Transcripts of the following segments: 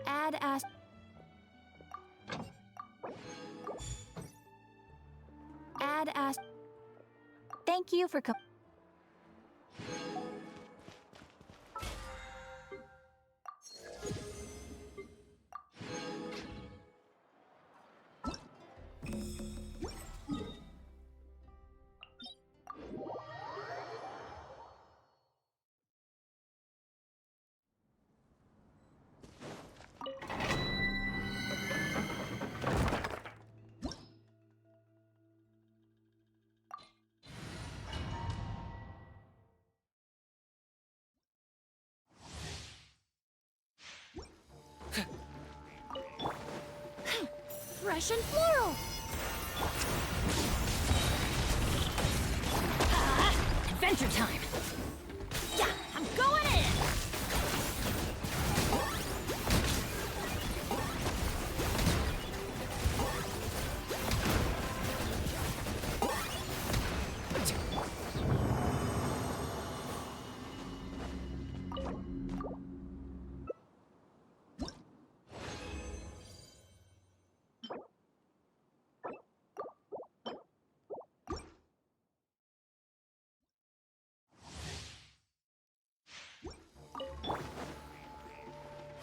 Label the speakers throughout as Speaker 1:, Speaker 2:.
Speaker 1: Add as. Add as. Thank you for coming. Fresh and floral!
Speaker 2: Adventure time! Yeah, I'm going in!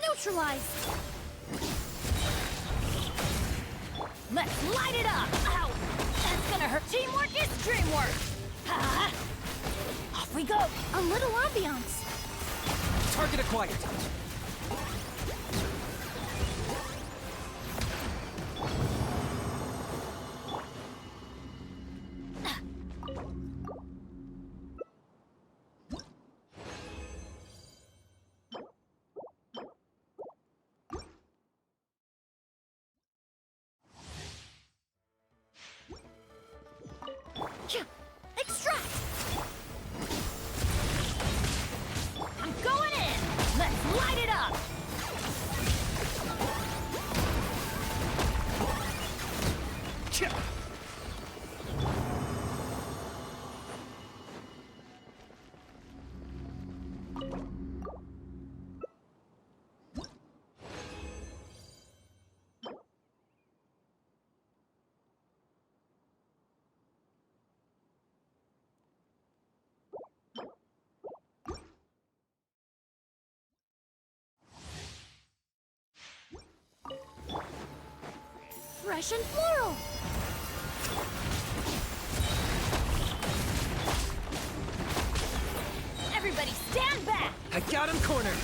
Speaker 1: Neutralize!
Speaker 2: Let's light it up! Ow! That's gonna hurt! Teamwork is dreamwork! Ha! Off we go!
Speaker 1: A little ambiance!
Speaker 3: Target acquired.
Speaker 1: Extract!
Speaker 2: I'm going in! Let's light it up!
Speaker 1: Fresh and floral!
Speaker 2: Everybody stand back!
Speaker 3: I got him cornered.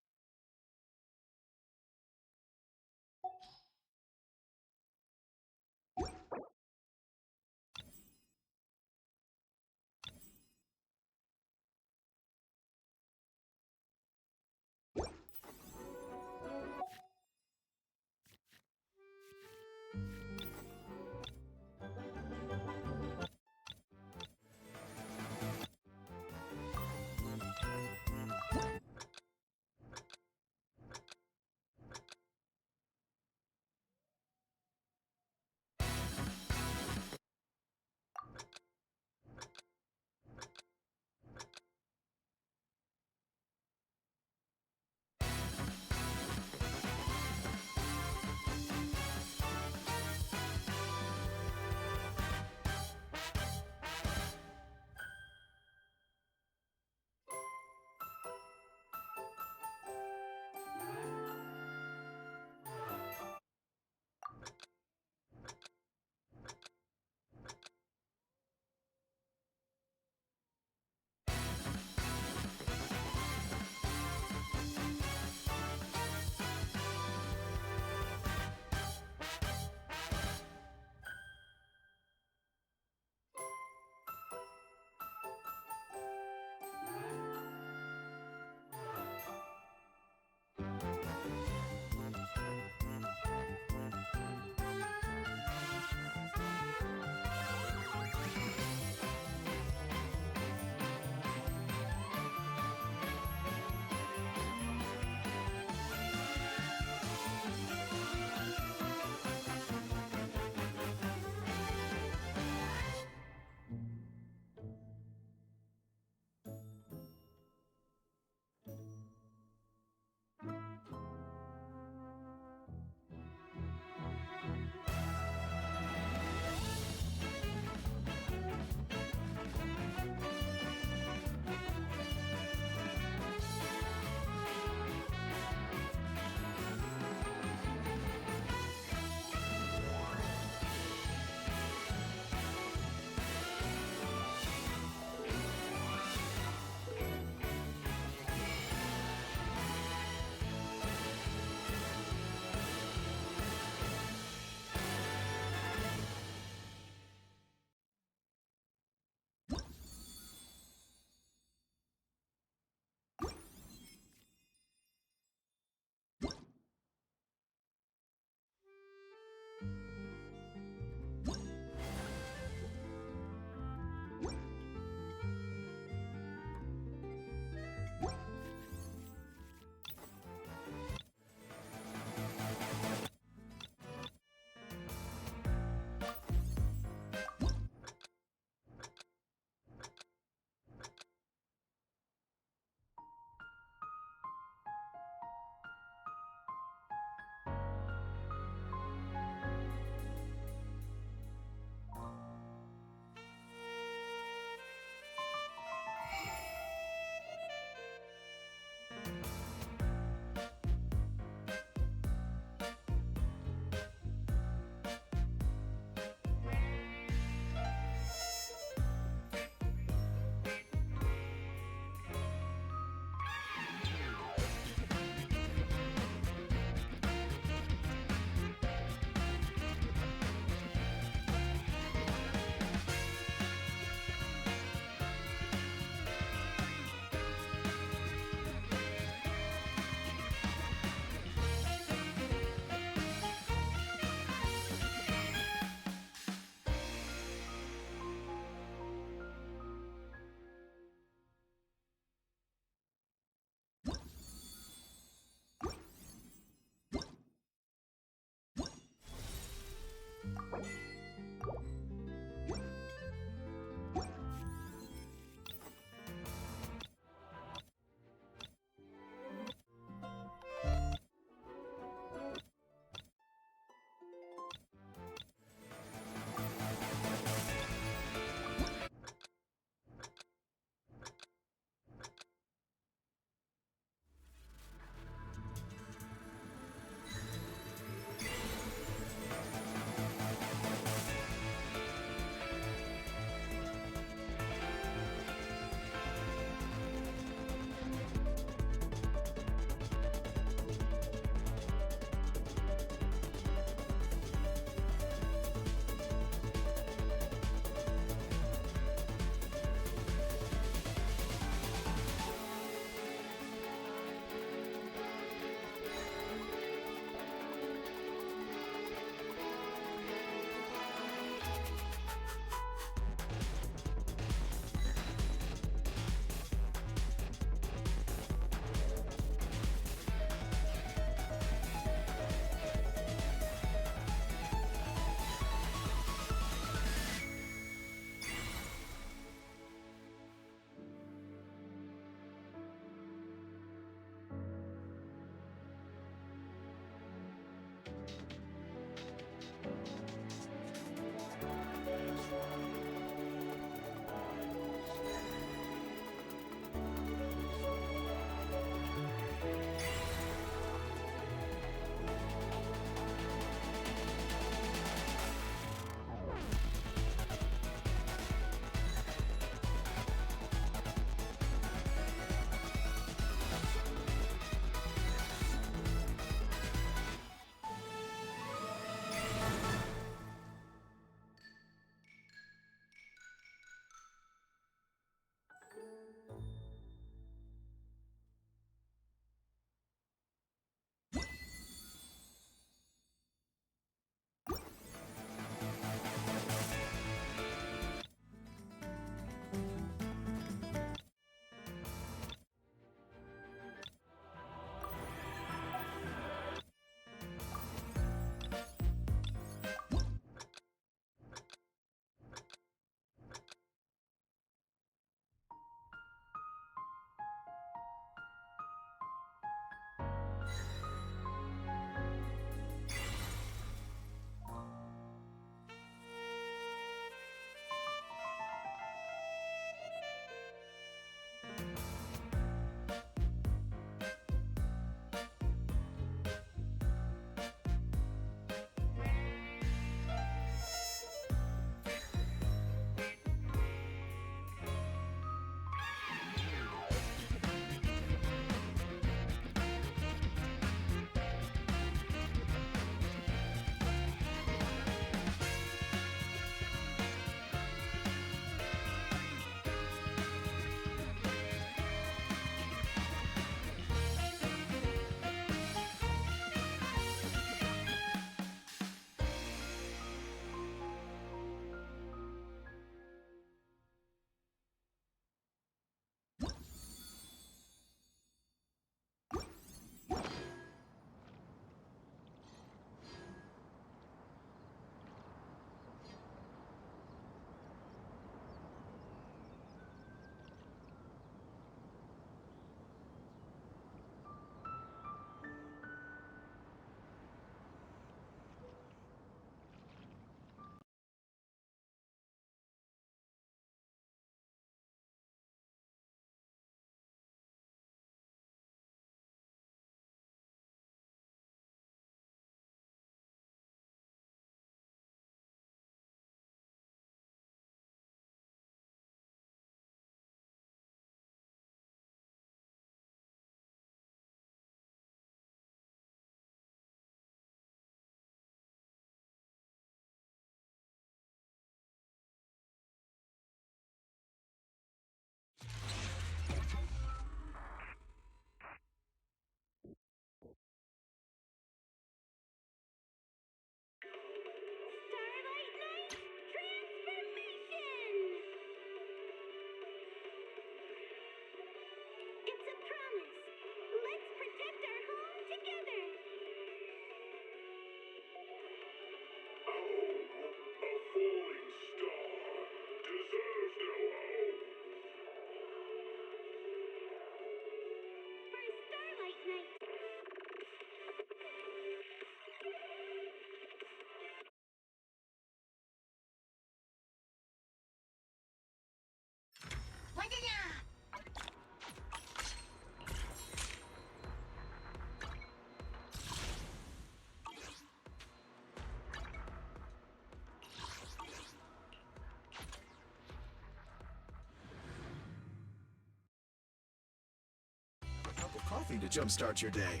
Speaker 4: to jumpstart your day.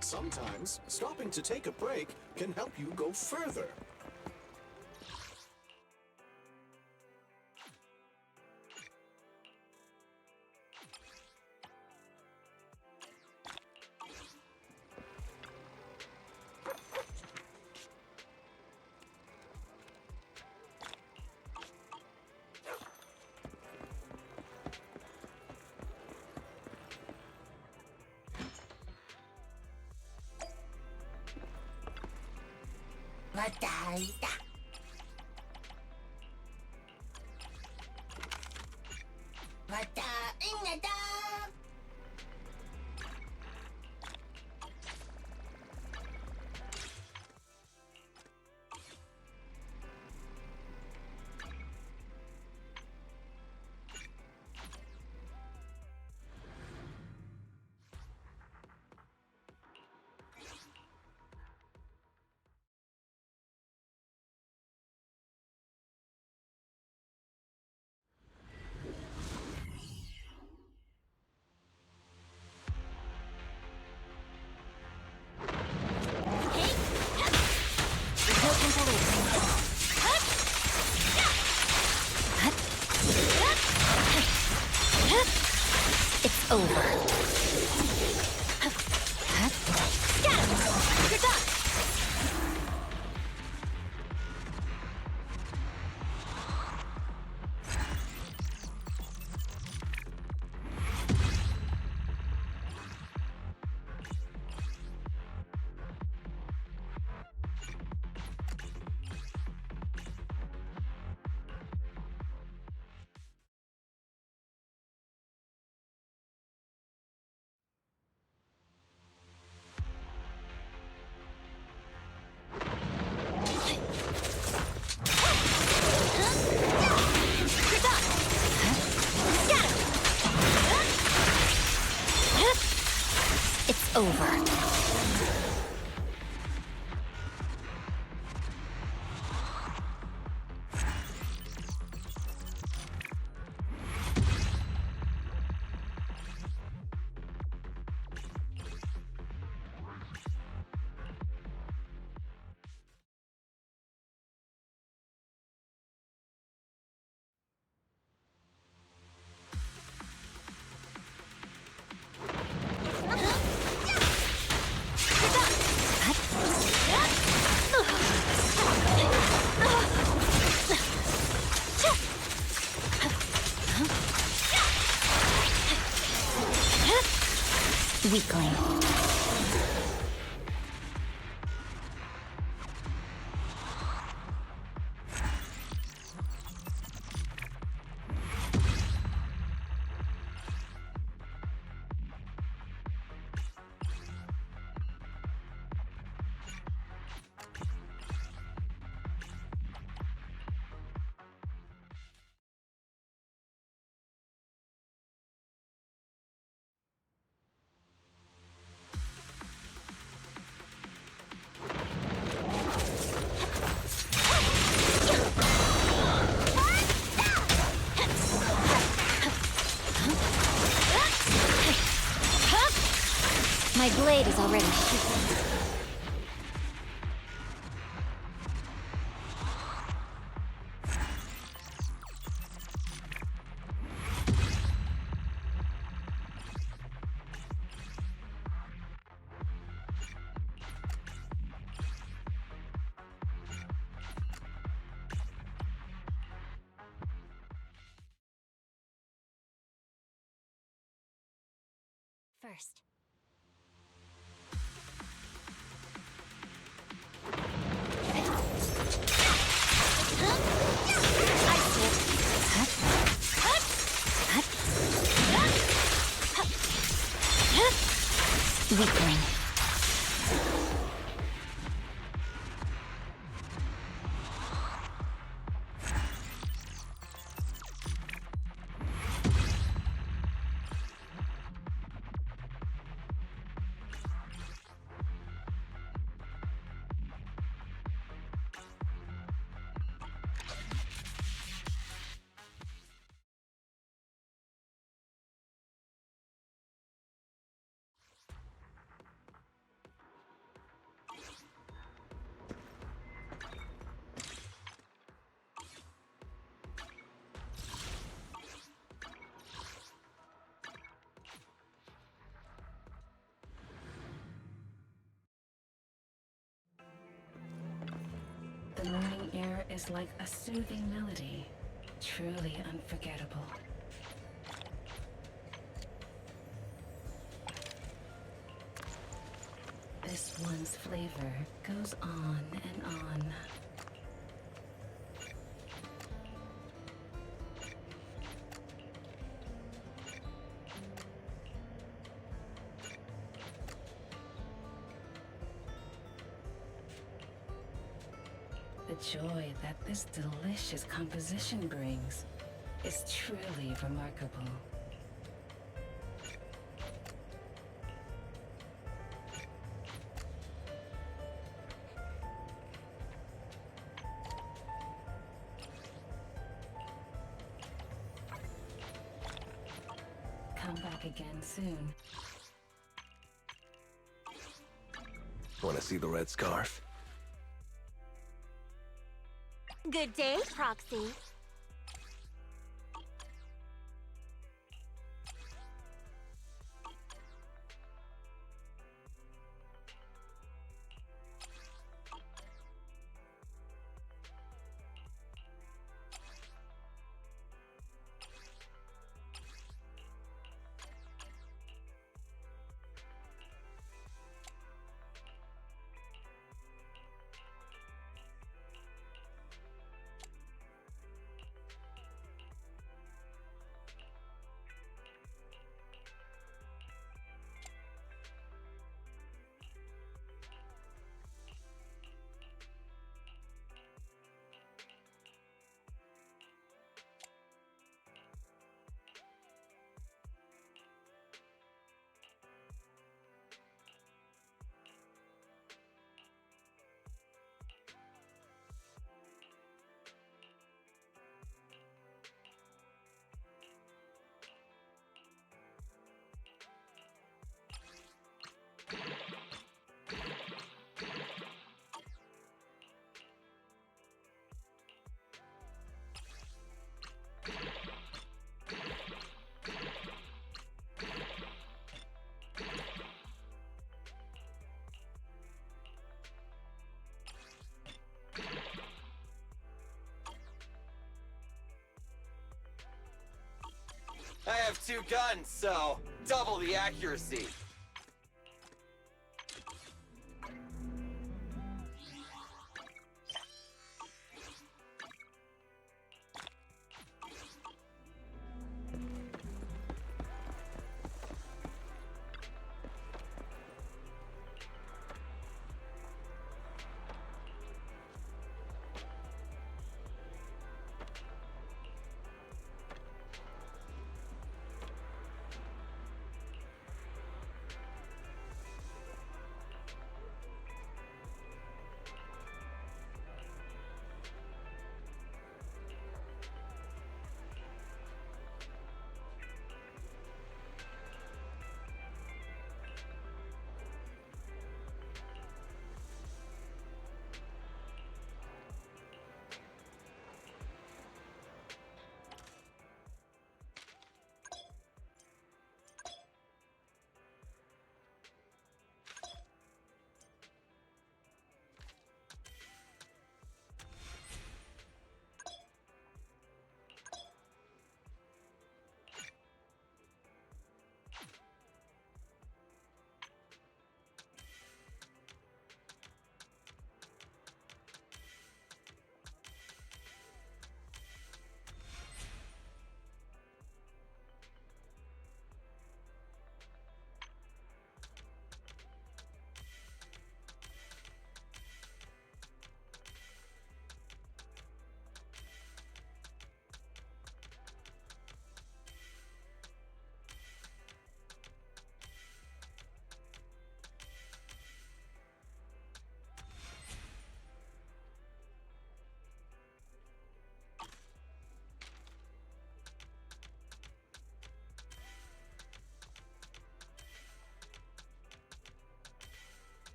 Speaker 4: Sometimes, stopping to take a break can help you go further.
Speaker 2: It's over. You're done. It's over. Weakling. My blade is already shifting. First. Weakling.
Speaker 5: is like a soothing melody, truly unforgettable. This one's flavor goes on and on. The joy that this delicious composition brings is truly remarkable. Come back again soon.
Speaker 6: Want to see the red scarf?
Speaker 1: Good day, Proxy.
Speaker 7: I have 2 guns, so double the accuracy.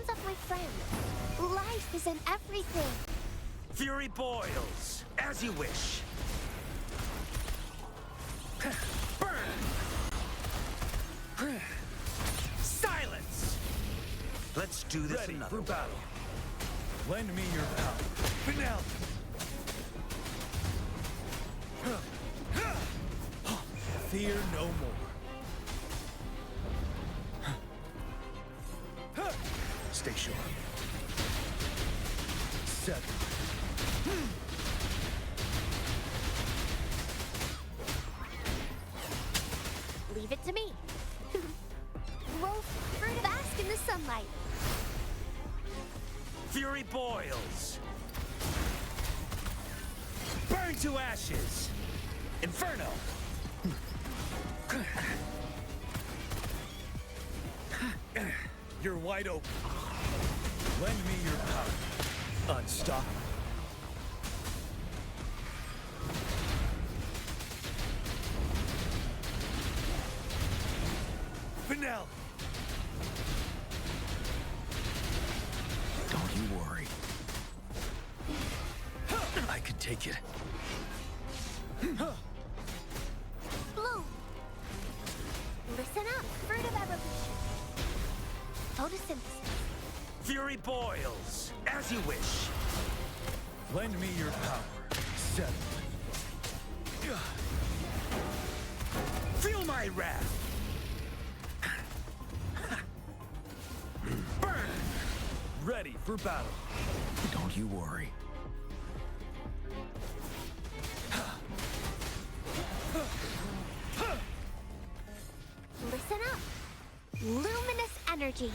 Speaker 1: hands off my friend. Life isn't everything.
Speaker 8: Fury boils, as you wish. Burn! Silence! Let's do this
Speaker 3: Ready
Speaker 8: another
Speaker 3: for
Speaker 8: way.
Speaker 3: battle. Lend me your power. Finale. Fear no more.
Speaker 8: Stay sharp.
Speaker 3: 7.
Speaker 1: Leave it to me. Grow fruit bask in the sunlight.
Speaker 8: Fury boils. Burn to ashes. Inferno.
Speaker 3: You're wide open. Lend me your power. Unstoppable. Finale.
Speaker 8: Don't you worry. I can take it.
Speaker 1: Bloom. Listen up, fruit of evolution. Photosynthesis.
Speaker 8: Fury boils, as you wish.
Speaker 3: Lend me your power. 7.
Speaker 8: Feel my wrath. Burn!
Speaker 3: Ready for battle.
Speaker 8: Don't you worry.
Speaker 1: Listen up. Luminous energy.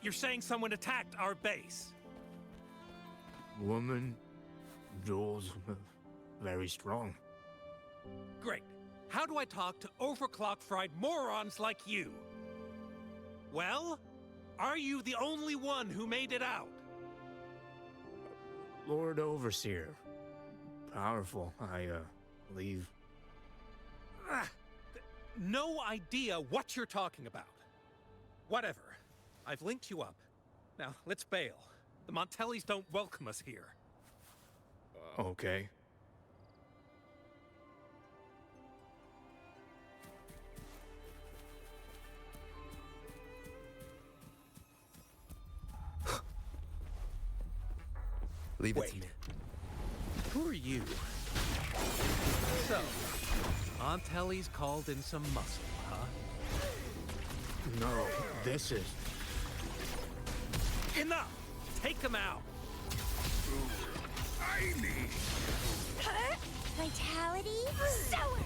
Speaker 8: You're saying someone attacked our base?
Speaker 9: Woman, Jules, very strong.
Speaker 8: Great. How do I talk to overclock-fried morons like you? Well, are you the only one who made it out?
Speaker 9: Lord Overseer. Powerful, I believe.
Speaker 8: No idea what you're talking about. Whatever. I've linked you up. Now, let's bail. The Montellis don't welcome us here.
Speaker 9: Okay.
Speaker 6: Leave it
Speaker 8: Wait.
Speaker 6: to me.
Speaker 8: Who are you? So, Montelli's called in some muscle, huh?
Speaker 9: No, this is...
Speaker 8: Enough! Take him out!
Speaker 1: Vitality, sour!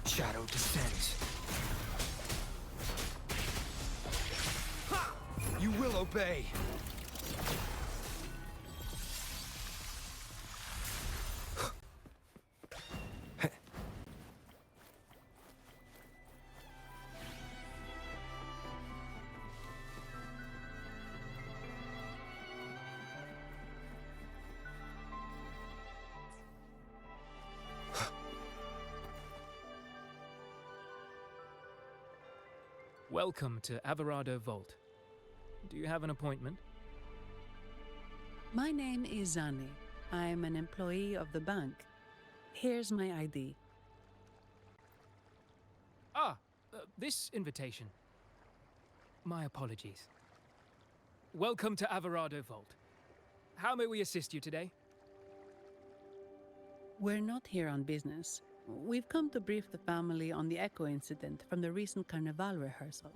Speaker 6: Shadow descends. You will obey.
Speaker 10: Welcome to Averado Vault. Do you have an appointment?
Speaker 11: My name is Zani. I'm an employee of the bank. Here's my ID.
Speaker 10: This invitation. My apologies. Welcome to Averado Vault. How may we assist you today?
Speaker 11: We're not here on business. We've come to brief the family on the Echo incident from the recent Carnival rehearsal.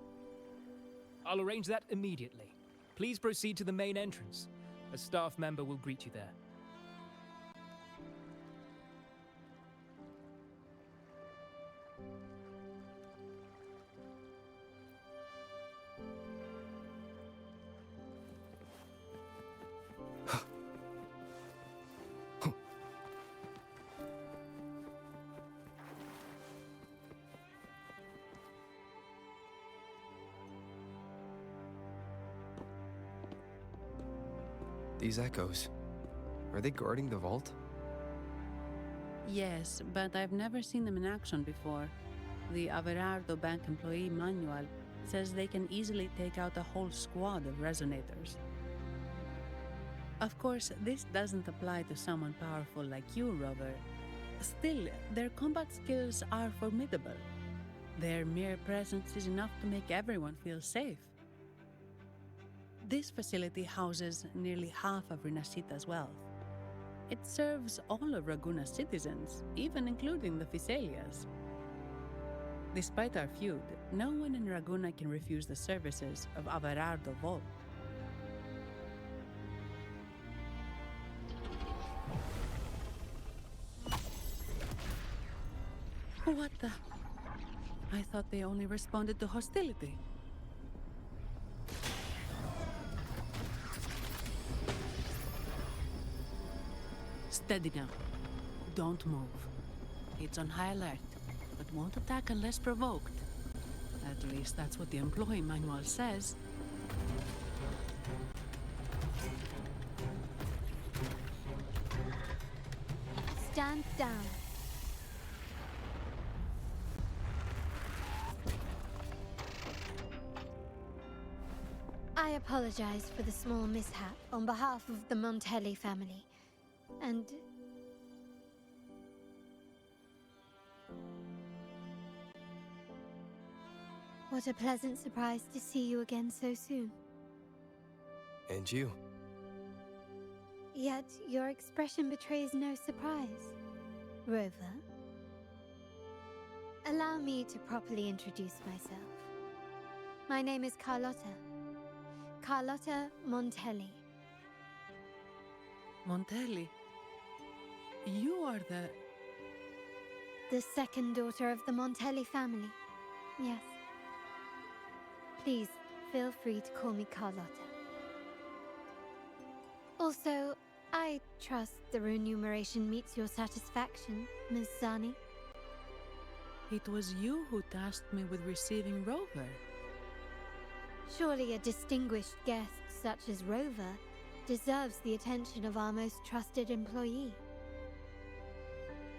Speaker 10: I'll arrange that immediately. Please proceed to the main entrance. A staff member will greet you there.
Speaker 6: These echoes. Are they guarding the vault?
Speaker 11: Yes, but I've never seen them in action before. The Averardo Bank employee manual says they can easily take out a whole squad of resonators. Of course, this doesn't apply to someone powerful like you, Rover. Still, their combat skills are formidable. Their mere presence is enough to make everyone feel safe. This facility houses nearly half of Rinascita's wealth. It serves all of Raguna's citizens, even including the Physaelias. Despite our feud, no one in Raguna can refuse the services of Averardo Vault. What the? I thought they only responded to hostility. Steady now. Don't move. It's on high alert, but won't attack unless provoked. At least that's what the employee manual says.
Speaker 1: Stand down. I apologize for the small mishap on behalf of the Montelli family. And... what a pleasant surprise to see you again so soon.
Speaker 6: And you.
Speaker 1: Yet your expression betrays no surprise, Rover. Allow me to properly introduce myself. My name is Carlotta. Carlotta Montelli.
Speaker 11: Montelli. You are
Speaker 1: The second daughter of the Montelli family. Yes. Please, feel free to call me Carlotta. Also, I trust the remuneration meets your satisfaction, Ms. Zani.
Speaker 11: It was you who tasked me with receiving Rover.
Speaker 1: Surely a distinguished guest such as Rover deserves the attention of our most trusted employee.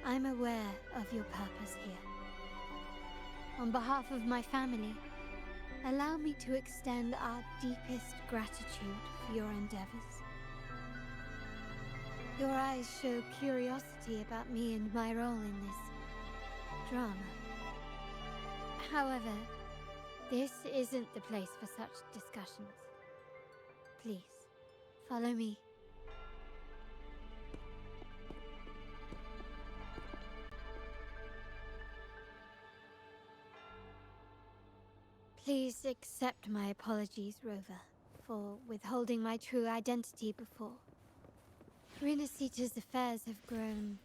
Speaker 1: I'm aware of your purpose here. On behalf of my family, allow me to extend our deepest gratitude for your endeavors. Your eyes show curiosity about me and my role in this drama. However, this isn't the place for such discussions. Please, follow me. Please accept my apologies, Rover, for withholding my true identity before. Rinasita's affairs have grown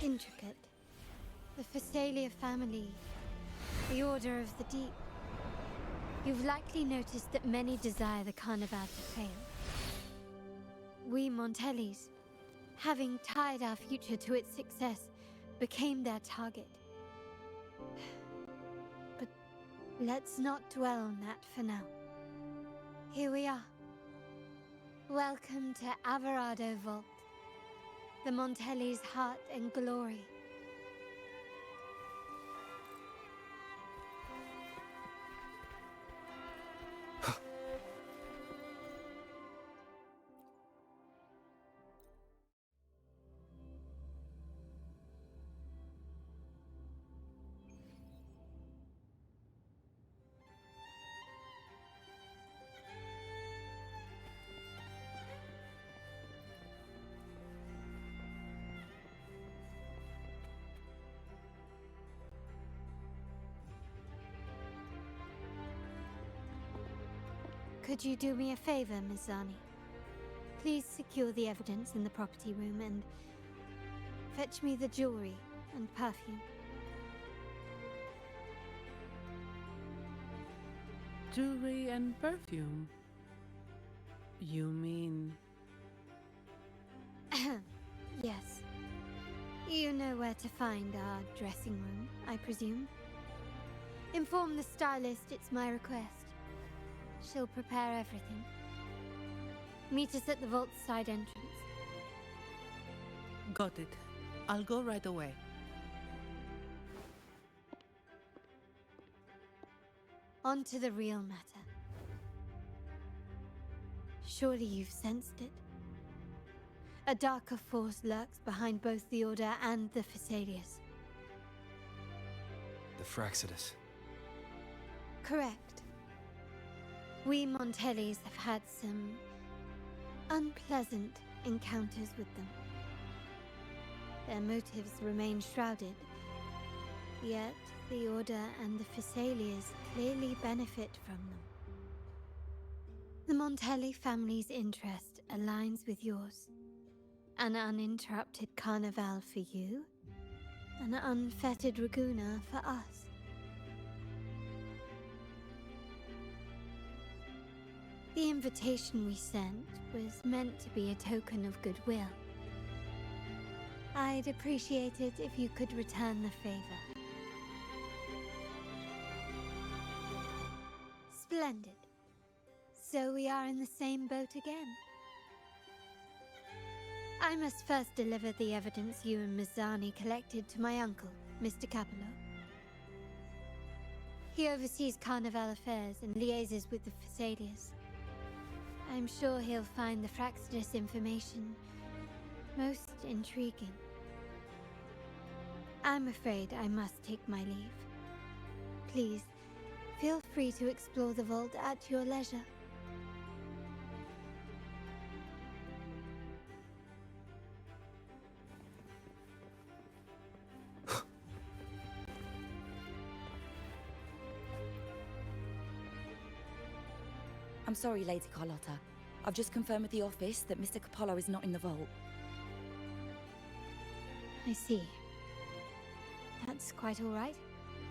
Speaker 1: intricate. The Phasalia family, the Order of the Deep. You've likely noticed that many desire the Carnival to fail. We Montellis, having tied our future to its success, became their target. But let's not dwell on that for now. Here we are. Welcome to Averardo Vault, the Montelli's heart and glory. Could you do me a favor, Ms. Zani? Please secure the evidence in the property room and fetch me the jewelry and perfume.
Speaker 11: jewelry and perfume. You mean...
Speaker 1: Yes. You know where to find our dressing room, I presume? Inform the stylist it's my request. She'll prepare everything. Meet us at the vault's side entrance.
Speaker 11: Got it. I'll go right away.
Speaker 1: On to the real matter. Surely you've sensed it. A darker force lurks behind both the Order and the Phasalias.
Speaker 6: The Fraxidus.
Speaker 1: Correct. We Montellis have had some unpleasant encounters with them. Their motives remain shrouded, yet the Order and the Phasalias clearly benefit from them. The Montelli family's interest aligns with yours. An uninterrupted carnival for you, an unfettered Raguna for us. The invitation we sent was meant to be a token of goodwill. I'd appreciate it if you could return the favor. Splendid. So we are in the same boat again. I must first deliver the evidence you and Ms. Zani collected to my uncle, Mr. Capello. He oversees Carnival affairs and liaises with the Phasalias. I'm sure he'll find the Fraxidus information most intriguing. I'm afraid I must take my leave. Please, feel free to explore the vault at your leisure.
Speaker 12: I'm sorry, Lady Carlotta. I've just confirmed with the office that Mr. Capello is not in the vault.
Speaker 1: I see. That's quite all right.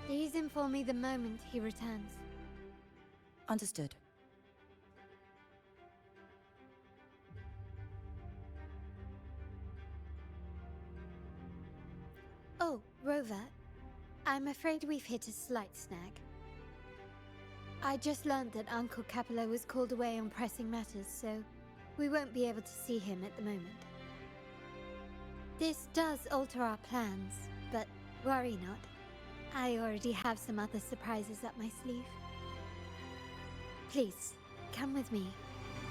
Speaker 1: Please inform me the moment he returns.
Speaker 12: Understood.
Speaker 1: Oh, Rover. I'm afraid we've hit a slight snag. I just learned that Uncle Capello was called away on pressing matters, so we won't be able to see him at the moment. This does alter our plans, but worry not. I already have some other surprises up my sleeve. Please, come with me.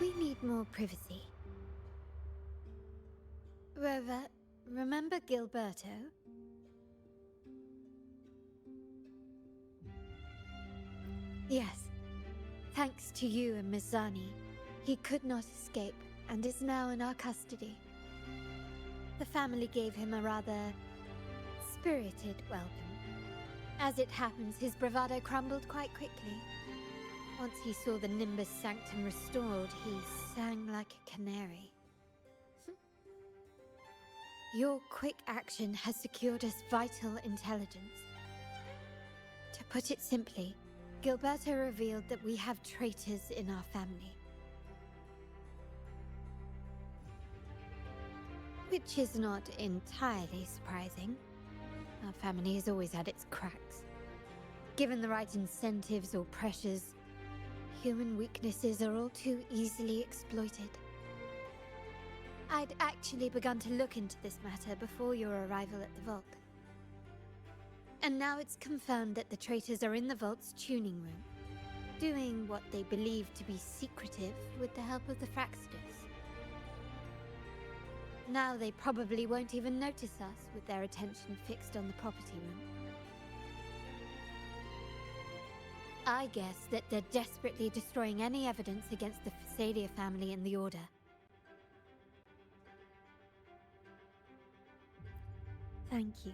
Speaker 1: We need more privacy. Rover, remember Gilberto? Yes. Thanks to you and Mizani, he could not escape and is now in our custody. The family gave him a rather spirited welcome. As it happens, his bravado crumbled quite quickly. Once he saw the Nimbus Sanctum restored, he sang like a canary. Your quick action has secured us vital intelligence. To put it simply, Gilberto revealed that we have traitors in our family. Which is not entirely surprising. Our family has always had its cracks. Given the right incentives or pressures, human weaknesses are all too easily exploited. I'd actually begun to look into this matter before your arrival at the vault. And now it's confirmed that the traitors are in the vault's tuning room, doing what they believe to be secretive with the help of the Fraxters. Now they probably won't even notice us with their attention fixed on the property room. I guess that they're desperately destroying any evidence against the Phasalia family and the Order. Thank you.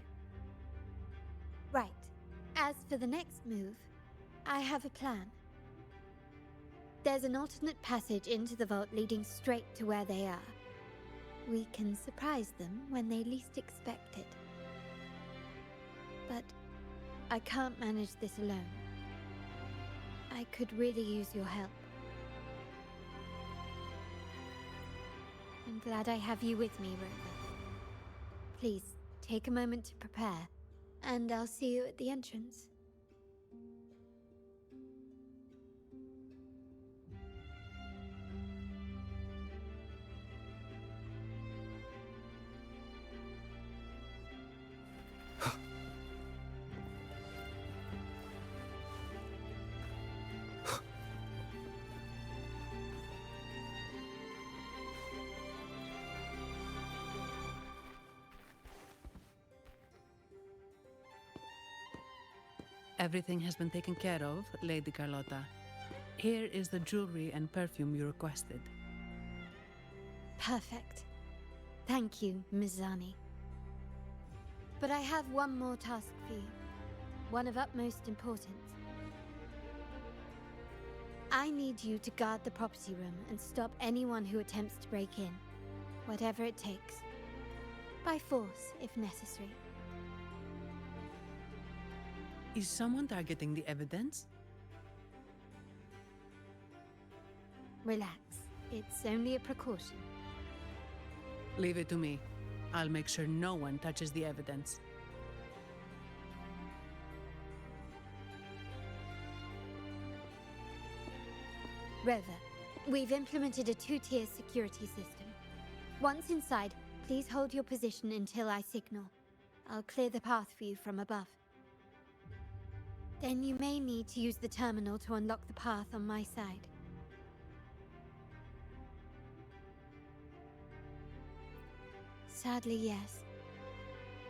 Speaker 1: Right. As for the next move, I have a plan. There's an alternate passage into the vault leading straight to where they are. We can surprise them when they least expect it. But I can't manage this alone. I could really use your help. I'm glad I have you with me, Rover. Please, take a moment to prepare, and I'll see you at the entrance.
Speaker 11: Everything has been taken care of, Lady Carlotta. Here is the jewelry and perfume you requested.
Speaker 1: Perfect. Thank you, Mizani. But I have one more task for you. One of utmost importance. I need you to guard the property room and stop anyone who attempts to break in. Whatever it takes. By force, if necessary.
Speaker 11: Is someone targeting the evidence?
Speaker 1: Relax. It's only a precaution.
Speaker 11: Leave it to me. I'll make sure no one touches the evidence.
Speaker 1: Rover, we've implemented a two-tier security system. Once inside, please hold your position until I signal. I'll clear the path for you from above. Then you may need to use the terminal to unlock the path on my side. Sadly, yes.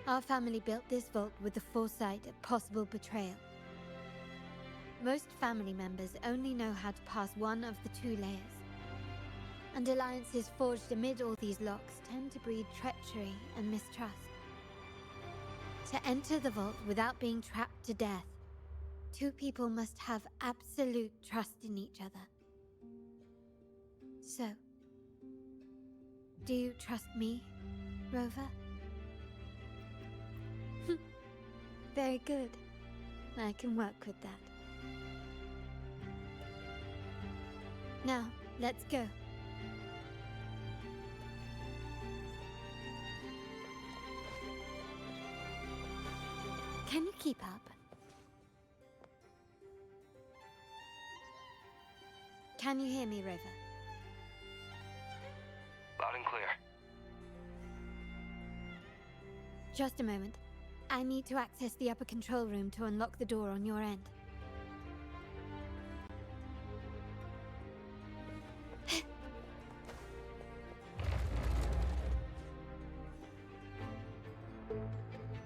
Speaker 1: Our family built this vault with the foresight of possible betrayal. Most family members only know how to pass one of the two layers. And alliances forged amid all these locks tend to breed treachery and mistrust. To enter the vault without being trapped to death, two people must have absolute trust in each other. So, do you trust me, Rover? Very good. I can work with that. Now, let's go. Can you keep up? Can you hear me, Rover?
Speaker 6: Loud and clear.
Speaker 1: Just a moment. I need to access the upper control room to unlock the door on your end.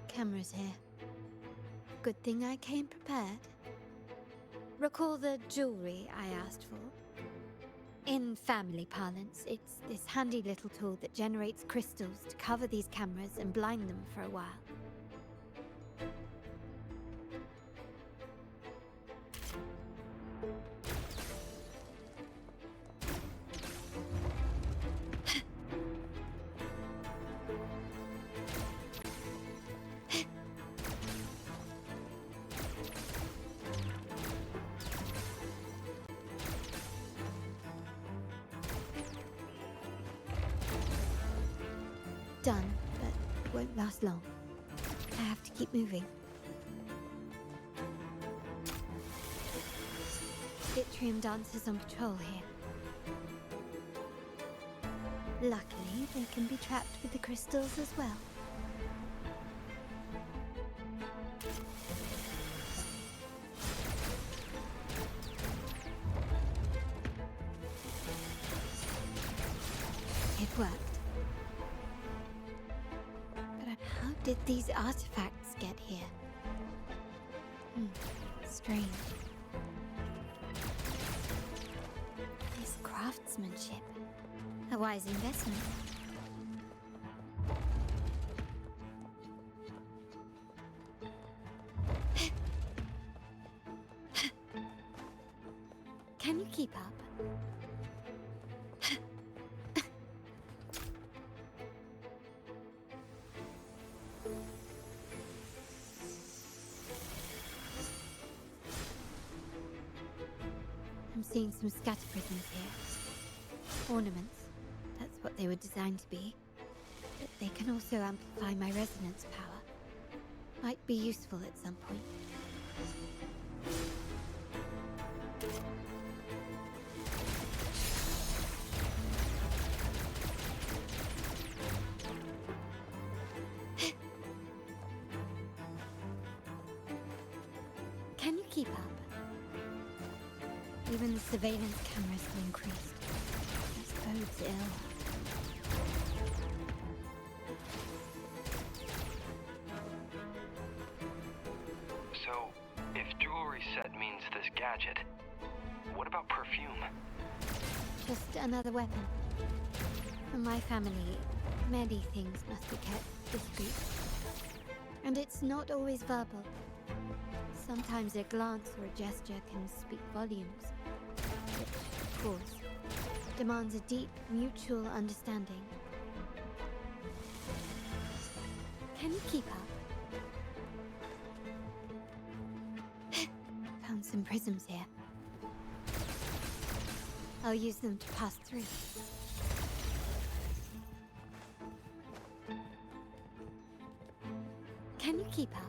Speaker 1: Cameras here. Good thing I came prepared. Recall the jewelry I asked for? In family parlance, it's this handy little tool that generates crystals to cover these cameras and blind them for a while. Done, but won't last long. I have to keep moving. Yttrium dancers on patrol here. Luckily, they can be trapped with the crystals as well. It worked. How did these artifacts get here? Strange. This craftsmanship. A wise investment. Can you keep up? I'm seeing some scatter prisms here. Ornaments. That's what they were designed to be. But they can also amplify my resonance power. Might be useful at some point. Can you keep up? Even the surveillance cameras have increased. This bodes ill.
Speaker 6: So, if jewelry set means this gadget, what about perfume?
Speaker 1: Just another weapon. For my family, many things must be kept discreet. And it's not always verbal. Sometimes a glance or a gesture can speak volumes. Which, of course, demands a deep mutual understanding. Can you keep up? Found some prisms here. I'll use them to pass through. Can you keep up?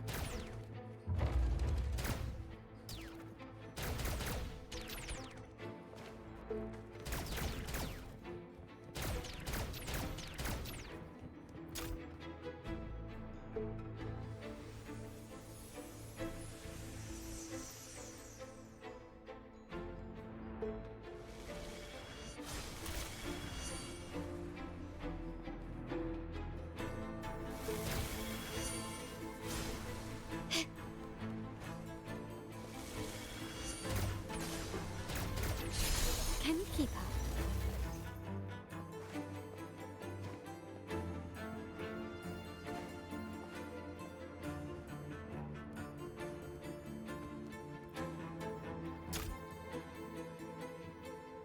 Speaker 1: Can you keep up?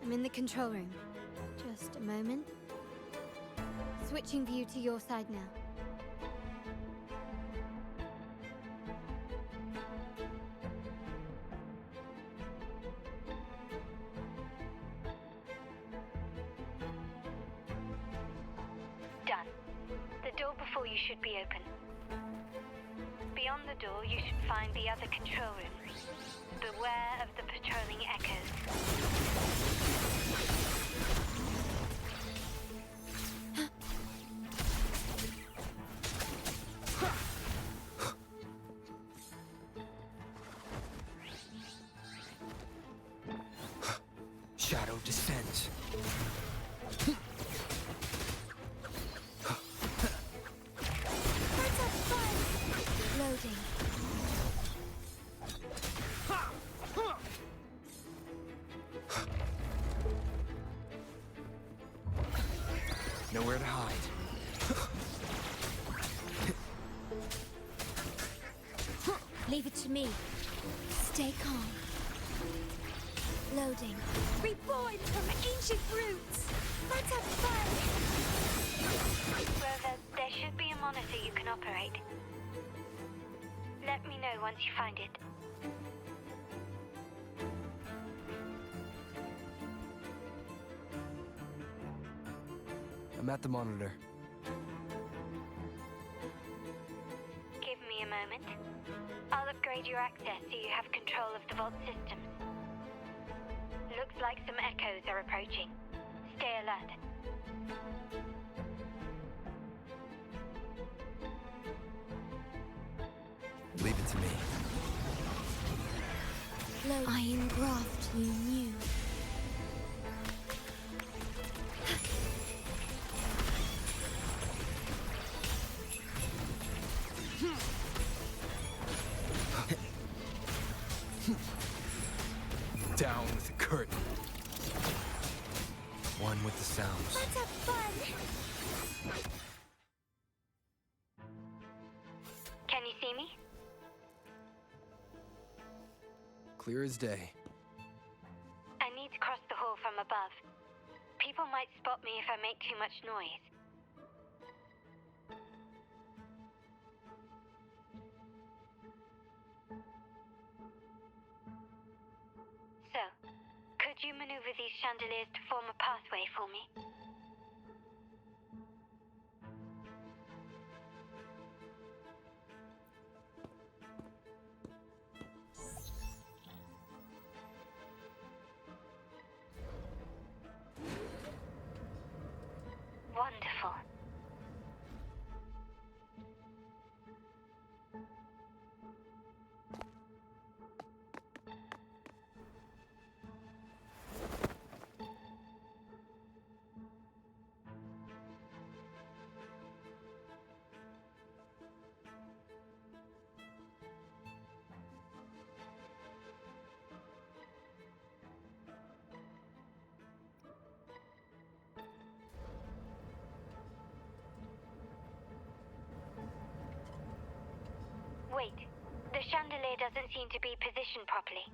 Speaker 1: I'm in the control room. moment. Switching view to your side now.
Speaker 13: Done. The door before you should be open. Beyond the door, you should find the other control room. Beware of the patrolling echoes.
Speaker 3: Shadow descends.
Speaker 1: Let's have fun! Loading.
Speaker 3: Nowhere to hide.
Speaker 1: Leave it to me. Stay calm. Loading. Reborn from ancient roots! Let's have fun!
Speaker 13: Rover, there should be a monitor you can operate. Let me know once you find it.
Speaker 3: I'm at the monitor.
Speaker 13: Give me a moment. I'll upgrade your access so you have control of the vault systems. Looks like some echoes are approaching. Stay alert.
Speaker 3: Leave it to me.
Speaker 1: I engraft you new.
Speaker 3: Down with the curtain. One with the sounds.
Speaker 1: Let's have fun!
Speaker 13: Can you see me?
Speaker 3: Clear as day.
Speaker 13: I need to cross the hall from above. People might spot me if I make too much noise. So, could you maneuver these chandeliers to form a pathway for me? Wonderful. Wait, the chandelier doesn't seem to be positioned properly.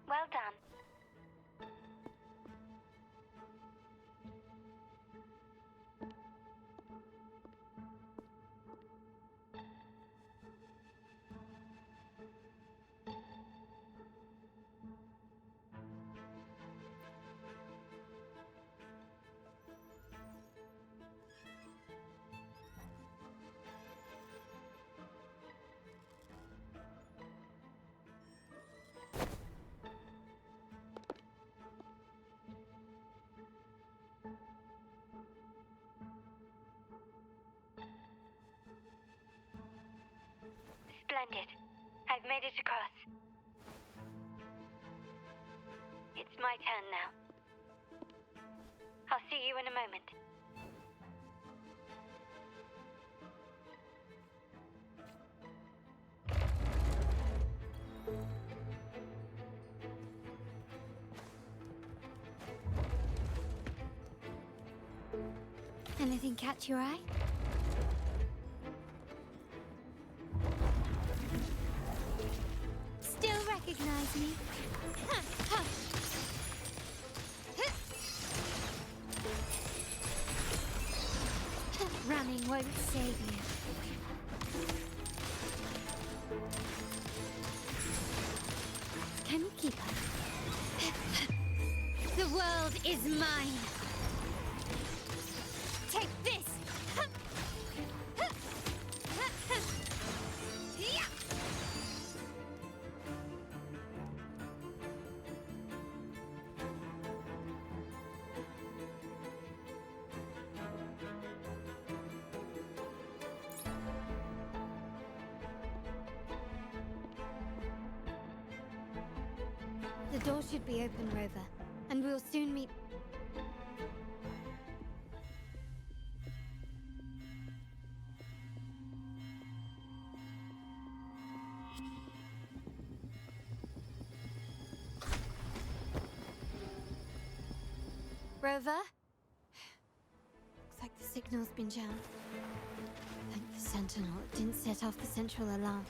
Speaker 13: Well done. Splendid. I've made it across. It's my turn now. I'll see you in a moment.
Speaker 1: Anything catch your eye? Still recognize me? Running won't save you. Can you keep up? The world is mine. Take this! The door should be open, Rover, and we'll soon meet. Rover? Looks like the signal's been jammed. Thank the Sentinel it didn't set off the central alarm.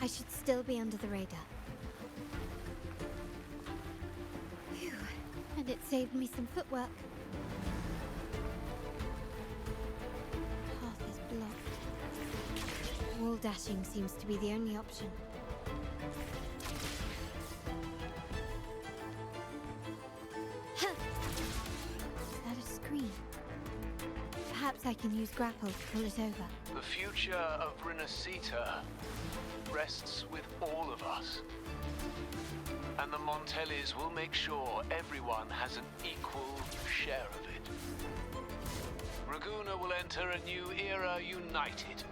Speaker 1: I should still be under the radar. Phew. And it saved me some footwork. Path is blocked. Wall dashing seems to be the only option. Perhaps I can use grapple to pull it over.
Speaker 14: The future of Renacita rests with all of us. And the Montellis will make sure everyone has an equal share of it. Raguna will enter a new era united.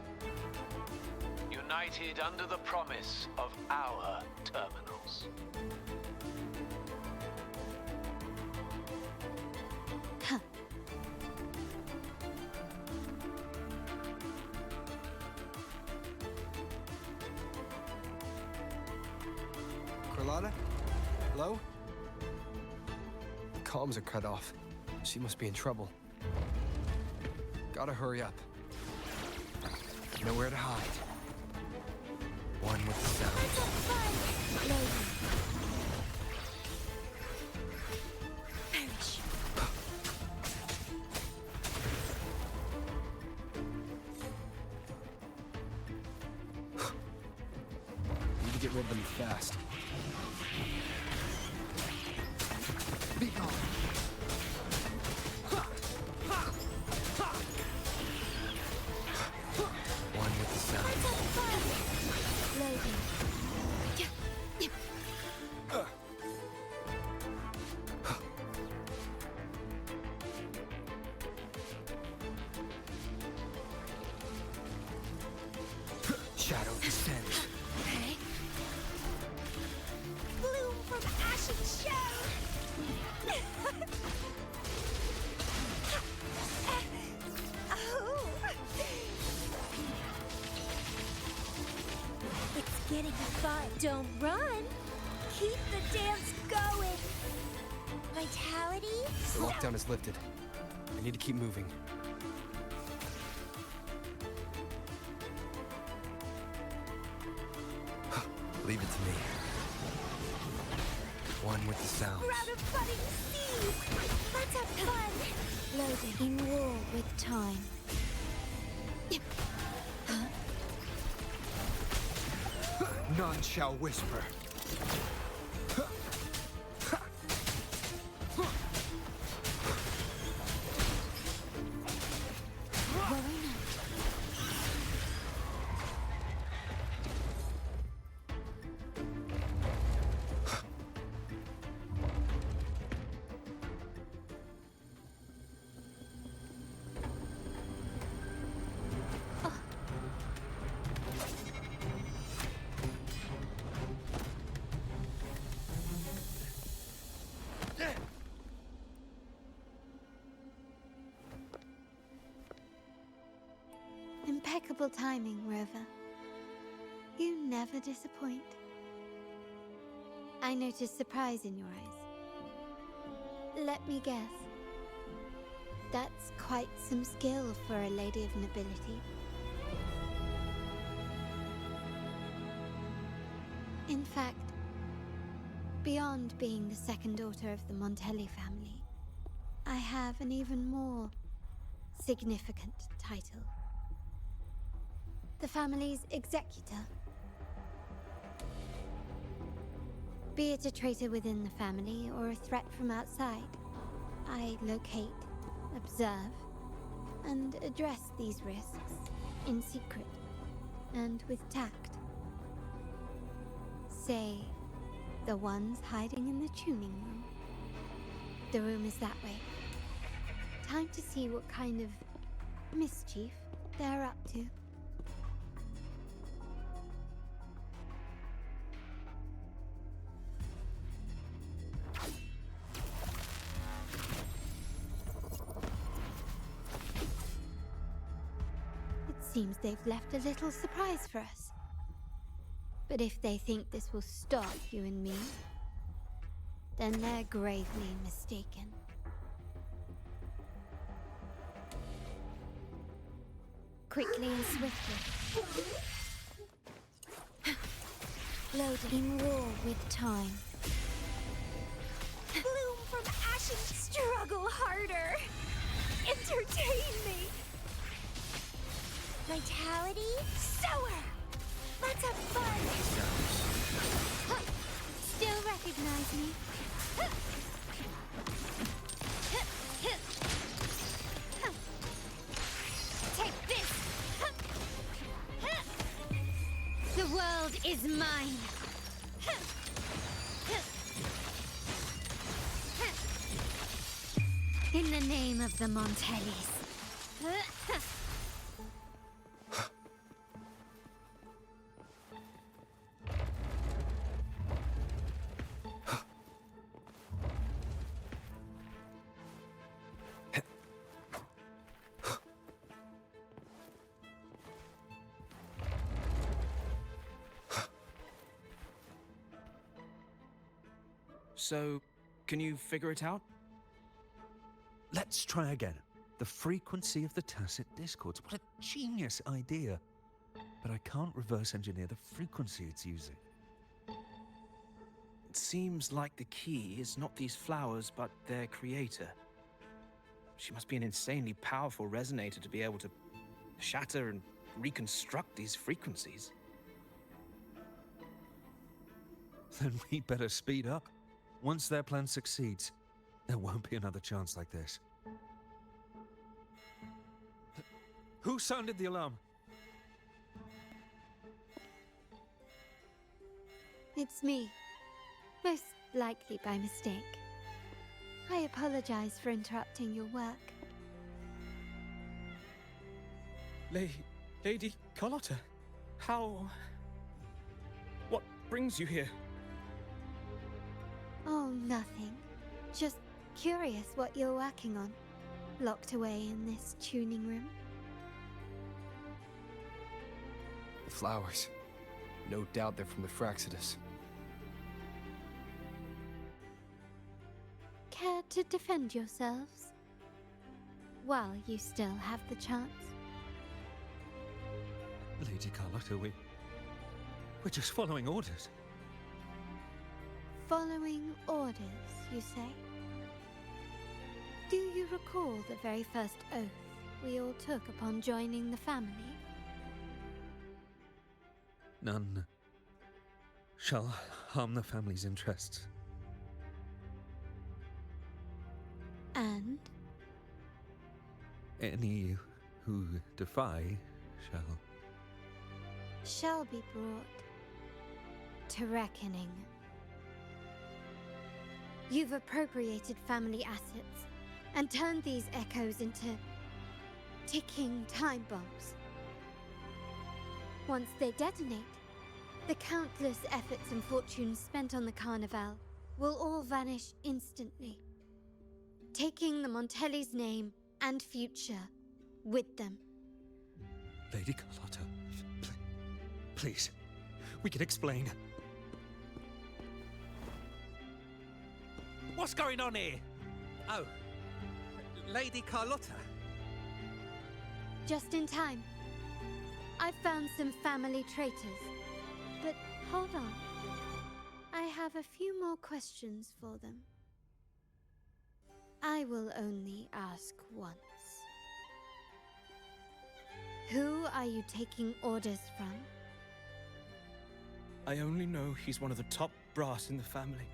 Speaker 14: United under the promise of our terminals.
Speaker 15: Carlotta? Hello? The comms are cut off. She must be in trouble. Gotta hurry up. Nowhere to hide. One with the sound.
Speaker 2: Perish.
Speaker 15: Need to get rid of them fast. Be gone. One with the sound.
Speaker 2: Loading.
Speaker 15: Shadow descends.
Speaker 2: Okay. Bloom from ashen shell. Oh. It's getting fun. Don't run. Keep the dance going. Vitality.
Speaker 15: The lockdown is lifted. I need to keep moving. Leave it to me. One with the sound.
Speaker 2: Round of budding seeds. Let's have fun. Loading. In war with time.
Speaker 15: None shall whisper.
Speaker 1: Impeccable timing, Rover. You never disappoint. I noticed surprise in your eyes. Let me guess. That's quite some skill for a lady of nobility. In fact, beyond being the second daughter of the Montelli family, I have an even more significant title. The family's executor. Be it a traitor within the family or a threat from outside, I locate, observe, and address these risks in secret and with tact. Say, the ones hiding in the tuning room. The room is that way. Time to see what kind of mischief they're up to. Seems they've left a little surprise for us. But if they think this will stop you and me, then they're gravely mistaken. Quickly and swiftly. Loading war with time.
Speaker 2: Bloom from ashes, struggle harder. Entertain me. Vitality, sower. Let's have fun.
Speaker 1: Still recognize me?
Speaker 2: Take this.
Speaker 1: The world is mine. In the name of the Montellis.
Speaker 16: So, can you figure it out?
Speaker 17: Let's try again. The frequency of the tacit discords. What a genius idea. But I can't reverse engineer the frequency it's using.
Speaker 16: It seems like the key is not these flowers, but their creator. She must be an insanely powerful resonator to be able to shatter and reconstruct these frequencies.
Speaker 17: Then we'd better speed up. Once their plan succeeds, there won't be another chance like this. Who sounded the alarm?
Speaker 1: It's me. Most likely by mistake. I apologize for interrupting your work.
Speaker 16: Lady Carlotta, how... What brings you here?
Speaker 1: Oh, nothing. Just curious what you're working on. Locked away in this tuning room.
Speaker 15: The flowers. No doubt they're from the Fraxidus.
Speaker 1: Care to defend yourselves? While you still have the chance.
Speaker 17: Lady Carlotta, we're just following orders.
Speaker 1: Following orders, you say? Do you recall the very first oath we all took upon joining the family?
Speaker 17: None shall harm the family's interests.
Speaker 1: And?
Speaker 17: Any who defy
Speaker 1: shall be brought to reckoning. You've appropriated family assets and turned these echoes into ticking time bombs. Once they detonate, the countless efforts and fortunes spent on the Carnival will all vanish instantly, taking the Montelli's name and future with them.
Speaker 17: Lady Carlotta, please, we can explain.
Speaker 8: What's going on here? Oh, Lady Carlotta.
Speaker 1: Just in time. I've found some family traitors. But hold on. I have a few more questions for them. I will only ask once. Who are you taking orders from?
Speaker 16: I only know he's one of the top brass in the family.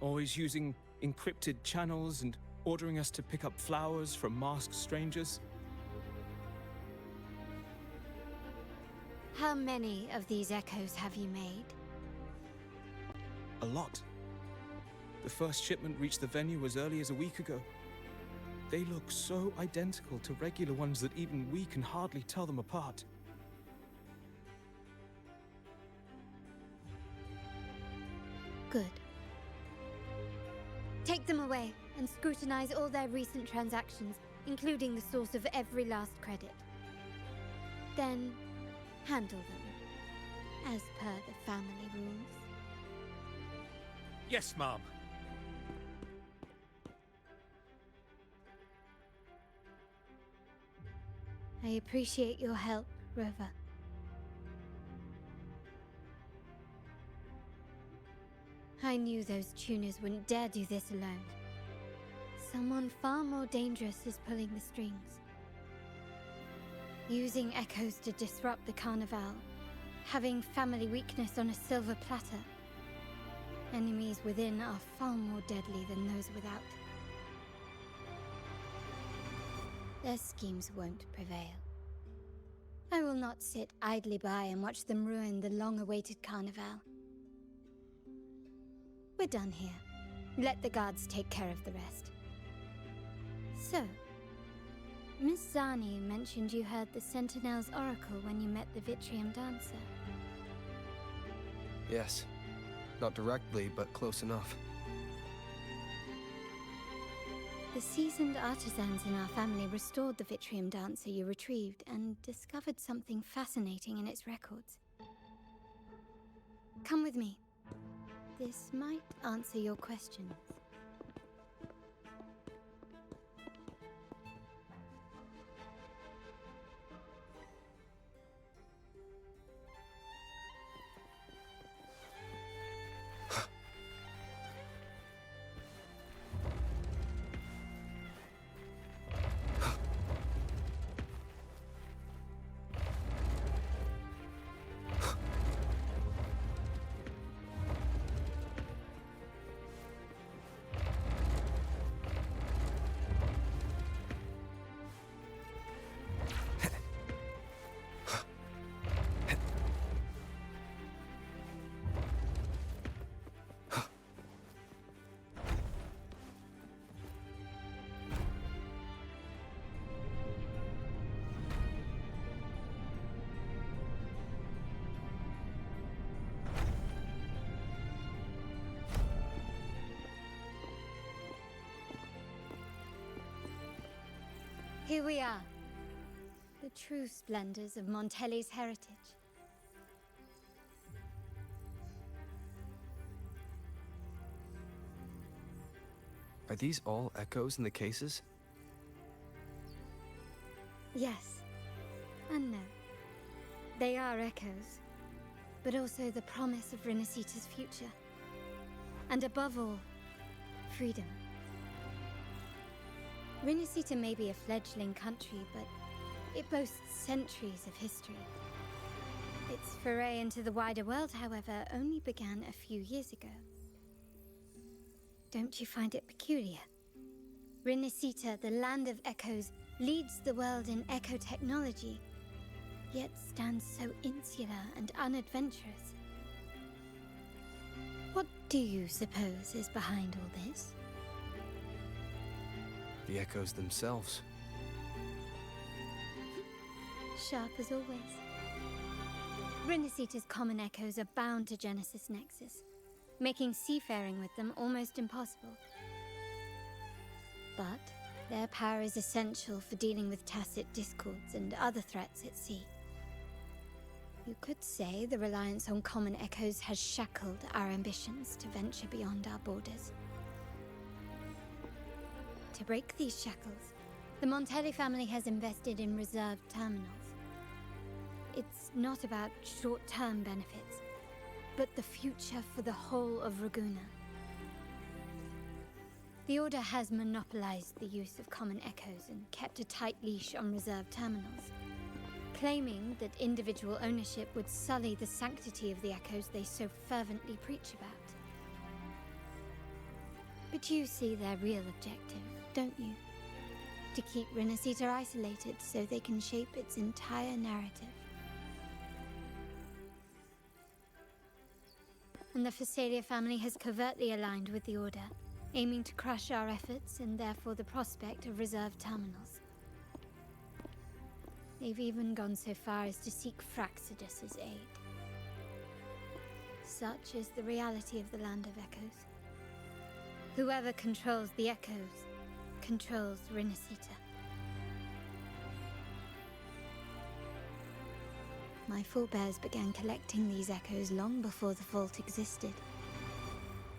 Speaker 16: Always using encrypted channels and ordering us to pick up flowers from masked strangers.
Speaker 1: How many of these echoes have you made?
Speaker 16: A lot. The first shipment reached the venue as early as a week ago. They look so identical to regular ones that even we can hardly tell them apart.
Speaker 1: Good. Take them away and scrutinize all their recent transactions, including the source of every last credit. Then, handle them, as per the family rules.
Speaker 8: Yes, Mom.
Speaker 1: I appreciate your help, Rover. I knew those tuners wouldn't dare do this alone. Someone far more dangerous is pulling the strings. Using echoes to disrupt the Carnival. Having family weakness on a silver platter. Enemies within are far more deadly than those without. Their schemes won't prevail. I will not sit idly by and watch them ruin the long-awaited Carnival. We're done here. Let the guards take care of the rest. So, Miss Zani mentioned you heard the Sentinel's oracle when you met the Vitrium Dancer.
Speaker 15: Yes. Not directly, but close enough.
Speaker 1: The seasoned artisans in our family restored the Vitrium Dancer you retrieved and discovered something fascinating in its records. Come with me. This might answer your questions. Here we are. The true splendors of Montelli's heritage.
Speaker 15: Are these all echoes in the cases?
Speaker 1: Yes. And no. They are echoes. But also the promise of Renacita's future. And above all, freedom. Renacita may be a fledgling country, but it boasts centuries of history. Its foray into the wider world, however, only began a few years ago. Don't you find it peculiar? Renacita, the land of echoes, leads the world in echo technology, yet stands so insular and unadventurous. What do you suppose is behind all this?
Speaker 15: The echoes themselves.
Speaker 1: Sharp as always. Renacita's common echoes are bound to Genesis Nexus, making seafaring with them almost impossible. But their power is essential for dealing with tacit discords and other threats at sea. You could say the reliance on common echoes has shackled our ambitions to venture beyond our borders. to break these shackles, the Montelli family has invested in reserved terminals. It's not about short-term benefits, but the future for the whole of Raguna. The Order has monopolized the use of common echoes and kept a tight leash on reserved terminals, claiming that individual ownership would sully the sanctity of the echoes they so fervently preach about. But you see their real objective, don't you? To keep Renacita isolated so they can shape its entire narrative. And the Phasalia family has covertly aligned with the Order, aiming to crush our efforts and therefore the prospect of reserved terminals. They've even gone so far as to seek Fraxidus's aid. Such is the reality of the Land of Echoes. Whoever controls the Echoes controls Renacita. My forebears began collecting these echoes long before the vault existed,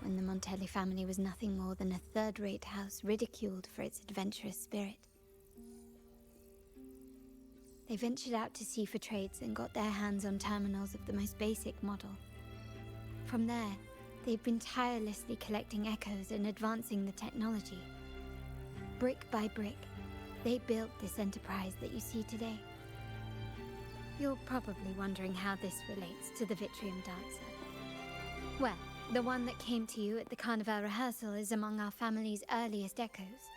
Speaker 1: when the Montelli family was nothing more than a third-rate house ridiculed for its adventurous spirit. They ventured out to sea for trades and got their hands on terminals of the most basic model. From there, they've been tirelessly collecting echoes and advancing the technology. Brick by brick, they built this enterprise that you see today. You're probably wondering how this relates to the Vitrium Dancer. Well, the one that came to you at the Carnival rehearsal is among our family's earliest echoes.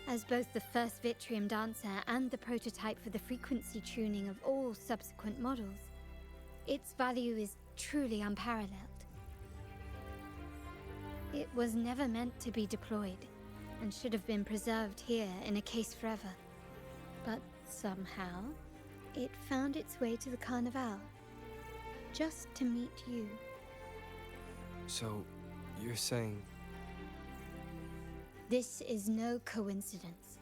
Speaker 1: As both the first Vitrium Dancer and the prototype for the frequency tuning of all subsequent models, its value is truly unparalleled. It was never meant to be deployed, and should have been preserved here in a case forever. But somehow, it found its way to the Carnival, just to meet you.
Speaker 15: So, you're saying...
Speaker 1: This is no coincidence.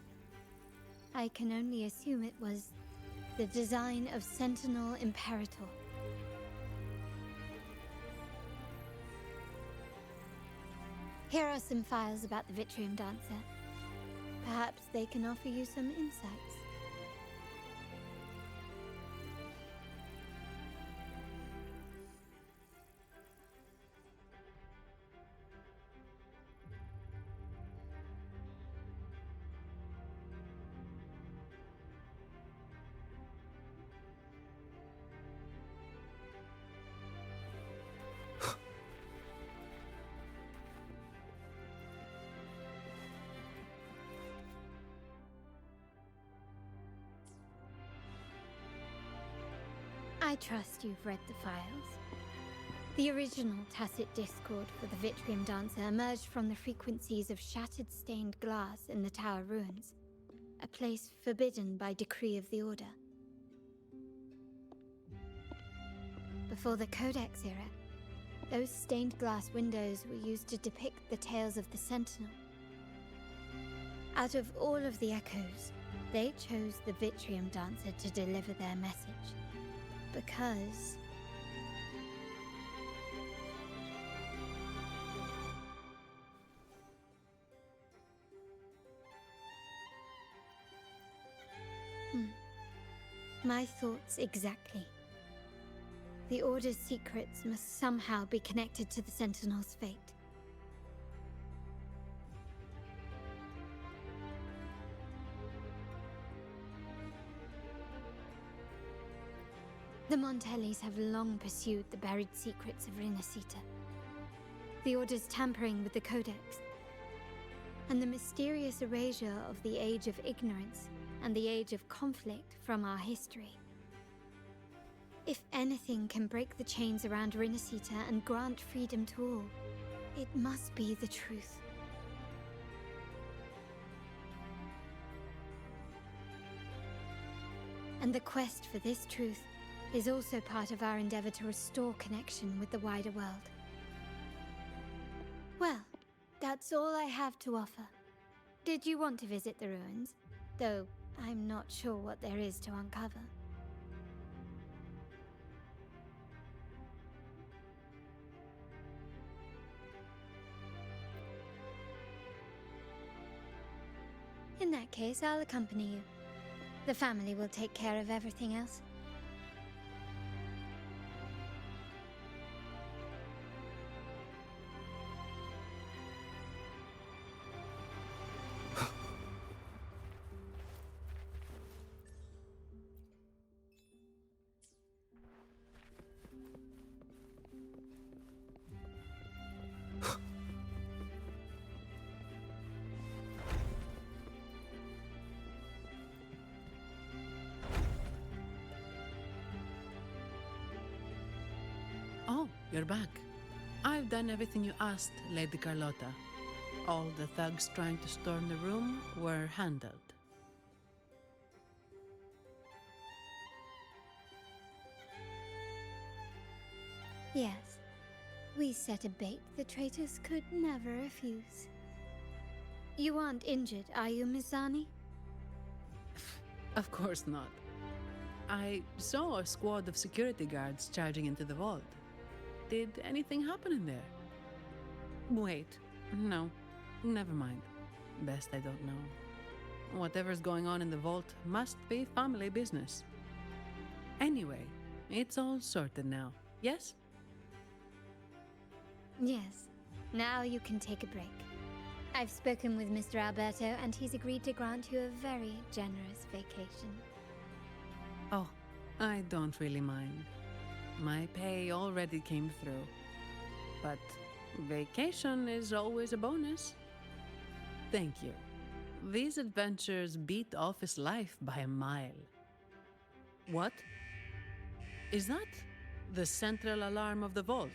Speaker 1: I can only assume it was the design of Sentinel Imperator. Here are some files about the Vitrium Dancer. Perhaps they can offer you some insights. I trust you've read the files. The original tacit discord for the Vitrium Dancer emerged from the frequencies of shattered stained glass in the tower ruins, a place forbidden by decree of the Order. Before the Codex era, those stained glass windows were used to depict the tales of the Sentinel. Out of all of the echoes, they chose the Vitrium Dancer to deliver their message. Because... My thoughts exactly. The Order's secrets must somehow be connected to the Sentinel's fate. The Montellis have long pursued the buried secrets of Renacita, the Order's tampering with the Codex, and the mysterious erasure of the Age of Ignorance and the Age of Conflict from our history. If anything can break the chains around Renacita and grant freedom to all, it must be the truth. And the quest for this truth is also part of our endeavor to restore connection with the wider world. Well, that's all I have to offer. Did you want to visit the ruins? Though I'm not sure what there is to uncover. In that case, I'll accompany you. The family will take care of everything else.
Speaker 11: Oh, you're back. I've done everything you asked, Lady Carlotta. All the thugs trying to storm the room were handled.
Speaker 1: Yes. We set a bait the traitors could never refuse. You aren't injured, are you, Mizani?
Speaker 11: Of course not. I saw a squad of security guards charging into the vault. Did anything happen in there? Wait, no, never mind. Best I don't know. Whatever's going on in the vault must be family business. Anyway, it's all sorted now, yes?
Speaker 1: Yes. Now you can take a break. I've spoken with Mr. Alberto, and he's agreed to grant you a very generous vacation.
Speaker 11: Oh, I don't really mind. My pay already came through. But vacation is always a bonus. Thank you. These adventures beat office life by a mile. What? Is that the central alarm of the vault?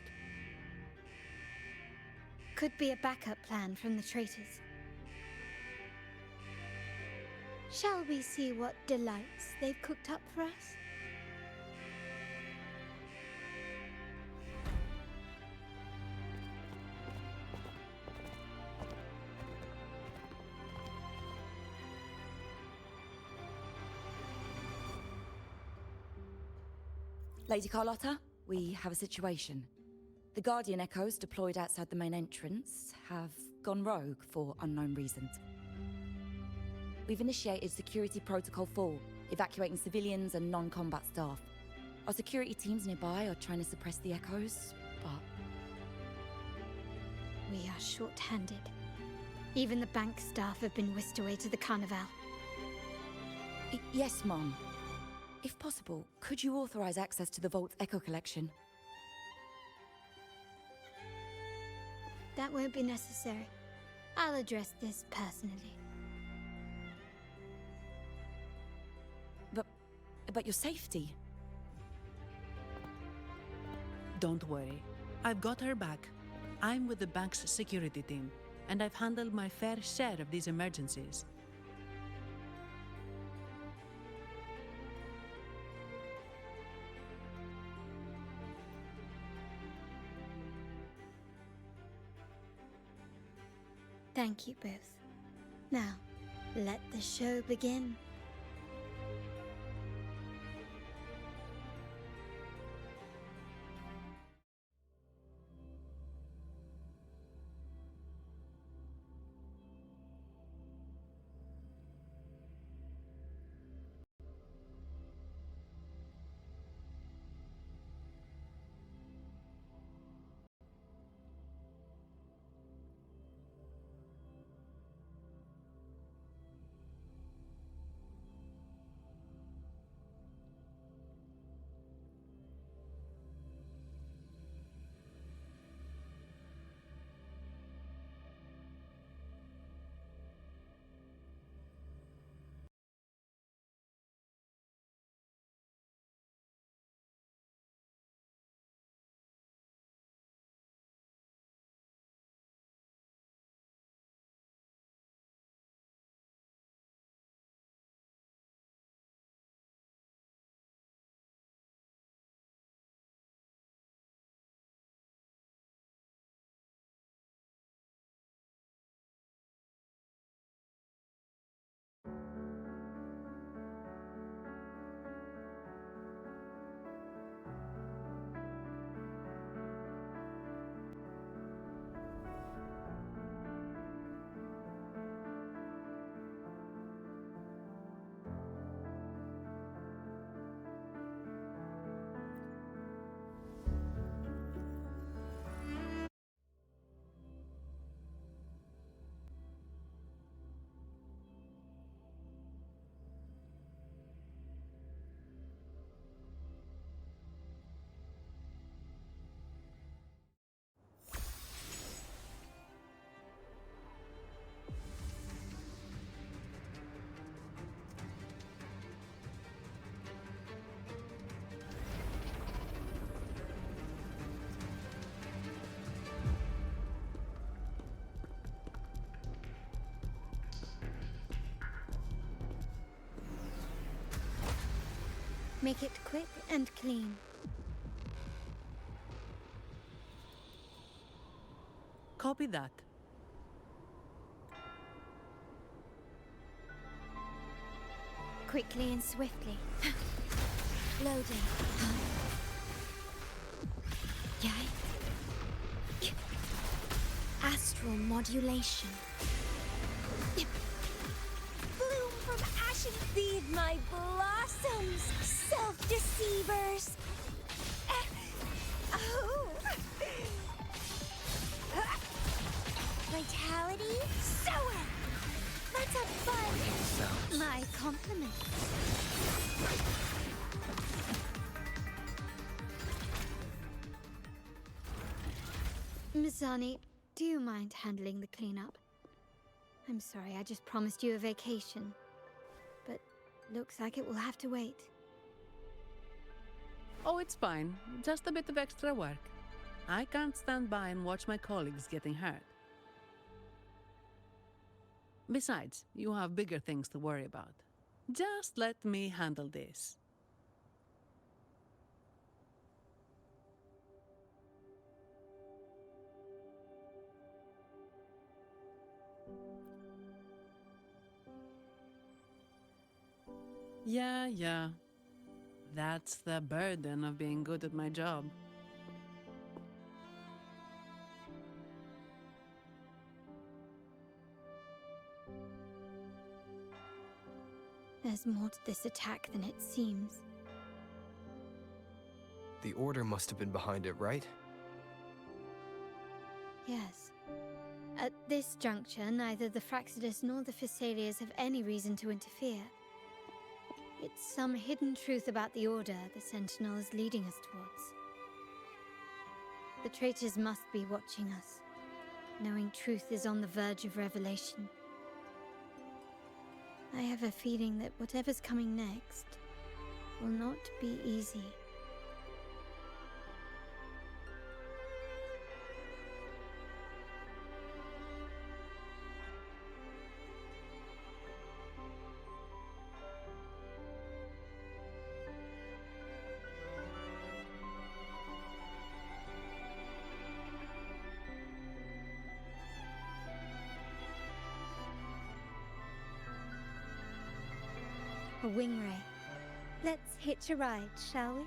Speaker 1: Could be a backup plan from the traitors. Shall we see what delights they've cooked up for us?
Speaker 12: Lady Carlotta, we have a situation. The Guardian Echoes deployed outside the main entrance have gone rogue for unknown reasons. We've initiated Security Protocol 4, evacuating civilians and non-combat staff. Our security teams nearby are trying to suppress the Echoes, but...
Speaker 1: We are short-handed. Even the bank staff have been whisked away to the Carnival.
Speaker 12: Yes, Mom. If possible, could you authorize access to the Vault's Echo Collection?
Speaker 1: That won't be necessary. I'll address this personally.
Speaker 12: But your safety?
Speaker 11: Don't worry. I've got her back. I'm with the bank's security team, and I've handled my fair share of these emergencies.
Speaker 1: Thank you both. Now, let the show begin. Make it quick and clean.
Speaker 11: Copy that.
Speaker 1: Quickly and swiftly. Loading. Yay. Astral modulation.
Speaker 2: Bloom from ashes. Feed my blossoms, self-deceivers. Oh. Vitality, sower. Let's have fun.
Speaker 1: My compliments. Mizani, do you mind handling the cleanup? I'm sorry, I just promised you a vacation. But looks like it will have to wait.
Speaker 11: Oh, it's fine. Just a bit of extra work. I can't stand by and watch my colleagues getting hurt. Besides, you have bigger things to worry about. Just let me handle this. Yeah. That's the burden of being good at my job.
Speaker 1: There's more to this attack than it seems.
Speaker 15: The Order must have been behind it, right?
Speaker 1: Yes. At this juncture, neither the Fraxidus nor the Physaelias have any reason to interfere. It's some hidden truth about the Order the Sentinel is leading us towards. The traitors must be watching us, knowing truth is on the verge of revelation. I have a feeling that whatever's coming next will not be easy. A wing ray. Let's hitch a ride, shall we?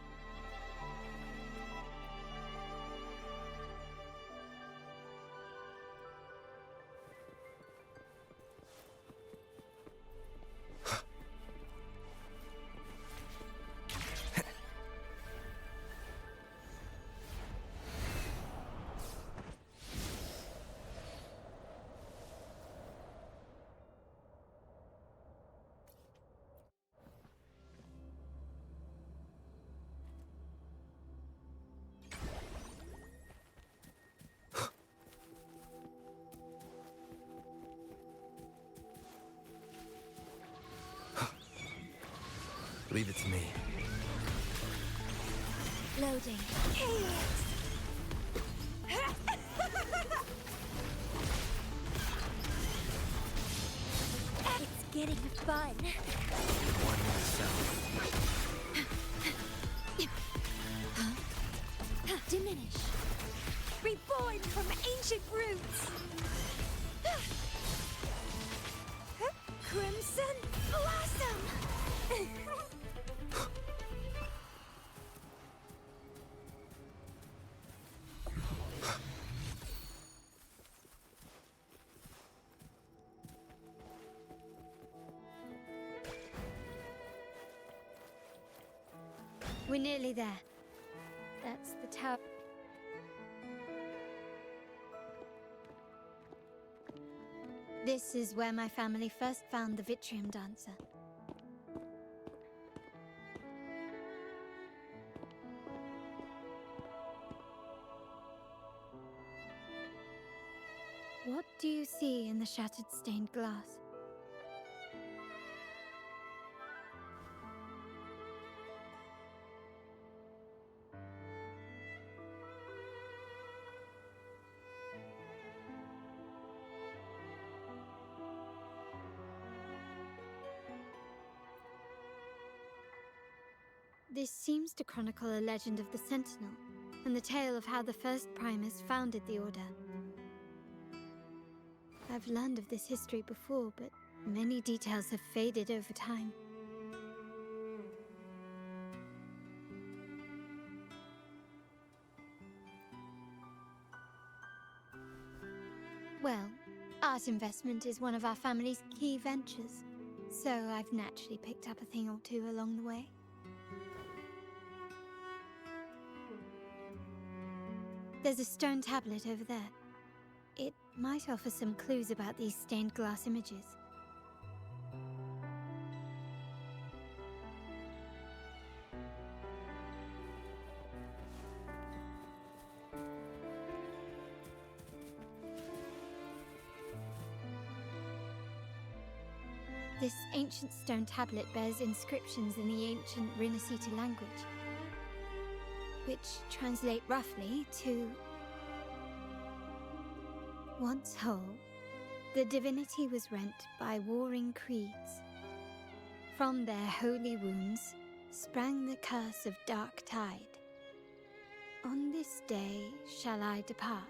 Speaker 15: Leave it to me.
Speaker 2: Loading. Helix. It's getting fun.
Speaker 15: One sound.
Speaker 2: Diminish. Reborn from ancient roots. Crimson Blossom.
Speaker 1: We're nearly there. That's the tower. This is where my family first found the Vitrium Dancer. What do you see in the shattered stained glass? This seems to chronicle a legend of the Sentinel, and the tale of how the first Primus founded the Order. I've learned of this history before, but many details have faded over time. Well, art investment is one of our family's key ventures, so I've naturally picked up a thing or two along the way. There's a stone tablet over there. It might offer some clues about these stained glass images. This ancient stone tablet bears inscriptions in the ancient Rinascita language, which translate roughly to... Once whole, the divinity was rent by warring creeds. From their holy wounds sprang the curse of dark tide. On this day shall I depart.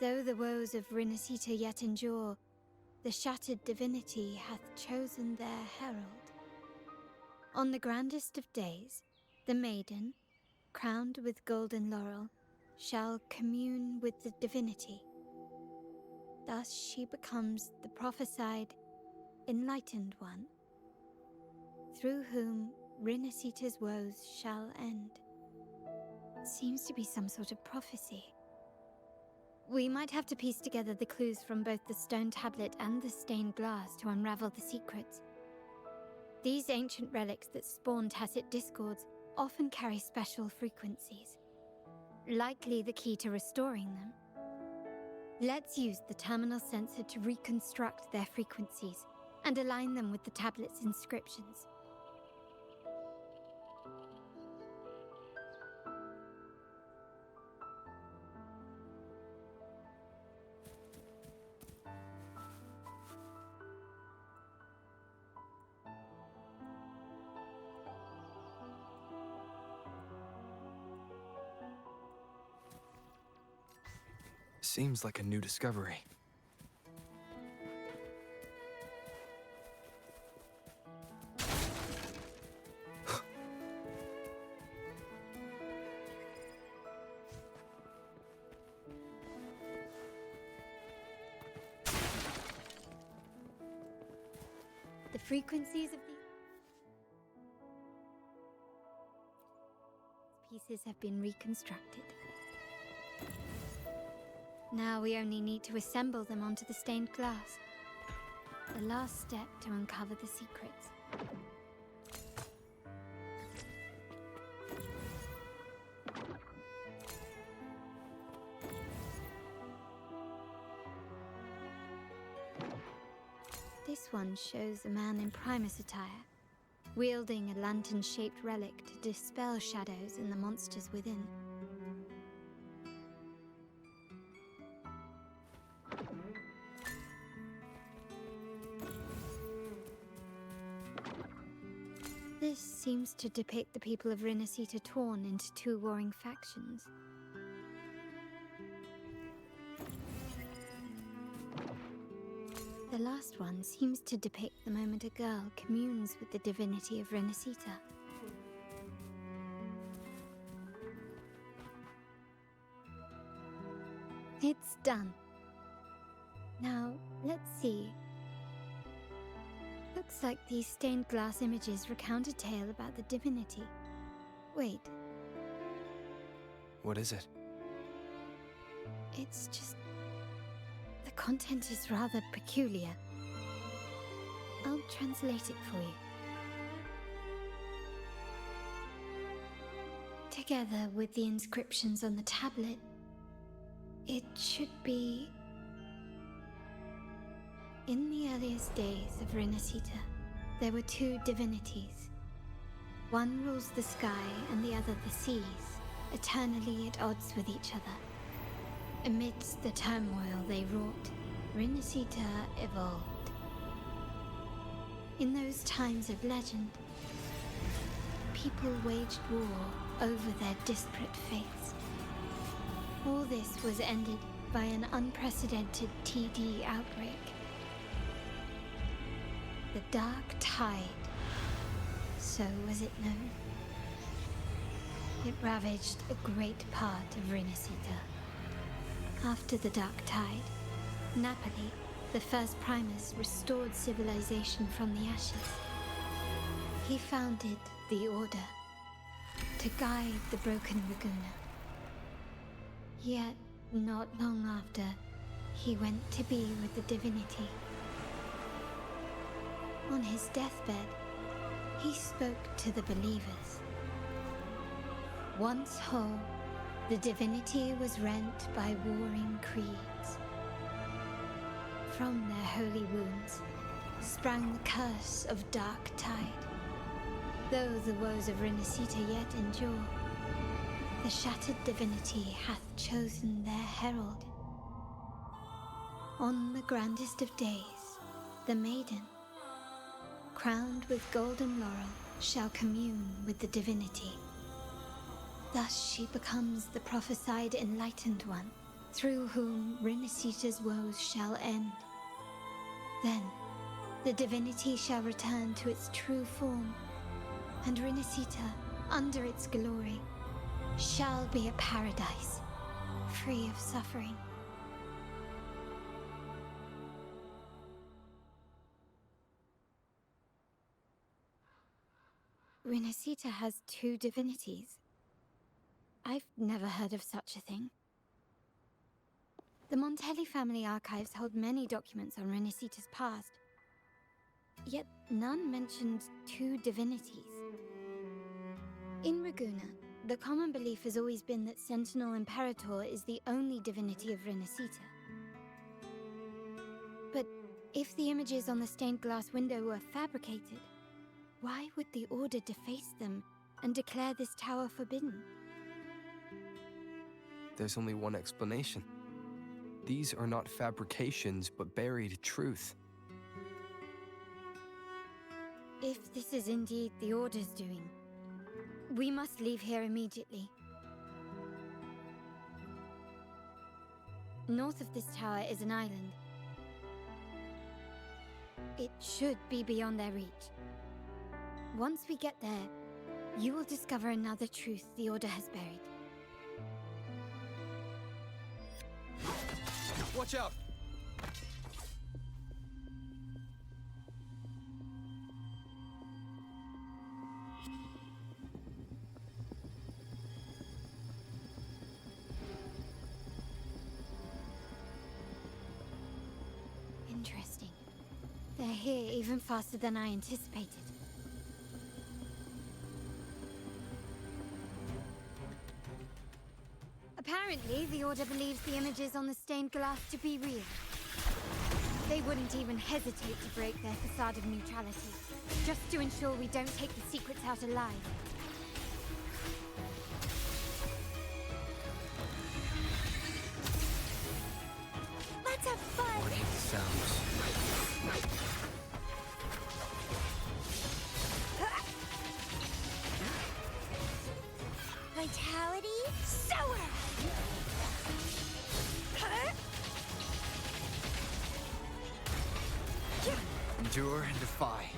Speaker 1: Though the woes of Rinascita yet endure, the shattered divinity hath chosen their herald. On the grandest of days, the maiden, crowned with golden laurel, shall commune with the divinity. Thus she becomes the prophesied, enlightened one, through whom Rinascita's woes shall end. Seems to be some sort of prophecy. We might have to piece together the clues from both the stone tablet and the stained glass to unravel the secrets. These ancient relics that spawn tacit discords often carry special frequencies, likely the key to restoring them. Let's use the terminal sensor to reconstruct their frequencies and align them with the tablet's inscriptions.
Speaker 15: Seems like a new discovery.
Speaker 1: The frequencies of these pieces have been reconstructed. Now we only need to assemble them onto the stained glass. The last step to uncover the secrets. This one shows a man in Primus attire, wielding a lantern-shaped relic to dispel shadows and the monsters within. This seems to depict the people of Rinascita torn into two warring factions. The last one seems to depict the moment a girl communes with the divinity of Rinascita. It's done. Now, let's see. Looks like these stained glass images recount a tale about the divinity. Wait.
Speaker 15: What is it?
Speaker 1: It's just... the content is rather peculiar. I'll translate it for you. Together with the inscriptions on the tablet, it should be... In the earliest days of Rinascita, there were two divinities. One rules the sky and the other the seas, eternally at odds with each other. Amidst the turmoil they wrought, Rinascita evolved. In those times of legend, people waged war over their disparate faiths. All this was ended by an unprecedented TD outbreak. The Dark Tide, so was it known. It ravaged a great part of Rinascita. After the Dark Tide, Napoli, the first Primus, restored civilization from the ashes. He founded the Order to guide the broken Laguna. Yet, not long after, he went to be with the divinity. On his deathbed, he spoke to the believers. Once whole, the divinity was rent by warring creeds. From their holy wounds sprang the curse of Dark Tide. Though the woes of Rinascita yet endure, the shattered divinity hath chosen their herald. On the grandest of days, the maiden, crowned with golden laurel, shall commune with the divinity. Thus she becomes the prophesied enlightened one, through whom Rinascita's woes shall end. Then, the divinity shall return to its true form, and Rinascita, under its glory, shall be a paradise, free of suffering. Rinascita has two divinities. I've never heard of such a thing. The Montelli family archives hold many documents on Rinascita's past, yet none mentioned two divinities. In Raguena, the common belief has always been that Sentinel Imperator is the only divinity of Rinascita. But if the images on the stained glass window were fabricated, why would the Order deface them and declare this tower forbidden?
Speaker 15: There's only one explanation. These are not fabrications, but buried truth.
Speaker 1: If this is indeed the Order's doing, we must leave here immediately. North of this tower is an island. It should be beyond their reach. Once we get there, you will discover another truth the Order has buried.
Speaker 15: Watch out!
Speaker 1: Interesting. They're here even faster than I anticipated. Apparently, the Order believes the images on the stained glass to be real. They wouldn't even hesitate to break their facade of neutrality, just to ensure we don't take the secrets out alive. Let's have fun!
Speaker 9: What are the sounds?
Speaker 1: Vitality, sour!
Speaker 15: Endure and defy.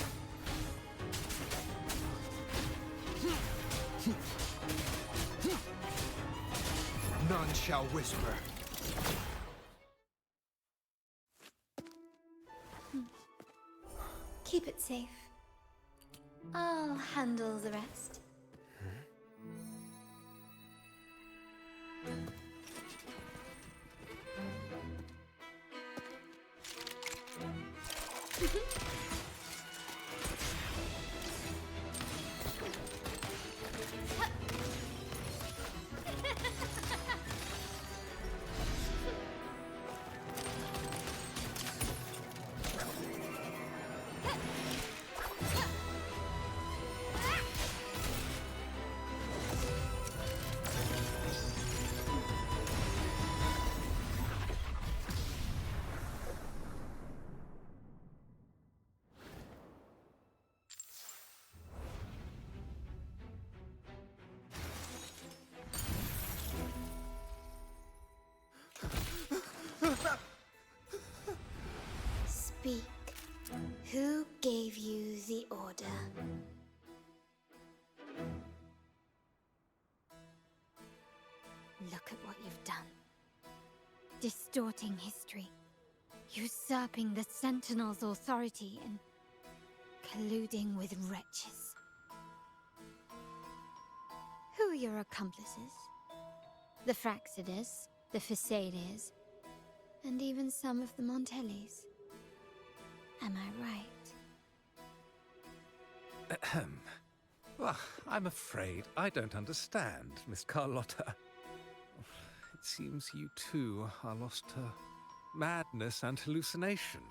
Speaker 15: None shall whisper.
Speaker 1: Keep it safe. I'll handle the rest. Look at what you've done. Distorting history, usurping the Sentinel's authority, and colluding with wretches. Who are your accomplices? The Fraxidus, the Phisades, and even some of the Montellis. Am I right?
Speaker 8: Ahem. Well, I'm afraid I don't understand, Miss Carlotta. It seems you too are lost to madness and hallucination.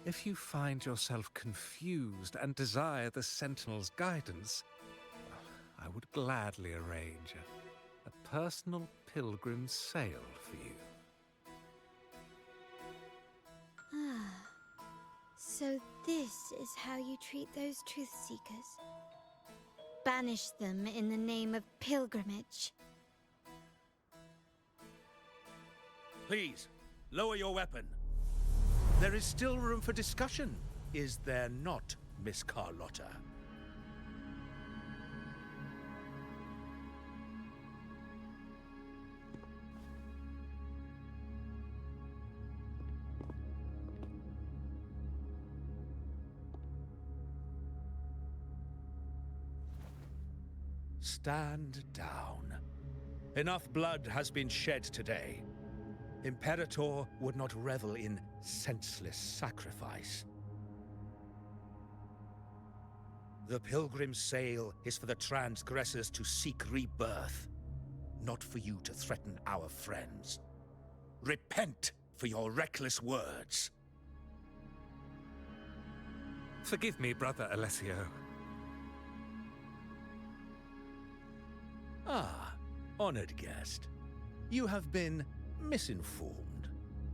Speaker 8: If you find yourself confused and desire the Sentinel's guidance, I would gladly arrange a personal pilgrim's sail for you.
Speaker 1: Ah, so this is how you treat those truth seekers. Banish them in the name of pilgrimage.
Speaker 3: Please, lower your weapon. There is still room for discussion, is there not, Miss Carlotta? Stand down. Enough blood has been shed today. Imperator would not revel in senseless sacrifice. The pilgrim's sail is for the transgressors to seek rebirth, not for you to threaten our friends. Repent for your reckless words.
Speaker 8: Forgive me, Brother Alessio.
Speaker 3: Ah, honored guest. You have been misinformed,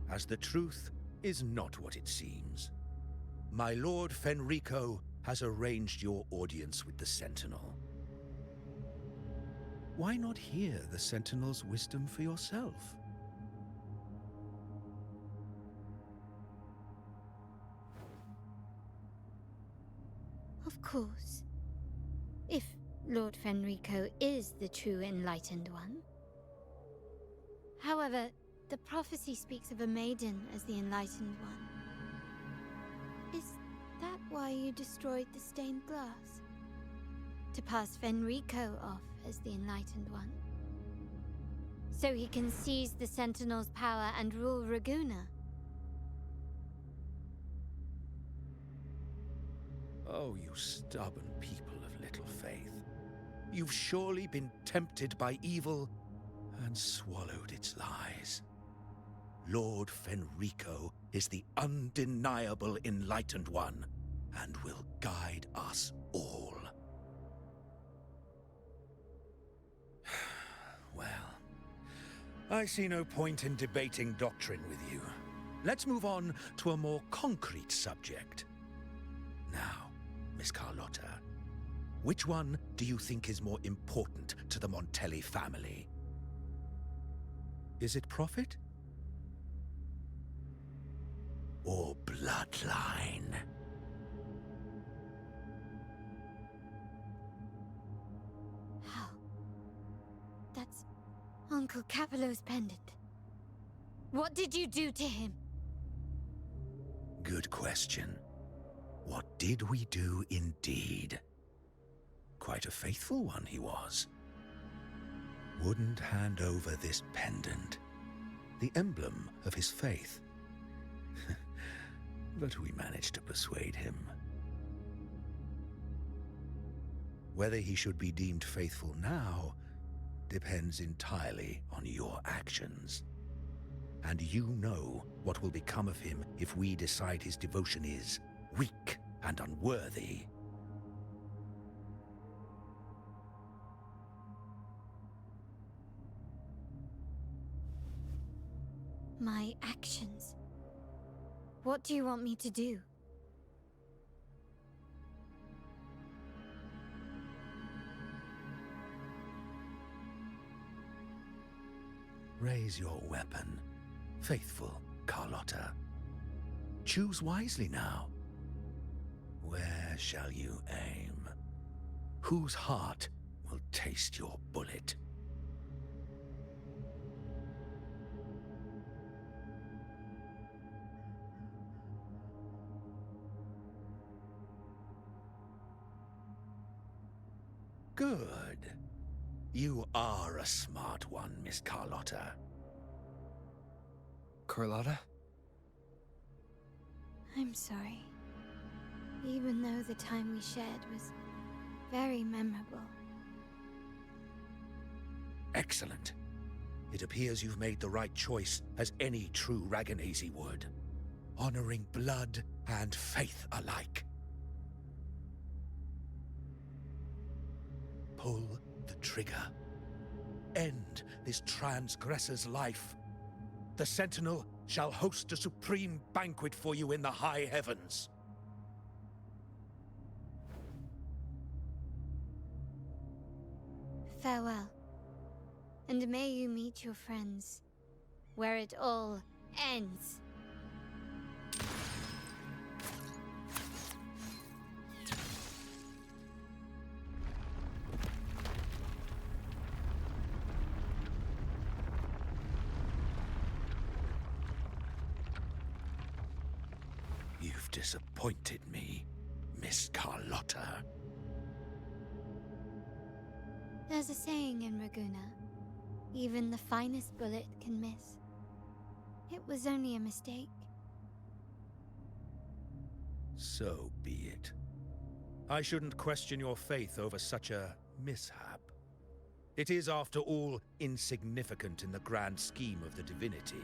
Speaker 3: as the truth is not what it seems. My Lord Fenrico has arranged your audience with the Sentinel. Why not hear the Sentinel's wisdom for yourself?
Speaker 1: Of course. If Lord Fenrico is the true Enlightened One. However, the prophecy speaks of a maiden as the Enlightened One. Is that why you destroyed the stained glass? To pass Fenrico off as the Enlightened One? So he can seize the Sentinel's power and rule Raguna?
Speaker 3: Oh, you stubborn people of little faith. You've surely been tempted by evil and swallowed its lies. Lord Fenrico is the undeniable Enlightened One and will guide us all. Well, I see no point in debating doctrine with you. Let's move on to a more concrete subject. Now, Miss Carlotta, which one do you think is more important to the Montelli family? Is it profit? Or bloodline?
Speaker 1: How? That's Uncle Capello's pendant. What did you do to him?
Speaker 3: Good question. What did we do indeed? Quite a faithful one he was. Wouldn't hand over this pendant, the emblem of his faith. But we managed to persuade him. Whether he should be deemed faithful now depends entirely on your actions. And you know what will become of him if we decide his devotion is weak and unworthy.
Speaker 1: My actions? What do you want me to do?
Speaker 3: Raise your weapon, faithful Carlotta. Choose wisely now. Where shall you aim? Whose heart will taste your bullet. Good. You are a smart one, Miss Carlotta.
Speaker 15: Carlotta?
Speaker 1: I'm sorry. Even though the time we shared was very memorable.
Speaker 3: Excellent. It appears you've made the right choice, as any true Raganazi would. Honoring blood and faith alike. Pull the trigger. End this transgressor's life. The Sentinel shall host a supreme banquet for you in the high heavens.
Speaker 1: Farewell. And may you meet your friends, where it all ends.
Speaker 3: You've disappointed me, Miss Carlotta.
Speaker 1: There's a saying in Raguna, even the finest bullet can miss. It was only a mistake.
Speaker 3: So be it. I shouldn't question your faith over such a mishap. It is, after all, insignificant in the grand scheme of the divinity.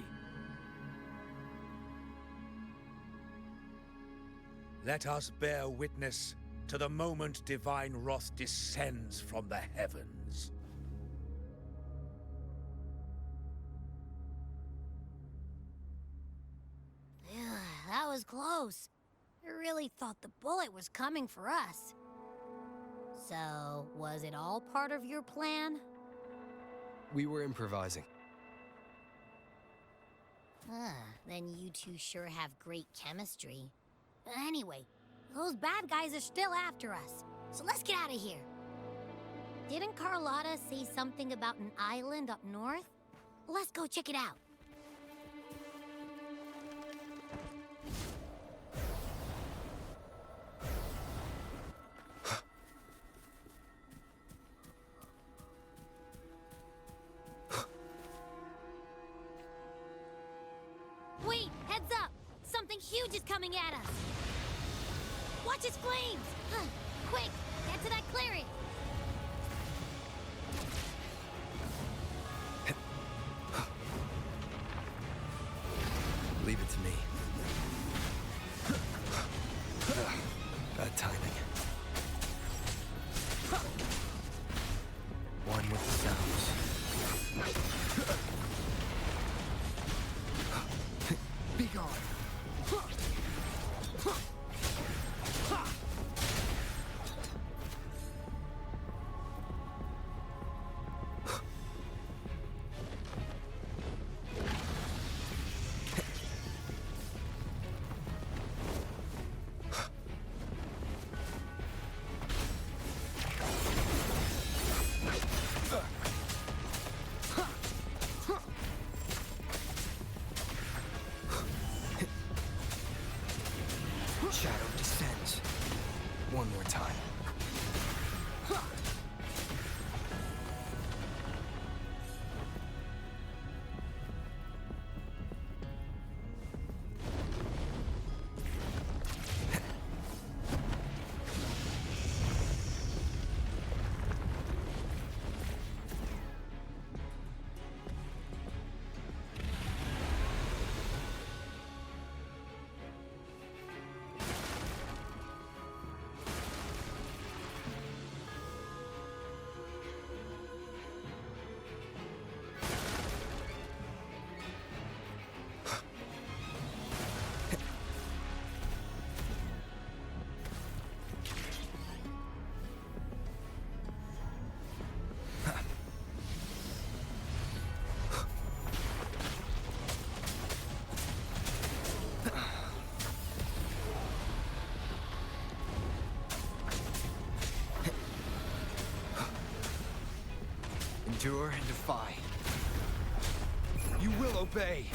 Speaker 3: Let us bear witness to the moment divine wrath descends from the heavens.
Speaker 2: That was close. I really thought the bullet was coming for us. So, was it all part of your plan?
Speaker 15: We were improvising.
Speaker 2: Then you two sure have great chemistry. Anyway, those bad guys are still after us, so let's get out of here. Didn't Carlotta say something about an island up north? Let's go check it out. Wait, heads up! Something huge is coming at us! Watch its flames! Quick, get to that clearing!
Speaker 15: Leave it to me. Bad timing. One with the sounds. Be gone! Shadow descends. One more time. Endure and defy. You will obey.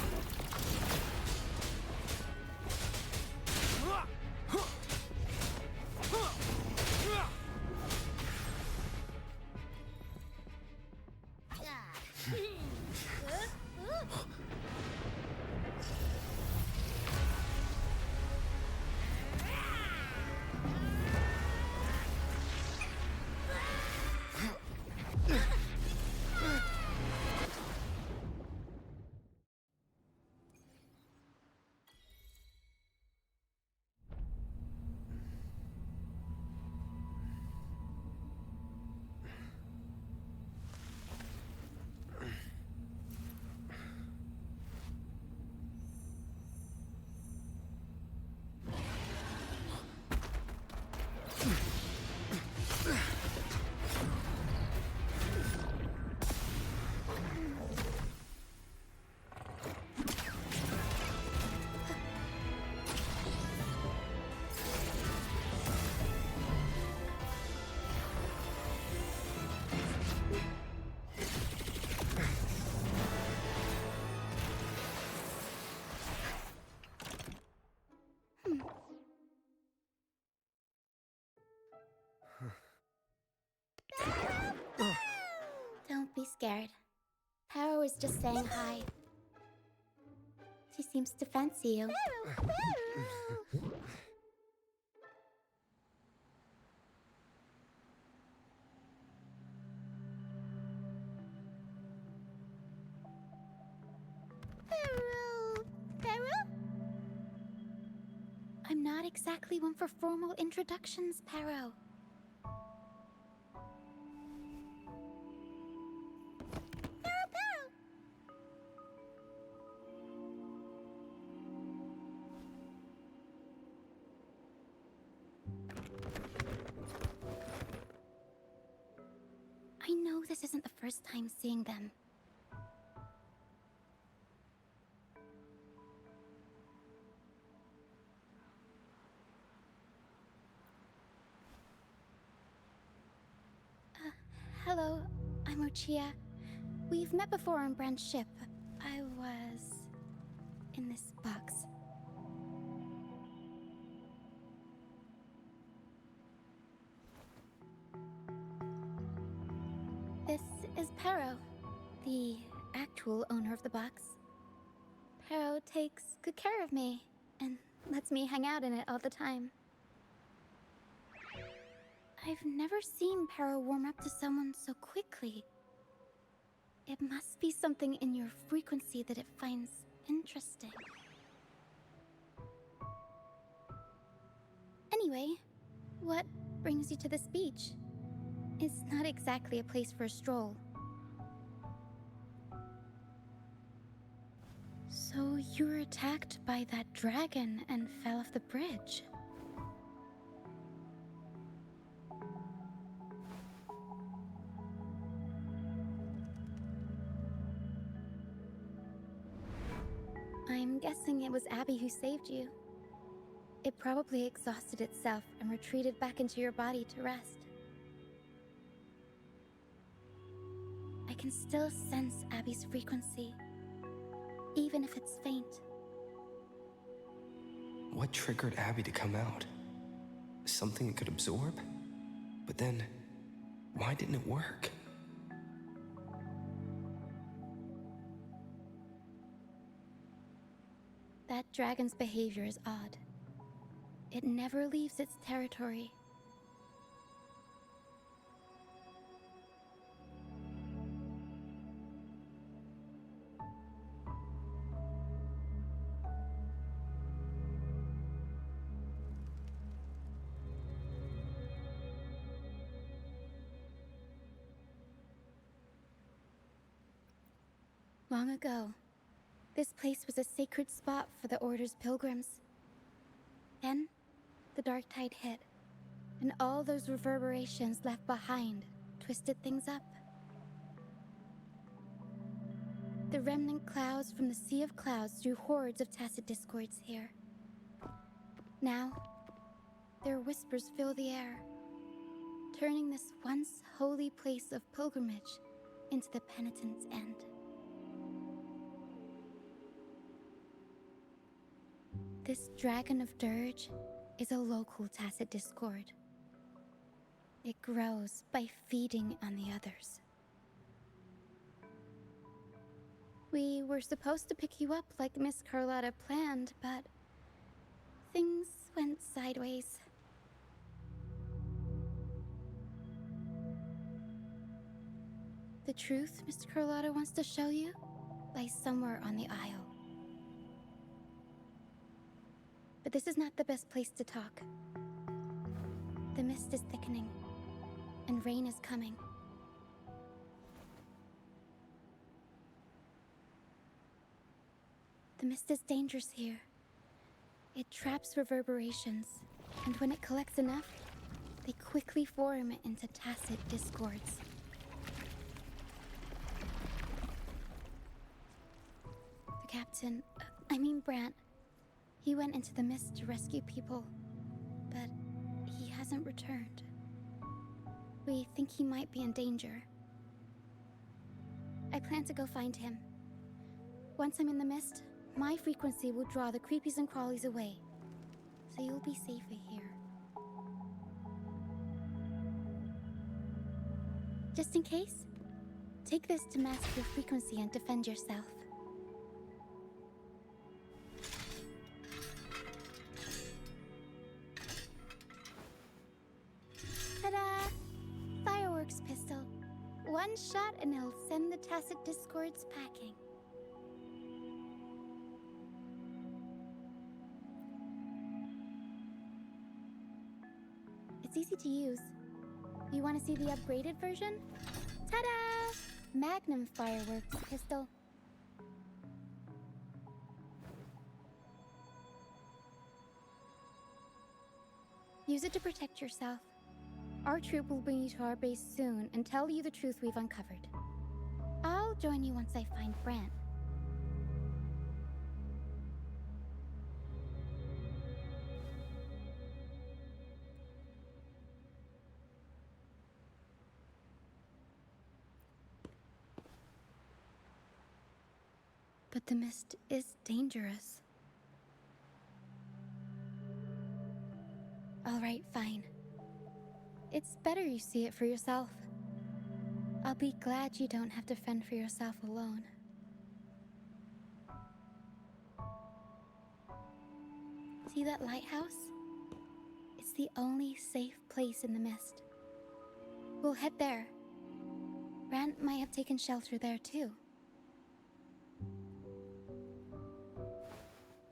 Speaker 18: Don't be scared. Paro is just saying hi. She seems to fancy you. I'm not exactly one for formal introductions, Paro. I know this isn't the first time seeing them. Hello, I'm Ochia. We've met before on Brand's ship. I was in this box. This is Paro, the actual owner of the box. Paro takes good care of me and lets me hang out in it all the time. I've never seen Paro warm up to someone so quickly. It must be something in your frequency that it finds interesting. Anyway, what brings you to this beach? It's not exactly a place for a stroll. So you were attacked by that dragon and fell off the bridge. I'm guessing it was Abby who saved you. It probably exhausted itself and retreated back into your body to rest. I can still sense Abby's frequency, even if it's faint.
Speaker 19: What triggered Abby to come out? Something it could absorb? But then, why didn't it work?
Speaker 18: That dragon's behavior is odd. It never leaves its territory. Long ago, this place was a sacred spot for the Order's pilgrims. Then, the dark tide hit, and all those reverberations left behind twisted things up. The remnant clouds from the Sea of Clouds drew hordes of tacit discords here. Now, their whispers fill the air, turning this once holy place of pilgrimage into the penitent's end. This dragon of dirge is a local tacit discord. It grows by feeding on the others. We were supposed to pick you up like Miss Carlotta planned, but things went sideways. The truth Miss Carlotta wants to show you lies somewhere on the aisle. But this is not the best place to talk. The mist is thickening, and rain is coming. The mist is dangerous here. It traps reverberations, and when it collects enough, they quickly form into tacit discords. The captain, Brant, he went into the mist to rescue people, but he hasn't returned. We think he might be in danger. I plan to go find him. Once I'm in the mist, my frequency will draw the creepies and crawlies away, so you'll be safer here. Just in case, take this to mask your frequency and defend yourself. Ta-da! Fireworks pistol. One shot and it'll send the tacit discords packing. It's easy to use. You want to see the upgraded version? Ta-da! Magnum fireworks pistol. Use it to protect yourself. Our troop will bring you to our base soon and tell you the truth we've uncovered. I'll join you once I find Brant. But the mist is dangerous. All right, fine. It's better you see it for yourself. I'll be glad you don't have to fend for yourself alone. See that lighthouse? It's the only safe place in the mist. We'll head there. Brant might have taken shelter there too.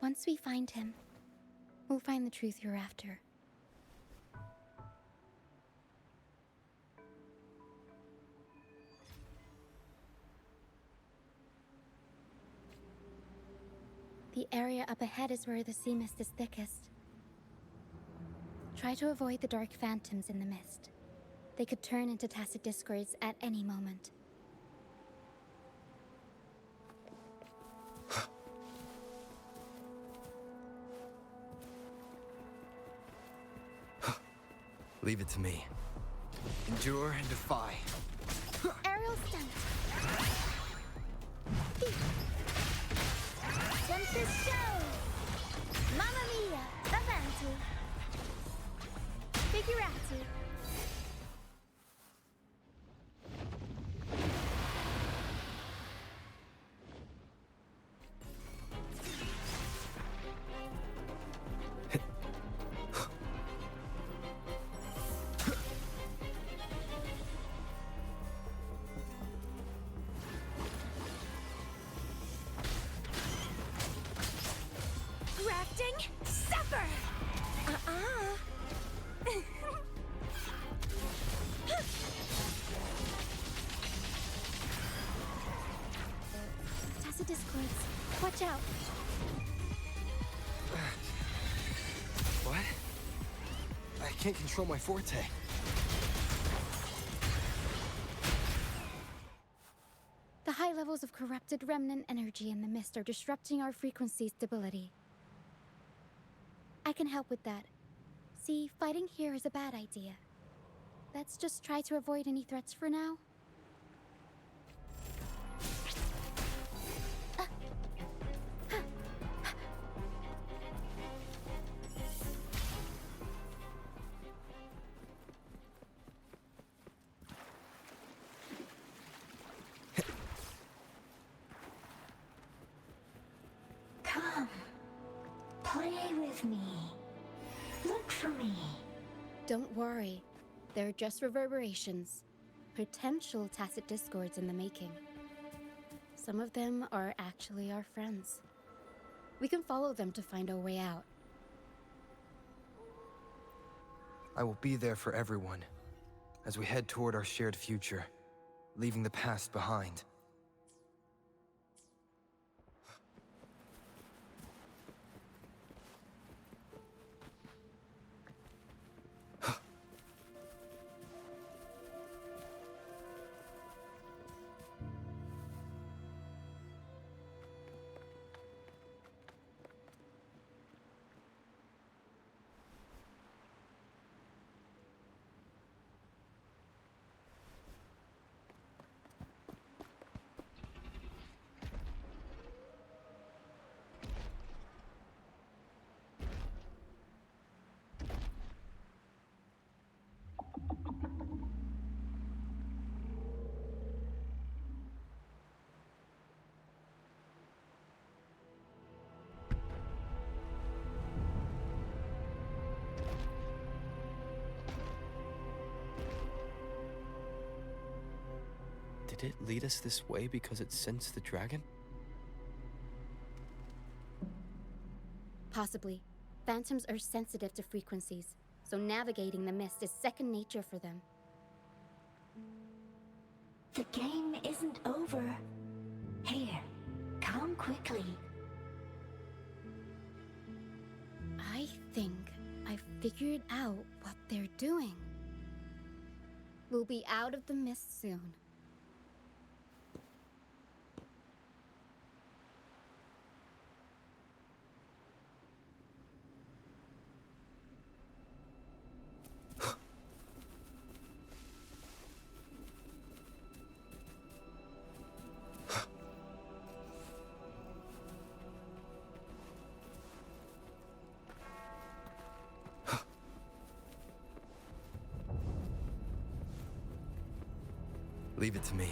Speaker 18: Once we find him, we'll find the truth you're after. The area up ahead is where the sea mist is thickest. Try to avoid the dark phantoms in the mist. They could turn into tacit discords at any moment.
Speaker 20: Leave it to me. Endure and defy.
Speaker 18: Aerial stunt. Tempest show. Mamma mia, avanti. Figurati. Grafting, suffer! Tacit discords. Watch out.
Speaker 15: What? I can't control my forte.
Speaker 18: The high levels of corrupted remnant energy in the mist are disrupting our frequency stability. I can help with that. See, fighting here is a bad idea. Let's just try to avoid any threats for now.
Speaker 21: with me. Look for me.
Speaker 18: Don't worry. They're just reverberations. Potential tacit discords in the making. Some of them are actually our friends. We can follow them to find our way out.
Speaker 20: I will be there for everyone as we head toward our shared future, leaving the past behind.
Speaker 19: Did it lead us this way because it sensed the dragon?
Speaker 18: Possibly. Phantoms are sensitive to frequencies, so navigating the mist is second nature for them.
Speaker 21: The game isn't over. Here, come quickly.
Speaker 18: I think I figured out what they're doing. We'll be out of the mist soon.
Speaker 20: Leave it to me.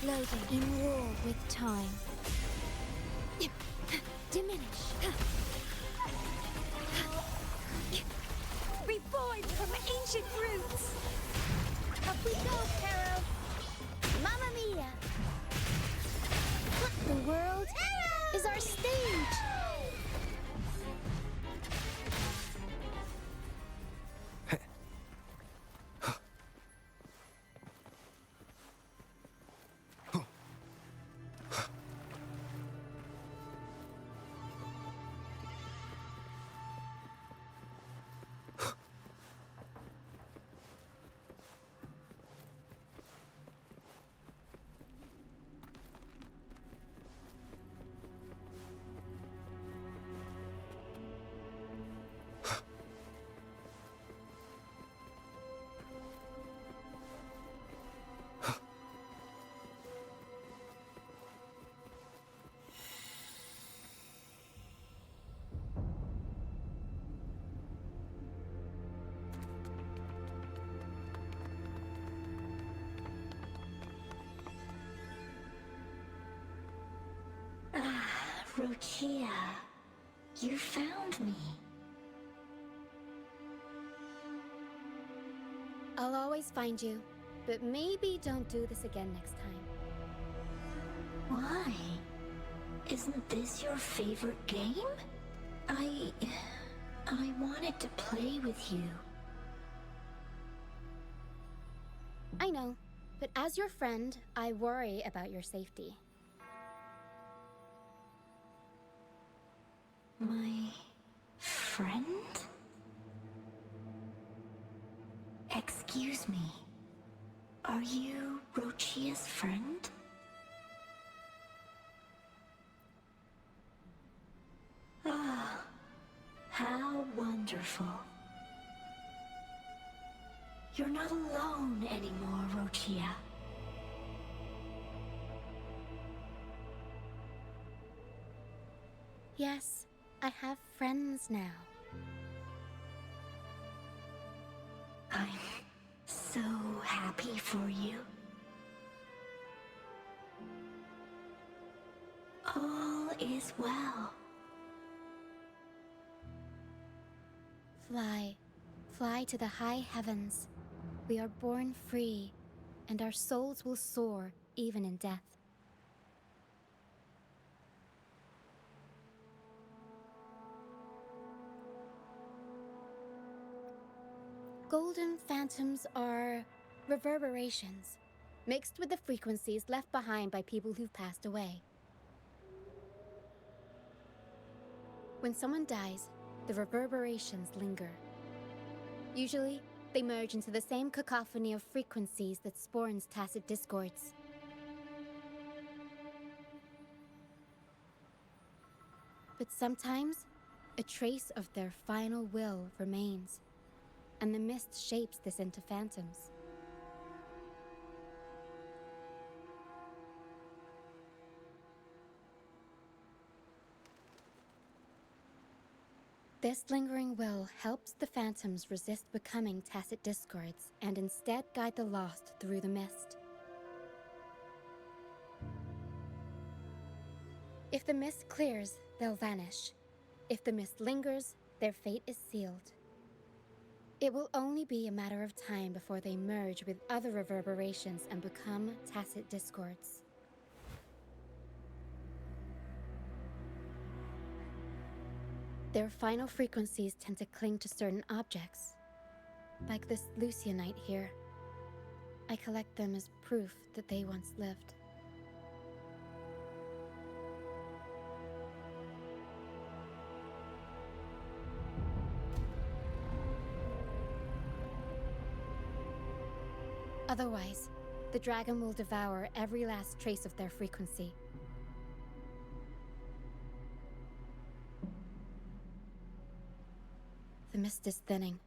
Speaker 1: Loading in war with time. Diminish. Reborn from ancient roots. Up we go, Pharaoh. Mamma mia. The world is our stage.
Speaker 21: Rochia, you found me.
Speaker 18: I'll always find you, but maybe don't do this again next time.
Speaker 21: Why? Isn't this your favorite game? I wanted to play with you.
Speaker 18: I know, but as your friend, I worry about your safety.
Speaker 21: My friend? Excuse me. Are you Rochia's friend? Ah, how wonderful. You're not alone anymore, Rochia.
Speaker 18: Yes, I have friends now.
Speaker 21: I'm so happy for you. is well.
Speaker 18: Fly. Fly to the high heavens. We are born free, and our souls will soar even in death. Golden phantoms are reverberations, mixed with the frequencies left behind by people who've passed away. When someone dies, the reverberations linger. Usually, they merge into the same cacophony of frequencies that spawns tacit discords. But sometimes, a trace of their final will remains, and the mist shapes this into phantoms. This lingering will helps the phantoms resist becoming tacit discords and instead guide the lost through the mist. If the mist clears, they'll vanish. If the mist lingers, their fate is sealed. It will only be a matter of time before they merge with other reverberations and become tacit discords. Their final frequencies tend to cling to certain objects, like this Lucianite here. I collect them as proof that they once lived. Otherwise, the dragon will devour every last trace of their frequency. The mist is thinning.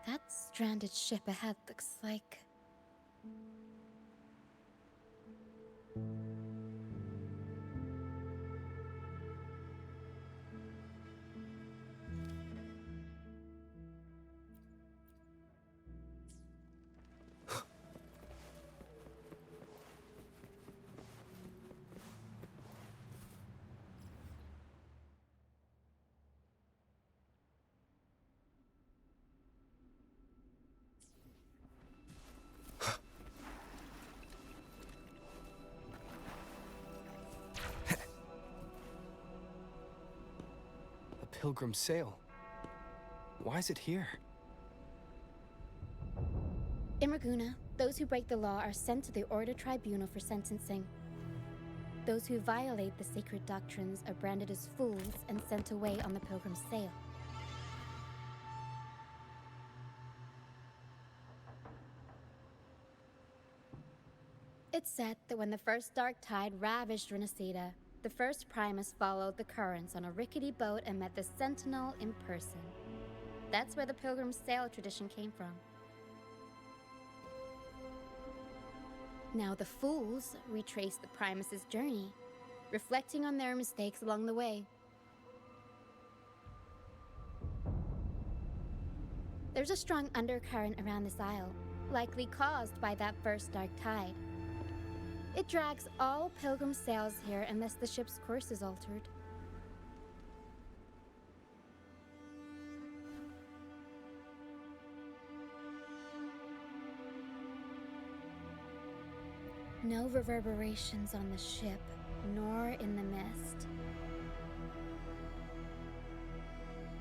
Speaker 18: That stranded ship ahead looks like...
Speaker 15: Pilgrim sail. Why is it here?
Speaker 18: In Raguna, those who break the law are sent to the Order Tribunal for sentencing. Those who violate the sacred doctrines are branded as fools and sent away on the Pilgrim sail. It's said that when the first dark tide ravaged Renacida, the first Primus followed the currents on a rickety boat and met the Sentinel in person. That's where the Pilgrim sail tradition came from. Now the fools retrace the Primus's journey, reflecting on their mistakes along the way. There's a strong undercurrent around this isle, likely caused by that first dark tide. It drags all Pilgrim sails here unless the ship's course is altered. No reverberations on the ship, nor in the mist.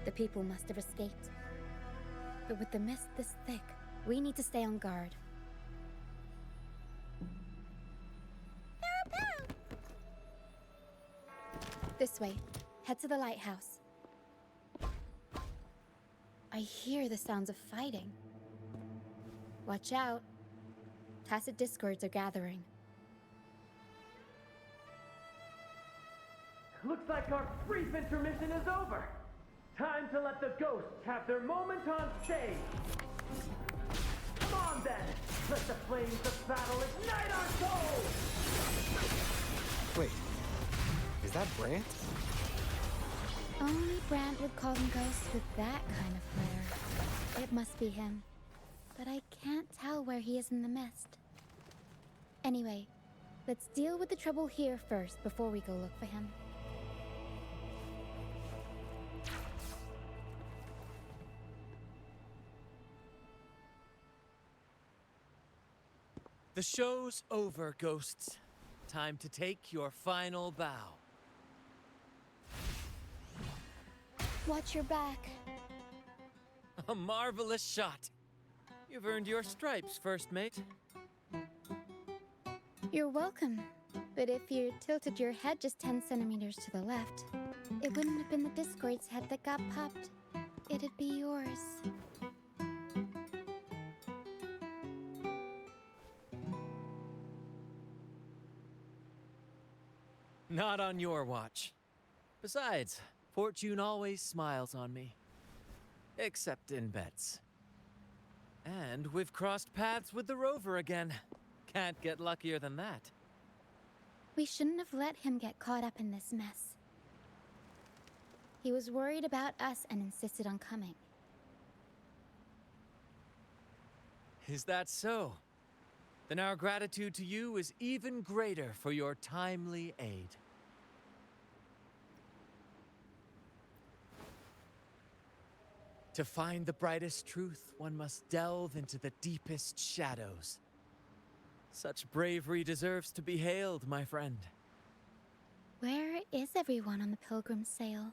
Speaker 18: The people must have escaped. But with the mist this thick, we need to stay on guard. This way. Head to the lighthouse. I hear the sounds of fighting. Watch out. Tacit discords are gathering.
Speaker 4: Looks like our brief intermission is over. Time to let the ghosts have their moment on stage. Come on then. Let the flames of battle ignite our souls.
Speaker 15: Wait. Is that Brant?
Speaker 18: Only Brant would call them ghosts with that kind of flair. It must be him. But I can't tell where he is in the mist. Anyway, Let's deal with the trouble here first before we go look for him.
Speaker 5: The show's over, ghosts. Time to take your final bow.
Speaker 18: Watch your back.
Speaker 5: A marvelous shot. You've earned your stripes, first mate.
Speaker 18: You're welcome. But if you tilted your head just 10 centimeters to the left, it wouldn't have been the Discord's head that got popped. It'd be yours.
Speaker 5: Not on your watch. Besides, fortune always smiles on me. Except in bets. And we've crossed paths with the rover again. Can't get luckier than that.
Speaker 18: We shouldn't have let him get caught up in this mess. He was worried about us and insisted on coming.
Speaker 5: Is that so? Then our gratitude to you is even greater for your timely aid. To find the brightest truth, one must delve into the deepest shadows. Such bravery deserves to be hailed, my friend.
Speaker 18: Where is everyone on the Pilgrim sail?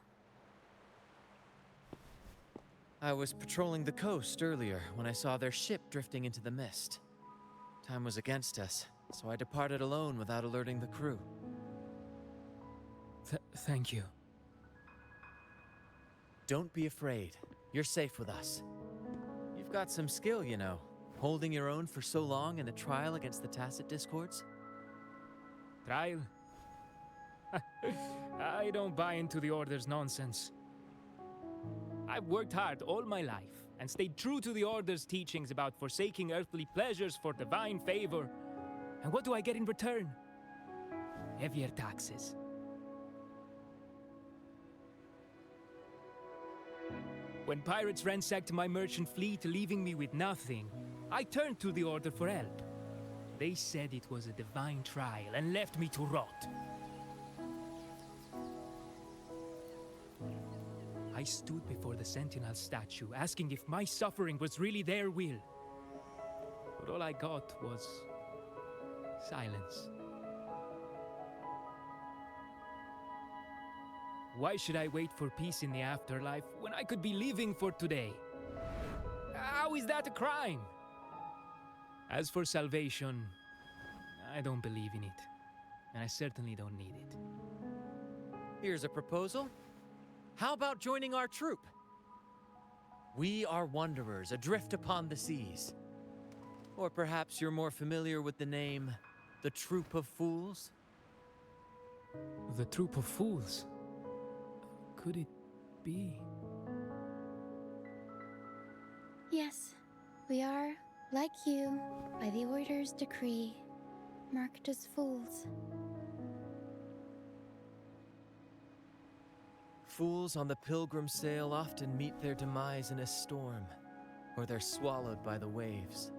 Speaker 5: I was patrolling the coast earlier when I saw their ship drifting into the mist. Time was against us, so I departed alone without alerting the crew.
Speaker 10: Thank you.
Speaker 5: Don't be afraid. You're safe with us. You've got some skill, you know, holding your own for so long in a trial against the Tacit Discords.
Speaker 10: Trial? I don't buy into the Order's nonsense. I've worked hard all my life and stayed true to the Order's teachings about forsaking earthly pleasures for divine favor. And what do I get in return? Heavier taxes. When pirates ransacked my merchant fleet, leaving me with nothing, I turned to the Order for help. They said it was a divine trial and left me to rot. I stood before the Sentinel statue, asking if my suffering was really their will. But all I got was silence. Why should I wait for peace in the afterlife when I could be living for today? How is that a crime? As for salvation, I don't believe in it. And I certainly don't need it.
Speaker 5: Here's a proposal. How about joining our troop? We are wanderers adrift upon the seas. Or perhaps you're more familiar with the name, the Troop of Fools?
Speaker 10: The Troop of Fools? Could it be?
Speaker 18: Yes, we are, like you, by the Order's decree, marked as fools.
Speaker 5: Fools on the Pilgrim sail often meet their demise in a storm, or they're swallowed by the waves.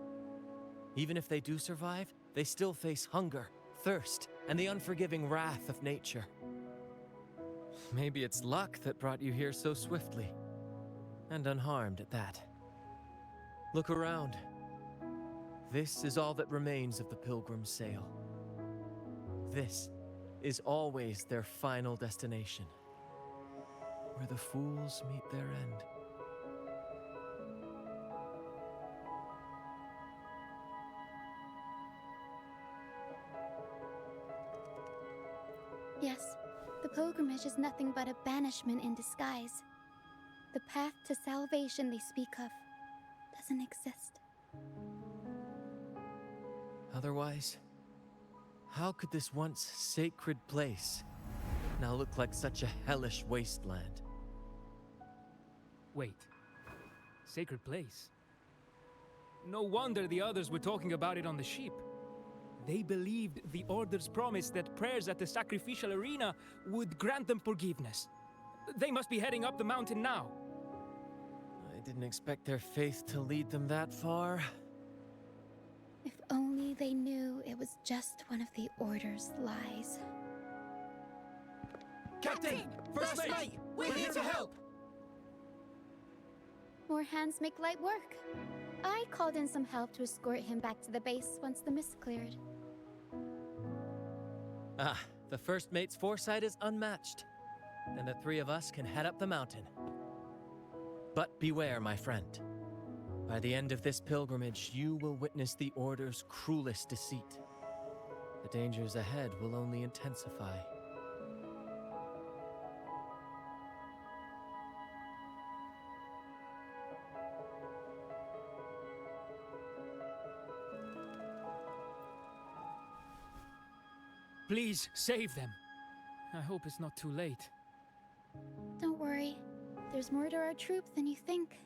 Speaker 5: Even if they do survive, they still face hunger, thirst, and the unforgiving wrath of nature. Maybe it's luck that brought you here so swiftly, and unharmed at that. Look around. This is all that remains of the Pilgrim sail. This is always their final destination, where the fools meet their end.
Speaker 18: Yes, the pilgrimage is nothing but a banishment in disguise. The path to salvation they speak of doesn't exist.
Speaker 5: Otherwise, how could this once sacred place now look like such a hellish wasteland?
Speaker 10: Wait. Sacred place? No wonder the others were talking about it on the ship. They believed the Order's promise that prayers at the sacrificial arena would grant them forgiveness. They must be heading up the mountain now.
Speaker 5: I didn't expect their faith to lead them that far.
Speaker 18: If only they knew it was just one of the Order's lies.
Speaker 5: Captain! First mate! We're here to help!
Speaker 18: More hands make light work. I called in some help to escort him back to the base once the mist cleared.
Speaker 5: Ah, the first mate's foresight is unmatched. And the three of us can head up the mountain. But beware, my friend. By the end of this pilgrimage, you will witness the Order's cruelest deceit. The dangers ahead will only intensify.
Speaker 10: Please, save them. I hope it's not too late.
Speaker 18: Don't worry. There's more to our troop than you think.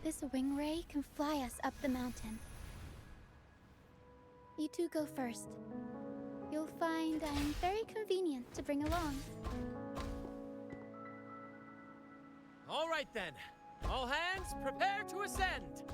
Speaker 18: This wing ray can fly us up the mountain. You two go first. You'll find I'm very convenient to bring along.
Speaker 5: All right then. All hands, prepare to ascend!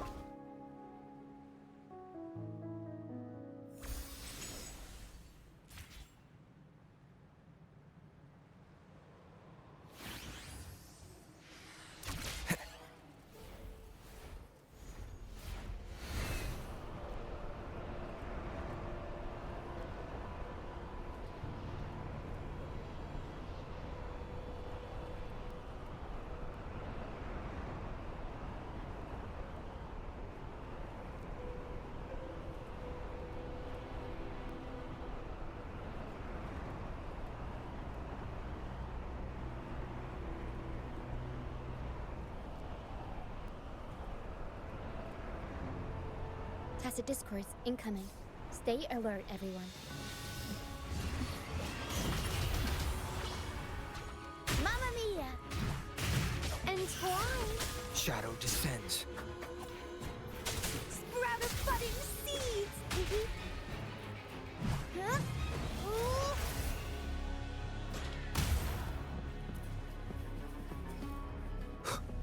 Speaker 18: Tacit discords incoming. Stay alert, everyone. Mamma mia! Entwine!
Speaker 20: Shadow descends.
Speaker 18: Sprout of budding seeds! Huh? Ooh.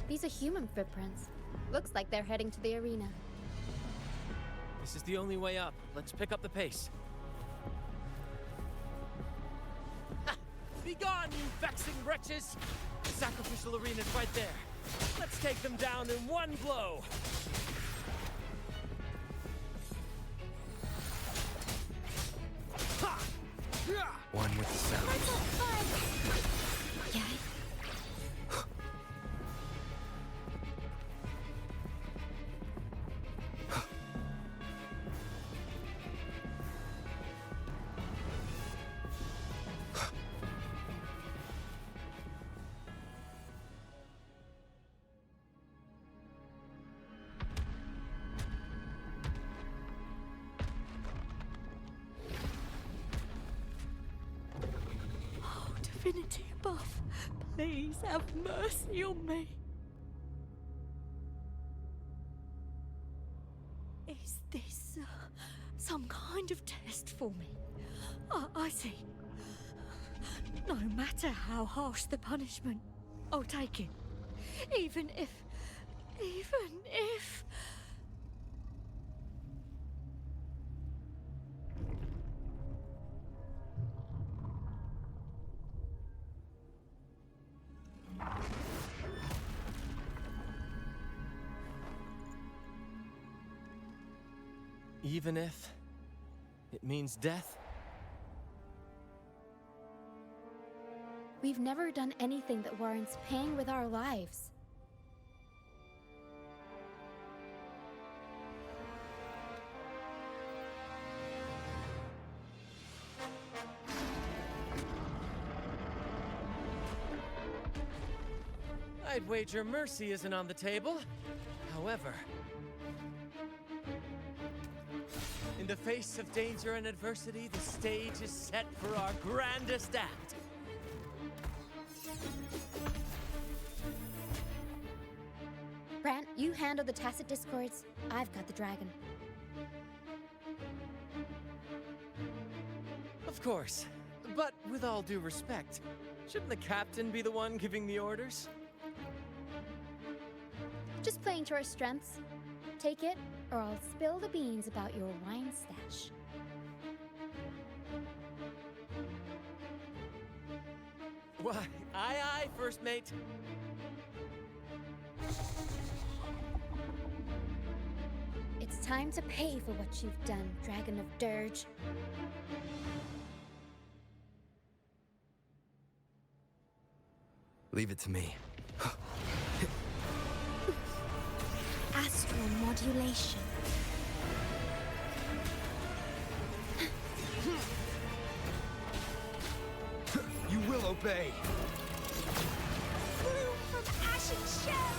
Speaker 18: These are human footprints. Looks like they're heading to the arena.
Speaker 5: This is the only way up. Let's pick up the pace. Ha! Begone, you vexing wretches! The sacrificial arena's right there. Let's take them down in one blow! Ha!
Speaker 20: One with the sound.
Speaker 18: Yeah.
Speaker 7: Divinity above, please have mercy on me. Is this some kind of test for me? I see. No matter how harsh the punishment, I'll take it. Even if...
Speaker 5: Even if it means death?
Speaker 18: We've never done anything that warrants paying with our lives.
Speaker 5: I'd wager mercy isn't on the table. However, in the face of danger and adversity, the stage is set for our grandest act.
Speaker 18: Brant, you handle the tacit discords. I've got the dragon.
Speaker 5: Of course. But with all due respect, shouldn't the captain be the one giving the orders?
Speaker 18: Just playing to our strengths. Take it, or I'll spill the beans about your wine stash.
Speaker 5: Why, aye, first mate.
Speaker 18: It's time to pay for what you've done, Dragon of Dirge.
Speaker 20: Leave it to me.
Speaker 18: Astral modulation.
Speaker 20: You will obey.
Speaker 18: Bloom from ashen shell.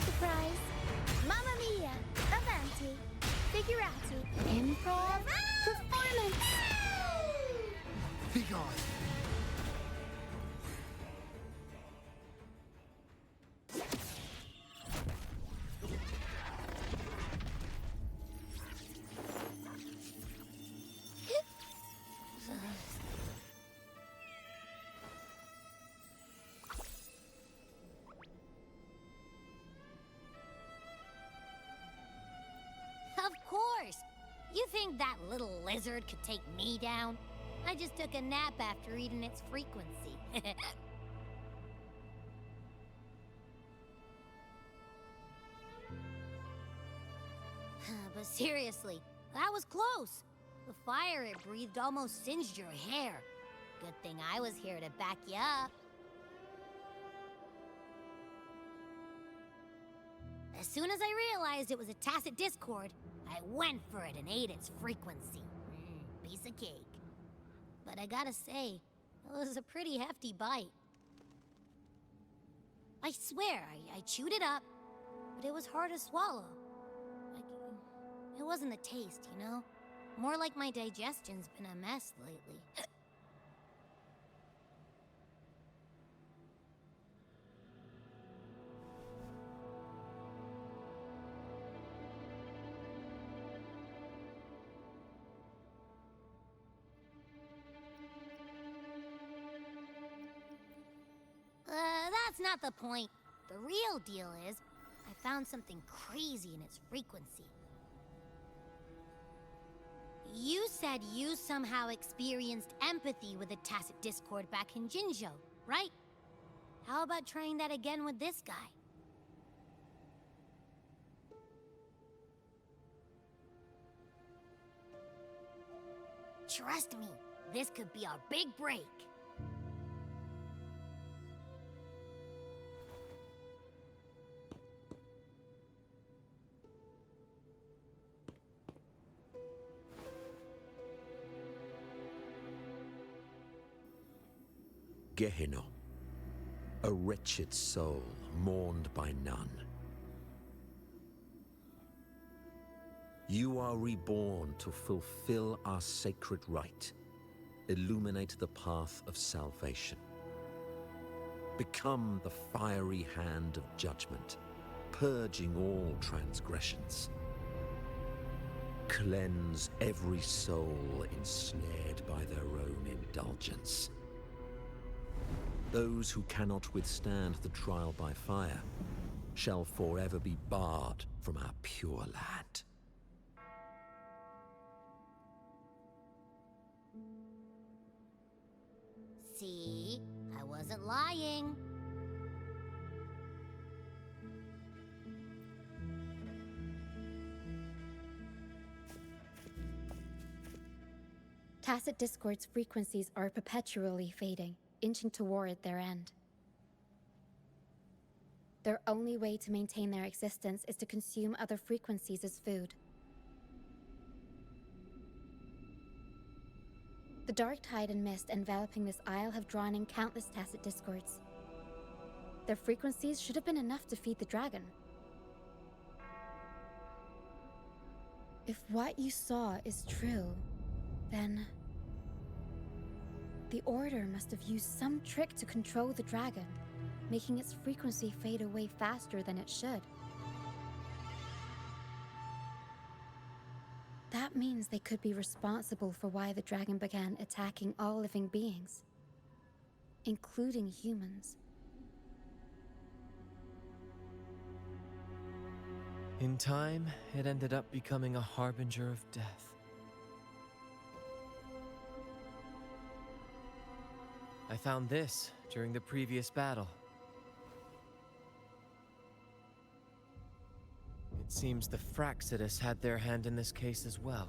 Speaker 18: Surprise. Mamma mia. Avanti. Figurati. Improv. Performance.
Speaker 20: Be gone.
Speaker 2: Of course! You think that little lizard could take me down? I just took a nap after eating its frequency. But seriously, that was close. The fire it breathed almost singed your hair. Good thing I was here to back you up. As soon as I realized it was a tacit discord, I went for it and ate its frequency. Piece of cake. But I gotta say, it was a pretty hefty bite. I swear, I chewed it up, but it was hard to swallow. It wasn't the taste, you know? More like my digestion's been a mess lately. That's not the point. The real deal is, I found something crazy in its frequency. You said you somehow experienced empathy with the tacit discord back in Jinzhou, right? How about trying that again with this guy? Trust me, this could be our big break.
Speaker 3: Gehenna, a wretched soul mourned by none. You are reborn to fulfill our sacred rite, illuminate the path of salvation. Become the fiery hand of judgment, purging all transgressions. Cleanse every soul ensnared by their own indulgence. Those who cannot withstand the trial by fire shall forever be barred from our pure land.
Speaker 2: See? I wasn't lying.
Speaker 18: Tacit discord's frequencies are perpetually fading, inching toward their end. Their only way to maintain their existence is to consume other frequencies as food. The dark tide and mist enveloping this isle have drawn in countless tacit discords. Their frequencies should have been enough to feed the dragon. If what you saw is true, then the Order must have used some trick to control the dragon, making its frequency fade away faster than it should. That means they could be responsible for why the dragon began attacking all living beings. including humans.
Speaker 5: In time, it ended up becoming a harbinger of death. I found this during the previous battle. It seems the Fraxidus had their hand in this case as well.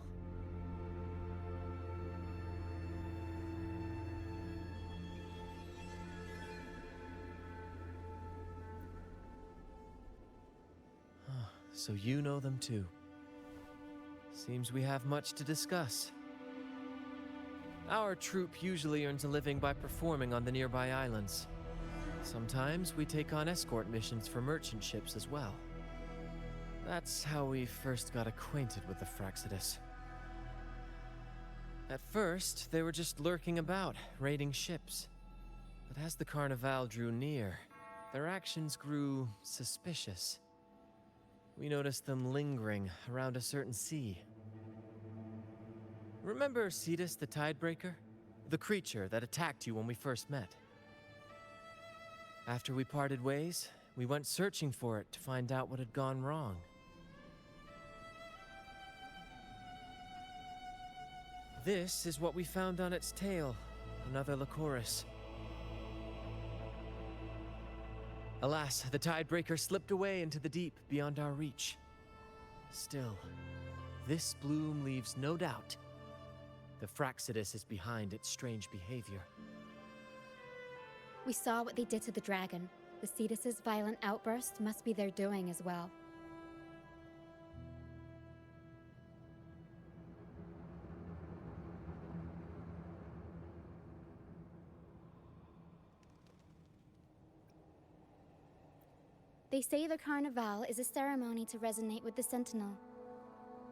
Speaker 5: So you know them too. Seems we have much to discuss. Our troop usually earns a living by performing on the nearby islands. Sometimes we take on escort missions for merchant ships as well. That's how we first got acquainted with the Fraxidus. At first, they were just lurking about, raiding ships. But as the Carnival drew near, their actions grew suspicious. We noticed them lingering around a certain sea. Remember Cetus the Tidebreaker? The creature that attacked you when we first met? After we parted ways, we went searching for it to find out what had gone wrong. This is what we found on its tail, another Lycoris. Alas, the Tidebreaker slipped away into the deep beyond our reach. Still, this bloom leaves no doubt. The Fraxidus is behind its strange behavior.
Speaker 18: We saw what they did to the dragon. The Cetus's violent outburst must be their doing as well. They say the Carnival is a ceremony to resonate with the Sentinel.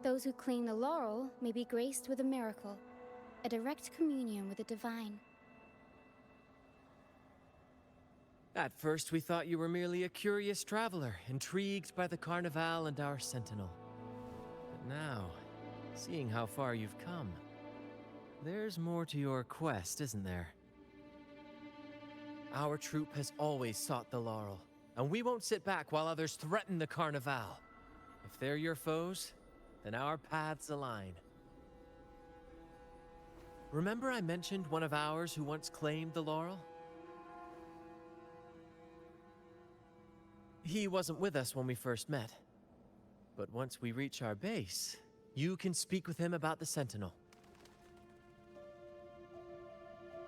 Speaker 18: Those who claim the laurel may be graced with a miracle, a direct communion with the divine.
Speaker 5: At first, we thought you were merely a curious traveler, intrigued by the Carnival and our Sentinel. But now, seeing how far you've come, there's more to your quest, isn't there? Our troop has always sought the laurel, and we won't sit back while others threaten the Carnival. If they're your foes, then our paths align. Remember I mentioned one of ours who once claimed the laurel? He wasn't with us when we first met. But once we reach our base, you can speak with him about the Sentinel.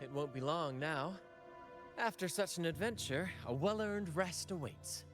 Speaker 5: It won't be long now. After such an adventure, a well-earned rest awaits.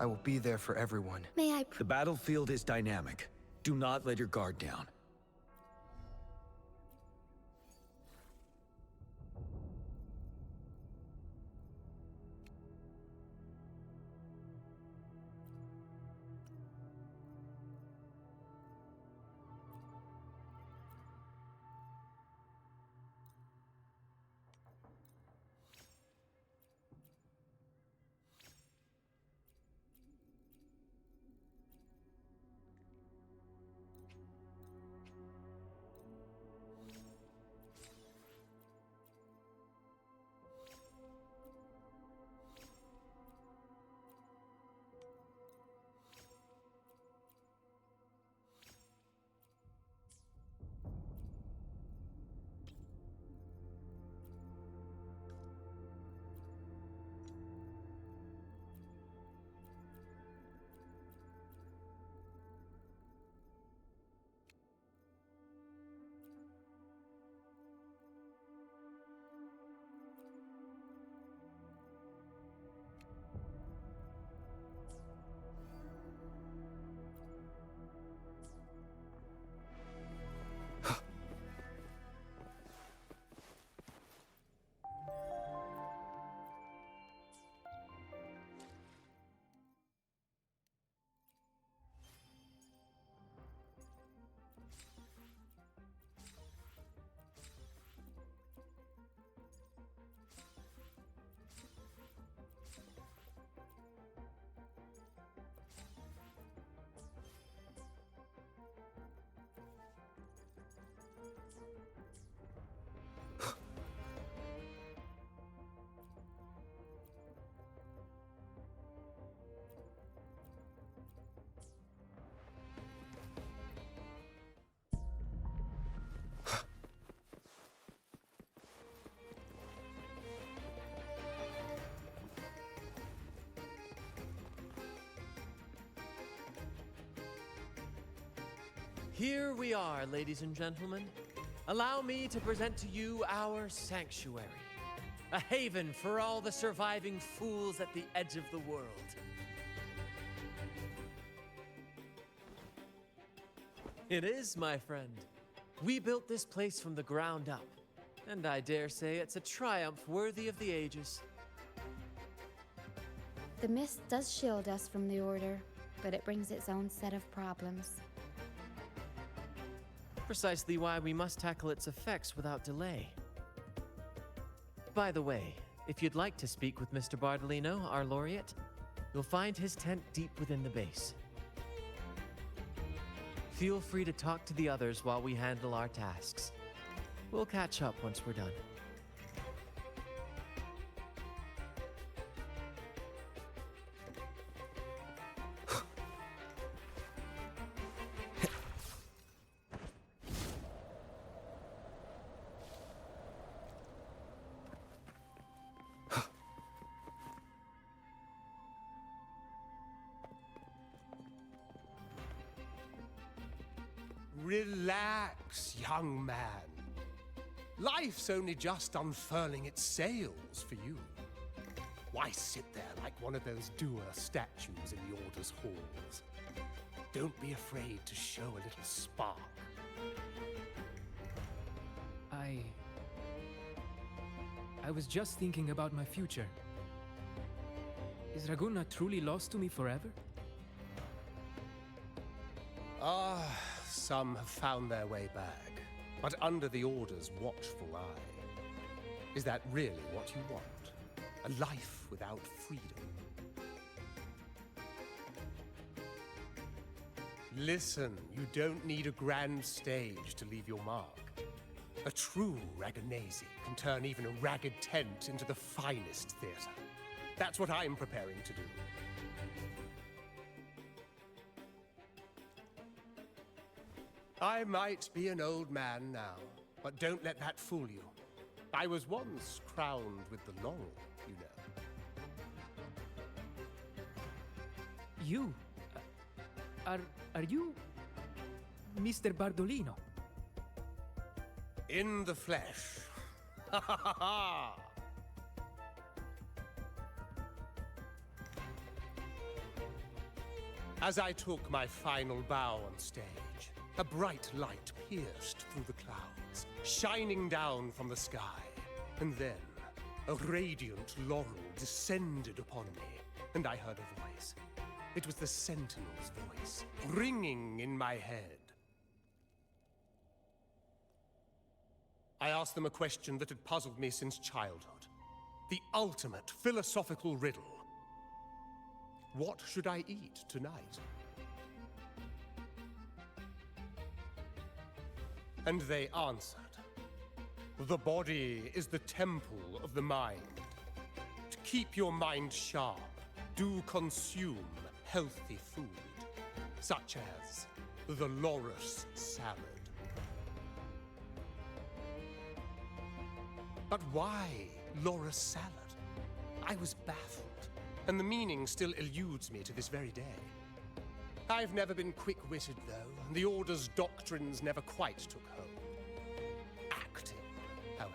Speaker 20: I will be there for everyone.
Speaker 18: May I
Speaker 17: The battlefield is dynamic. Do not let your guard down.
Speaker 5: Here we are, ladies and gentlemen. Allow me to present to you our sanctuary, a haven for all the surviving fools at the edge of the world. It is, my friend. We built this place from the ground up, and I dare say it's a triumph worthy of the ages.
Speaker 18: The mist does shield us from the Order, but it brings its own set of problems.
Speaker 5: Precisely why we must tackle its effects without delay. By the way, if you'd like to speak with Mr. Bardolino, our laureate, you'll find his tent deep within the base. Feel free to talk to the others while we handle our tasks. We'll catch up once we're done.
Speaker 6: Relax, young man. Life's only just unfurling its sails for you. Why sit there like one of those dour statues in the Order's halls? Don't be afraid to show a little spark.
Speaker 10: I was just thinking about my future. Is Raguna truly lost to me forever?
Speaker 6: Some have found their way back, but under the Order's watchful eye. Is that really what you want? A life without freedom? Listen, you don't need a grand stage to leave your mark. A true Raganazi can turn even a ragged tent into the finest theater. That's what I'm preparing to do. I might be an old man now, but don't let that fool you. I was once crowned with the laurel, you know.
Speaker 10: You? Are you Mr. Bardolino?
Speaker 6: In the flesh. Ha ha ha ha! As I took my final bow on stage, a bright light pierced through the clouds, shining down from the sky. And then, a radiant laurel descended upon me, and I heard a voice. It was the Sentinel's voice, ringing in my head. I asked them a question that had puzzled me since childhood. The ultimate philosophical riddle. What should I eat tonight? And they answered. The body is the temple of the mind. To keep your mind sharp, do consume healthy food, such as the Loris salad. But why Loris salad? I was baffled, and the meaning still eludes me to this very day. I've never been quick-witted, though, and the Order's doctrines never quite took hold. Acting, however,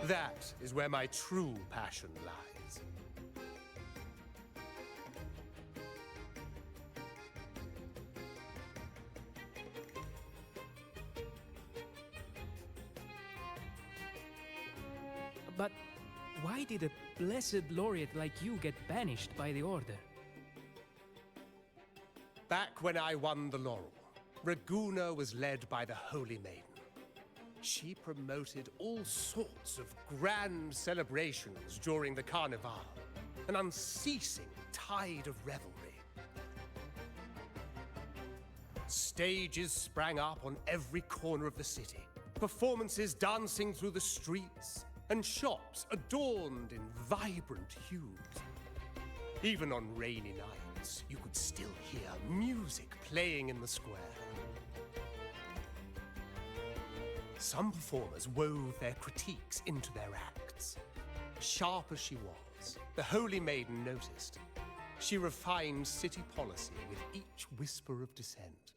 Speaker 6: that is where my true passion lies.
Speaker 10: But why did a blessed laureate like you get banished by the Order?
Speaker 6: Back when I won the laurel, Raguna was led by the Holy Maiden. She promoted all sorts of grand celebrations during the Carnival, an unceasing tide of revelry. Stages sprang up on every corner of the city, performances dancing through the streets, and shops adorned in vibrant hues. Even on rainy nights, you could still hear music playing in the square. Some performers wove their critiques into their acts. Sharp as she was, the Holy Maiden noticed. She refined city policy with each whisper of dissent.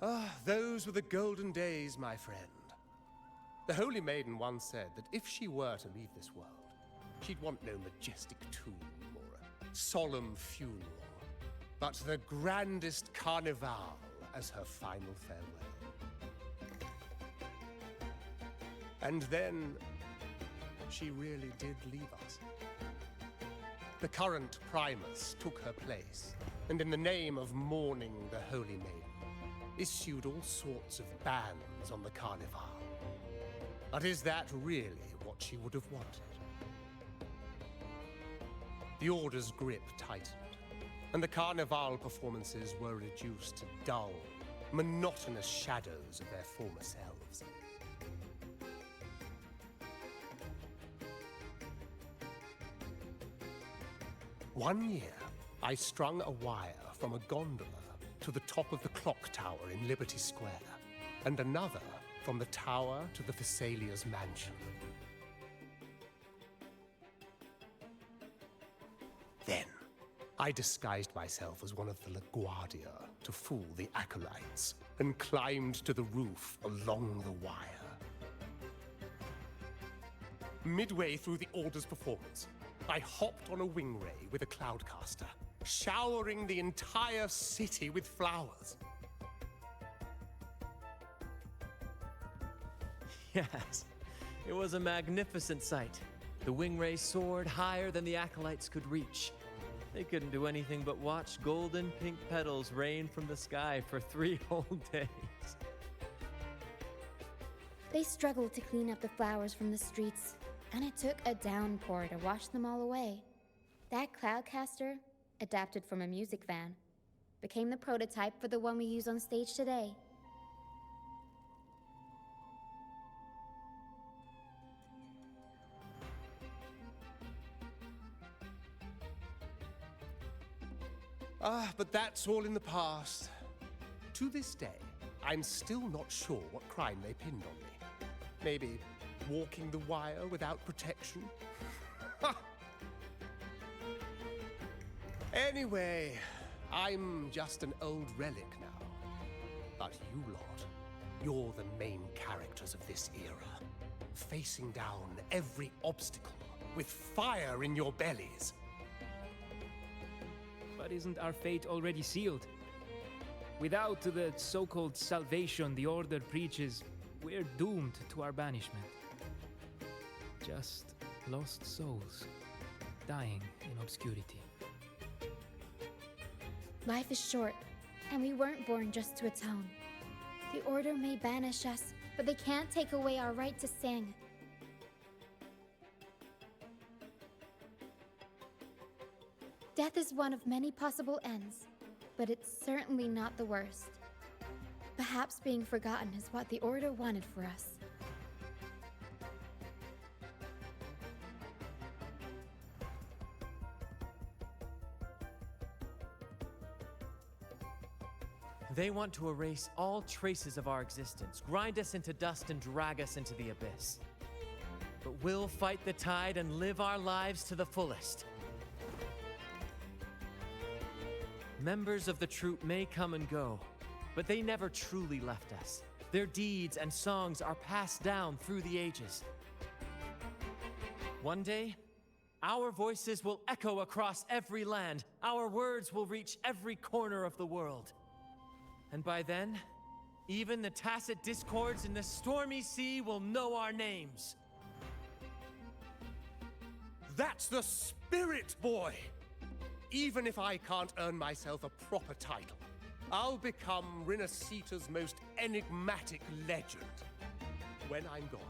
Speaker 6: Ah, those were the golden days, my friend. The Holy Maiden once said that if she were to leave this world, she'd want no majestic tomb or a solemn funeral, but the grandest carnival as her final farewell. And then, she really did leave us. The current Primus took her place, and in the name of mourning the Holy Maiden, issued all sorts of bans on the carnival. But is that really what she would have wanted? The Order's grip tightened, and the carnival performances were reduced to dull, monotonous shadows of their former selves. One year, I strung a wire from a gondola to the top of the clock tower in Liberty Square, and another from the tower to the Thessalia's mansion. Then, I disguised myself as one of the LaGuardia to fool the acolytes, and climbed to the roof along the wire. Midway through the Order's performance, I hopped on a wing ray with a cloudcaster, showering the entire city with flowers.
Speaker 5: Yes, it was a magnificent sight. The wing ray soared higher than the acolytes could reach. They couldn't do anything but watch golden pink petals rain from the sky for 3 whole days.
Speaker 18: They struggled to clean up the flowers from the streets, and it took a downpour to wash them all away. That cloudcaster, adapted from a music van, became the prototype for the one we use on stage today.
Speaker 6: Ah, but that's all in the past. To this day, I'm still not sure what crime they pinned on me. Maybe walking the wire without protection? Anyway, I'm just an old relic now. But you lot, you're the main characters of this era, facing down every obstacle with fire in your bellies.
Speaker 10: But isn't our fate already sealed? Without the so-called salvation the Order preaches, we're doomed to our banishment. Just lost souls, dying in obscurity.
Speaker 18: Life is short, and we weren't born just to atone. The Order may banish us, but they can't take away our right to sing. Death is one of many possible ends, but it's certainly not the worst. Perhaps being forgotten is what the Order wanted for us.
Speaker 5: They want to erase all traces of our existence, grind us into dust and drag us into the abyss. But we'll fight the tide and live our lives to the fullest. Members of the troupe may come and go, but they never truly left us. Their deeds and songs are passed down through the ages. One day, our voices will echo across every land. Our words will reach every corner of the world. And by then, even the tacit discords in the stormy sea will know our names.
Speaker 6: That's the spirit, boy! Even if I can't earn myself a proper title, I'll become Rinasita's most enigmatic legend. When I'm gone,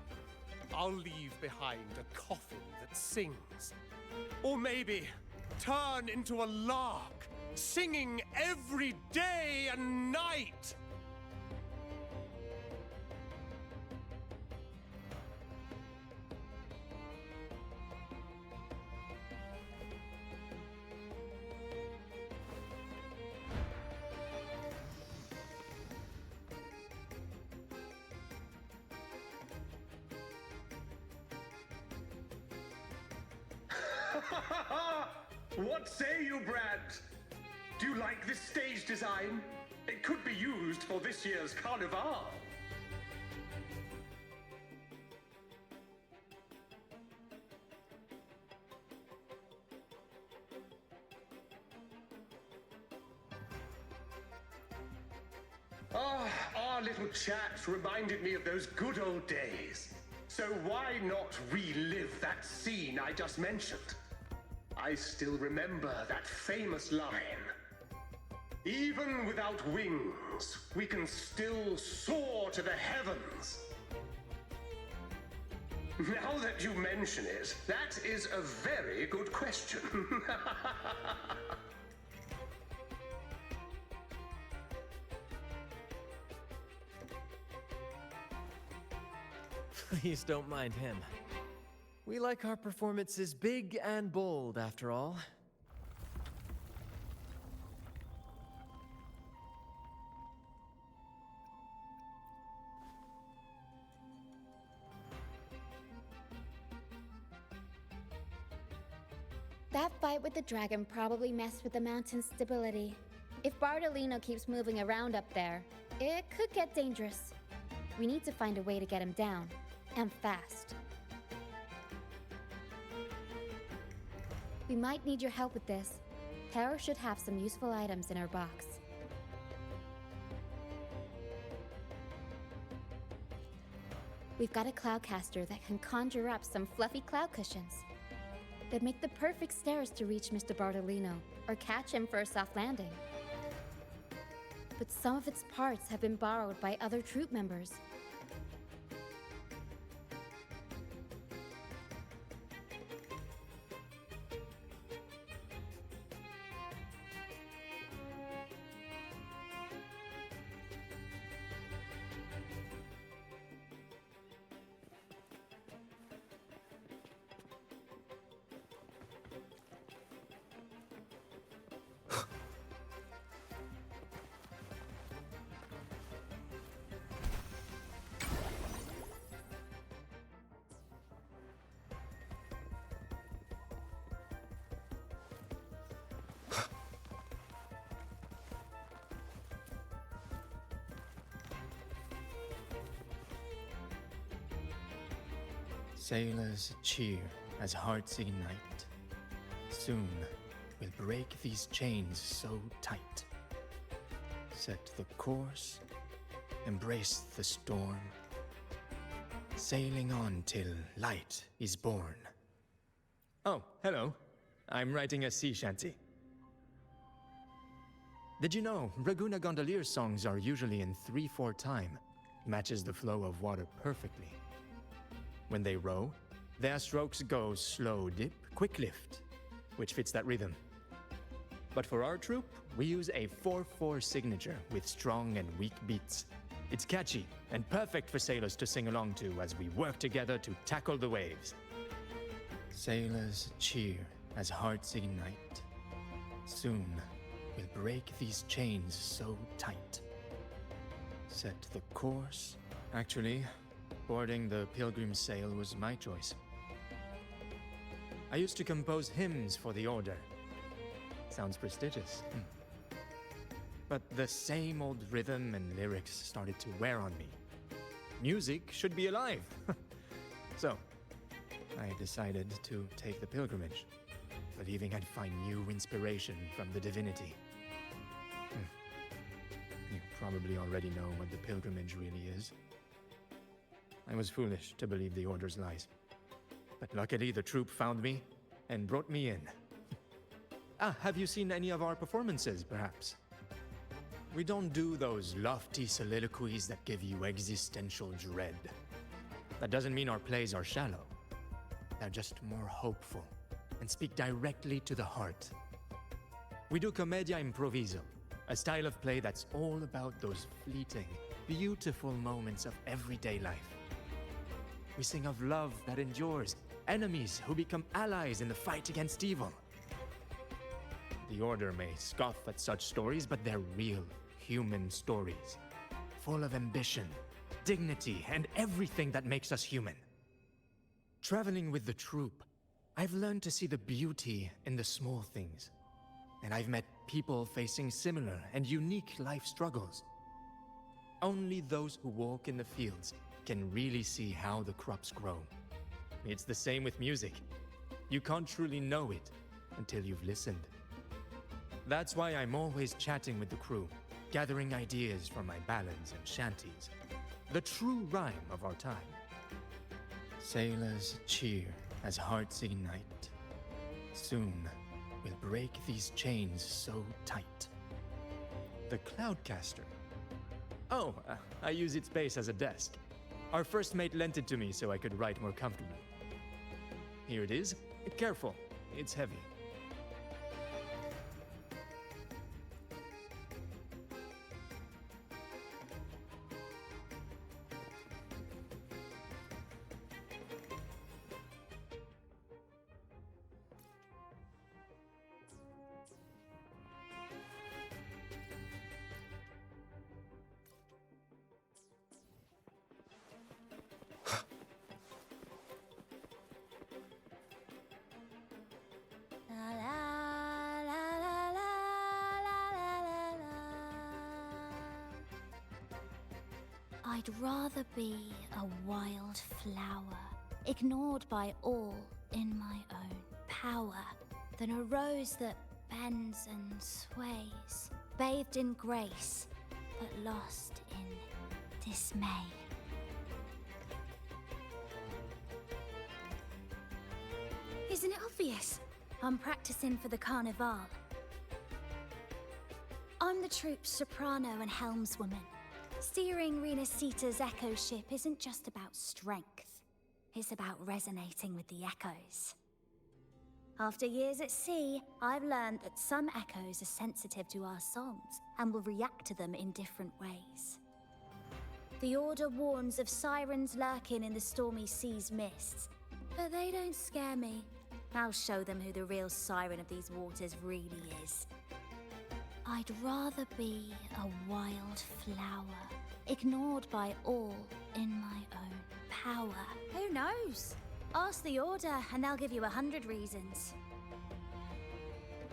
Speaker 6: I'll leave behind a coffin that sings. Or maybe turn into a lark, singing every day and night.
Speaker 13: What say you, Brad?
Speaker 6: Do you like this stage design? It could be used for this year's carnival. Ah, our little chat reminded me of those good old days. So why not relive that scene I just mentioned? I still remember that famous line. Even without wings, we can still soar to the heavens. Now that you mention it, that is a very good question.
Speaker 5: Please don't mind him. We like our performances big and bold, after all.
Speaker 18: That fight with the dragon probably messed with the mountain's stability. If Bartolino keeps moving around up there, it could get dangerous. We need to find a way to get him down, and fast. We might need your help with this. Hera should have some useful items in her box. We've got a cloudcaster that can conjure up some fluffy cloud cushions. They'd make the perfect stairs to reach Mr. Bartolino, or catch him for a soft landing. But some of its parts have been borrowed by other troop members.
Speaker 9: Sailors cheer as hearts ignite. Soon we'll break these chains so tight. Set the course, embrace the storm, sailing on till light is born. Oh, hello. I'm writing a sea shanty. Did you know Raguna Gondolier's songs are usually in 3/4 time? Matches the flow of water perfectly. When they row, their strokes go slow dip, quick lift, which fits that rhythm. But for our troop, we use a 4/4 signature with strong and weak beats. It's catchy and perfect for sailors to sing along to as we work together to tackle the waves. Sailors cheer as hearts ignite. Soon we'll break these chains so tight. Set the course. Actually, boarding the Pilgrim sail was my choice. I used to compose hymns for the Order. Sounds prestigious. But the same old rhythm and lyrics started to wear on me. Music should be alive. So, I decided to take the pilgrimage, believing I'd find new inspiration from the divinity. You probably already know what the pilgrimage really is. I was foolish to believe the Order's lies. But luckily the troop found me and brought me in. Have you seen any of our performances, perhaps? We don't do those lofty soliloquies that give you existential dread. That doesn't mean our plays are shallow. They're just more hopeful and speak directly to the heart. We do commedia improviso, a style of play that's all about those fleeting, beautiful moments of everyday life. We sing of love that endures, enemies who become allies in the fight against evil. The Order may scoff at such stories, but they're real, human stories, full of ambition, dignity, and everything that makes us human. Traveling with the troop, I've learned to see the beauty in the small things. and I've met people facing similar and unique life struggles. Only those who walk in the fields can really see how the crops grow. It's the same with music. You can't truly know it until you've listened. That's why I'm always chatting with the crew, gathering ideas from my ballads and shanties. The true rhyme of our time. Sailors cheer as hearts ignite. Soon we'll break these chains so tight. The Cloudcaster. Oh, I use its base as a desk. Our first mate lent it to me so I could write more comfortably. Here it is. Careful, it's heavy.
Speaker 21: I'd rather be a wild flower, ignored by all in my own power, than a rose that bends and sways, bathed in grace, but lost in dismay.
Speaker 13: Isn't it obvious? I'm practicing for the carnival. I'm the troupe's soprano and helmswoman. Steering Renacita's echo ship isn't just about strength. It's about resonating with the echoes. After years at sea, I've learned that some echoes are sensitive to our songs and will react to them in different ways. The Order warns of sirens lurking in the stormy sea's mists, but they don't scare me. I'll show them who the real siren of these waters really is. I'd rather be a wild flower, ignored by all in my own power. Who knows? Ask the Order and they'll give you 100 reasons.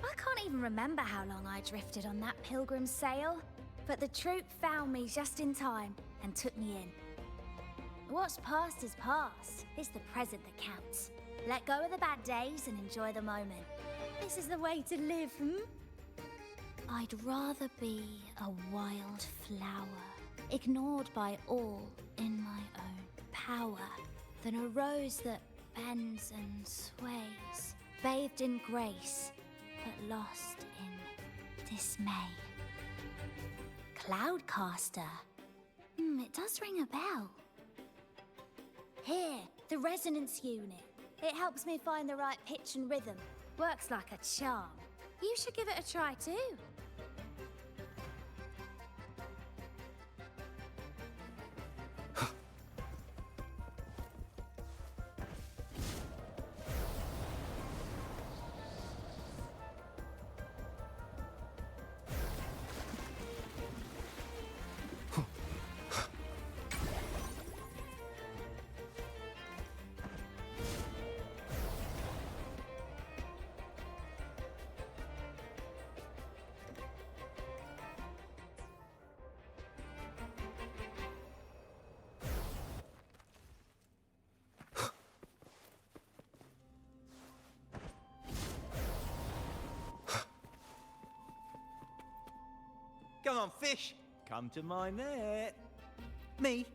Speaker 13: I can't even remember how long I drifted on that pilgrim's sail, but the troupe found me just in time and took me in. What's past is past. It's the present that counts. Let go of the bad days and enjoy the moment. This is the way to live,
Speaker 21: I'd rather be a wild flower, ignored by all in my own power, than a rose that bends and sways, bathed in grace, but lost in dismay. Cloudcaster. It does ring a bell.
Speaker 13: Here, the resonance unit. It helps me find the right pitch and rhythm. Works like a charm. You should give it a try too.
Speaker 22: Come on, fish. Come to my net. Me?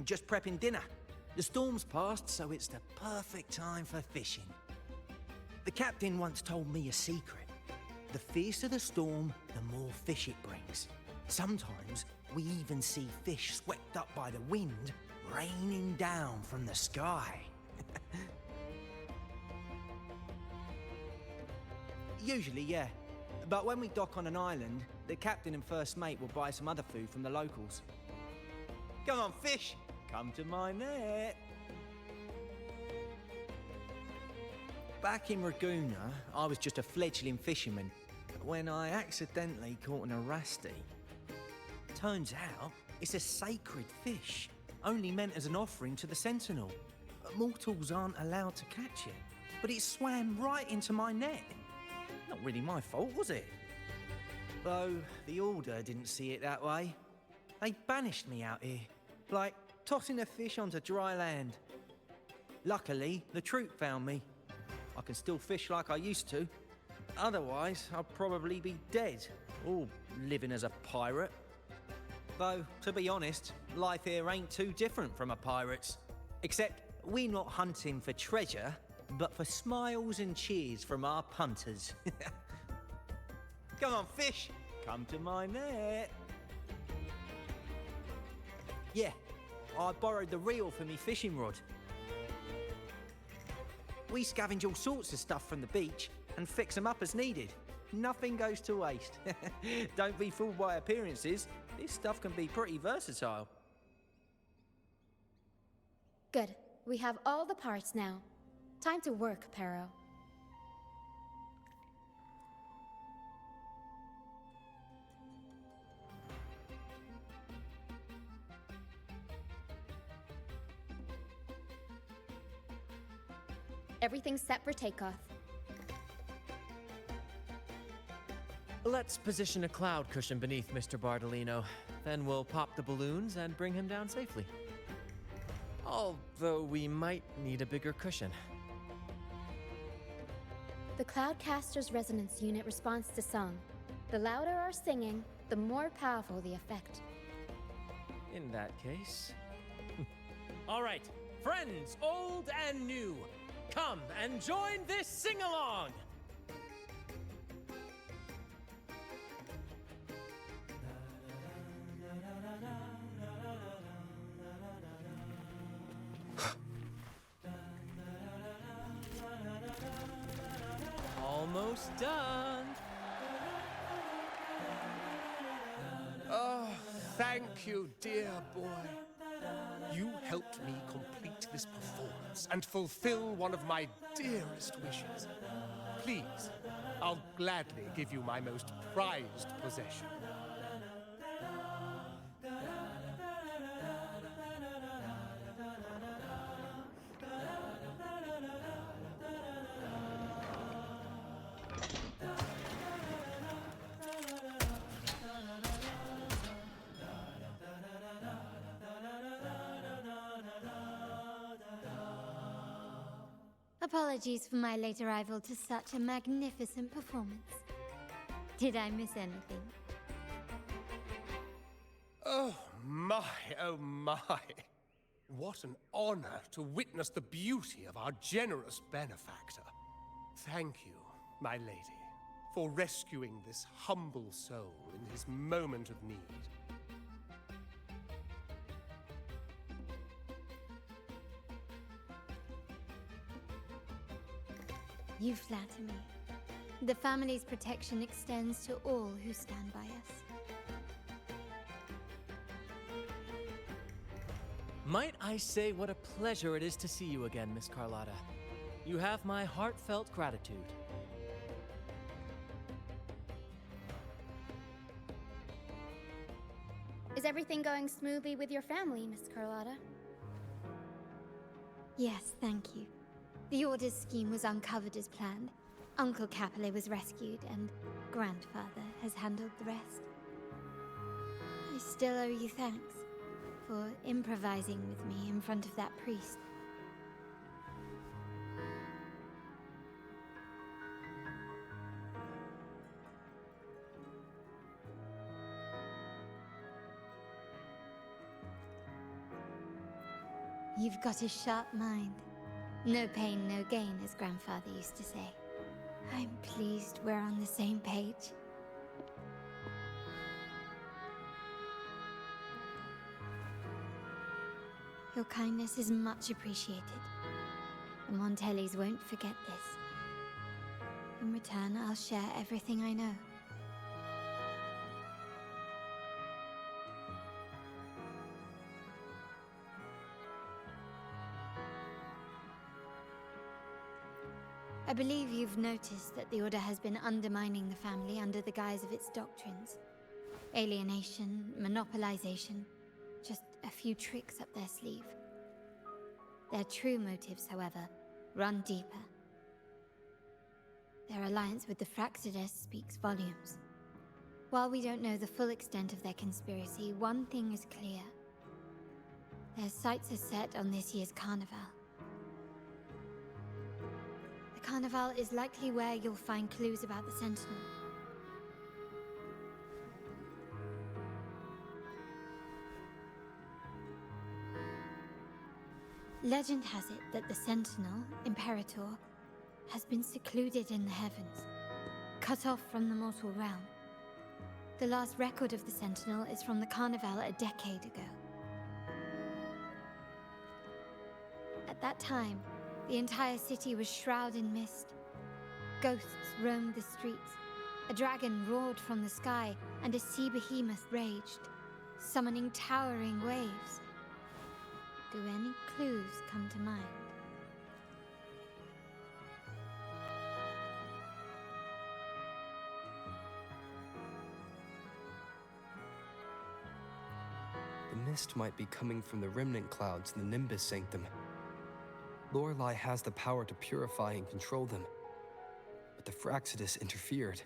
Speaker 22: Just prepping dinner. The storm's passed, so it's the perfect time for fishing. The captain once told me a secret. The fiercer the storm, the more fish it brings. Sometimes we even see fish swept up by the wind, raining down from the sky. Usually, yeah. But when we dock on an island, the captain and first mate will buy some other food from the locals. Come on, fish! Come to my net! Back in Raguna, I was just a fledgling fisherman when I accidentally caught an Erasti. Turns out, it's a sacred fish, only meant as an offering to the Sentinel. Mortals aren't allowed to catch it, but it swam right into my net. Not really my fault, was it? Though the Order didn't see it that way. They banished me out here, like tossing a fish onto dry land. Luckily, the troop found me. I can still fish like I used to. Otherwise, I'd probably be dead, or living as a pirate. Though, to be honest, life here ain't too different from a pirate's. Except we're not hunting for treasure, but for smiles and cheers from our punters. Come on, fish! Come to my net! Yeah, I borrowed the reel for me fishing rod. We scavenge all sorts of stuff from the beach and fix them up as needed. Nothing goes to waste. Don't be fooled by appearances. This stuff can be pretty versatile.
Speaker 18: Good. We have all the parts now. Time to work, Pero. Everything's set for takeoff.
Speaker 5: Let's position a cloud cushion beneath Mr. Bardolino. Then we'll pop the balloons and bring him down safely. Although we might need a bigger cushion.
Speaker 18: The Cloudcaster's resonance unit responds to song. The louder our singing, the more powerful the effect.
Speaker 5: In that case...
Speaker 10: All right, friends, old and new, come and join this sing-along!
Speaker 5: Almost done.
Speaker 6: Oh, thank you, dear boy. You helped me complete this performance and fulfill one of my dearest wishes. Please, I'll gladly give you my most prized possession.
Speaker 1: Apologies for my late arrival to such a magnificent performance. Did I miss anything?
Speaker 6: Oh my, oh my. What an honor to witness the beauty of our generous benefactor. Thank you, my lady, for rescuing this humble soul in his moment of need.
Speaker 1: You flatter me. The family's protection extends to all who stand by us.
Speaker 5: Might I say what a pleasure it is to see you again, Miss Carlotta. You have my heartfelt gratitude.
Speaker 18: Is everything going smoothly with your family, Miss Carlotta?
Speaker 1: Yes, thank you. The Order's scheme was uncovered as planned. Uncle Capilet was rescued, and Grandfather has handled the rest. I still owe you thanks for improvising with me in front of that priest. You've got a sharp mind. No pain, no gain, as Grandfather used to say. I'm pleased we're on the same page. Your kindness is much appreciated. The Montellis won't forget this. In return, I'll share everything I know. I believe you've noticed that the Order has been undermining the family under the guise of its doctrines. Alienation, monopolization, just a few tricks up their sleeve. Their true motives, however, run deeper. Their alliance with the Fraxidus speaks volumes. While we don't know the full extent of their conspiracy, one thing is clear. Their sights are set on this year's carnival. The carnival is likely where you'll find clues about the Sentinel. Legend has it that the Sentinel, Imperator, has been secluded in the heavens, cut off from the mortal realm. The last record of the Sentinel is from the Carnival a decade ago. At that time, the entire city was shrouded in mist. Ghosts roamed the streets. A dragon roared from the sky, and a sea behemoth raged, summoning towering waves. Do any clues come to mind?
Speaker 19: The mist might be coming from the remnant clouds in the Nimbus Sanctum. Lorelei has the power to purify and control them, but the Fraxidus interfered.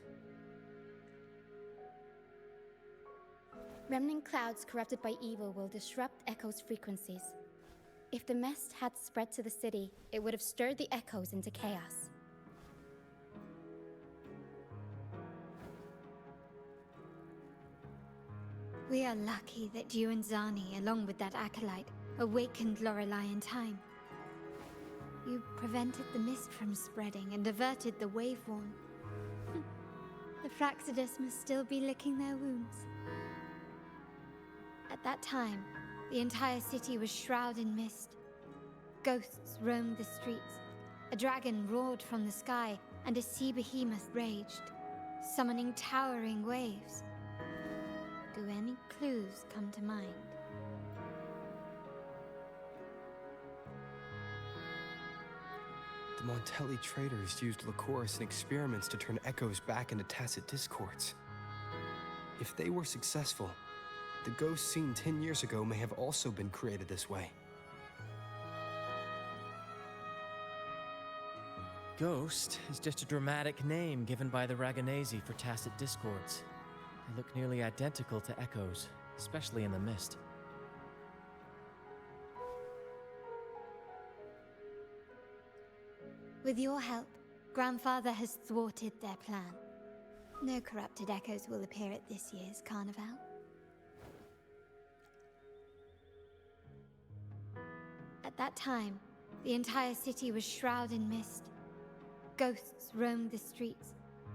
Speaker 18: Remnant clouds corrupted by evil will disrupt Echo's frequencies. If the mist had spread to the city, it would have stirred the Echoes into chaos.
Speaker 1: We are lucky that you and Zani, along with that acolyte, awakened Lorelei in time. You prevented the mist from spreading and averted the wave-worn. The Fraxidus must still be licking their wounds. At that time, the entire city was shrouded in mist. Ghosts roamed the streets. A dragon roared from the sky, and a sea behemoth raged, summoning towering waves. Do any clues come to mind?
Speaker 19: The Montelli traders used Lycoris in experiments to turn echoes back into tacit discords. If they were successful, the ghosts seen 10 years ago may have also been created this way.
Speaker 5: Ghost is just a dramatic name given by the Raganesi for tacit discords. They look nearly identical to echoes, especially in the mist.
Speaker 1: With your help, Grandfather has thwarted their plan. No corrupted echoes will appear at this year's carnival. At that time, the entire city was shrouded in mist. Ghosts roamed the streets.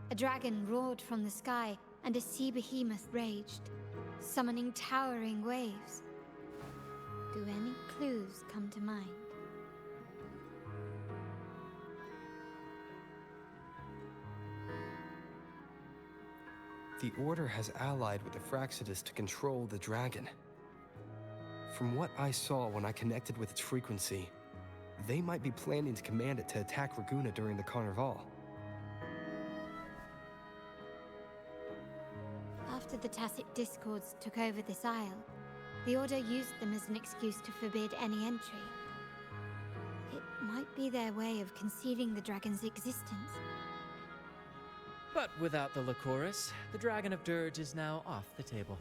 Speaker 1: A dragon roared from the sky, and a sea behemoth raged, summoning towering waves. Do any clues come to mind?
Speaker 19: The Order has allied with the Fraxidus to control the dragon. From what I saw when I connected with its frequency, they might be planning to command it to attack Raguna during the Carnival.
Speaker 1: After the Tacit Discords took over this isle, the Order used them as an excuse to forbid any entry. It might be their way of concealing the dragon's existence.
Speaker 5: But without the Lycoris, the Dragon of Dirge is now off the table.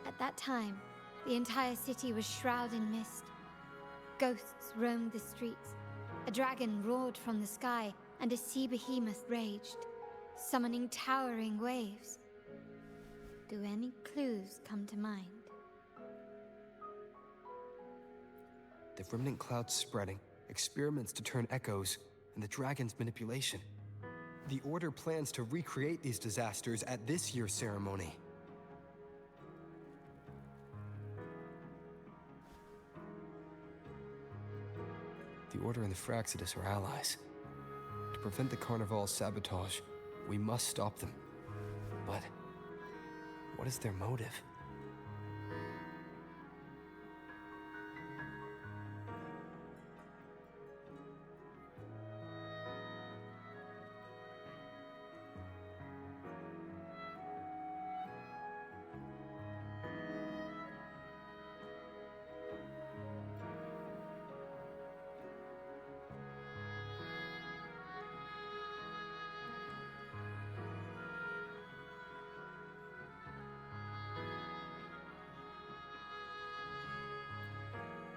Speaker 1: At that time, the entire city was shrouded in mist. Ghosts roamed the streets. A dragon roared from the sky, and a sea behemoth raged, summoning towering waves. Do any clues come to mind?
Speaker 19: The remnant clouds spreading, experiments to turn echoes, and the dragon's manipulation. The Order plans to recreate these disasters at this year's ceremony. The Order and the Fraxidus are allies. To prevent the Carnival's sabotage, we must stop them. But what is their motive?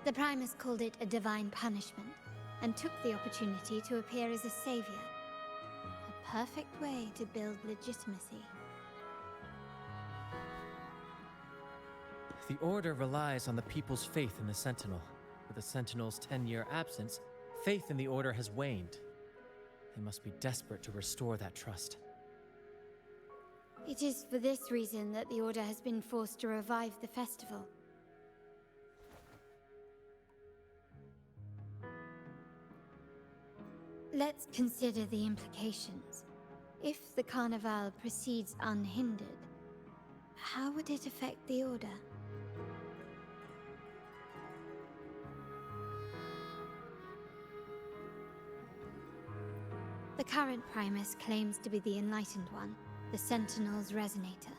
Speaker 1: The Primus called it a divine punishment, and took the opportunity to appear as a savior. A perfect way to build legitimacy.
Speaker 5: The Order relies on the people's faith in the Sentinel. With the Sentinel's 10-year absence, faith in the Order has waned. They must be desperate to restore that trust.
Speaker 1: It is for this reason that the Order has been forced to revive the festival. Let's consider the implications. If the Carnival proceeds unhindered, how would it affect the Order? The current Primus claims to be the Enlightened One, the Sentinel's Resonator.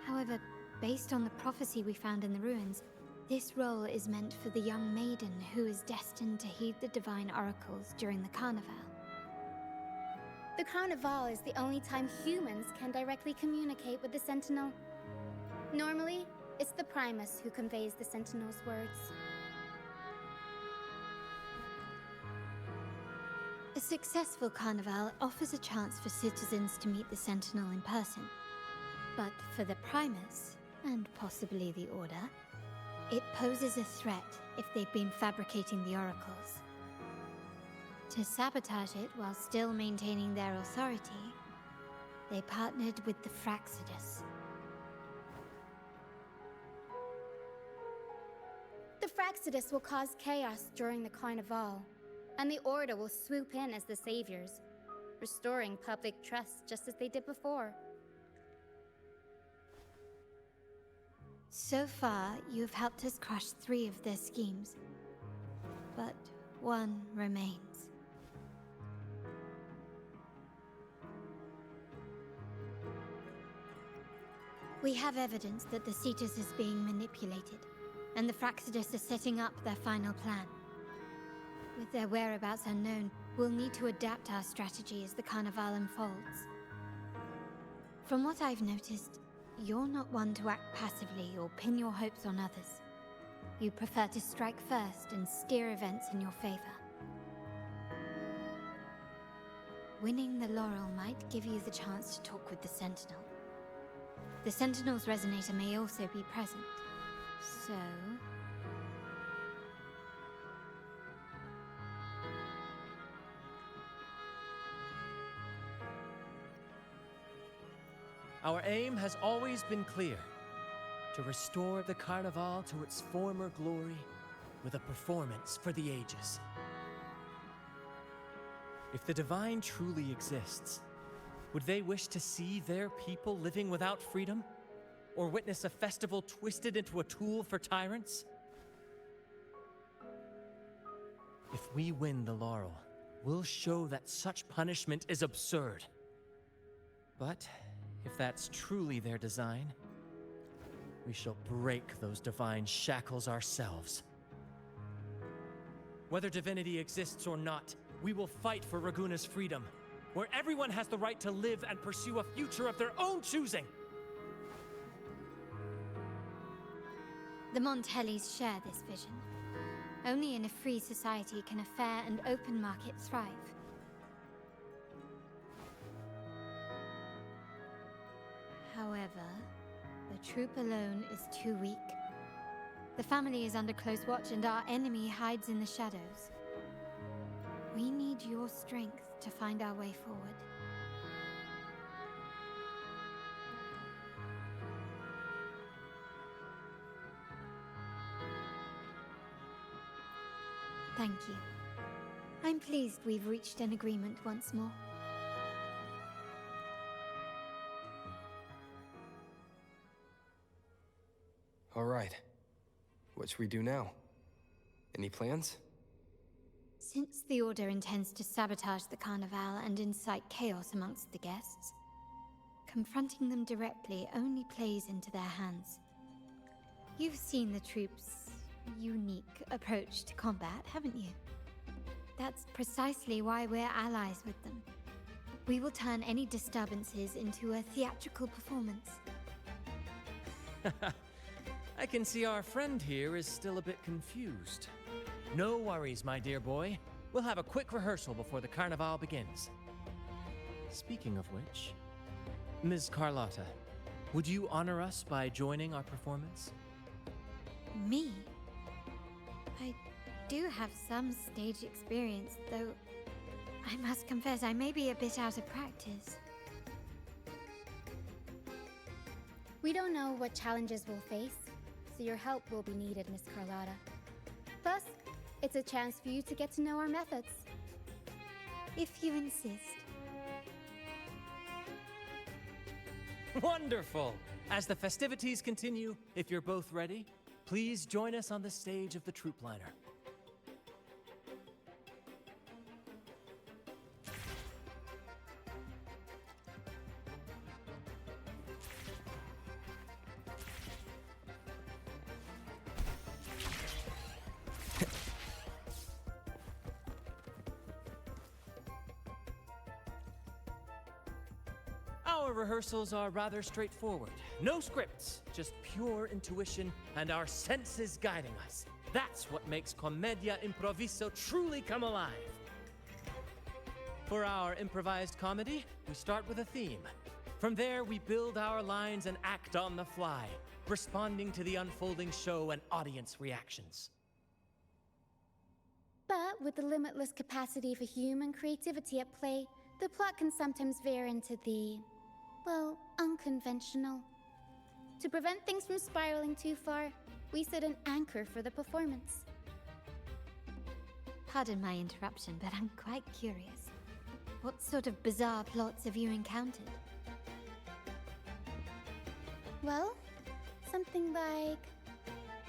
Speaker 1: However, based on the prophecy we found in the ruins, this role is meant for the young maiden who is destined to heed the divine oracles during the Carnival.
Speaker 18: The Carnival is the only time humans can directly communicate with the Sentinel. Normally, it's the Primus who conveys the Sentinel's words.
Speaker 1: A successful Carnival offers a chance for citizens to meet the Sentinel in person. But for the Primus, and possibly the Order, it poses a threat if they've been fabricating the oracles. To sabotage it while still maintaining their authority, they partnered with the Fraxidus.
Speaker 18: The Fraxidus will cause chaos during the Carnival, and the Order will swoop in as the saviors, restoring public trust just as they did before.
Speaker 1: So far, you have helped us crush 3 of their schemes, but one remains. We have evidence that the Cetus is being manipulated, and the Fraxidus are setting up their final plan. With their whereabouts unknown, we'll need to adapt our strategy as the Carnival unfolds. From what I've noticed, you're not one to act passively or pin your hopes on others. You prefer to strike first and steer events in your favor. Winning the laurel might give you the chance to talk with the Sentinel. The Sentinel's Resonator may also be present, so...
Speaker 5: Our aim has always been clear: to restore the Carnival to its former glory with a performance for the ages. If the Divine truly exists, would they wish to see their people living without freedom? Or witness a festival twisted into a tool for tyrants? If we win the laurel, we'll show that such punishment is absurd. But if that's truly their design, we shall break those divine shackles ourselves. Whether divinity exists or not, we will fight for Raguna's freedom, where everyone has the right to live and pursue a future of their own choosing.
Speaker 1: The Montellis share this vision. Only in a free society can a fair and open market thrive. However, the troop alone is too weak. The family is under close watch and our enemy hides in the shadows. We need your strength to find our way forward. Thank you. I'm pleased we've reached an agreement once more.
Speaker 20: All right. What should we do now? Any plans?
Speaker 1: Since the Order intends to sabotage the Carnival and incite chaos amongst the guests, confronting them directly only plays into their hands. You've seen the troops' unique approach to combat, haven't you? That's precisely why we're allies with them. We will turn any disturbances into a theatrical performance.
Speaker 5: I can see our friend here is still a bit confused. No worries, my dear boy. We'll have a quick rehearsal before the carnival begins. Speaking of which, Ms. Carlotta, would you honor us by joining our performance?
Speaker 1: Me? I do have some stage experience, though I must confess I may be a bit out of practice.
Speaker 18: We don't know what challenges we'll face, so your help will be needed, Miss Carlotta. Plus, it's a chance for you to get to know our methods.
Speaker 1: If you insist.
Speaker 5: Wonderful! As the festivities continue, if you're both ready, please join us on the stage of the troop liner. Our rehearsals are rather straightforward. No scripts, just pure intuition and our senses guiding us. That's what makes Commedia Improviso truly come alive. For our improvised comedy, we start with a theme. From there, we build our lines and act on the fly, responding to the unfolding show and audience reactions.
Speaker 18: But with the limitless capacity for human creativity at play, the plot can sometimes veer into the, well, unconventional. To prevent things from spiraling too far, we set an anchor for the performance.
Speaker 1: Pardon my interruption, but I'm quite curious. What sort of bizarre plots have you encountered?
Speaker 18: Well, something like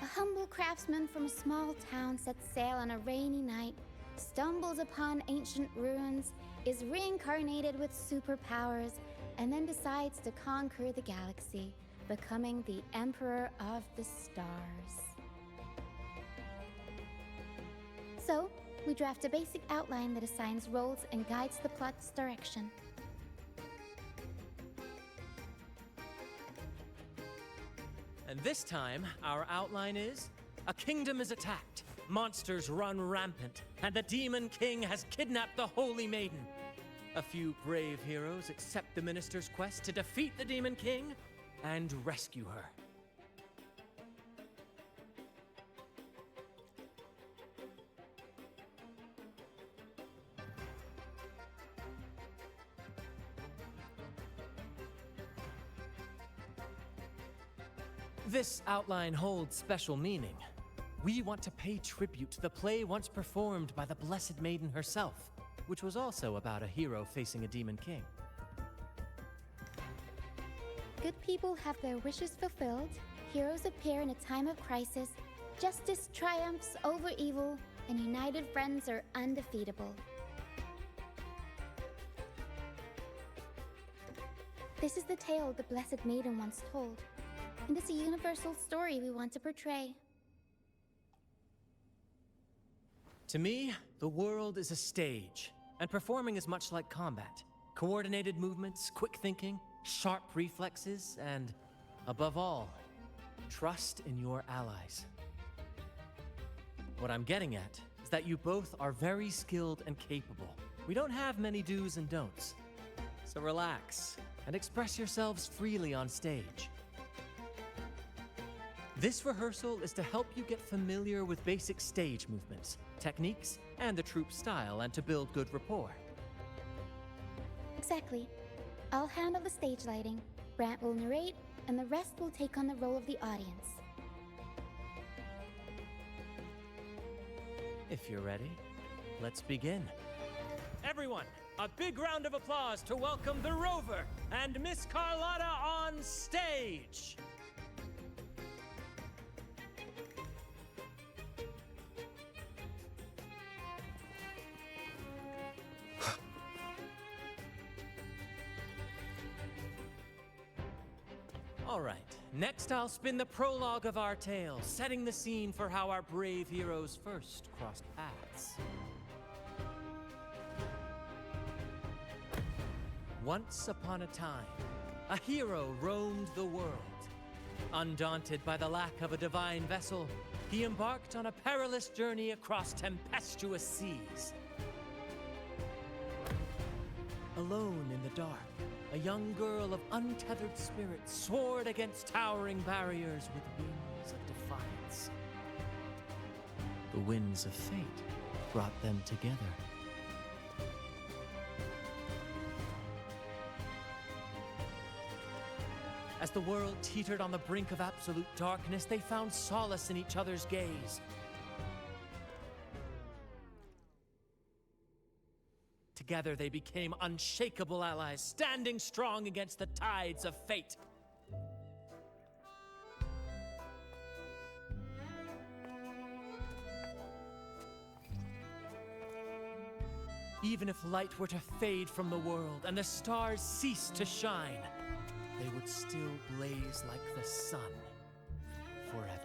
Speaker 18: a humble craftsman from a small town sets sail on a rainy night, stumbles upon ancient ruins, is reincarnated with superpowers, and then decides to conquer the galaxy, becoming the Emperor of the Stars. So, we draft a basic outline that assigns roles and guides the plot's direction.
Speaker 5: And this time, our outline is: a kingdom is attacked, monsters run rampant, and the Demon King has kidnapped the Holy Maiden. A few brave heroes accept the minister's quest to defeat the Demon King and rescue her. This outline holds special meaning. We want to pay tribute to the play once performed by the Blessed Maiden herself, which was also about a hero facing a Demon King.
Speaker 18: Good people have their wishes fulfilled, heroes appear in a time of crisis, justice triumphs over evil, and united friends are undefeatable. This is the tale the Blessed Maiden once told, and it's a universal story we want to portray.
Speaker 5: To me, the world is a stage, and performing is much like combat. Coordinated movements, quick thinking, sharp reflexes, and, above all, trust in your allies. What I'm getting at is that you both are very skilled and capable. We don't have many do's and don'ts. So relax and express yourselves freely on stage. This rehearsal is to help you get familiar with basic stage movements, techniques, and the troupe style, and to build good rapport.
Speaker 18: Exactly. I'll handle the stage lighting, Brant will narrate, and the rest will take on the role of the audience.
Speaker 5: If you're ready, let's begin. Everyone, a big round of applause to welcome the Rover and Miss Carlotta on stage! All right, next I'll spin the prologue of our tale, setting the scene for how our brave heroes first crossed paths. Once upon a time, a hero roamed the world. Undaunted by the lack of a divine vessel, he embarked on a perilous journey across tempestuous seas. Alone in the dark, a young girl of untethered spirit soared against towering barriers with wings of defiance. The winds of fate brought them together. As the world teetered on the brink of absolute darkness, they found solace in each other's gaze. Together they became unshakable allies, standing strong against the tides of fate. Even if light were to fade from the world and the stars cease to shine, they would still blaze like the sun forever.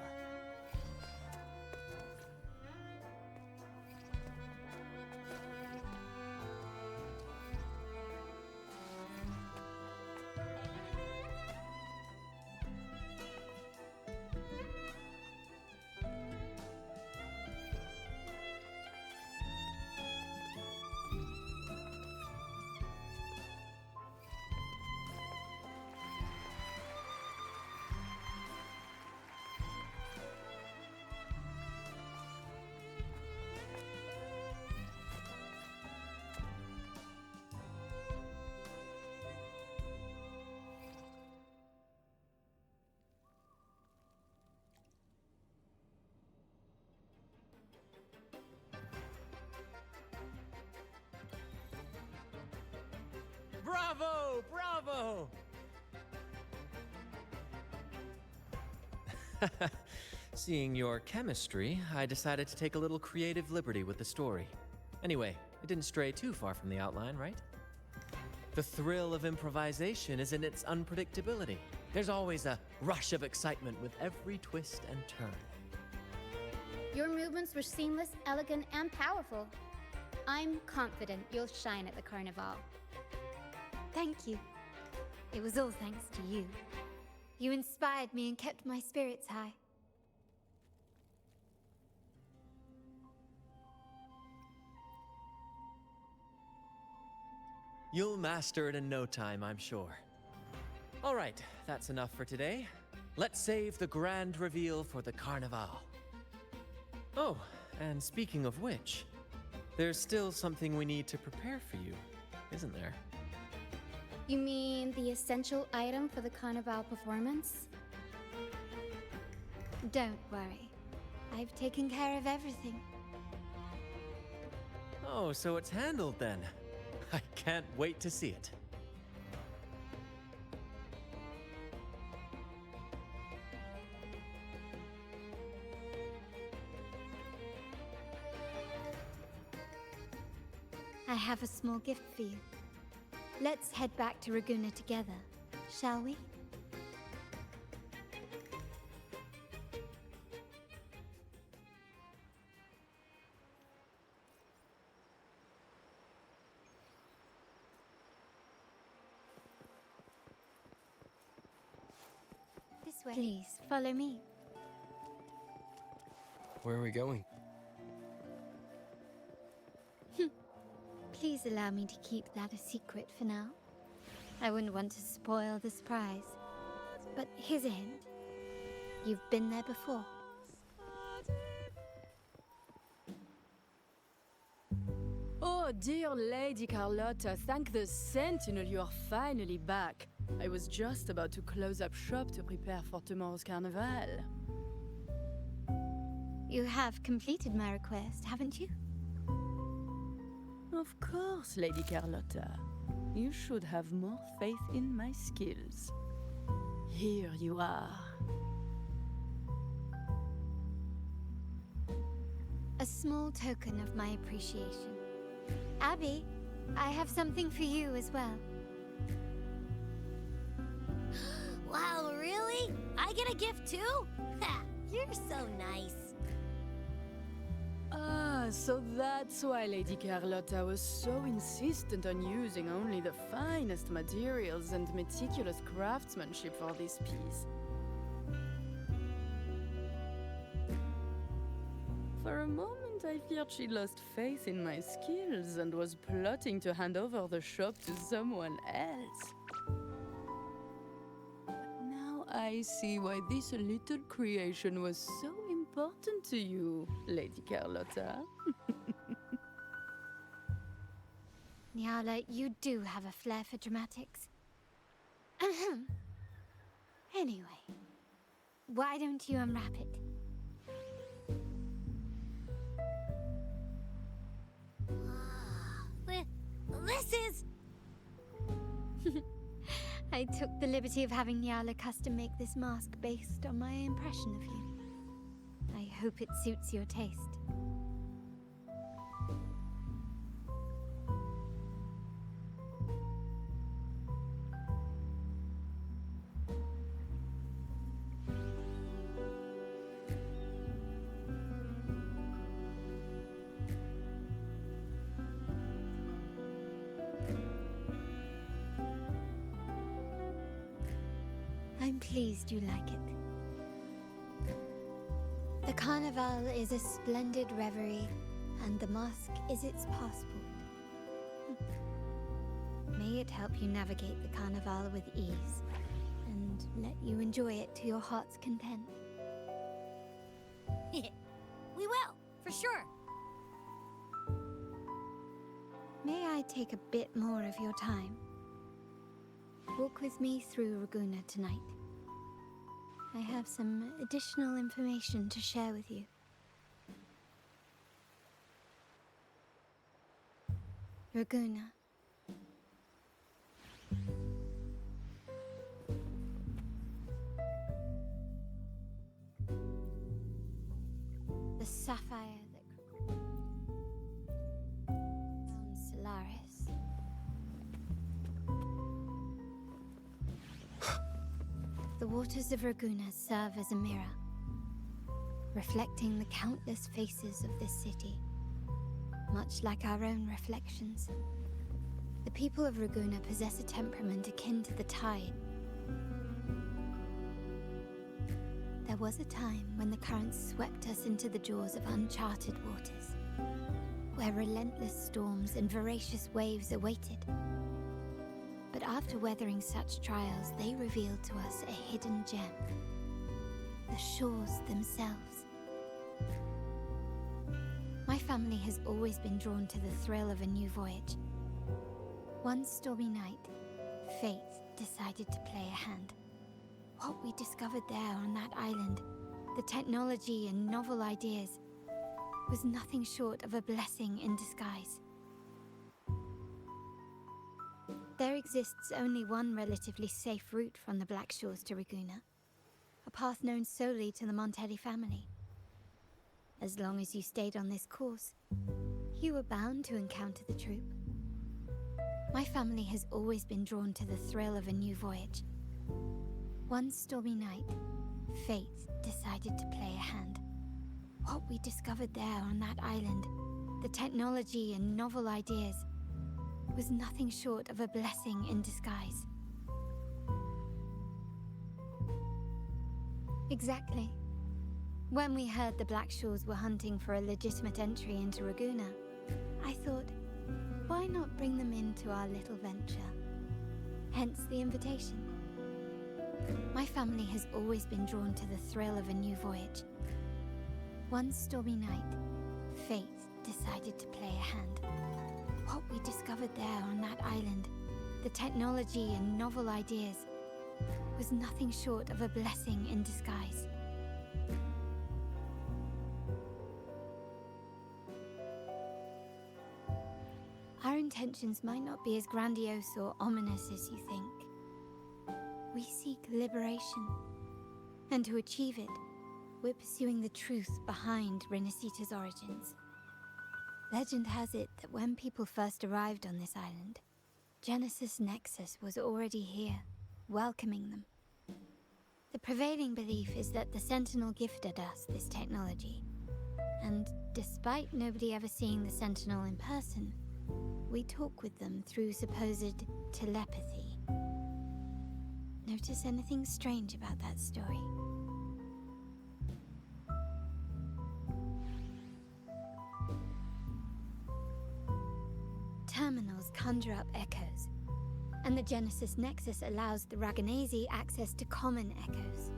Speaker 5: Bravo! Bravo! Seeing your chemistry, I decided to take a little creative liberty with the story. Anyway, it didn't stray too far from the outline, right? The thrill of improvisation is in its unpredictability. There's always a rush of excitement with every twist and turn.
Speaker 18: Your movements were seamless, elegant, and powerful. I'm confident you'll shine at the Carnival.
Speaker 1: Thank you. It was all thanks to you. You inspired me and kept my spirits high.
Speaker 5: You'll master it in no time, I'm sure. All right, that's enough for today. Let's save the grand reveal for the Carnival. Oh, and speaking of which, there's still something we need to prepare for you, isn't there?
Speaker 18: You mean the essential item for the Carnival performance?
Speaker 1: Don't worry. I've taken care of everything.
Speaker 5: Oh, so it's handled then. I can't wait to see it.
Speaker 1: I have a small gift for you. Let's head back to Raguna together, shall we? This way. Please, follow me.
Speaker 15: Where are we going?
Speaker 1: Please allow me to keep that a secret for now. I wouldn't want to spoil the surprise. But here's a hint. You've been there before.
Speaker 14: Oh, dear Lady Carlotta, thank the Sentinel you are finally back. I was just about to close up shop to prepare for tomorrow's carnival.
Speaker 1: You have completed my request, haven't you?
Speaker 14: Of course, Lady Carlotta. You should have more faith in my skills. Here you are.
Speaker 1: A small token of my appreciation. Abby, I have something for you as well.
Speaker 2: Wow, really? I get a gift too? Ha! You're so nice.
Speaker 14: Ah, so that's why Lady Carlotta was so insistent on using only the finest materials and meticulous craftsmanship for this piece. For a moment, I feared she lost faith in my skills and was plotting to hand over the shop to someone else. But now I see why this little creation was so important to you, Lady Carlotta.
Speaker 1: Nyala, you do have a flair for dramatics. Ahem. Anyway, why don't you unwrap it?
Speaker 2: This is...
Speaker 1: I took the liberty of having Nyala custom make this mask based on my impression of you. I hope it suits your taste. I'm pleased you like it. The Carnival is a splendid reverie, and the mask is its passport. May it help you navigate the Carnival with ease, and let you enjoy it to your heart's content.
Speaker 2: We will, for sure.
Speaker 1: May I take a bit more of your time? Walk with me through Raguna tonight. I have some additional information to share with you. Raguna. The sapphire that crowns Solaris. The waters of Raguna serve as a mirror, reflecting the countless faces of this city, much like our own reflections. The people of Raguna possess a temperament akin to the tide. There was a time when the currents swept us into the jaws of uncharted waters, where relentless storms and voracious waves awaited. But after weathering such trials, they revealed to us a hidden gem. The shores themselves. My family has always been drawn to the thrill of a new voyage. One stormy night, fate decided to play a hand. What we discovered there on that island, the technology and novel ideas, was nothing short of a blessing in disguise. There exists only one relatively safe route from the Black Shores to Raguna, a path known solely to the Montelli family. As long as you stayed on this course, you were bound to encounter the troop. My family has always been drawn to the thrill of a new voyage. One stormy night, fate decided to play a hand. What we discovered there on that island, the technology and novel ideas, was nothing short of a blessing in disguise. Exactly. When we heard the Black Shores were hunting for a legitimate entry into Raguna, I thought, why not bring them into our little venture? Hence the invitation. My family has always been drawn to the thrill of a new voyage. One stormy night, fate decided to play a hand. What we discovered there on that island, the technology and novel ideas, was nothing short of a blessing in disguise. Our intentions might not be as grandiose or ominous as you think. We seek liberation, and to achieve it, we're pursuing the truth behind Renacita's origins. Legend has it that when people first arrived on this island, Genesis Nexus was already here, welcoming them. The prevailing belief is that the Sentinel gifted us this technology, and despite nobody ever seeing the Sentinel in person, we talk with them through supposed telepathy. Notice anything strange about that story? conjure up echoes, and the Genesis Nexus allows the Raganazi access to common echoes.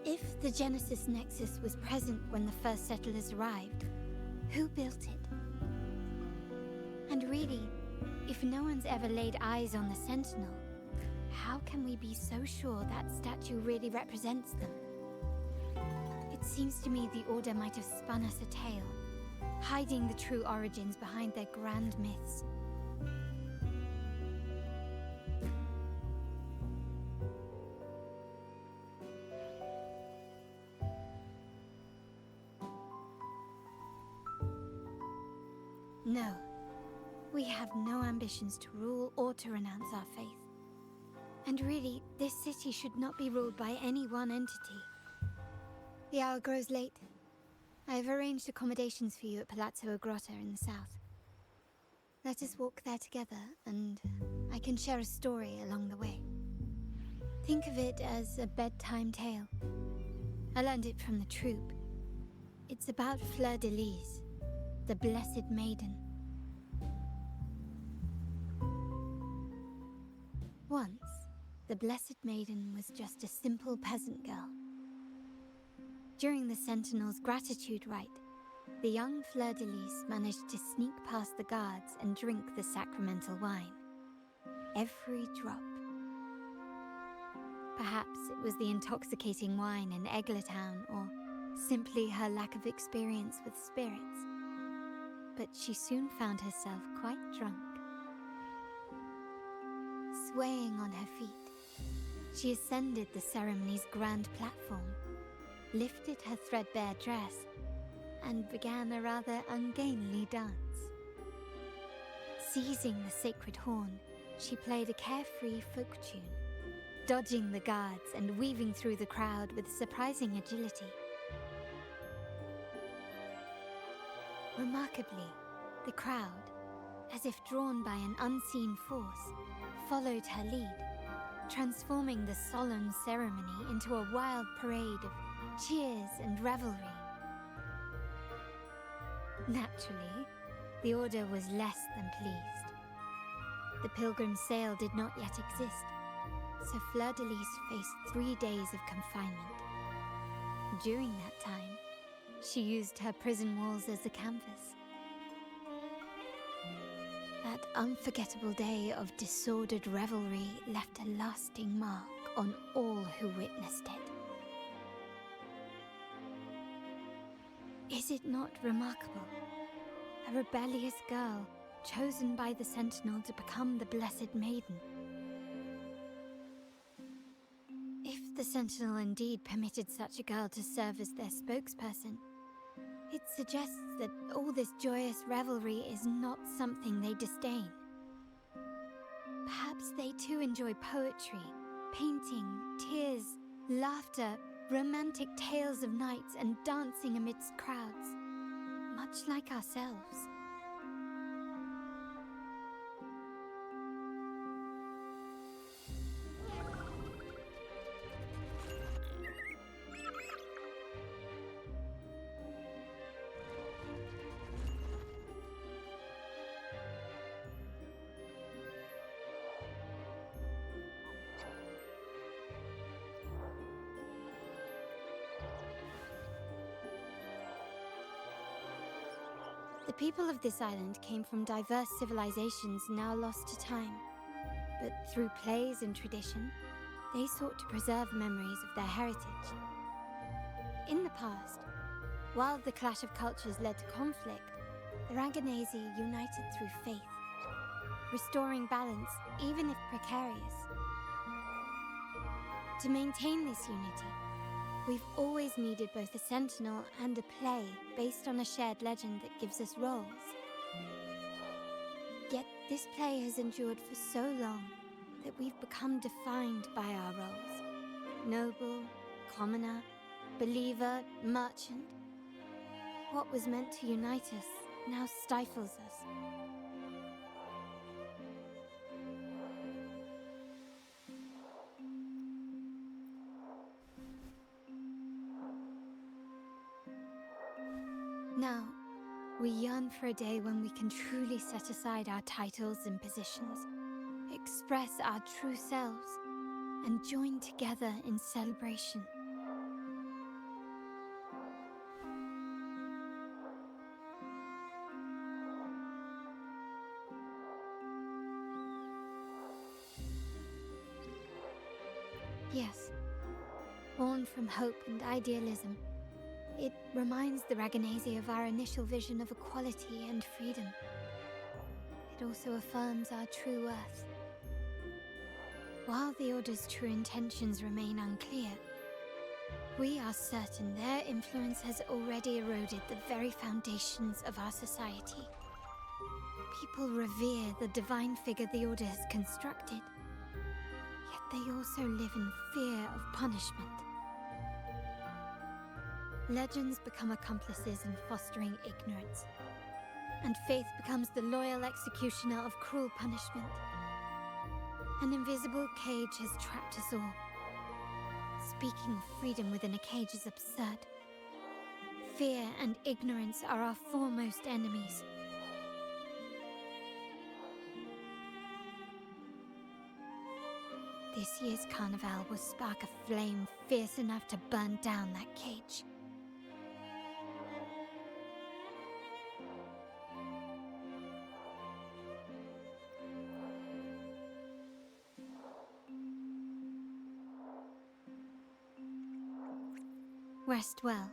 Speaker 1: If the Genesis Nexus was present when the first settlers arrived, who built it? And really, if no one's ever laid eyes on the Sentinel, how can we be so sure that statue really represents them? It seems to me the Order might have spun us a tale, hiding the true origins behind their grand myths. No, we have no ambitions to rule or to renounce our faith. And really, this city should not be ruled by any one entity. The hour grows late. I have arranged accommodations for you at Palazzo Grotta in the south. Let us walk there together, and I can share a story along the way. Think of it as a bedtime tale. I learned it from the troupe. It's about Fleur de Lis, the Blessed Maiden. Once, the Blessed Maiden was just a simple peasant girl. During the Sentinel's gratitude rite, the young Fleur de Lis managed to sneak past the guards and drink the sacramental wine. Every drop. Perhaps it was the intoxicating wine in Eggletown, or simply her lack of experience with spirits. But she soon found herself quite drunk. Swaying on her feet, she ascended the ceremony's grand platform, lifted her threadbare dress, and began a rather ungainly dance. Seizing the sacred horn, she played a carefree folk tune, dodging the guards and weaving through the crowd with surprising agility. Remarkably, the crowd, as if drawn by an unseen force, followed her lead, transforming the solemn ceremony into a wild parade of cheers and revelry. Naturally, the Order was less than pleased. The Pilgrim Sale did not yet exist, so Fleur de Lis faced 3 days of confinement. During that time, she used her prison walls as a canvas. That unforgettable day of disordered revelry left a lasting mark on all who witnessed it. Is it not remarkable? A rebellious girl chosen by the Sentinel to become the Blessed Maiden. If the Sentinel indeed permitted such a girl to serve as their spokesperson, it suggests that all this joyous revelry is not something they disdain. Perhaps they too enjoy poetry, painting, tears, laughter, romantic tales of knights, and dancing amidst crowds, much like ourselves. The people of this island came from diverse civilizations now lost to time, but through plays and tradition, they sought to preserve memories of their heritage. In the past, while the clash of cultures led to conflict, the Raganazi united through faith, restoring balance even if precarious. To maintain this unity, we've always needed both a sentinel and a play based on a shared legend that gives us roles. Yet this play has endured for so long that we've become defined by our roles. Noble, commoner, believer, merchant. What was meant to unite us now stifles us. Now, We yearn for a day when we can truly set aside our titles and positions, express our true selves, and join together in celebration. Yes, born from hope and idealism, it reminds the Raganese of our initial vision of equality and freedom. It also affirms our true worth. While the Order's true intentions remain unclear, we are certain their influence has already eroded the very foundations of our society. People revere the divine figure the Order has constructed, yet they also live in fear of punishment. Legends become accomplices in fostering ignorance, and faith becomes the loyal executioner of cruel punishment. An invisible cage has trapped us all. Speaking of freedom within a cage is absurd. Fear and ignorance are our foremost enemies. This year's carnival will spark a flame fierce enough to burn down that cage. Rest well,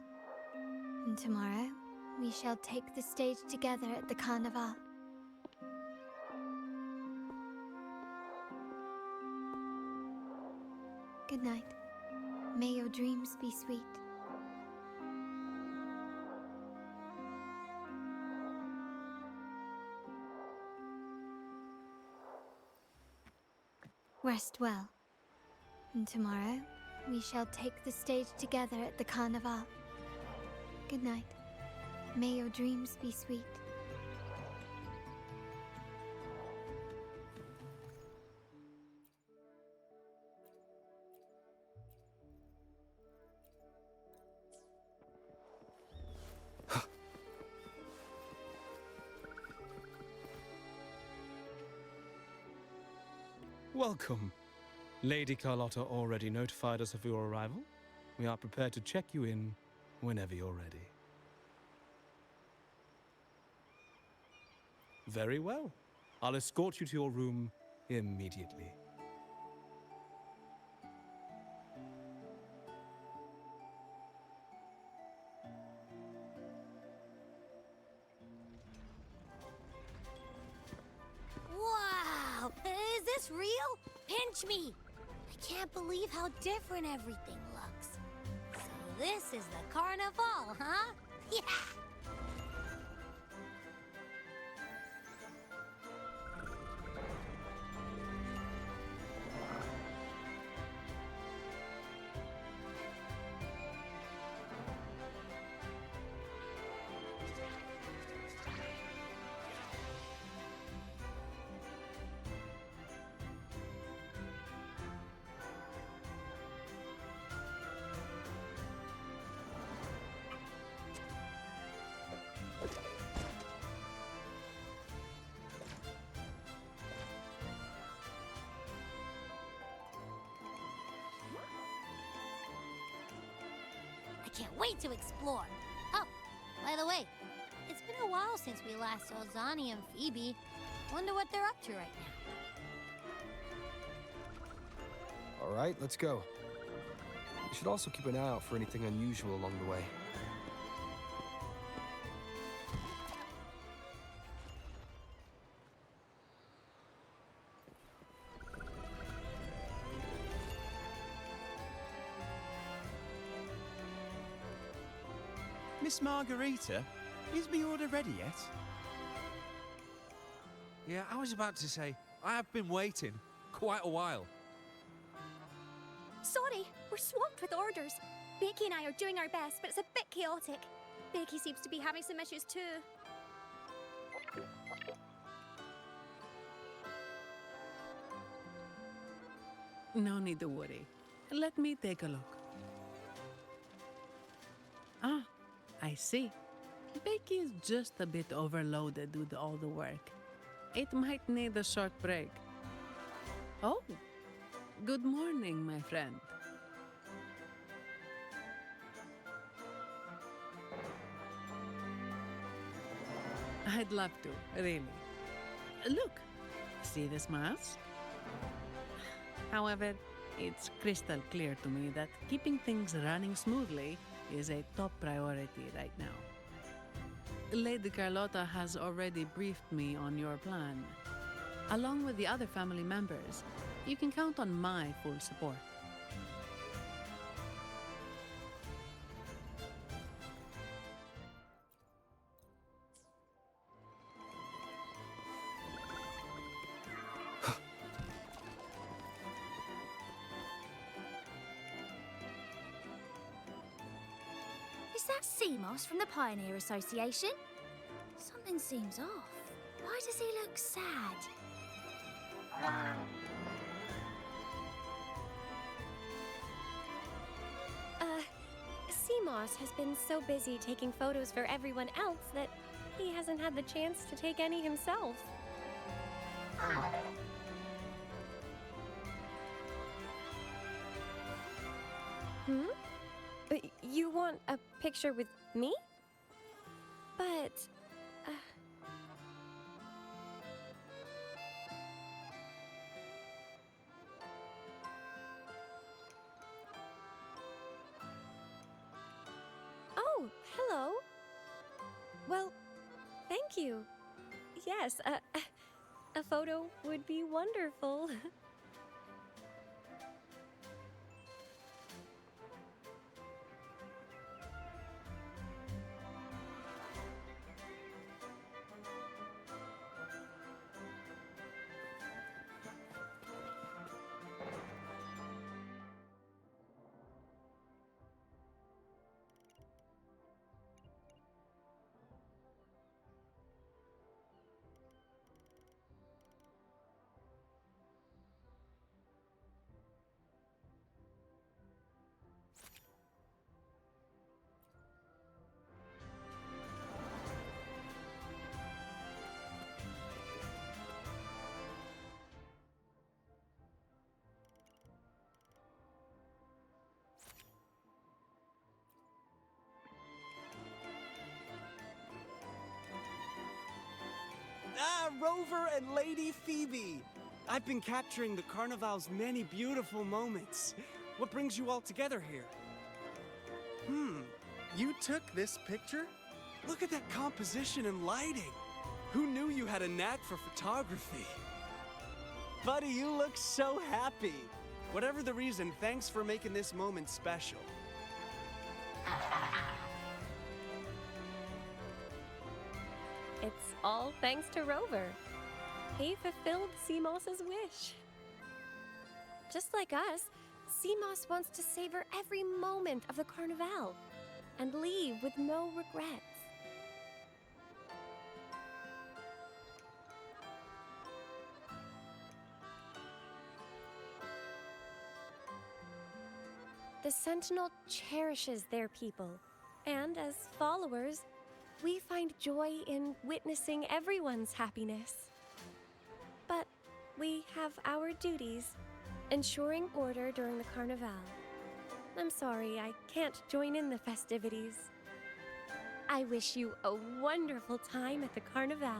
Speaker 1: and tomorrow we shall take the stage together at the carnival. Good night. May your dreams be sweet. Rest well, and tomorrow we shall take the stage together at the carnival. Good night. May your dreams be sweet.
Speaker 12: Welcome. Lady Carlotta already notified us of your arrival. We are prepared to check you in whenever you're ready. Very well. I'll escort you to your room immediately.
Speaker 2: Wow! Is this real? Pinch me! I can't believe how different everything looks. So this is the carnival, huh? Yeah! I can't wait to explore. Oh, by the way, it's been a while since we last saw Zani and Phoebe. Wonder what they're up to right now.
Speaker 15: All right, let's go. We should also keep an eye out for anything unusual along the way.
Speaker 22: Miss Margarita, is my order ready yet?
Speaker 17: Yeah, I was about to say, I have been waiting quite a while.
Speaker 16: Sorry, we're swamped with orders. Becky and I are doing our best, but it's a bit chaotic. Becky seems to be having some issues too.
Speaker 11: No need to worry. Let me take a look. Ah, I see. Becky is just a bit overloaded with all the work. It might need a short break. Oh, good morning, my friend. I'd love to, really. Look, see this mask? However, it's crystal clear to me that keeping things running smoothly is a top priority right now. Lady Carlotta has already briefed me on your plan. Along with the other family members, you can count on my full support.
Speaker 13: Is that Seamoss from the Pioneer Association? Something seems off. Why does he look sad?
Speaker 16: Seamoss has been so busy taking photos for everyone else that he hasn't had the chance to take any himself. Hmm? You want a picture with me? But... Oh, hello. Well, thank you. Yes, a photo would be wonderful.
Speaker 4: Ah, Rover and Lady Phoebe! I've been capturing the Carnival's many beautiful moments. What brings you all together here? You took this picture? Look at that composition and lighting. Who knew you had a knack for photography? Buddy, you look so happy. Whatever the reason, thanks for making this moment special.
Speaker 16: It's all thanks to Rover. He fulfilled Seamoss's wish. Just like us, Seamoss wants to savor every moment of the Carnival and leave with no regrets. The Sentinel cherishes their people, and as followers, we find joy in witnessing everyone's happiness. But we have our duties, ensuring order during the Carnival. I'm sorry, I can't join in the festivities. I wish you a wonderful time at the Carnival.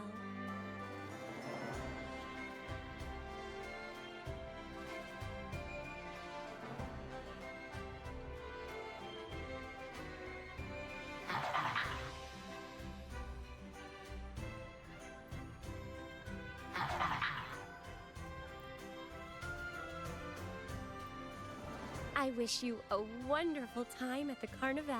Speaker 16: I wish you a wonderful time at the Carnival.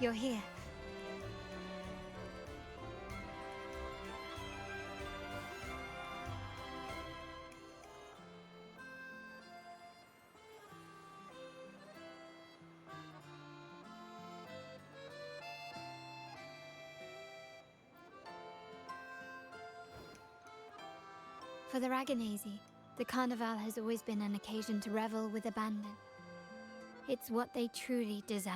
Speaker 1: you're here. For the Raganese, the Carnival has always been an occasion to revel with abandon. It's what they truly desire.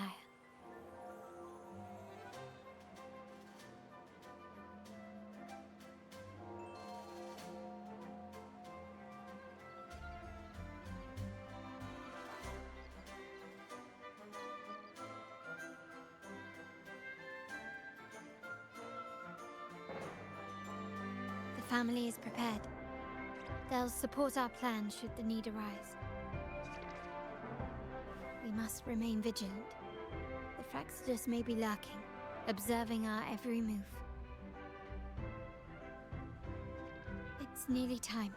Speaker 1: The family is prepared. They'll support our plan should the need arise. We must remain vigilant. The Fraxidus may be lurking, observing our every move. It's nearly time.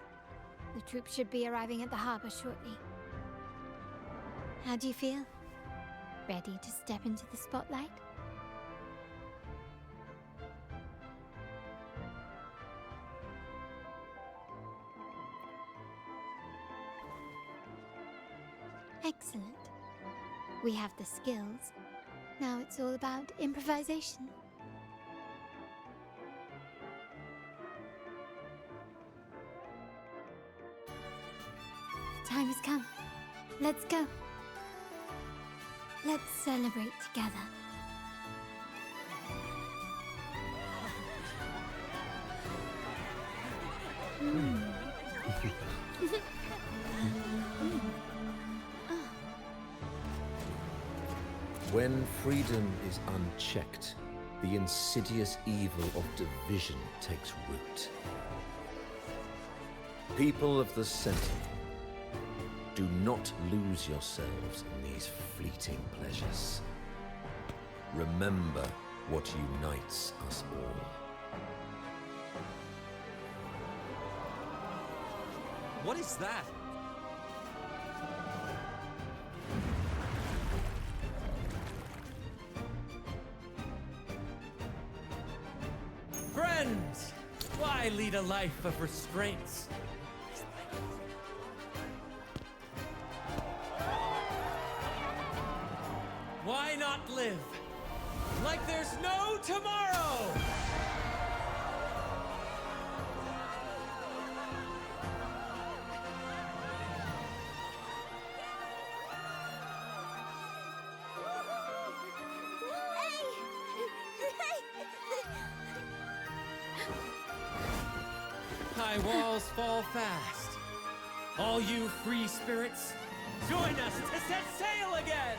Speaker 1: The troops should be arriving at the harbor shortly. How do you feel? Ready to step into the spotlight? Excellent. We have the skills. Now it's all about improvisation. The time has come. Let's go. Let's celebrate together.
Speaker 3: When freedom is unchecked, the insidious evil of division takes root. People of the Sentinel, do not lose yourselves in these fleeting pleasures. Remember what unites us all.
Speaker 5: What is that? Friends! Why lead a life of restraints? Why not live like there's no tomorrow? High walls fall fast. All you free spirits, join us to set sail again!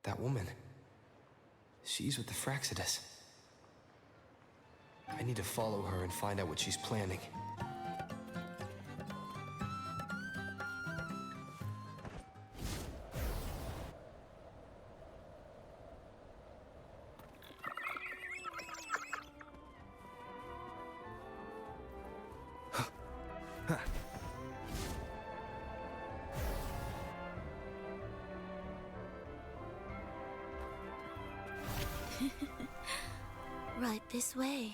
Speaker 20: That woman. She's with the Fraxidus. I need to follow her and find out what she's planning.
Speaker 21: Right this way.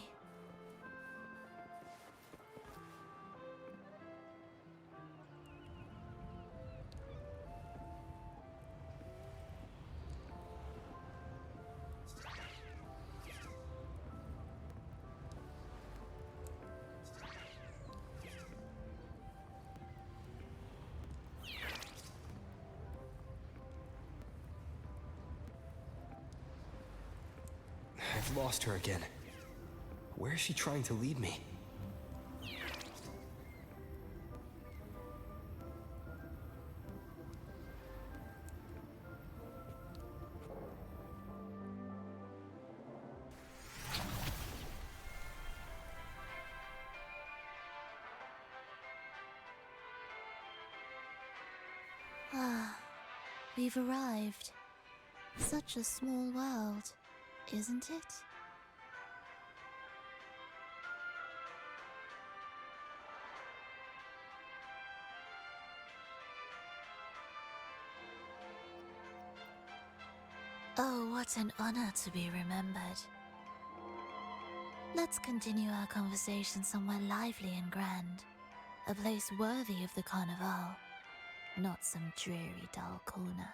Speaker 20: I've lost her again. Where is she trying to lead me?
Speaker 21: Ah, we've arrived. Such a small world, isn't it?
Speaker 7: Oh, what an honor to be remembered. Let's continue our conversation somewhere lively and grand. A place worthy of the Carnival, not some dreary, dull corner.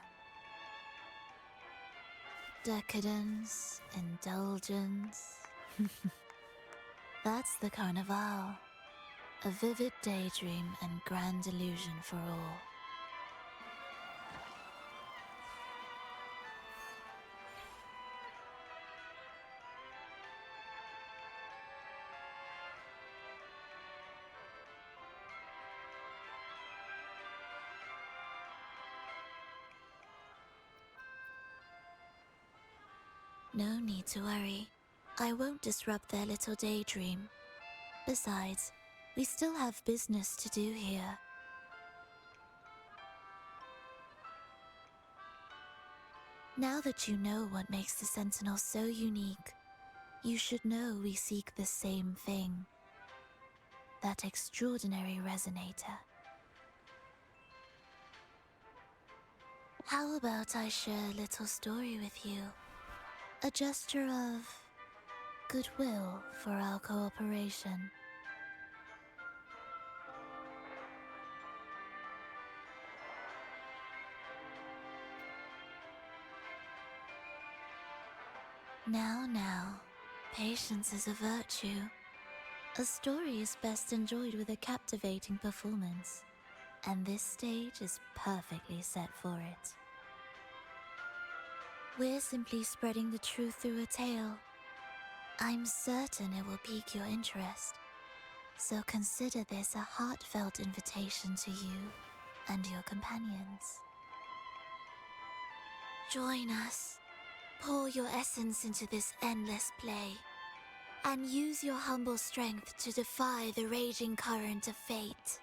Speaker 7: Decadence, indulgence. That's the Carnival. A vivid daydream and grand illusion for all. No need to worry. I won't disrupt their little daydream. Besides, we still have business to do here. Now that you know what makes the Sentinel so unique, you should know we seek the same thing. That extraordinary resonator. How about I share a little story with you? A gesture of goodwill for our cooperation. Now, patience is a virtue. A story is best enjoyed with a captivating performance, and this stage is perfectly set for it. We're simply spreading the truth through a tale. I'm certain it will pique your interest, so consider this a heartfelt invitation to you and your companions. Join us. Pour your essence into this endless play, and use your humble strength to defy the raging current of fate.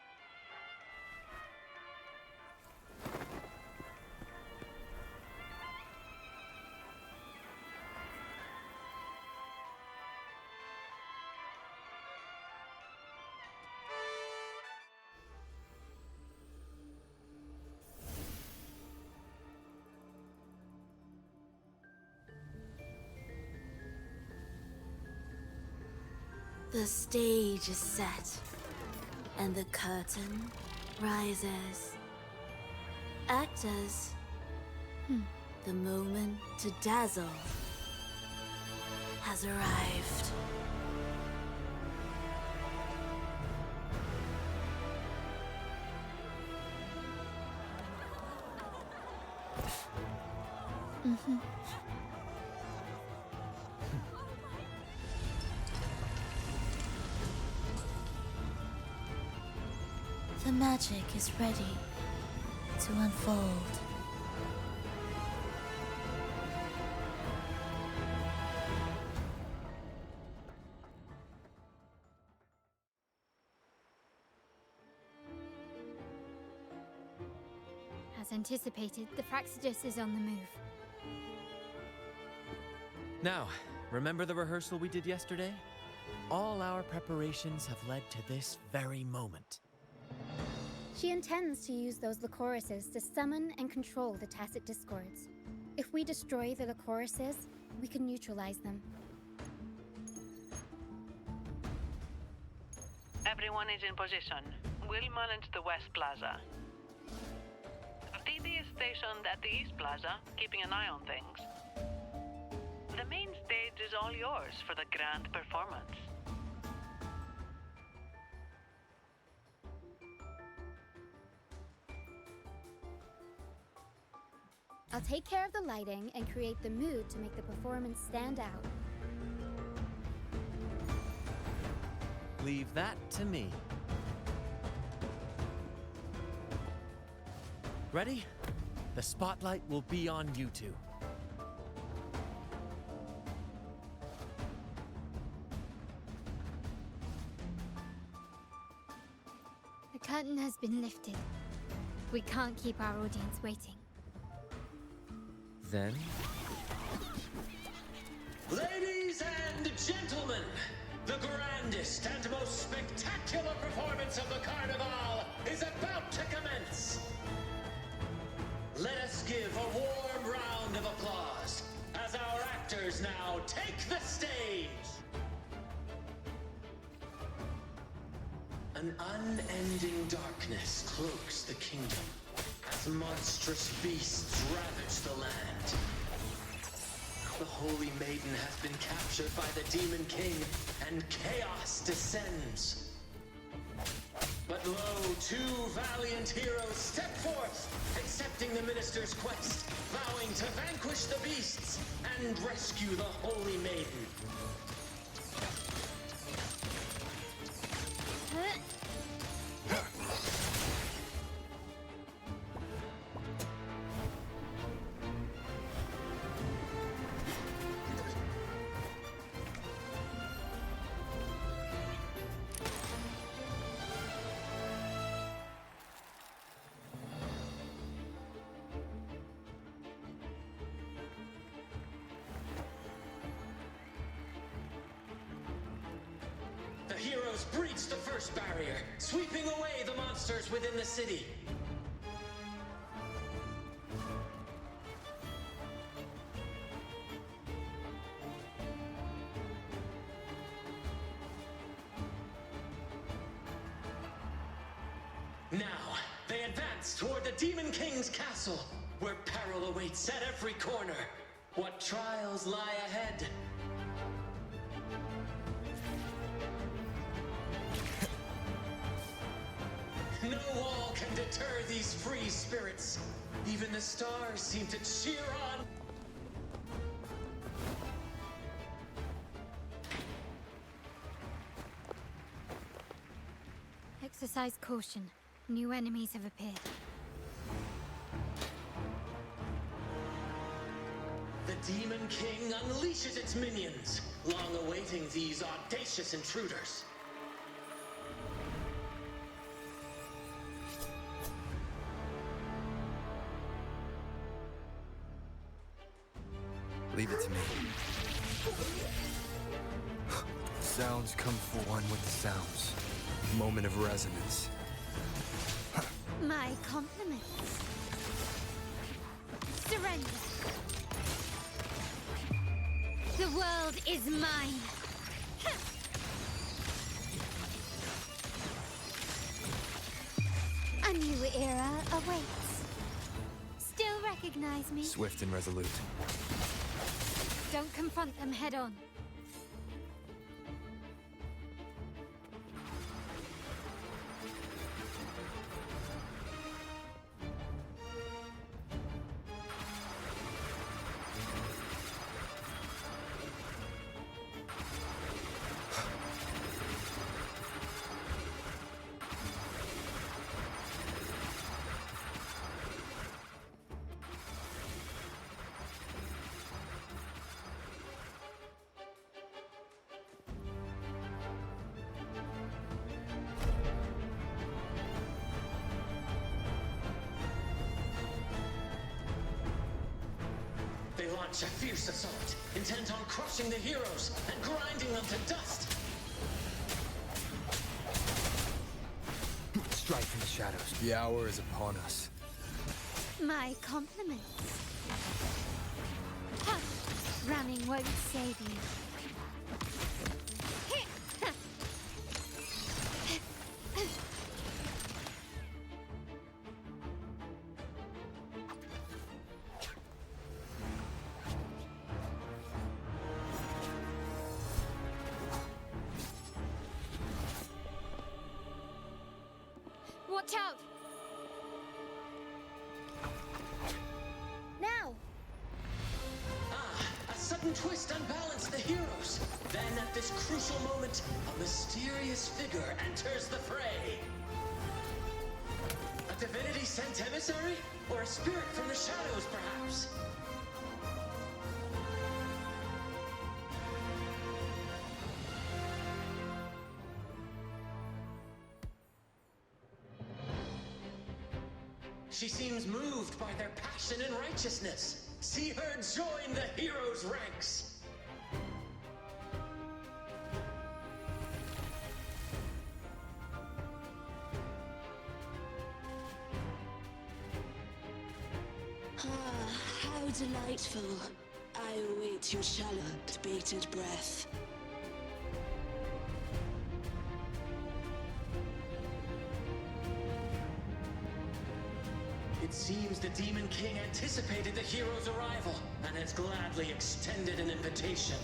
Speaker 7: The stage is set, and the curtain rises. Actors, the moment to dazzle has arrived. The magic is ready to unfold.
Speaker 1: As anticipated, the Fraxidus is on the move.
Speaker 5: Now, remember the rehearsal we did yesterday? All our preparations have led to this very moment.
Speaker 18: She intends to use those Lycorises to summon and control the Tacit Discords. If we destroy the Lycorises, we can neutralize them.
Speaker 8: Everyone is in position. We'll manage the West Plaza. DD is stationed at the East Plaza, keeping an eye on things. The main stage is all yours for the grand performance.
Speaker 18: I'll take care of the lighting and create the mood to make the performance stand out.
Speaker 5: Leave that to me. Ready? The spotlight will be on you two.
Speaker 1: The curtain has been lifted. We can't keep our audience waiting.
Speaker 5: Then...
Speaker 23: Ladies and gentlemen, the grandest and most spectacular performance of the Carnival is about to commence. Let us give a warm round of applause unending darkness cloaks the kingdom as monstrous beasts ravage the land. The Holy Maiden has been captured by the Demon King, and chaos descends. But lo, two valiant heroes step forth, accepting the Minister's quest, vowing to vanquish the beasts and rescue the Holy Maiden. The heroes breach the first barrier, sweeping away the monsters within the city. Now, they advance toward the Demon King's castle, where peril awaits at every corner. What trials lie ahead? No wall can deter these free spirits. Even the stars seem to cheer on.
Speaker 1: Exercise caution. New enemies have appeared.
Speaker 23: The Demon King unleashes its minions, long awaiting these audacious intruders.
Speaker 20: Leave it to me. Sounds come for one with the sounds. Moment of resonance.
Speaker 1: My compliments. Surrender. The world is mine. A new era awaits. Still recognize me?
Speaker 20: Swift and resolute.
Speaker 1: Don't confront them head on.
Speaker 23: They launch a fierce assault, intent on crushing the heroes and grinding them to dust.
Speaker 20: Strike from the shadows. The hour is upon us.
Speaker 1: My compliments. Hush! Ramming won't save you. Watch out!
Speaker 18: Now!
Speaker 23: A sudden twist unbalanced the heroes. Then at this crucial moment, a mysterious figure enters the fray. A divinity sent emissary? Or a spirit from the shadows, perhaps? She seems moved by their passion and righteousness. See her join the heroes' ranks.
Speaker 6: Ah, how delightful. I await your shallow, bated breath.
Speaker 23: It seems the Demon King anticipated the hero's arrival and has gladly extended an invitation.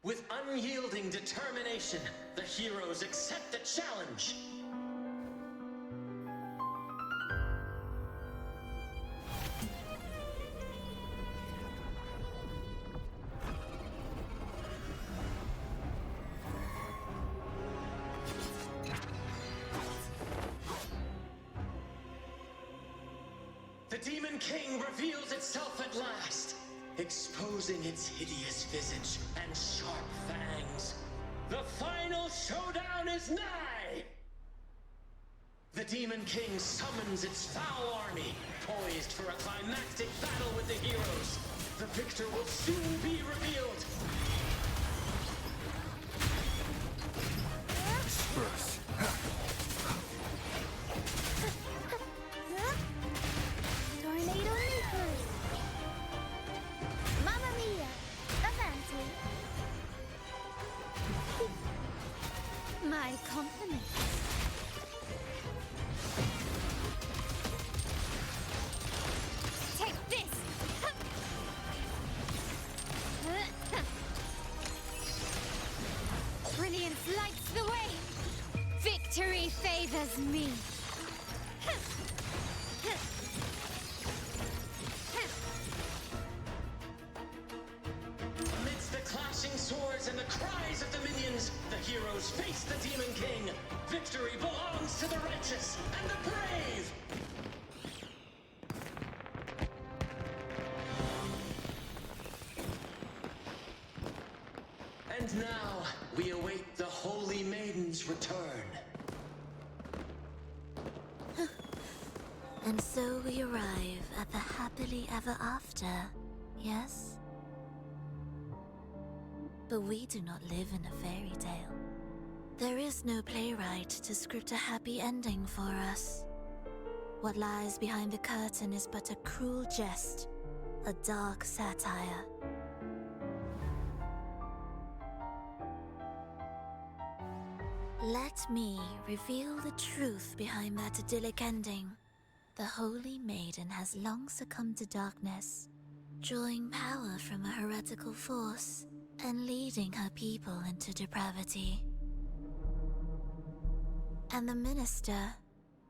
Speaker 23: With unyielding determination, the heroes accept the challenge. The Demon King reveals itself at last, exposing its hideous visage and sharp fangs. The final showdown is nigh! The Demon King summons its foul army, poised for a climactic battle with the heroes. The victor will soon be revealed.
Speaker 15: Disperse.
Speaker 18: Tornado Reapers! Mamma mia! Avance me!
Speaker 1: My compliments. Take this! Brilliance lights the way! Victory favors me!
Speaker 23: Amidst the clashing swords and the cries of the minions, the heroes face the Demon King. Victory belongs to the righteous and the brave! And now, we await the Holy Maiden's return.
Speaker 7: And so we arrive at the happily ever after, yes? But we do not live in a fairy tale. There is no playwright to script a happy ending for us. What lies behind the curtain is but a cruel jest, a dark satire. Let me reveal the truth behind that idyllic ending. The Holy Maiden has long succumbed to darkness, drawing power from a heretical force and leading her people into depravity. And the minister,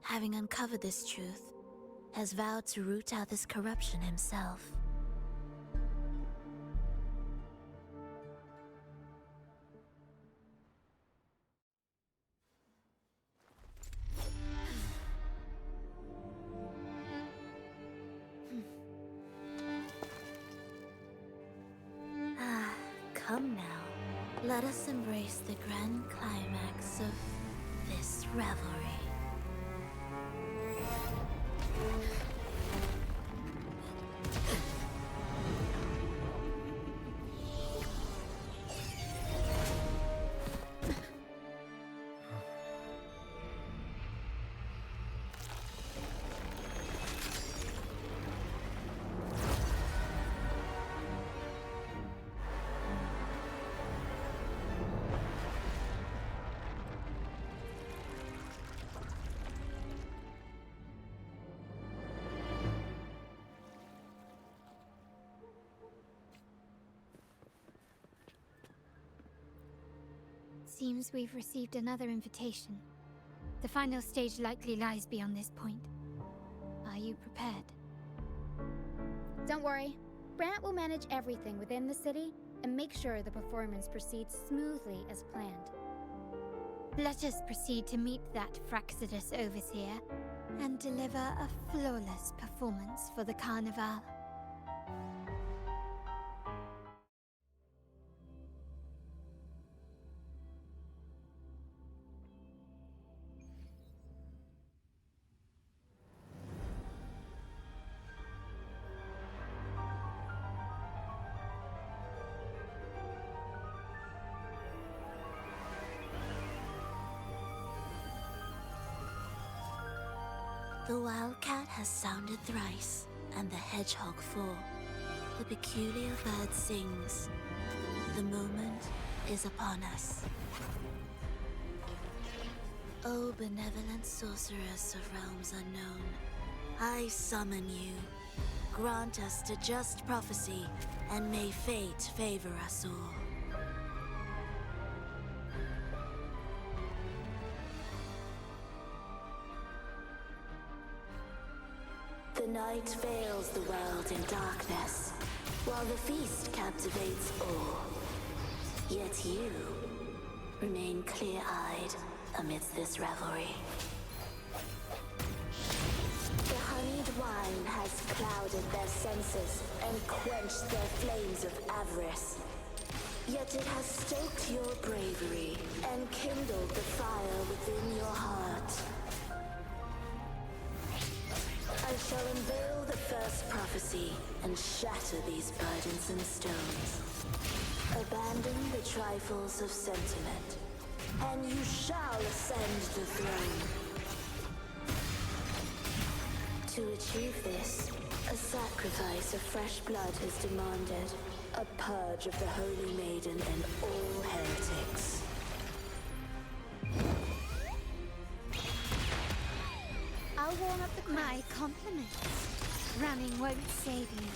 Speaker 7: having uncovered this truth, has vowed to root out this corruption himself. Come now, let us embrace the grand climax of this revelry.
Speaker 1: Seems we've received another invitation. The final stage likely lies beyond this point. Are you prepared?
Speaker 18: Don't worry. Brant will manage everything within the city and make sure the performance proceeds smoothly as planned.
Speaker 1: Let us proceed to meet that Fraxidus overseer and deliver a flawless performance for the Carnival.
Speaker 7: The wildcat has sounded thrice, and the hedgehog four. The peculiar bird sings. The moment is upon us. O benevolent sorceress of realms unknown, I summon you. Grant us the just prophecy, and may fate favor us all.
Speaker 6: The night veils the world in darkness, while the feast captivates all. Yet you remain clear-eyed amidst this revelry. The honeyed wine has clouded their senses and quenched their flames of avarice. Yet it has stoked your bravery and kindled the fire within your heart. I shall unveil the first prophecy and shatter these burdensome stones. Abandon the trifles of sentiment, and you shall ascend the throne. To achieve this, a sacrifice of fresh blood is demanded. A purge of the Holy Maiden and all heretics.
Speaker 1: I'll warm up the crowd. My compliments. Running won't save you.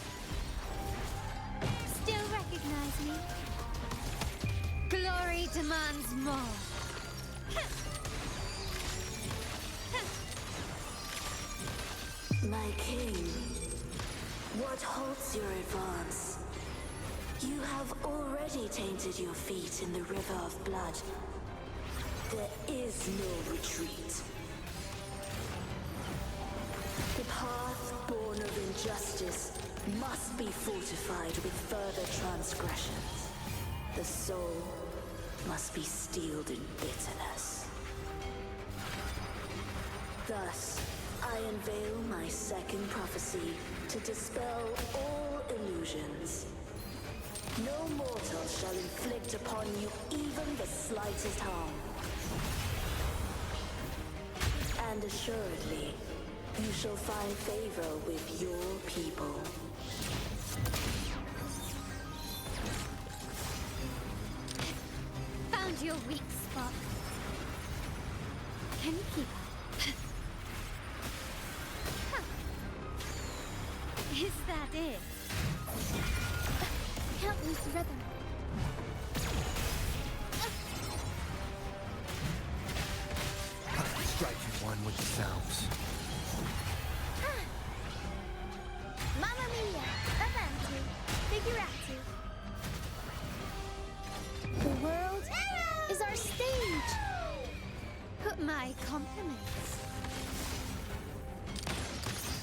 Speaker 1: Still recognize me? Glory demands more.
Speaker 6: My king, what halts your advance? You have already tainted your feet in the river of blood. There is no retreat. The path born of injustice must be fortified with further transgressions. The soul must be steeled in bitterness. Thus, I unveil my second prophecy to dispel all illusions. No mortal shall inflict upon you even the slightest harm. And assuredly, you shall find favor with your people.
Speaker 1: Found your weak spot. Can you keep up? Is that it?
Speaker 18: Can't lose the rhythm.
Speaker 20: Strike you one with the sounds.
Speaker 18: Mamma mia! Avanti! Figurati! The world is our stage!
Speaker 1: Put my compliments.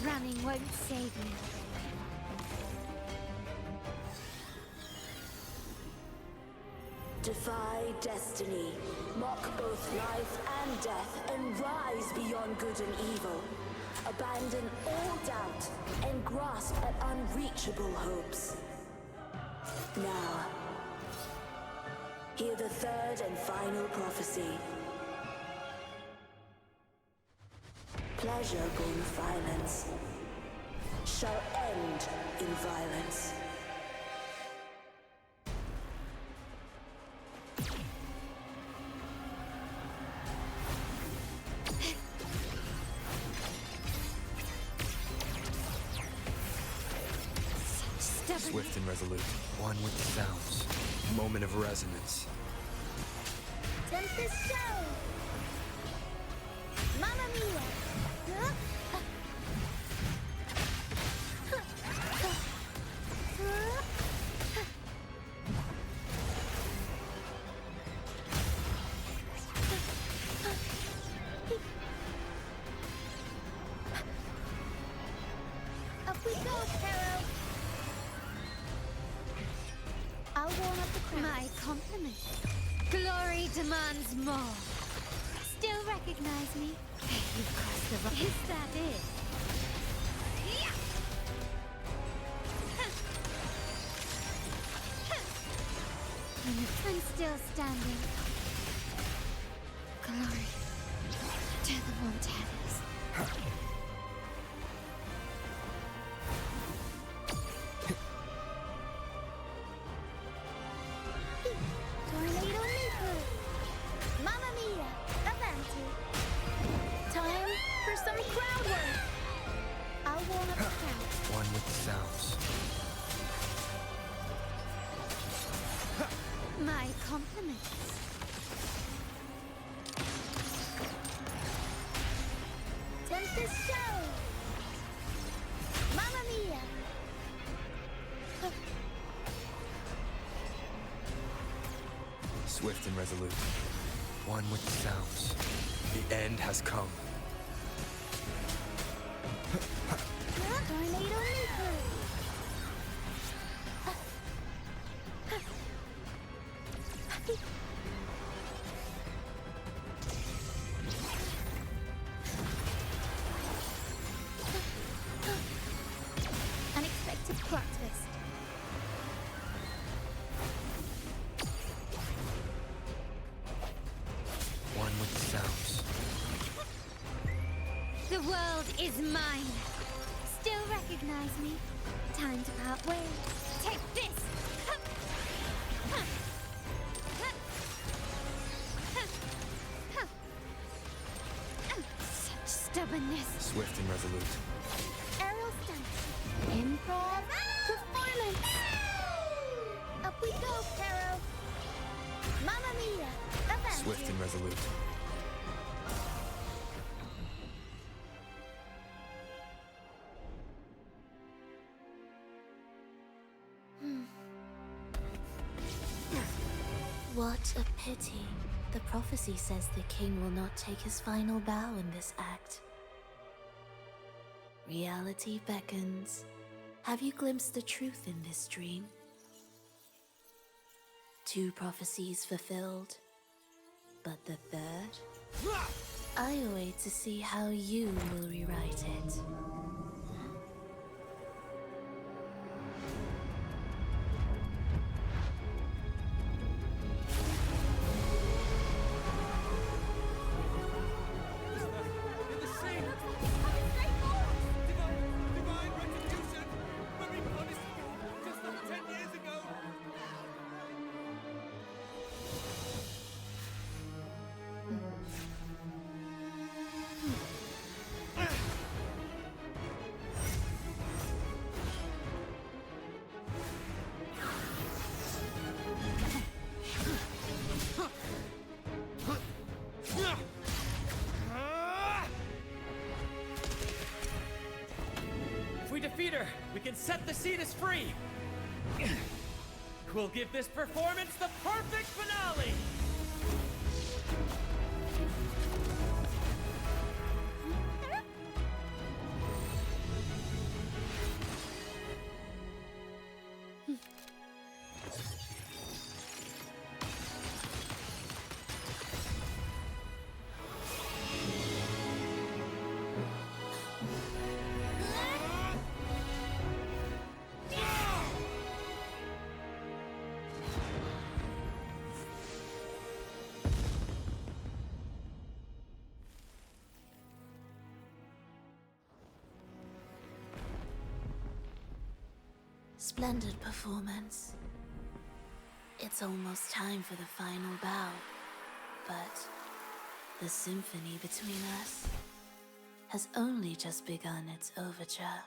Speaker 1: Running won't save you.
Speaker 6: Defy destiny, mock both life and death, and rise beyond good and evil. Abandon all doubt and grasp at unreachable hopes. Now, hear the third and final prophecy. Pleasure born of violence shall end in violence.
Speaker 20: Swift and resolute, one with the sounds. Moment of resonance.
Speaker 18: Tempest show! Mamma mia!
Speaker 1: Up we go, Carol! I'll warm up the crowd. My compliment. Glory demands more. Still recognize me? You've crossed the line. Is that it? I'm still standing. Glory to the Montanas.
Speaker 18: Time for some crowd work. I'll warm up the crowd.
Speaker 20: One with the sounds.
Speaker 1: My compliments.
Speaker 18: Tempest show! Mamma mia!
Speaker 20: Swift and resolute. One with the sounds. The end has come.
Speaker 18: Tornado nuclear! Unexpected plot twist.
Speaker 20: One with the sounds.
Speaker 1: The world is mine. Still recognize me? Time to part ways. Take this! Such stubbornness.
Speaker 20: Swift and resolute.
Speaker 18: Aerial stunt. Improv performance. Up we go, Caro. Mamma mia! Avenge.
Speaker 20: Swift and resolute.
Speaker 7: What a pity. The prophecy says the king will not take his final bow in this act. Reality beckons. Have you glimpsed the truth in this dream? 2 prophecies fulfilled, but the third? I await to see how you will rewrite it.
Speaker 5: If we defeat her, we can set the Cetus free! We'll give this performance the perfect finale!
Speaker 7: Splendid performance. It's almost time for the final bow, but the symphony between us has only just begun its overture.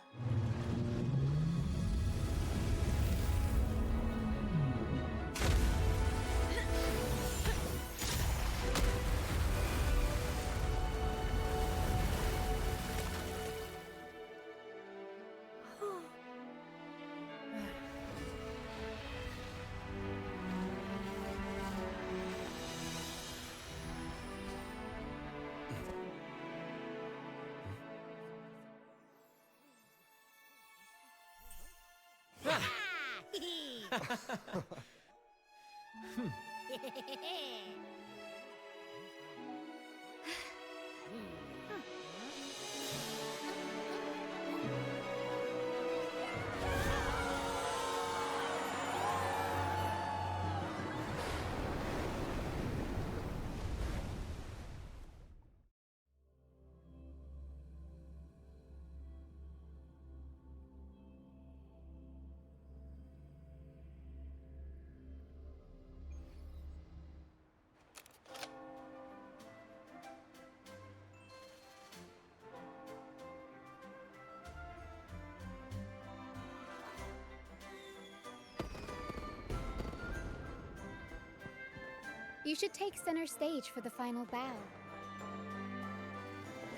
Speaker 18: You should take center stage for the final bow.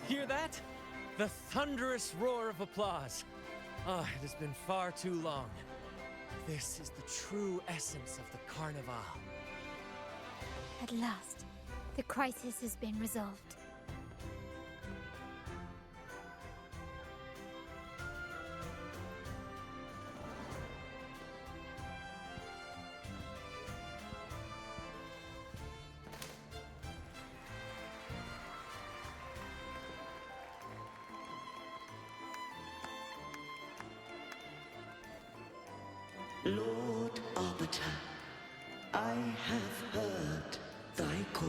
Speaker 5: Hear that? The thunderous roar of applause. Ah, it has been far too long. This is the true essence of the Carnival.
Speaker 1: At last, the crisis has been resolved.
Speaker 9: Lord Arbiter, I have heard thy call.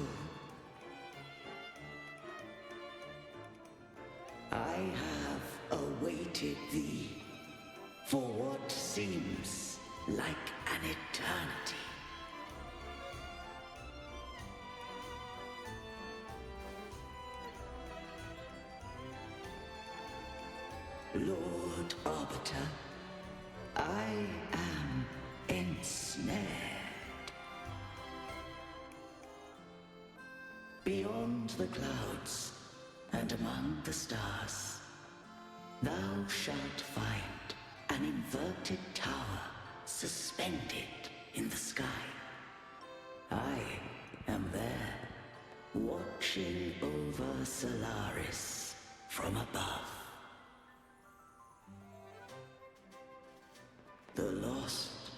Speaker 9: I have awaited thee for what seems like an eternity. Lord Arbiter, I am ensnared. Beyond the clouds and among the stars, thou shalt find an inverted tower suspended in the sky. I am there, watching over Solaris from above. The lost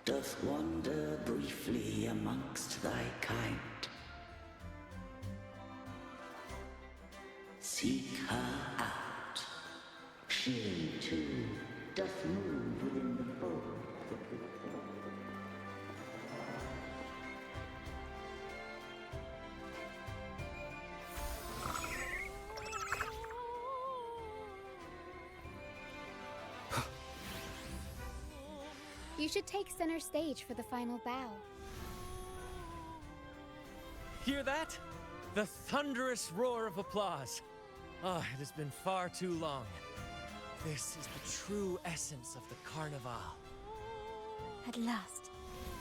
Speaker 9: doth wander briefly amongst thy kind. Seek her out. She too doth move within the fold of the
Speaker 18: You should take center stage for the final bow.
Speaker 5: Hear that? The thunderous roar of applause. Ah, it has been far too long. This is the true essence of the Carnival.
Speaker 1: At last,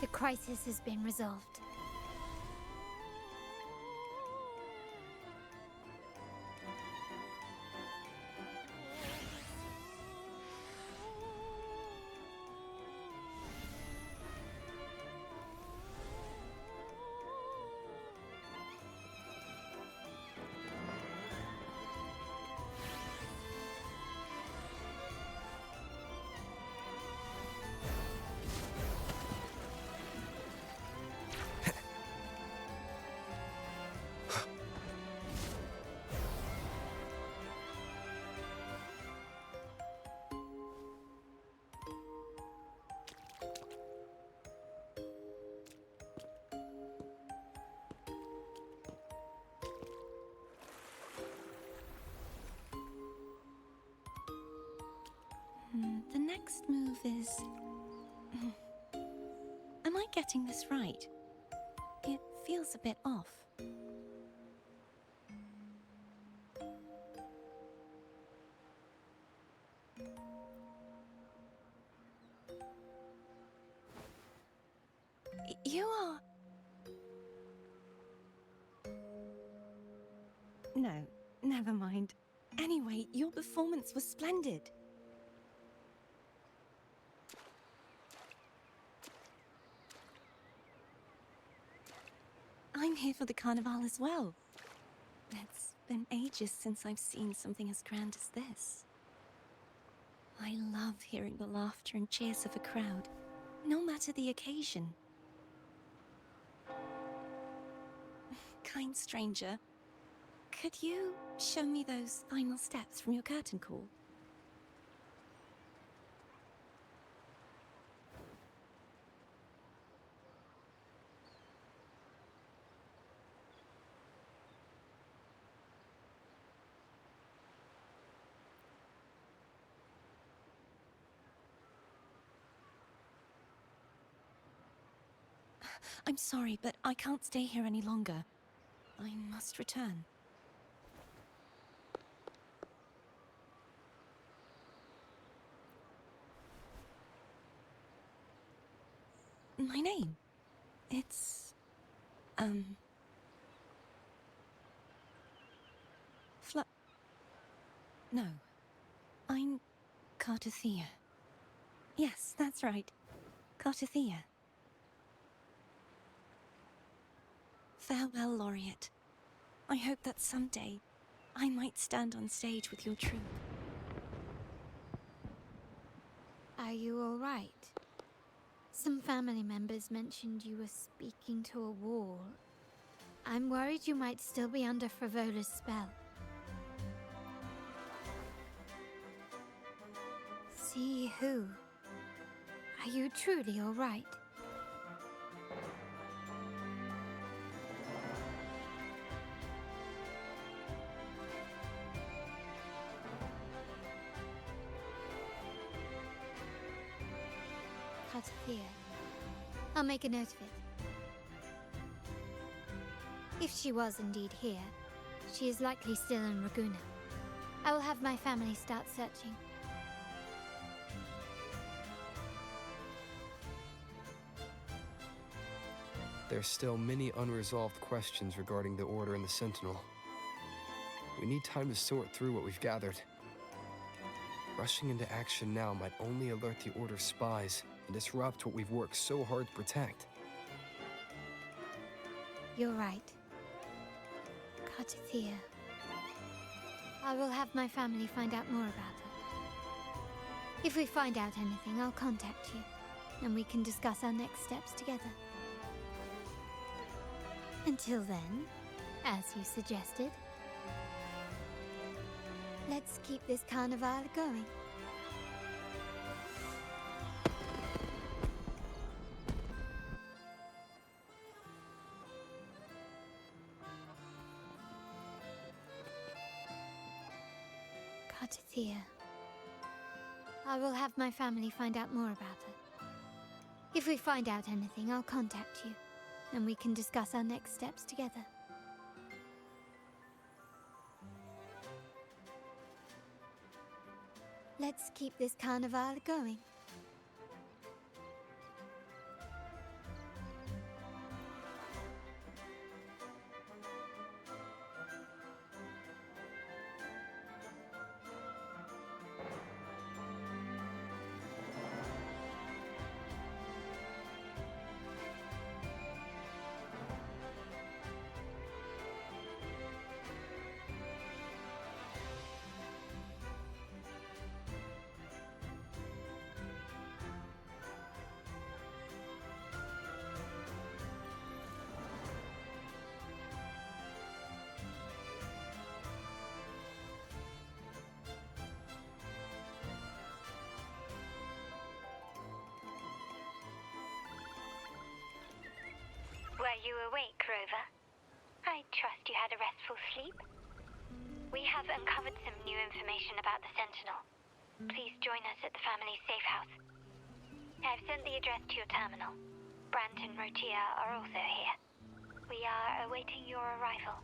Speaker 1: the crisis has been resolved.
Speaker 10: The next move is... Am I getting this right? It feels a bit off. You are... No, never mind. Anyway, your performance was splendid. I'm here for the Carnival as well. It's been ages since I've seen something as grand as this. I love hearing the laughter and cheers of a crowd, no matter the occasion. Kind stranger, could you show me those final steps from your curtain call? I'm sorry, but I can't stay here any longer. I must return. My name? It's... No. I'm Cartothea. Yes, that's right. Cartothea. Farewell, Laureate. I hope that someday I might stand on stage with your troupe.
Speaker 1: Are you all right? Some family members mentioned you were speaking to a wall. I'm worried you might still be under Frivola's spell. See who? Are you truly all right? Cartothea. I'll make a note of it. If she was indeed here, she is likely still in Raguna. I will have my family start searching.
Speaker 20: There's still many unresolved questions regarding the Order and the Sentinel. We need time to sort through what we've gathered. Rushing into action now might only alert the Order's spies and disrupt what we've worked so hard to protect.
Speaker 1: You're right. Cartothea. I will have my family find out more about her. If we find out anything, I'll contact you, and we can discuss our next steps together. Until then, as you suggested, let's keep this carnival going. Cartothea. I will have my family find out more about her. If we find out anything, I'll contact you, and we can discuss our next steps together. Let's keep this carnival going.
Speaker 12: Were you awake, Rover? I trust you had a restful sleep. We have uncovered some new information about the Sentinel. Please join us at the family's safe house. I've sent the address to your terminal. Brant and Rotia are also here. We are awaiting your arrival.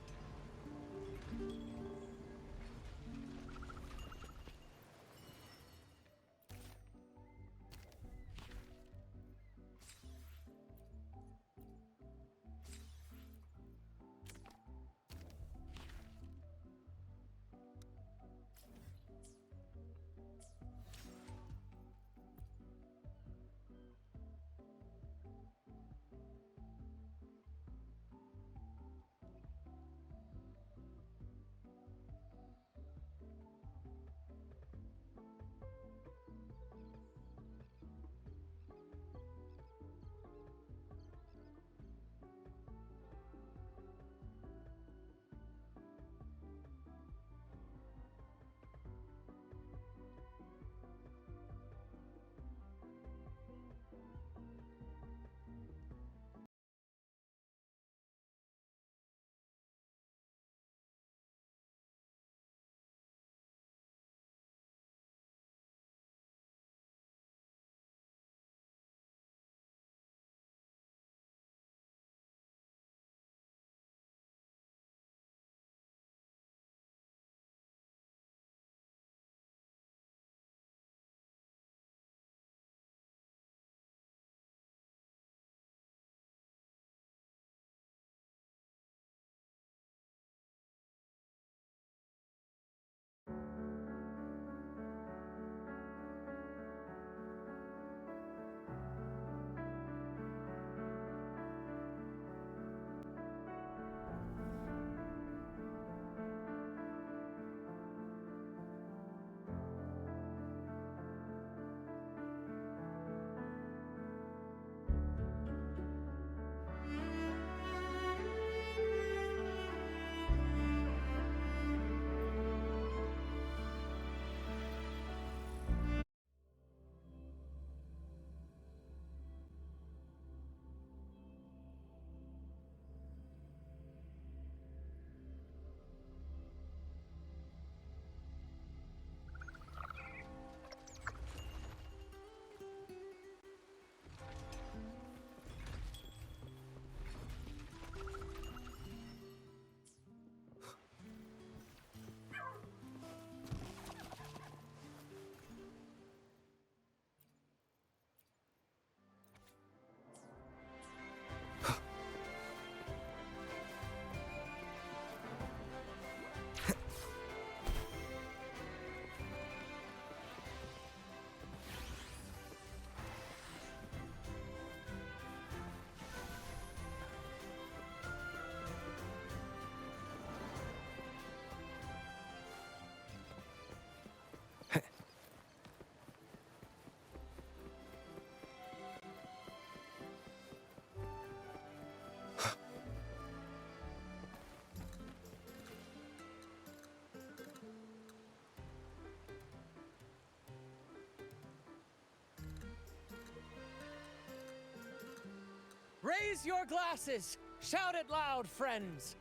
Speaker 5: Raise your glasses! Shout it loud, friends!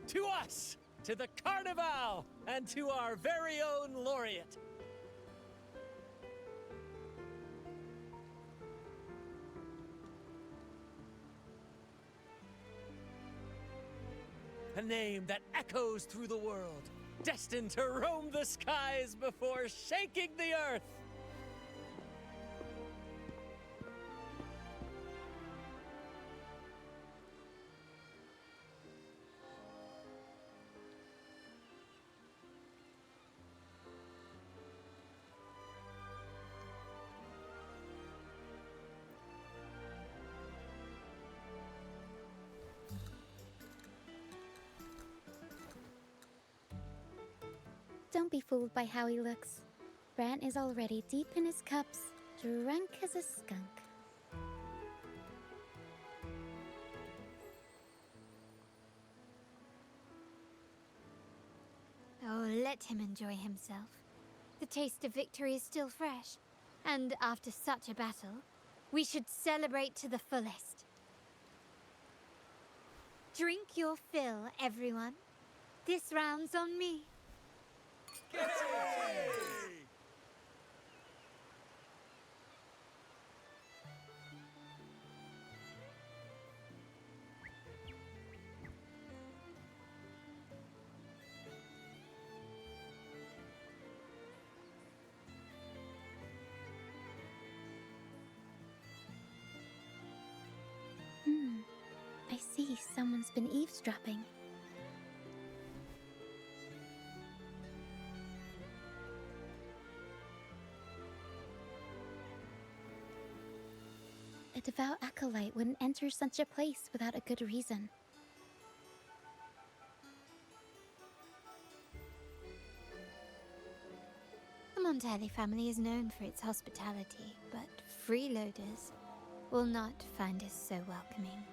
Speaker 5: To us! To the Carnival! And to our very own laureate! A name that echoes through the world, destined to roam the skies before shaking the earth!
Speaker 18: Don't be fooled by how he looks. Brant is already deep in his cups, drunk as a skunk.
Speaker 1: Oh, let him enjoy himself. The taste of victory is still fresh, and after such a battle, we should celebrate to the fullest. Drink your fill, everyone. This round's on me.
Speaker 18: I see someone's been eavesdropping. A devout acolyte wouldn't enter such a place without a good reason.
Speaker 1: The Montelli family is known for its hospitality, but freeloaders will not find us so welcoming.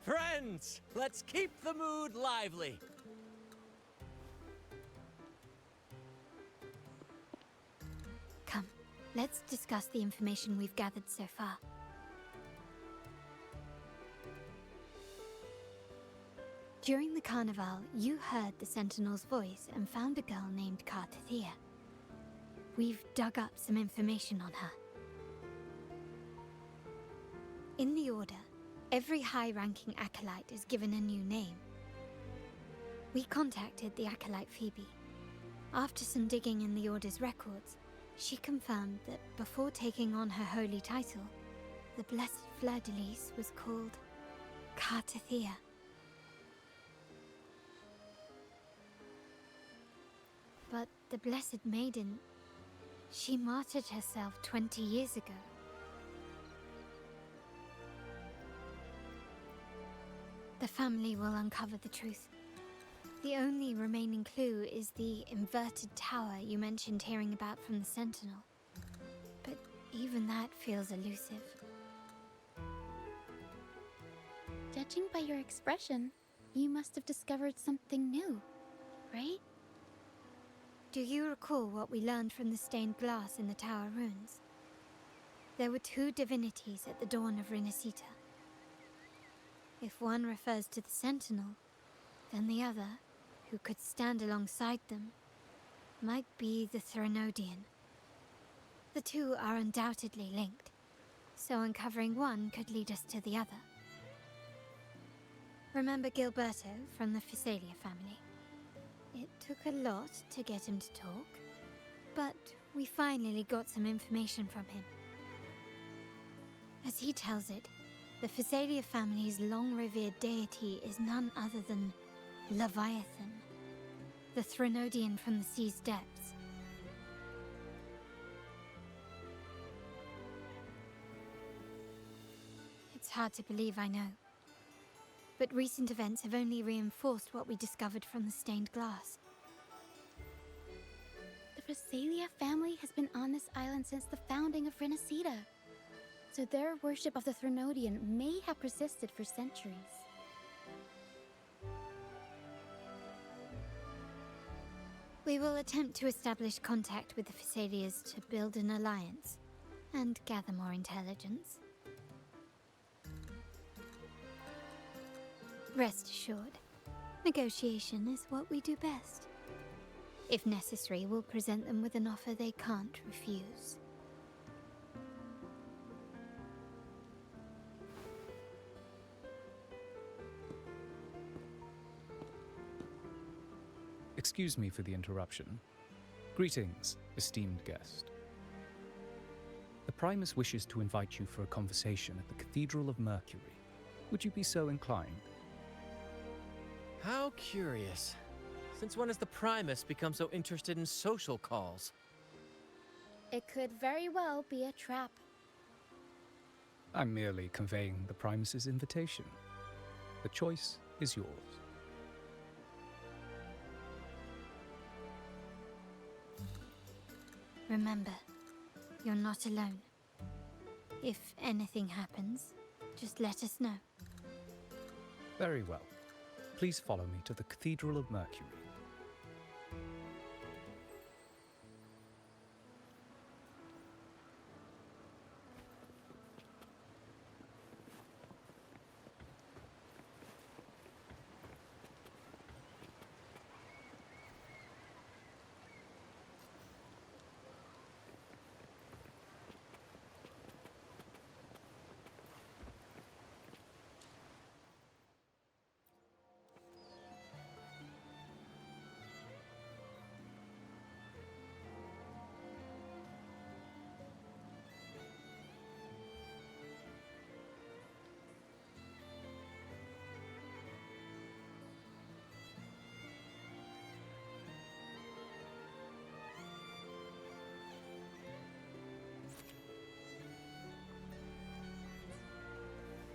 Speaker 5: Friends, let's keep the mood lively.
Speaker 1: Come, let's discuss the information we've gathered so far. During the carnival, you heard the Sentinel's voice and found a girl named Carlotta. We've dug up some information on her. In the Order, every high-ranking acolyte is given a new name. We contacted the acolyte Phoebe. After some digging in the Order's records, she confirmed that before taking on her holy title, the Blessed Fleur-de-Lis was called Carlotta. But the Blessed Maiden, she martyred herself 20 years ago. The family will uncover the truth. The only remaining clue is the inverted tower you mentioned hearing about from the Sentinel. But even that feels elusive.
Speaker 18: Judging by your expression, you must have discovered something new, right?
Speaker 1: Do you recall what we learned from the stained glass in the tower ruins? There were two divinities at the dawn of Renacita. If one refers to the Sentinel, then the other, who could stand alongside them, might be the Threnodian. The two are undoubtedly linked, so uncovering one could lead us to the other. Remember Gilberto from the Physalia family? It took a lot to get him to talk, but we finally got some information from him. As he tells it, the Physalia family's long-revered deity is none other than Leviathan, the Threnodian from the sea's depths. It's hard to believe, I know. But recent events have only reinforced what we discovered from the stained glass.
Speaker 18: The Physalia family has been on this island since the founding of Renacita. So their worship of the Threnodian may have persisted for centuries.
Speaker 1: We will attempt to establish contact with the Phassalias to build an alliance and gather more intelligence. Rest assured, negotiation is what we do best. If necessary, we'll present them with an offer they can't refuse.
Speaker 2: Excuse me for the interruption. Greetings, esteemed guest. The Primus wishes to invite you for a conversation at the Cathedral of Mercury. Would you be so inclined?
Speaker 5: How curious. Since when has the Primus become so interested in social calls?
Speaker 18: It could very well be a trap.
Speaker 2: I'm merely conveying the Primus's invitation. The choice is yours.
Speaker 1: Remember, you're not alone. If anything happens, just let us know.
Speaker 2: Very well. Please follow me to the Cathedral of Mercury.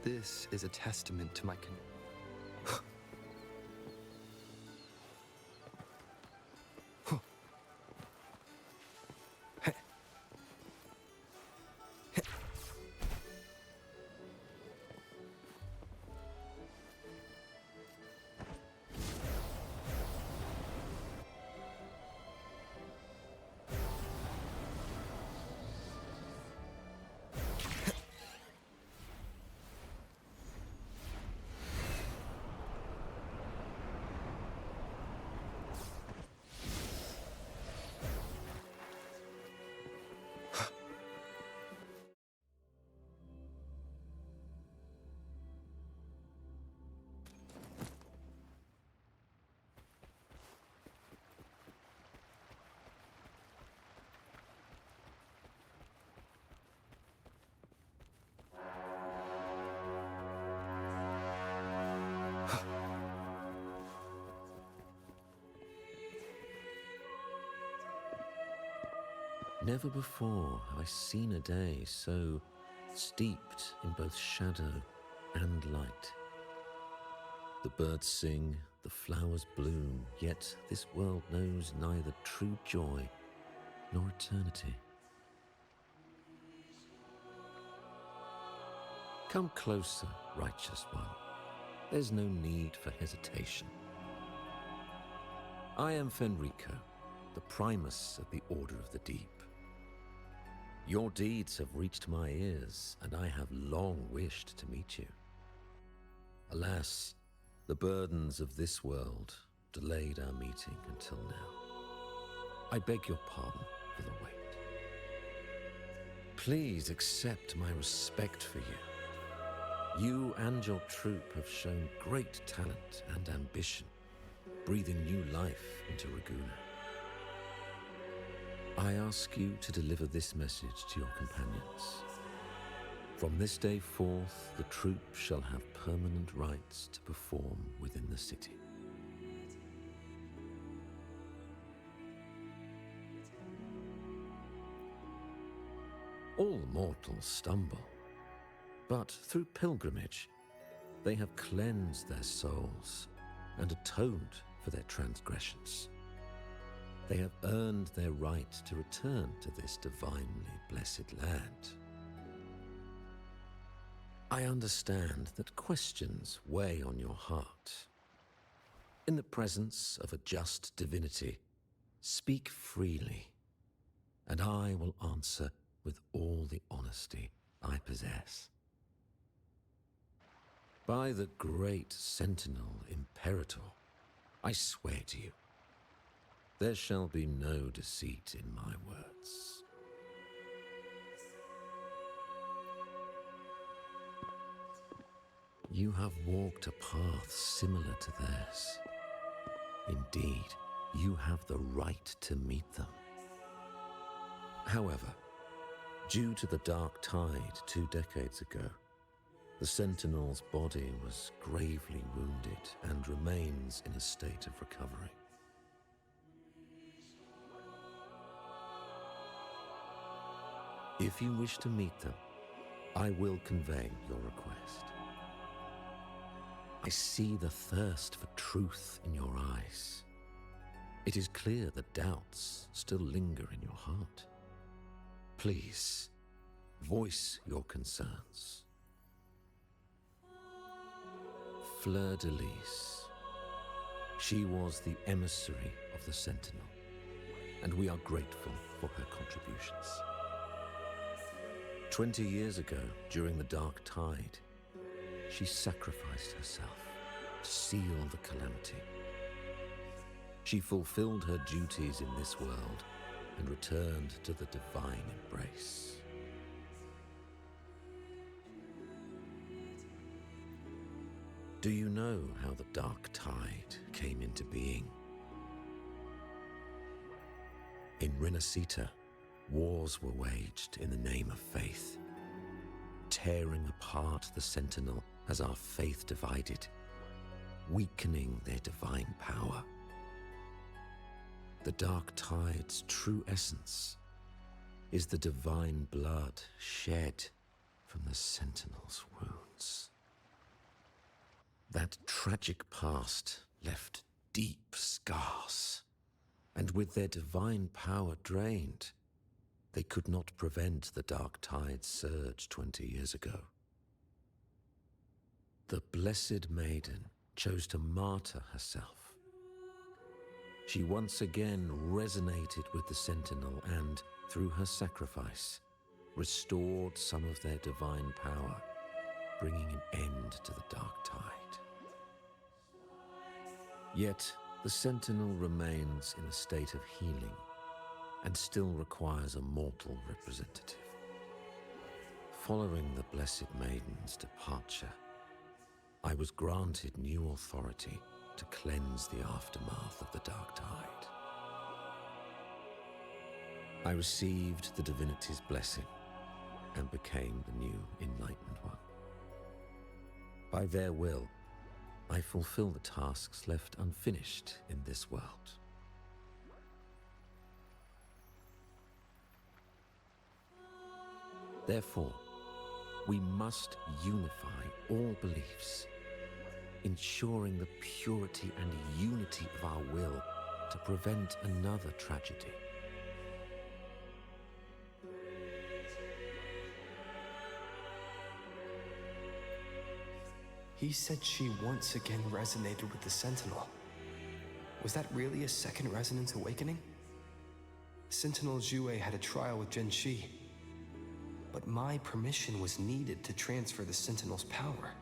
Speaker 20: This is a testament to my
Speaker 14: Never before have I seen a day so steeped in both shadow and light. The birds sing, the flowers bloom, yet this world knows neither true joy nor eternity. Come closer, righteous one. There's no need for hesitation. I am Fenrico, the Primus of the Order of the Deep. Your deeds have reached my ears, and I have long wished to meet you. Alas, the burdens of this world delayed our meeting until now. I beg your pardon for the wait. Please accept my respect for you. You and your troop have shown great talent and ambition, breathing new life into Raguna. I ask you to deliver this message to your companions. From this day forth, the troop shall have permanent rights to perform within the city. All mortals stumble, but through pilgrimage, they have cleansed their souls and atoned for their transgressions. They have earned their right to return to this divinely blessed land. I understand that questions weigh on your heart. In the presence of a just divinity, Speak freely, and I will answer with all the honesty I possess. By the great Sentinel Imperator, I swear to you, there shall be no deceit in my words. You have walked a path similar to theirs. Indeed, you have the right to meet them. However, due to the Dark Tide 2 decades ago, the Sentinel's body was gravely wounded and remains in a state of recovery. If you wish to meet them, I will convey your request. I see the thirst for truth in your eyes. It is clear that doubts still linger in your heart. Please, voice your concerns. Fleur de Lis. She was the emissary of the Sentinel, and we are grateful for her contributions. 20 years ago, during the Dark Tide, she sacrificed herself to seal the calamity. She fulfilled her duties in this world and returned to the divine embrace. Do you know how the Dark Tide came into being? In Rinascita, wars were waged in the name of faith, tearing apart the Sentinel as our faith divided, weakening their divine power. The Dark Tide's true essence is the divine blood shed from the Sentinel's wounds. That tragic past left deep scars, and with their divine power drained, they could not prevent the Dark Tide's surge 20 years ago. The Blessed Maiden chose to martyr herself. She once again resonated with the Sentinel and, through her sacrifice, restored some of their divine power, bringing an end to the Dark Tide. Yet, the Sentinel remains in a state of healing and still requires a mortal representative. Following the Blessed Maiden's departure, I was granted new authority to cleanse the aftermath of the Dark Tide. I received the divinity's blessing and became the new Enlightened One. By their will, I fulfill the tasks left unfinished in this world. Therefore, we must unify all beliefs, ensuring the purity and unity of our will to prevent another tragedy.
Speaker 15: He said she once again resonated with the Sentinel. Was that really a second resonance awakening? Sentinel Jue had a trial with Genshi, but my permission was needed to transfer the Sentinel's power.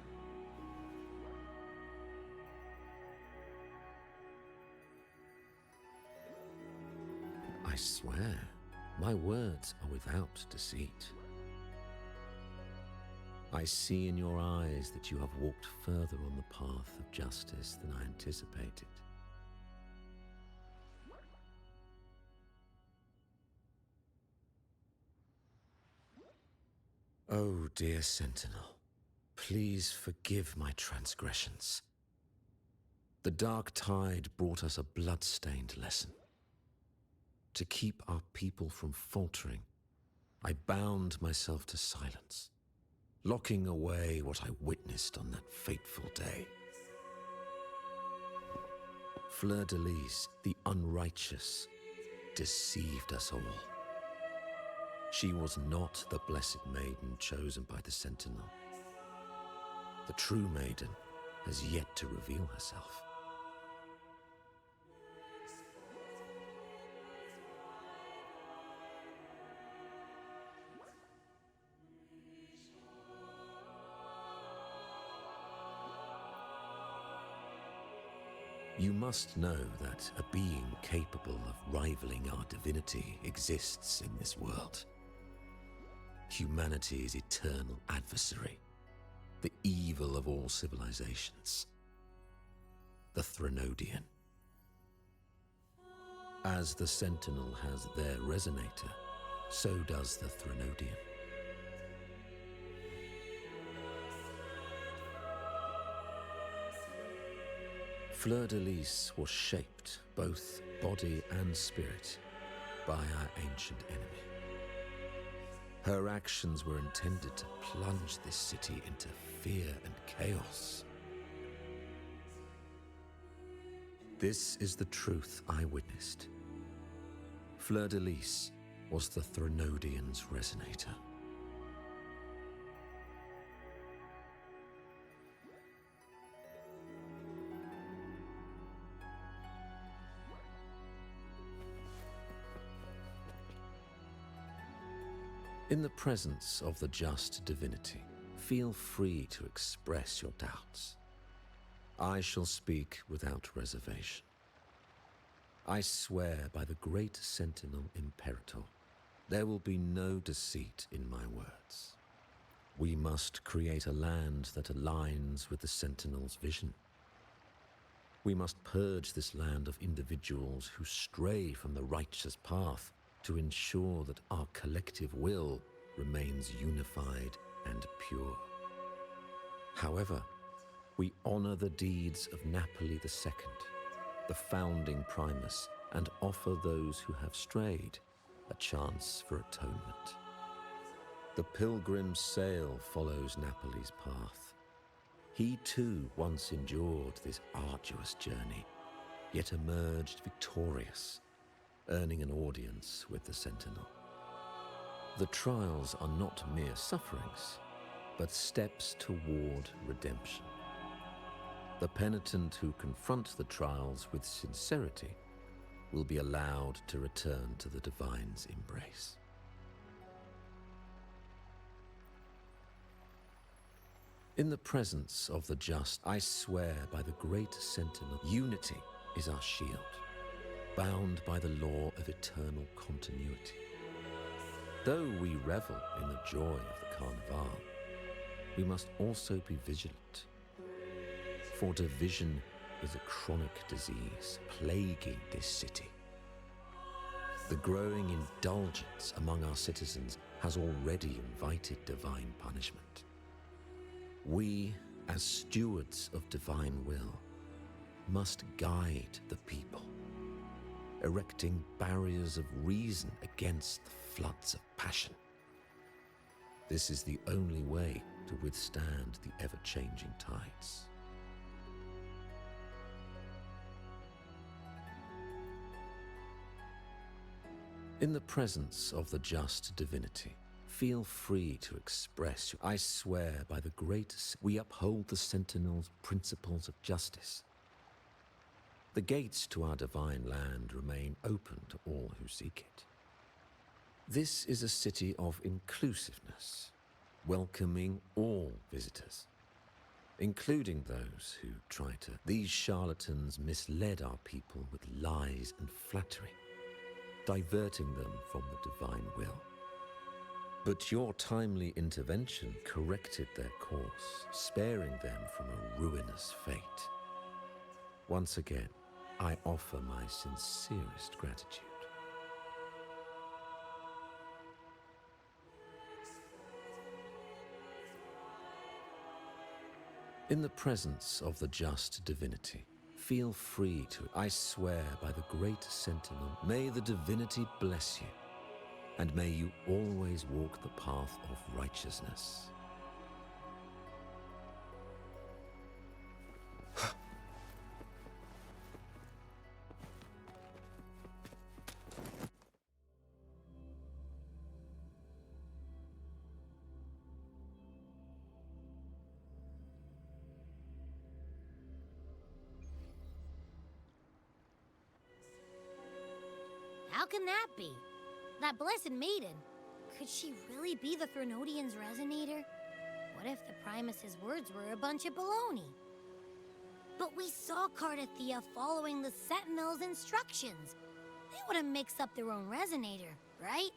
Speaker 14: I swear, my words are without deceit. I see in your eyes that you have walked further on the path of justice than I anticipated. Oh, dear Sentinel, please forgive my transgressions. The Dark Tide brought us a blood-stained lesson. To keep our people from faltering, I bound myself to silence, locking away what I witnessed on that fateful day. Fleur de Lis, the unrighteous, deceived us all. She was not the Blessed Maiden chosen by the Sentinel. The true maiden has yet to reveal herself. You must know that a being capable of rivaling our divinity exists in this world. Humanity's eternal adversary, the evil of all civilizations, the Threnodian. As the Sentinel has their resonator, so does the Threnodian. Fleur-de-Lis was shaped, both body and spirit, by our ancient enemy. Her actions were intended to plunge this city into fear and chaos. This is the truth I witnessed. Fleur-de-Lis was the Threnodian's resonator. In the presence of the just divinity, feel free to express your doubts. I shall speak without reservation. I swear by the great Sentinel Imperator, there will be no deceit in my words. We must create a land that aligns with the Sentinel's vision. We must purge this land of individuals who stray from the righteous path to ensure that our collective will remains unified and pure. However, we honor the deeds of Napoli II, the founding Primus, and offer those who have strayed a chance for atonement. The pilgrim's sail follows Napoli's path. He too once endured this arduous journey, yet emerged victorious, earning an audience with the Sentinel. The trials are not mere sufferings, but steps toward redemption. The penitent who confront the trials with sincerity will be allowed to return to the Divine's embrace. In the presence of the just, I swear by the great Sentinel, unity is our shield, bound by the law of eternal continuity. Though we revel in the joy of the Carnival, we must also be vigilant. For division is a chronic disease plaguing this city. The growing indulgence among our citizens has already invited divine punishment. We, as stewards of divine will, must guide the people, erecting barriers of reason against the floods of passion. This is the only way to withstand the ever-changing tides. In the presence of the just divinity, feel free to express your... I swear by the great... We uphold the Sentinel's principles of justice. The gates to our divine land remain open to all who seek it. This is a city of inclusiveness, welcoming all visitors, including those who try to... These charlatans misled our people with lies and flattery, diverting them from the divine will. But your timely intervention corrected their course, sparing them from a ruinous fate. Once again, I offer my sincerest gratitude. In the presence of the just divinity, feel free to... I swear by the great Sentinel, may the divinity bless you, and may you always walk the path of righteousness.
Speaker 17: How can that be? That blessed maiden. Could she really be the Threnodian's resonator? What if the Primus's words were a bunch of baloney? But we saw Cardothea following the Sentinel's instructions. They wouldn't mix up their own resonator, right?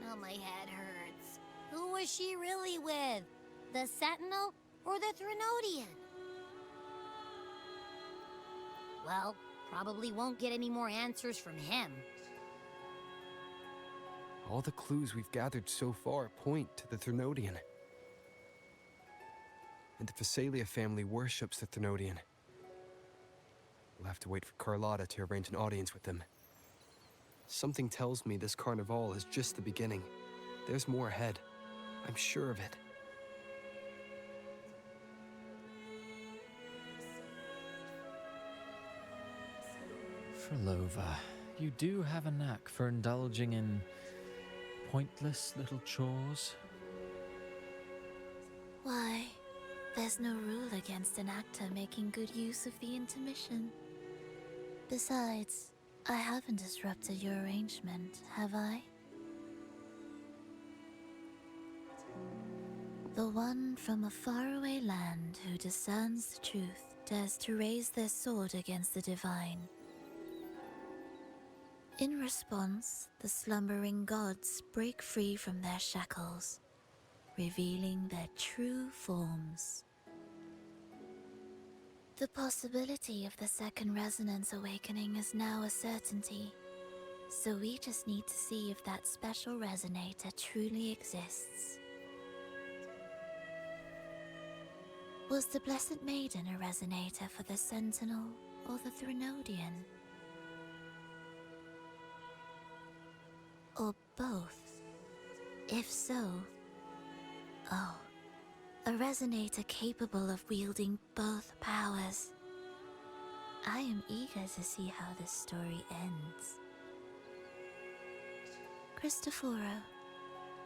Speaker 17: Now my head hurts. Who was she really with? The Sentinel or the Threnodian? Well, probably won't get any more answers from him.
Speaker 20: All the clues we've gathered so far point to the Threnodian. And the Phasalia family worships the Threnodian. We'll have to wait for Carlotta to arrange an audience with them. Something tells me this carnival is just the beginning. There's more ahead. I'm sure of it.
Speaker 5: Frolova, you do have a knack for indulging in pointless little chores.
Speaker 7: Why, there's no rule against an actor making good use of the intermission. Besides, I haven't disrupted your arrangement, have I? The one from a faraway land who discerns the truth dares to raise their sword against the divine. In response, the slumbering gods break free from their shackles, revealing their true forms. The possibility of the second resonance awakening is now a certainty, so we just need to see if that special resonator truly exists. Was the Blessed Maiden a resonator for the Sentinel or the Threnodian? Or both? If so, oh, a resonator capable of wielding both powers. I am eager to see how this story ends. Cristoforo,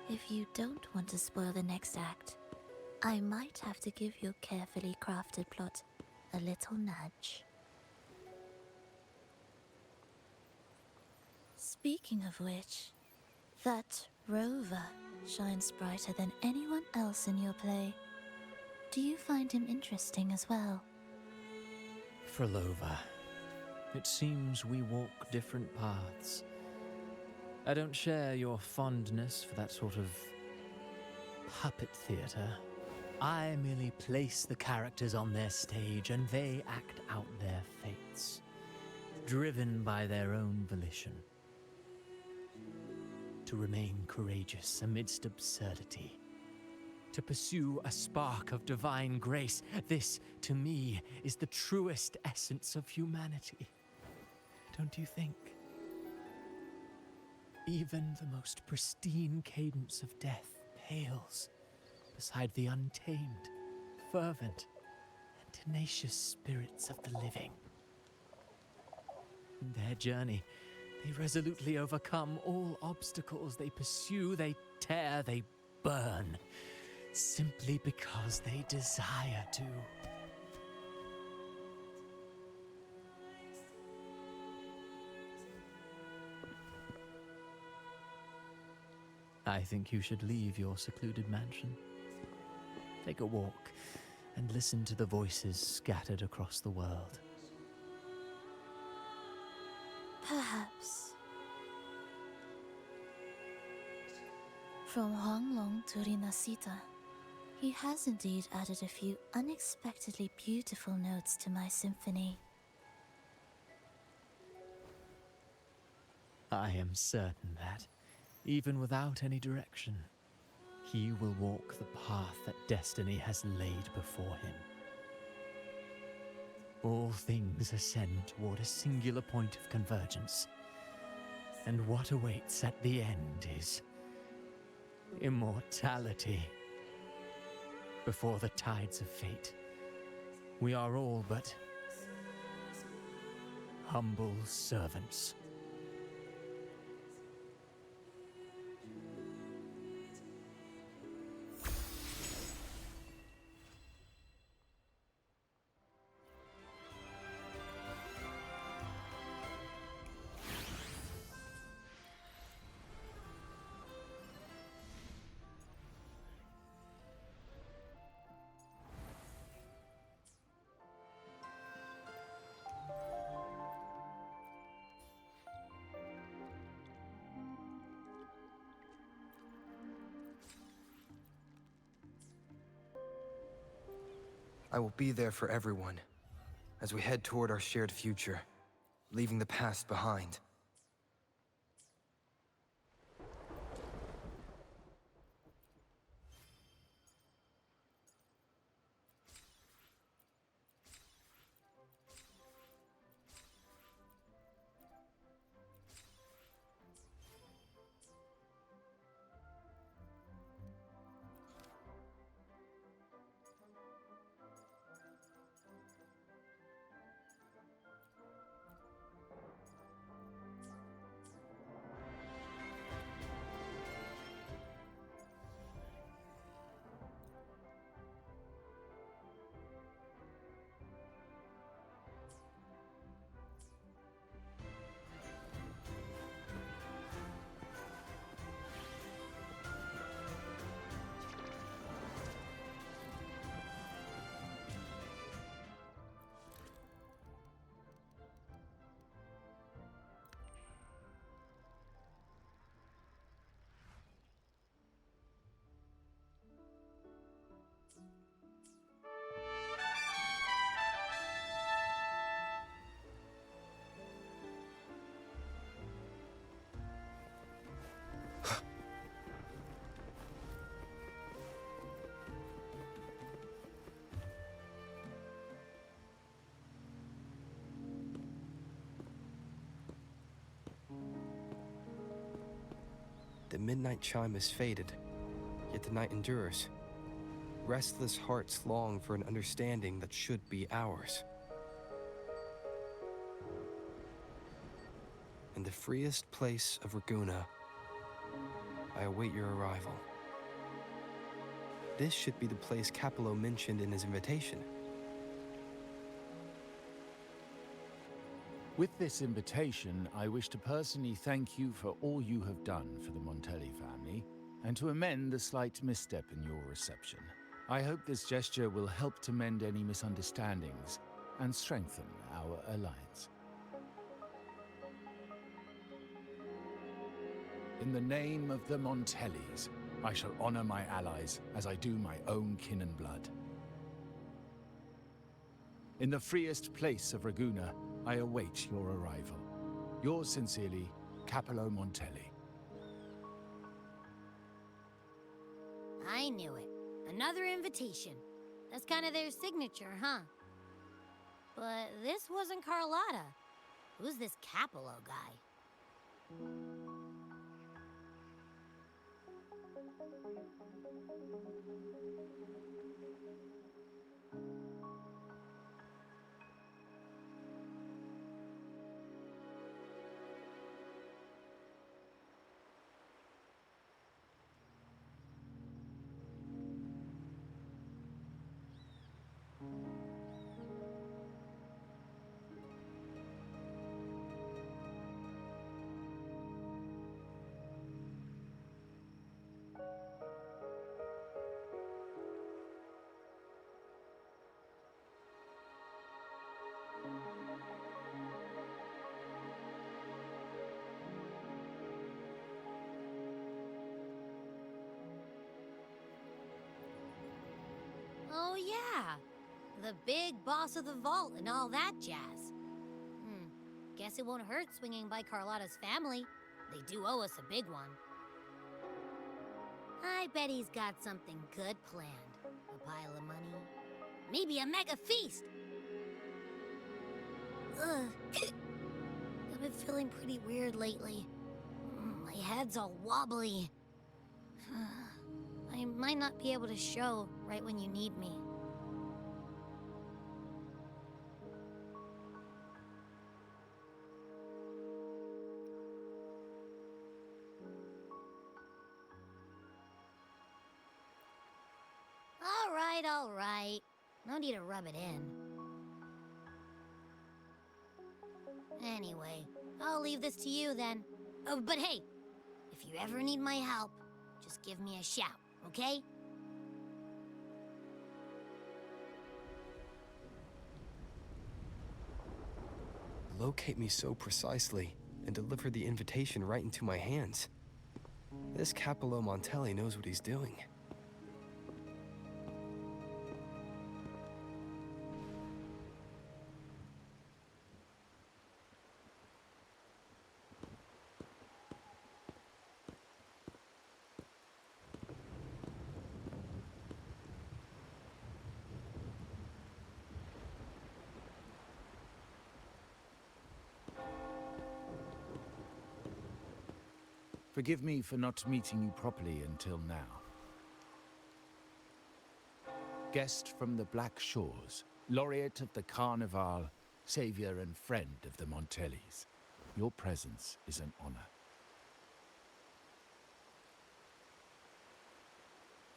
Speaker 7: if you don't want to spoil the next act, I might have to give your carefully crafted plot a little nudge. Speaking of which, that rover shines brighter than anyone else in your play. Do you find him interesting as well?
Speaker 5: Frolova, it seems we walk different paths. I don't share your fondness for that sort of puppet theater. I merely place the characters on their stage and they act out their fates, driven by their own volition. To remain courageous amidst absurdity. To pursue a spark of divine grace. This, to me, is the truest essence of humanity. Don't you think? Even the most pristine cadence of death pales beside the untamed, fervent, and tenacious spirits of the living. In their journey, they resolutely overcome all obstacles. They pursue, they tear, they burn, simply because they desire to. I think you should leave your secluded mansion. Take a walk and listen to the voices scattered across the world.
Speaker 7: Perhaps. From Huanglong to Rinasita, he has indeed added a few unexpectedly beautiful notes to my symphony.
Speaker 5: I am certain that, even without any direction, he will walk the path that destiny has laid before him. All things ascend toward a singular point of convergence, and what awaits at the end is immortality. Before the tides of fate, we are all but humble servants.
Speaker 20: I will be there for everyone, as we head toward our shared future, leaving the past behind. The midnight chime has faded, yet the night endures. Restless hearts long for an understanding that should be ours. In the freest place of Raguna, I await your arrival. This should be the place Capello mentioned in his invitation.
Speaker 11: With this invitation, I wish to personally thank you for all you have done for the Montelli family, and to amend the slight misstep in your reception. I hope this gesture will help to mend any misunderstandings and strengthen our alliance. In the name of the Montellis, I shall honor my allies as I do my own kin and blood. In the freest place of Raguna, I await your arrival. Yours sincerely, Capello Montelli.
Speaker 17: I knew it. Another invitation. That's kind of their signature, huh? But this wasn't Carlotta. Who's this Capello guy? Oh, yeah. The big boss of the vault and all that jazz. Guess it won't hurt swinging by Carlotta's family. They do owe us a big one. I bet he's got something good planned. A pile of money. Maybe a mega feast. Ugh. I've been feeling pretty weird lately. My head's all wobbly. I might not be able to show right when you need me. All right. No need to rub it in. Anyway, I'll leave this to you then. Oh, but hey, if you ever need my help, just give me a shout, okay?
Speaker 20: Locate me so precisely and deliver the invitation right into my hands. This Capello Montelli knows what he's doing.
Speaker 11: Forgive me for not meeting you properly until now. Guest from the Black Shores, laureate of the Carnival, savior and friend of the Montellis. Your presence is an honor.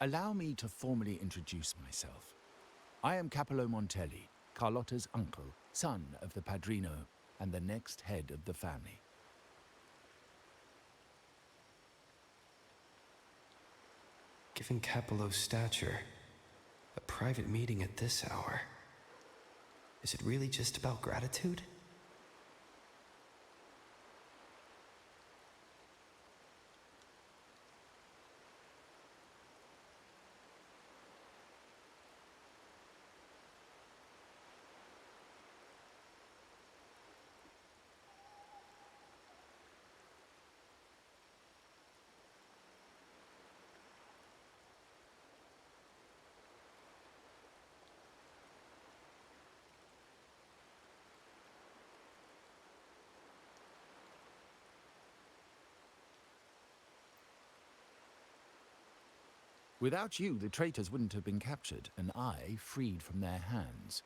Speaker 11: Allow me to formally introduce myself. I am Capello Montelli, Carlotta's uncle, son of the Padrino, and the next head of the family.
Speaker 15: Given Capello's stature, a private meeting at this hour. Is it really just about gratitude?
Speaker 11: Without you, the traitors wouldn't have been captured, and I freed from their hands.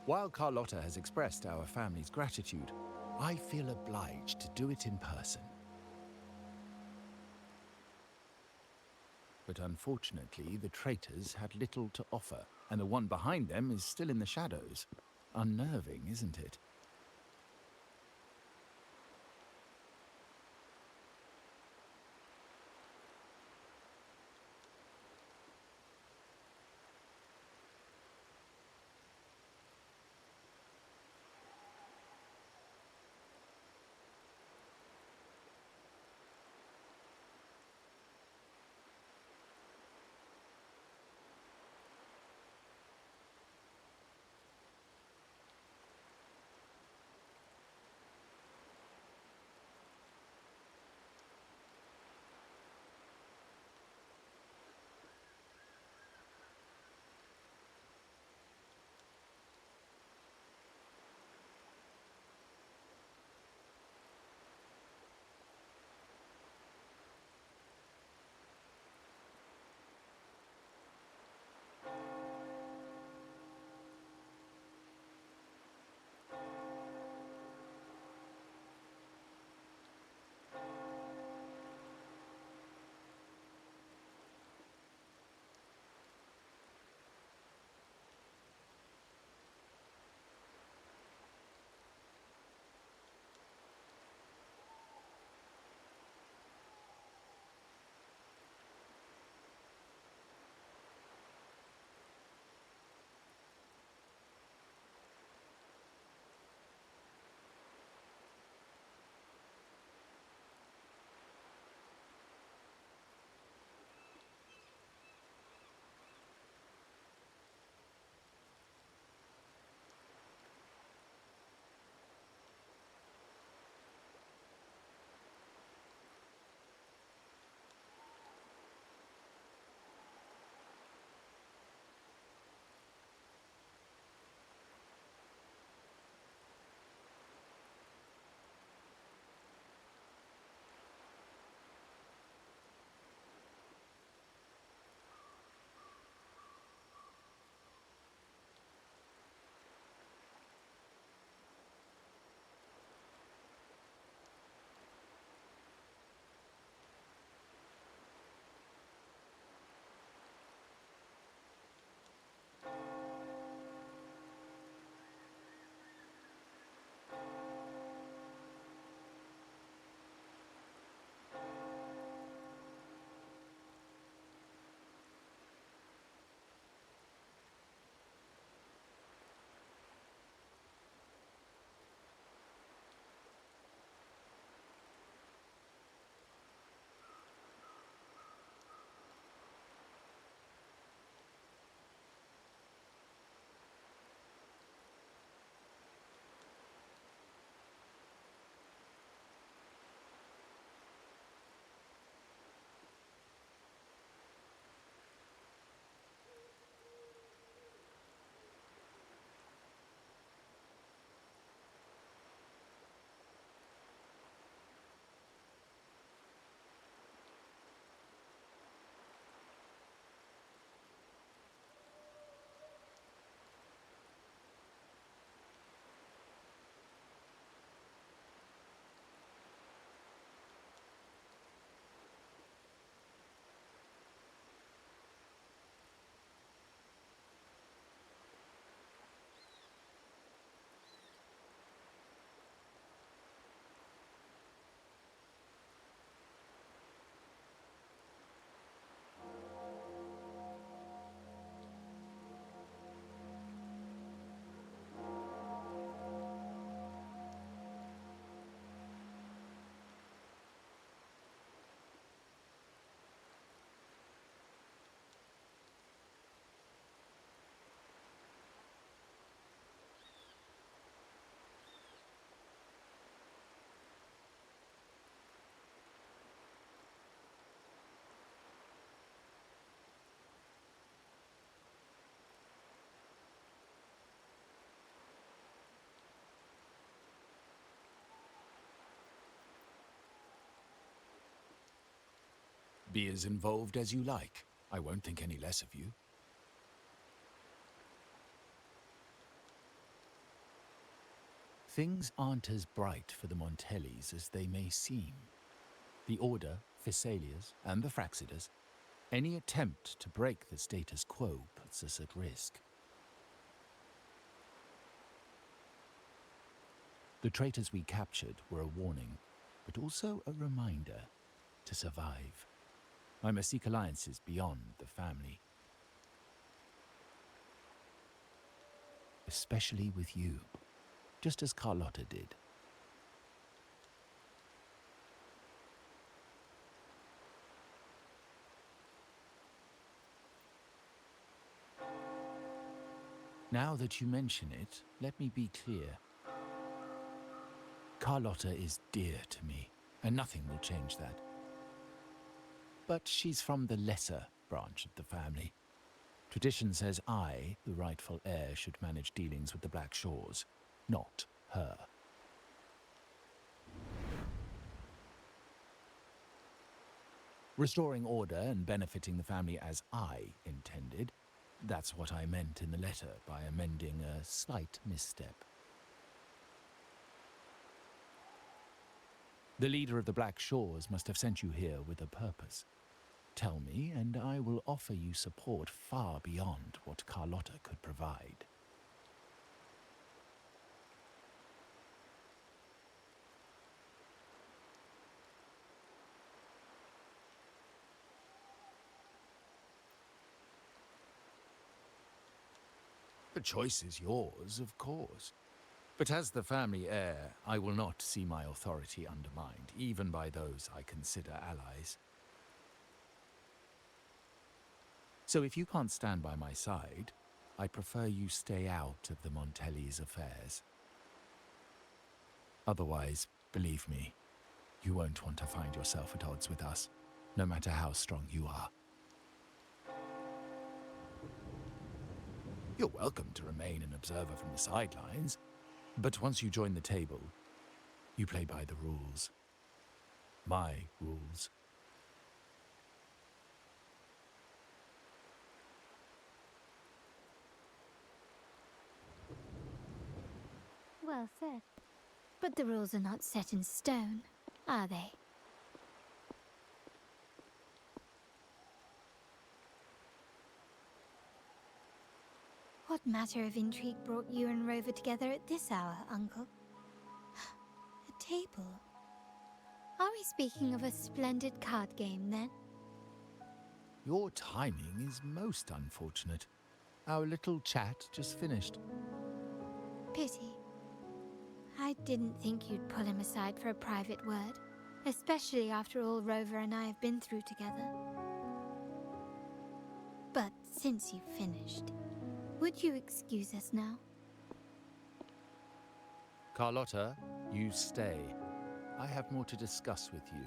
Speaker 11: While Carlotta has expressed our family's gratitude, I feel obliged to do it in person. But unfortunately, the traitors had little to offer, and the one behind them is still in the shadows. Unnerving, isn't it? Be as involved as you like. I won't think any less of you. Things aren't as bright for the Montellis as they may seem. The Order, Thessalias, and the Fraxidas, any attempt to break the status quo puts us at risk. The traitors we captured were a warning, but also a reminder to survive. I must seek alliances beyond the family. Especially with you, just as Carlotta did. Now that you mention it, let me be clear. Carlotta is dear to me, and nothing will change that. But she's from the lesser branch of the family. Tradition says I, the rightful heir, should manage dealings with the Black Shores, not her. Restoring order and benefiting the family as I intended, that's what I meant in the letter by amending a slight misstep. The leader of the Black Shores must have sent you here with a purpose. Tell me, and I will offer you support far beyond what Carlotta could provide. The choice is yours, of course. But as the family heir, I will not see my authority undermined, even by those I consider allies. So if you can't stand by my side, I prefer you stay out of the Montellis' affairs. Otherwise, believe me, you won't want to find yourself at odds with us, no matter how strong you are. You're welcome to remain an observer from the sidelines, but once you join the table, you play by the rules. My rules.
Speaker 1: Well said. But the rules are not set in stone, are they? What matter of intrigue brought you and Rover together at this hour, Uncle? A table? Are we speaking of a splendid card game, then?
Speaker 11: Your timing is most unfortunate. Our little chat just finished.
Speaker 1: Pity. I didn't think you'd pull him aside for a private word, especially after all Rover and I have been through together. But since you've finished, would you excuse us now?
Speaker 11: Carlotta, you stay. I have more to discuss with you.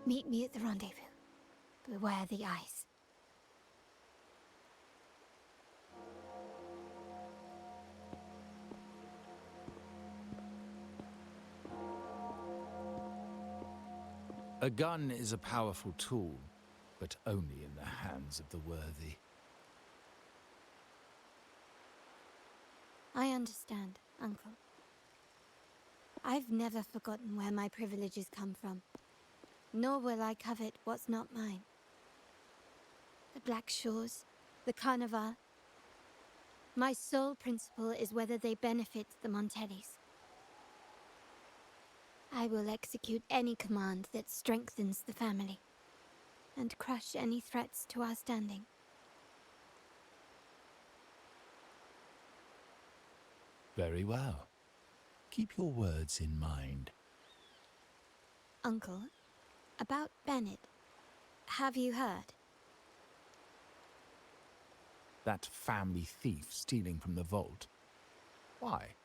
Speaker 1: Meet me at the rendezvous. Beware the ice.
Speaker 11: A gun is a powerful tool, but only in the hands of the worthy.
Speaker 1: I understand, Uncle. I've never forgotten where my privileges come from, nor will I covet what's not mine. The Black Shores, the Carnival. My sole principle is whether they benefit the Montellis. I will execute any command that strengthens the family, and crush any threats to our standing.
Speaker 11: Very well. Keep your words in mind.
Speaker 1: Uncle, about Bennett, have you heard?
Speaker 11: That family thief stealing from the vault. Why?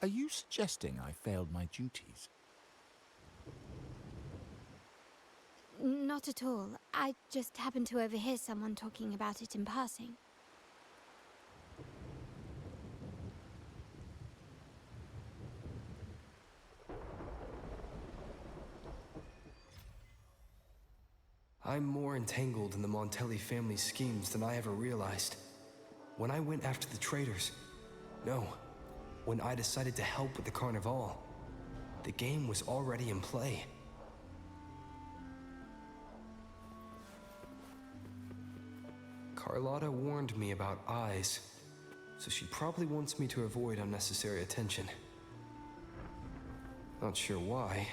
Speaker 11: Are you suggesting I failed my duties?
Speaker 1: Not at all. I just happened to overhear someone talking about it in passing.
Speaker 15: I'm more entangled in the Montelli family schemes than I ever realized. When I went after the traitors, no, when I decided to help with the Carnival, the game was already in play. Carlotta warned me about eyes, so she probably wants me to avoid unnecessary attention. Not sure why,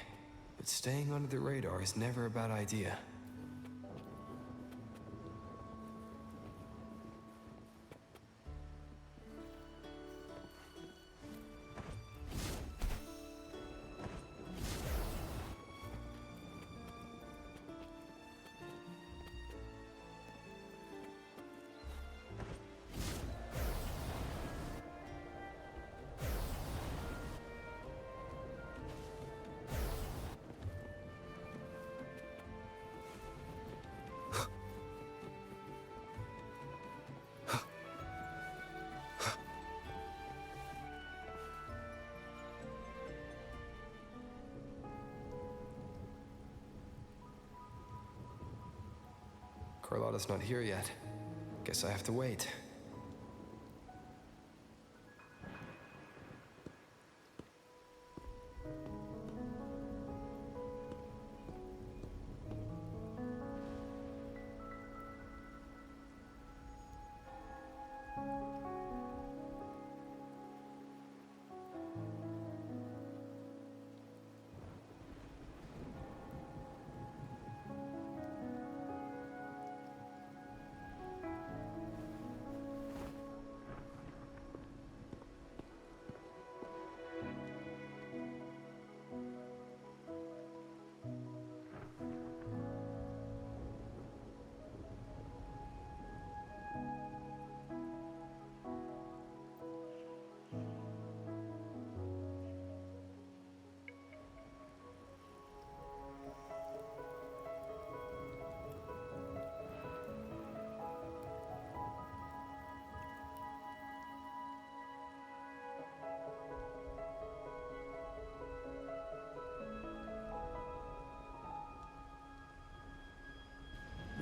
Speaker 15: but staying under the radar is never a bad idea. Carlotta's not here yet. Guess I have to wait.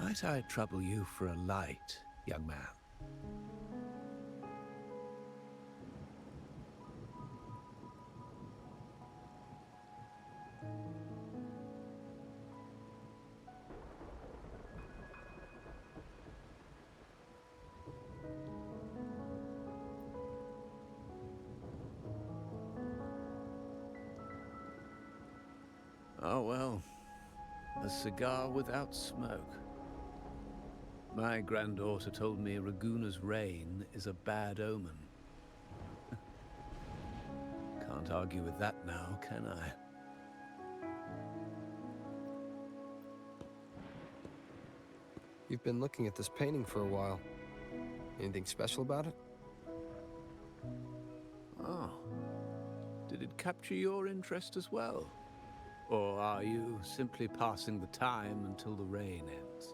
Speaker 3: Might I trouble you for a light, young man? Oh well, a cigar without smoke. My granddaughter told me Raguna's reign is a bad omen. Can't argue with that now, can I?
Speaker 20: You've been looking at this painting for a while. Anything special about it?
Speaker 3: Oh. Did it capture your interest as well? Or are you simply passing the time until the rain ends?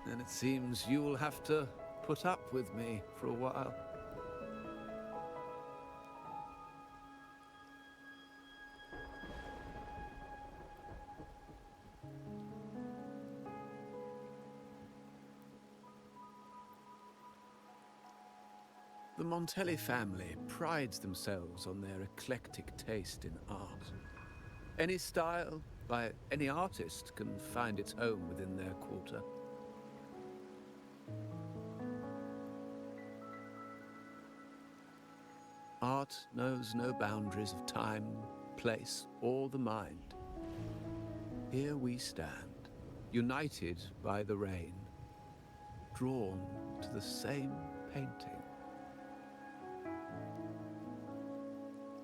Speaker 3: Then it seems you'll have to put up with me for a while. The Montelli family prides themselves on their eclectic taste in art. Any style, by any artist, can find its home within their quarter. Art knows no boundaries of time, place, or the mind. Here we stand, united by the rain, drawn to the same painting.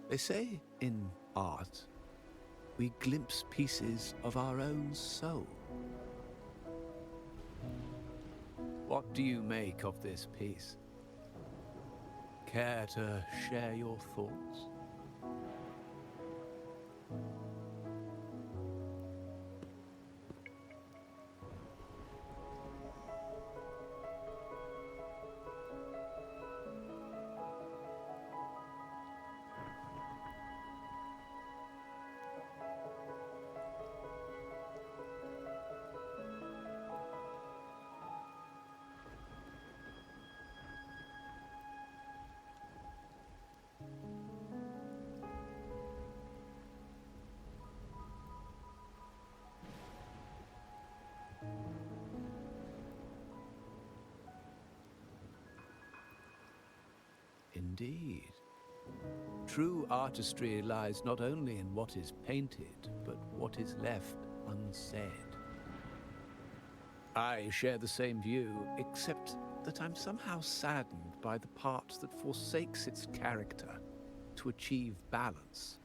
Speaker 3: They say in art, we glimpse pieces of our own soul. What do you make of this piece? Care to share your thoughts? Indeed. True artistry lies not only in what is painted, but what is left unsaid. I share the same view, except that I'm somehow saddened by the part that forsakes its character to achieve balance.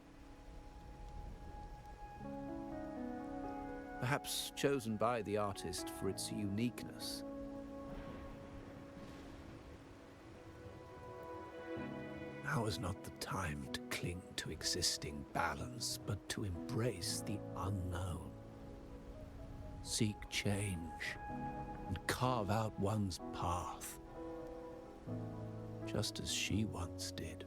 Speaker 3: Perhaps chosen by the artist for its uniqueness. Now is not the time to cling to existing balance, but to embrace the unknown. Seek change, and carve out one's path, just as she once did.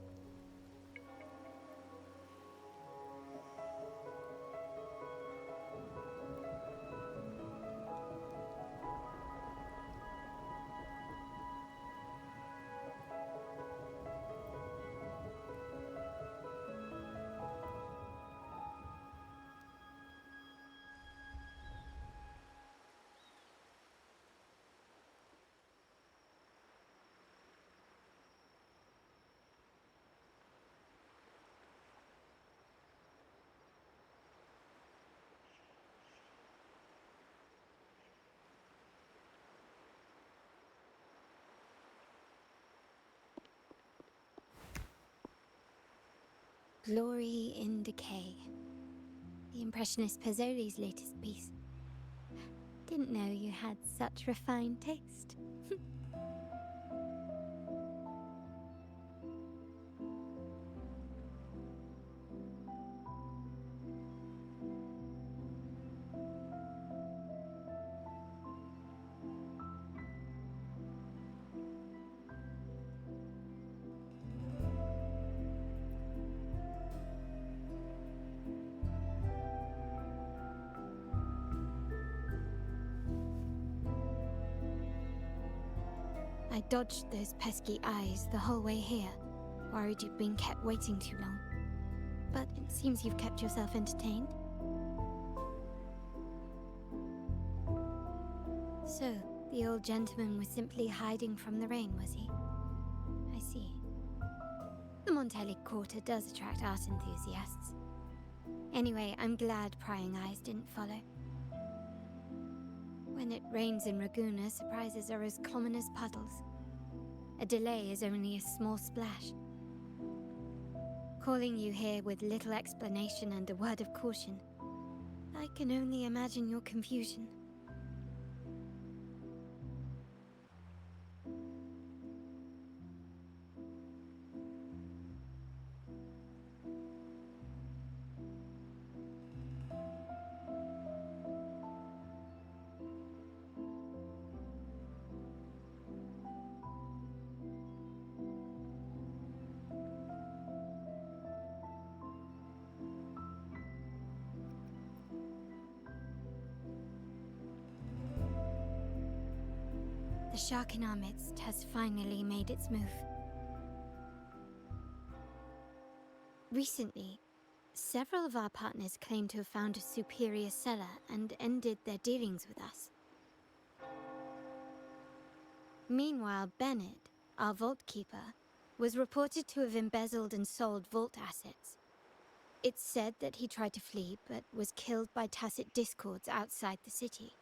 Speaker 1: Glory in Decay. The Impressionist Pizzoli's latest piece. Didn't know you had such refined taste. I dodged those pesky eyes the whole way here, worried you'd been kept waiting too long. But it seems you've kept yourself entertained. So, the old gentleman was simply hiding from the rain, was he? I see. The Montelli Quarter does attract art enthusiasts. Anyway, I'm glad prying eyes didn't follow. When it rains in Ragusa, surprises are as common as puddles. A delay is only a small splash. Calling you here with little explanation and a word of caution, I can only imagine your confusion. The shark in our midst has finally made its move. Recently, several of our partners claim to have found a superior cellar and ended their dealings with us. Meanwhile, Bennett, our vault keeper, was reported to have embezzled and sold vault assets. It's said that he tried to flee, but was killed by tacit discords outside the city.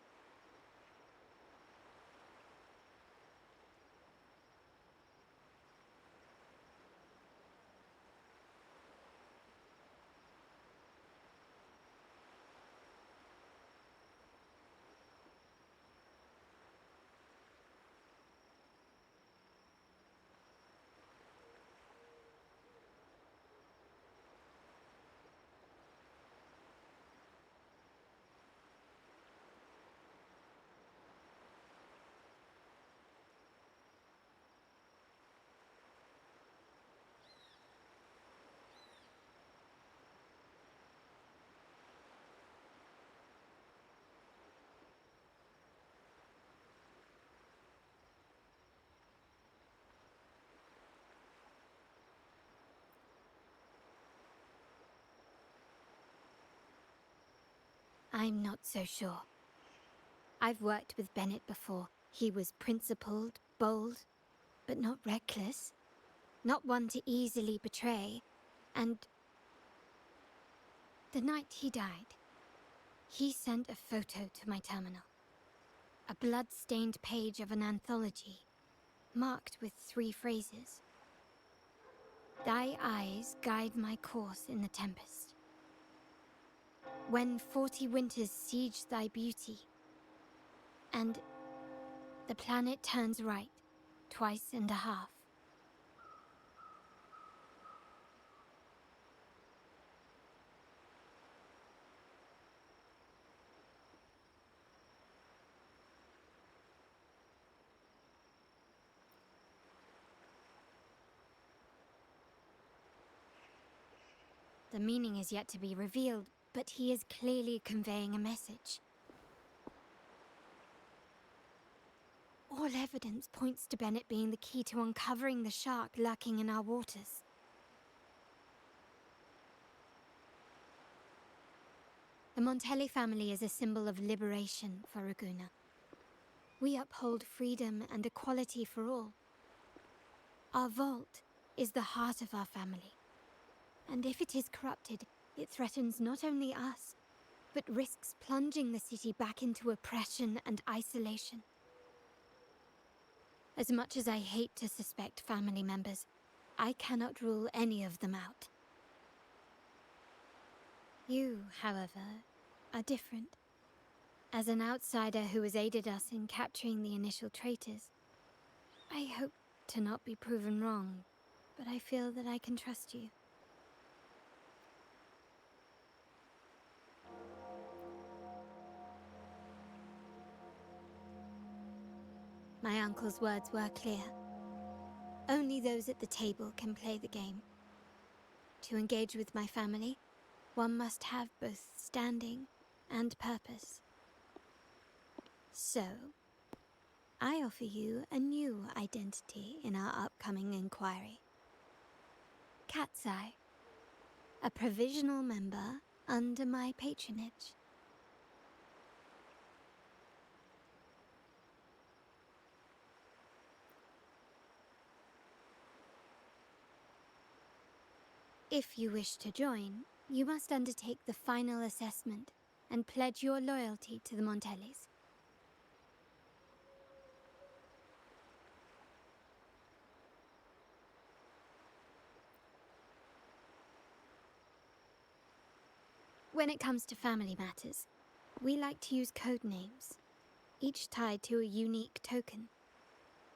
Speaker 1: I'm not so sure. I've worked with Bennett before. He was principled, bold, but not reckless. not one to easily betray, and the night he died, he sent a photo to my terminal. A blood-stained page of an anthology, marked with 3 phrases. Thy eyes guide my course in the tempest. When 40 winters siege thy beauty, and the planet turns right, 2.5 times. The meaning is yet to be revealed, but he is clearly conveying a message. All evidence points to Bennett being the key to uncovering the shark lurking in our waters. The Montelli family is a symbol of liberation for Raguna. We uphold freedom and equality for all. Our vault is the heart of our family. And if it is corrupted, it threatens not only us, but risks plunging the city back into oppression and isolation. As much as I hate to suspect family members, I cannot rule any of them out. You, however, are different. As an outsider who has aided us in capturing the initial traitors, I hope to not be proven wrong, but I feel that I can trust you. My uncle's words were clear. Only those at the table can play the game. To engage with my family, one must have both standing and purpose. So, I offer you a new identity in our upcoming inquiry. Cat's Eye, a provisional member under my patronage. If you wish to join, you must undertake the final assessment and pledge your loyalty to the Montellis. When it comes to family matters, we like to use code names, each tied to a unique token.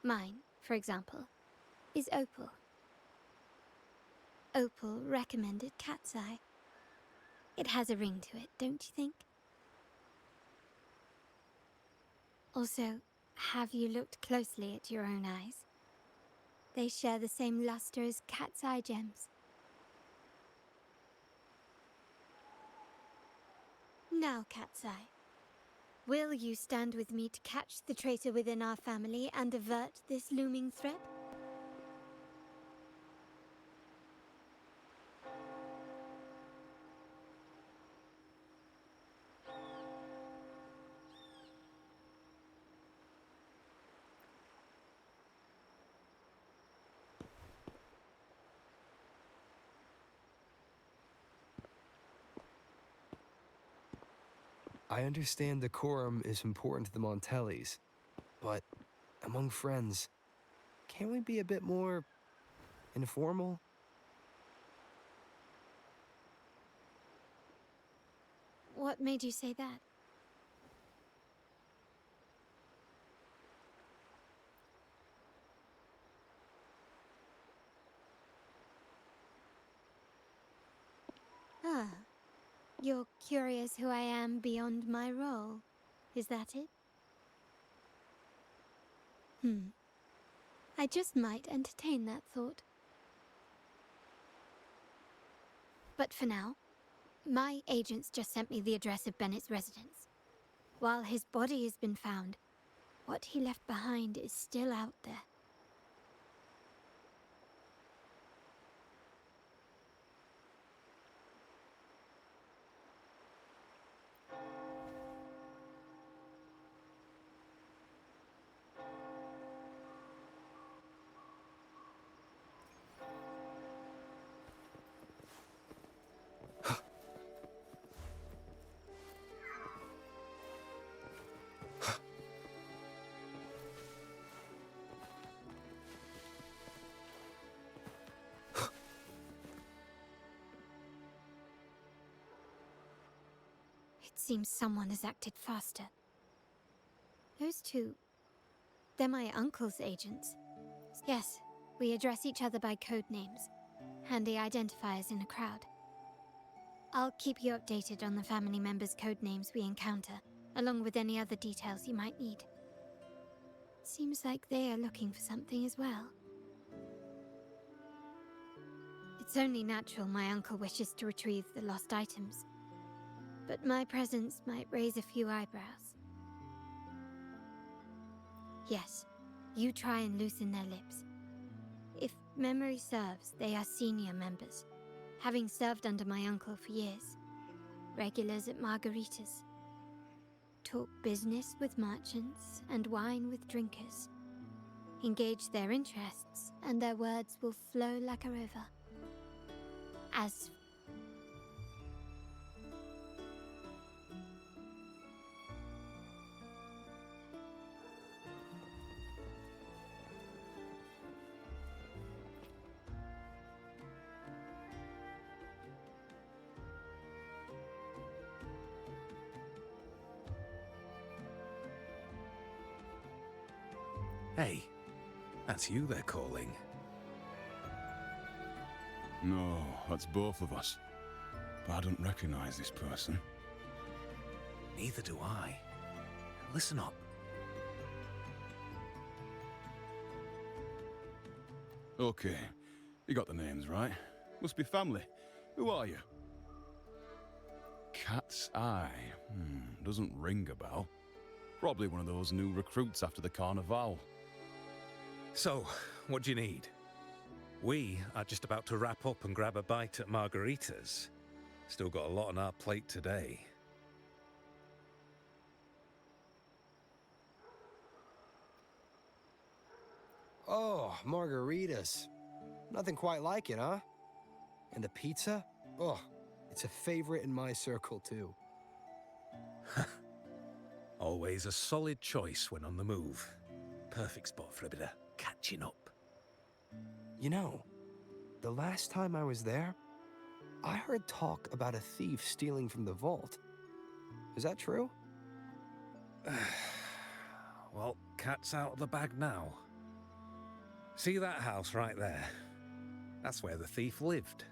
Speaker 1: Mine, for example, is Opal. Opal recommended Cat's Eye. It has a ring to it, don't you think? Also, have you looked closely at your own eyes? They share the same luster as Cat's Eye gems. Now, Cat's Eye, will you stand with me to catch the traitor within our family and avert this looming threat?
Speaker 20: I understand decorum is important to the Montellis, but among friends, can't we be a bit more informal?
Speaker 1: What made you say that? Ah, you're curious who I am beyond my role. Is that it? I just might entertain that thought. But for now, my agents just sent me the address of Bennett's residence. While his body has been found, what he left behind is still out there. seems someone has acted faster. Those two... they're my uncle's agents. Yes, we address each other by code names. Handy identifiers in a crowd. I'll keep you updated on the family members' code names we encounter, along with any other details you might need. Seems like they are looking for something as well. It's only natural my uncle wishes to retrieve the lost items, but my presence might raise a few eyebrows. Yes, you try and loosen their lips. If memory serves, they are senior members, having served under my uncle for years. Regulars at margaritas. Talk business with merchants and wine with drinkers. Engage their interests, and their words will flow like a river. As
Speaker 3: Hey, that's you they're calling.
Speaker 13: No, that's both of us. But I don't recognize this person.
Speaker 3: Neither do I. Listen up.
Speaker 13: Okay, you got the names right. Must be family. Who are you? Cat's Eye. Doesn't ring a bell. Probably one of those new recruits after the Carnival.
Speaker 3: So, what do you need? We are just about to wrap up and grab a bite at margaritas. Still got a lot on our plate today.
Speaker 20: Oh, margaritas. Nothing quite like it, huh? And the pizza? Oh, it's a favorite in my circle, too.
Speaker 3: Always a solid choice when on the move. Perfect spot for a bit of catching up.
Speaker 20: You know, the last time I was there, I heard talk about a thief stealing from the vault. Is that true?
Speaker 3: Well, cat's out of the bag now. See that house right there? That's where the thief lived.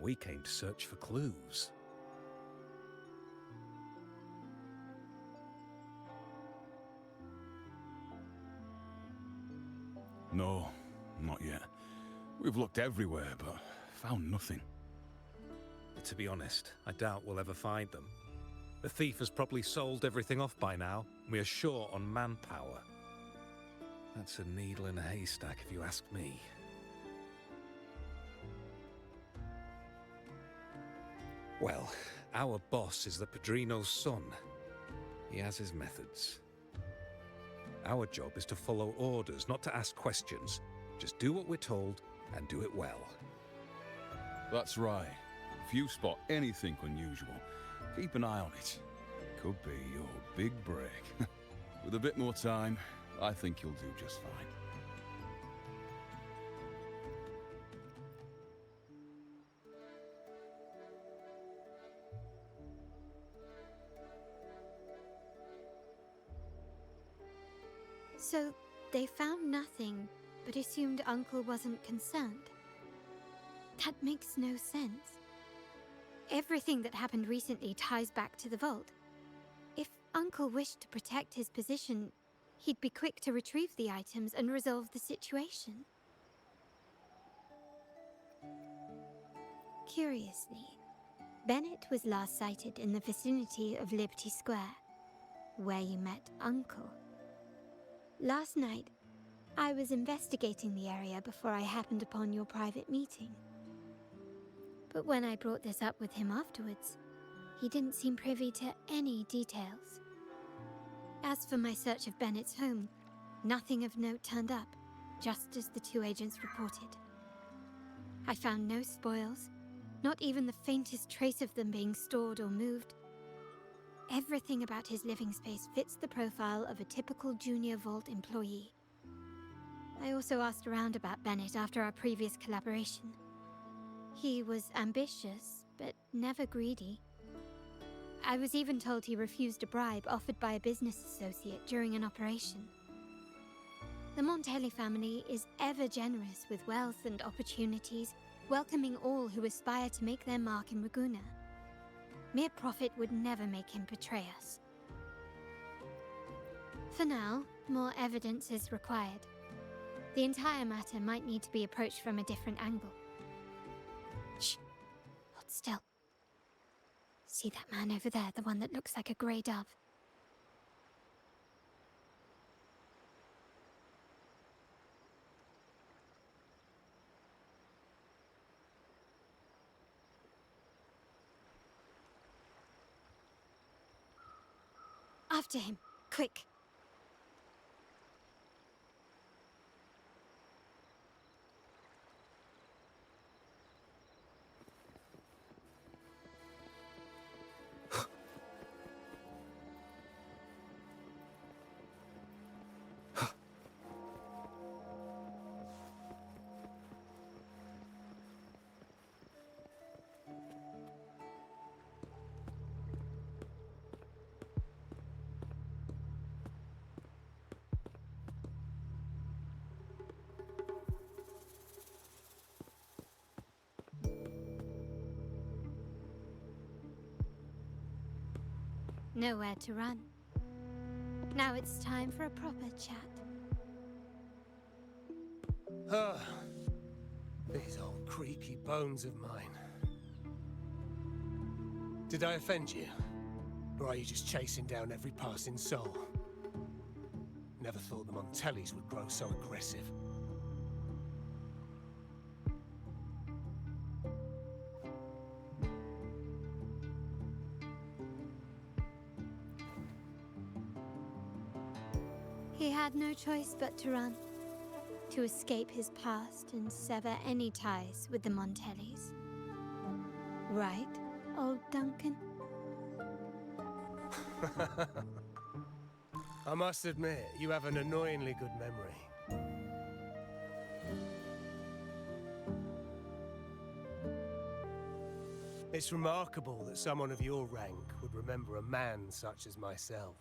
Speaker 3: We came to search for clues.
Speaker 13: No, not yet. We've looked everywhere, but found nothing.
Speaker 3: To be honest, I doubt we'll ever find them. The thief has probably sold everything off by now. We are short on manpower. That's a needle in a haystack, if you ask me. Well, our boss is the Padrino's son. He has his methods. Our job is to follow orders, not to ask questions. Just do what we're told, and do it well.
Speaker 13: That's right. If you spot anything unusual, keep an eye on it. Could be your big break. With a bit more time, I think you'll do just fine.
Speaker 1: So, they found nothing, but assumed Uncle wasn't concerned. That makes no sense. Everything that happened recently ties back to the vault. If Uncle wished to protect his position, he'd be quick to retrieve the items and resolve the situation. Curiously, Bennett was last sighted in the vicinity of Liberty Square, where you met Uncle. Last night, I was investigating the area before I happened upon your private meeting. But when I brought this up with him afterwards, he didn't seem privy to any details. As for my search of Bennett's home, nothing of note turned up, just as the two agents reported. I found no spoils, not even the faintest trace of them being stored or moved. Everything about his living space fits the profile of a typical Junior Vault employee. I also asked around about Bennett after our previous collaboration. He was ambitious, but never greedy. I was even told he refused a bribe offered by a business associate during an operation. The Montelli family is ever generous with wealth and opportunities, welcoming all who aspire to make their mark in Raguna. Mere profit would never make him betray us. For now, more evidence is required. The entire matter might need to be approached from a different angle. Shh! Hold still. See that man over there, the one that looks like a grey dove? After him, quick! Nowhere to run. Now it's time for a proper chat.
Speaker 4: Ah, these old creaky bones of mine. Did I offend you? Or are you just chasing down every passing soul? Never thought the Montellis would grow so aggressive.
Speaker 1: He had no choice but to run, to escape his past and sever any ties with the Montellis. Right, old Duncan?
Speaker 4: I must admit, you have an annoyingly good memory. It's remarkable that someone of your rank would remember a man such as myself.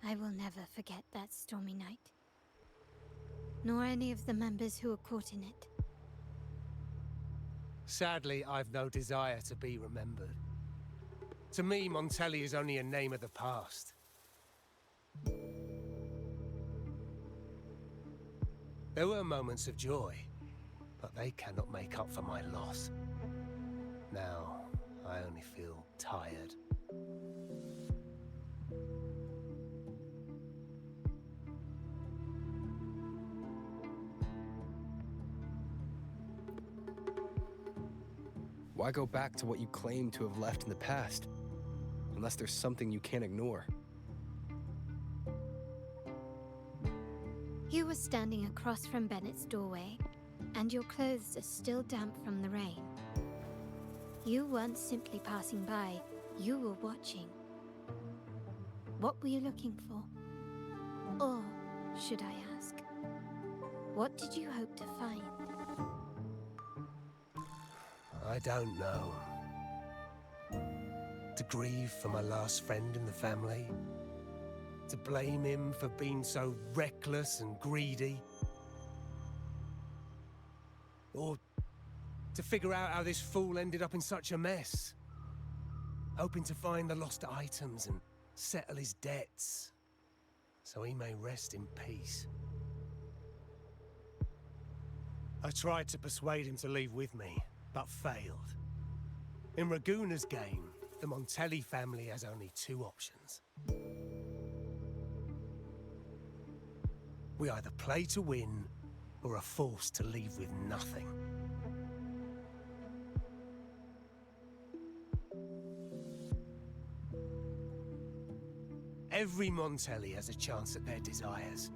Speaker 1: I will never forget that stormy night. Nor any of the members who were caught in it.
Speaker 4: Sadly, I've no desire to be remembered. To me, Montelli is only a name of the past. There were moments of joy, but they cannot make up for my loss. Now, I only feel tired.
Speaker 20: Why go back to what you claim to have left in the past? Unless there's something you can't ignore.
Speaker 1: You were standing across from Bennett's doorway, and your clothes are still damp from the rain. You weren't simply passing by, you were watching. What were you looking for? Or, should I ask, what did you hope to find?
Speaker 4: I don't know. To grieve for my last friend in the family? To blame him for being so reckless and greedy? Or to figure out how this fool ended up in such a mess? Hoping to find the lost items and settle his debts, so he may rest in peace. I tried to persuade him to leave with me, but failed. In Raguna's game, the Montelli family has only two options. We either play to win, or are forced to leave with nothing. Every Montelli has a chance at their desires.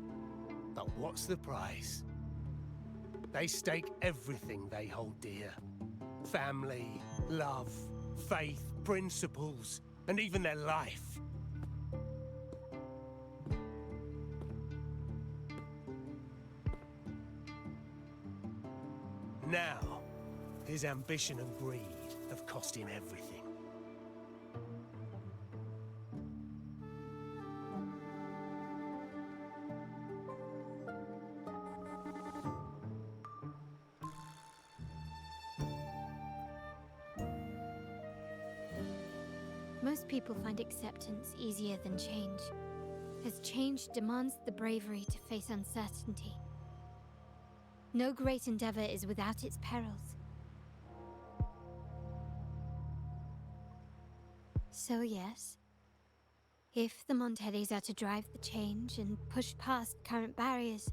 Speaker 4: But what's the price? They stake everything they hold dear. Family, love, faith, principles, and even their life. Now, his ambition and greed have cost him everything.
Speaker 1: Most people find acceptance easier than change, as change demands the bravery to face uncertainty. No great endeavor is without its perils. So yes, if the Montellis are to drive the change and push past current barriers,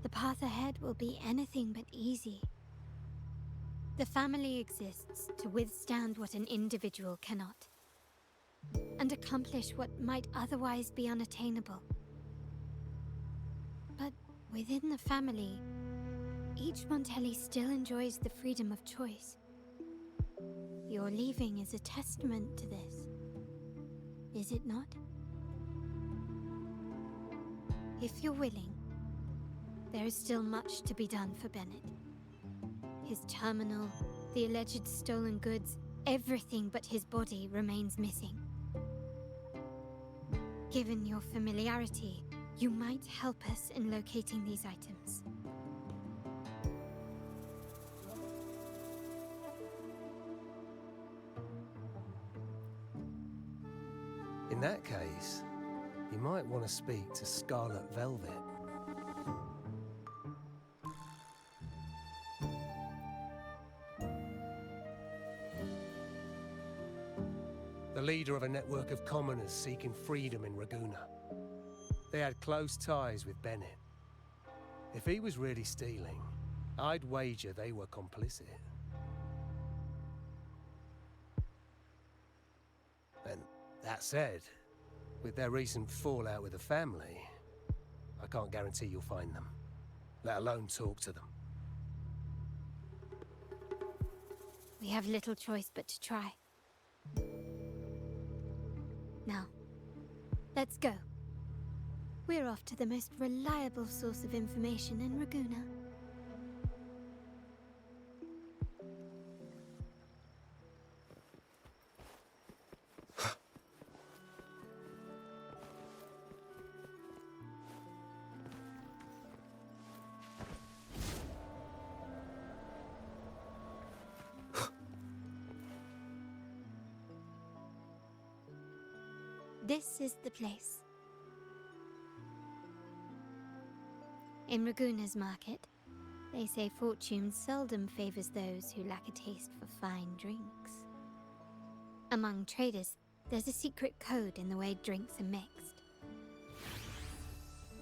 Speaker 1: the path ahead will be anything but easy. The family exists to withstand what an individual cannot, and accomplish what might otherwise be unattainable. But within the family, each Montelli still enjoys the freedom of choice. Your leaving is a testament to this, is it not? If you're willing, there is still much to be done for Bennett. His terminal, the alleged stolen goods, everything but his body remains missing. Given your familiarity, you might help us in locating these items.
Speaker 4: In that case, you might want to speak to Scarlet Velvet. The leader of a network of commoners seeking freedom in Raguna. They had close ties with Bennett. If he was really stealing, I'd wager they were complicit. And that said, with their recent fallout with the family, I can't guarantee you'll find them, let alone talk to them.
Speaker 1: We have little choice but to try. Now, let's go. We're off to the most reliable source of information in Raguna. This is the place. In Raguna's market, they say fortune seldom favors those who lack a taste for fine drinks. Among traders, there's a secret code in the way drinks are mixed.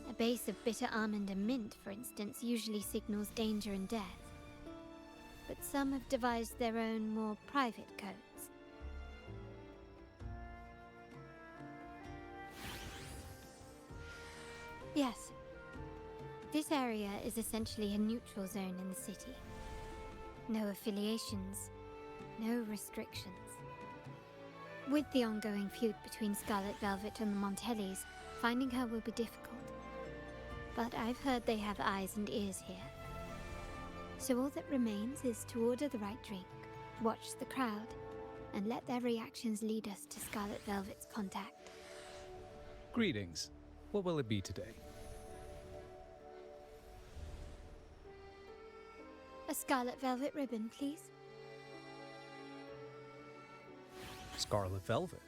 Speaker 1: A base of bitter almond and mint, for instance, usually signals danger and death. But some have devised their own more private codes. Yes. This area is essentially a neutral zone in the city. No affiliations, no restrictions. With the ongoing feud between Scarlet Velvet and the Montellis, finding her will be difficult. But I've heard they have eyes and ears here. So all that remains is to order the right drink, watch the crowd, and let their reactions lead us to Scarlet Velvet's contact.
Speaker 2: Greetings. What will it be today?
Speaker 1: A scarlet velvet ribbon, please.
Speaker 2: Scarlet Velvet.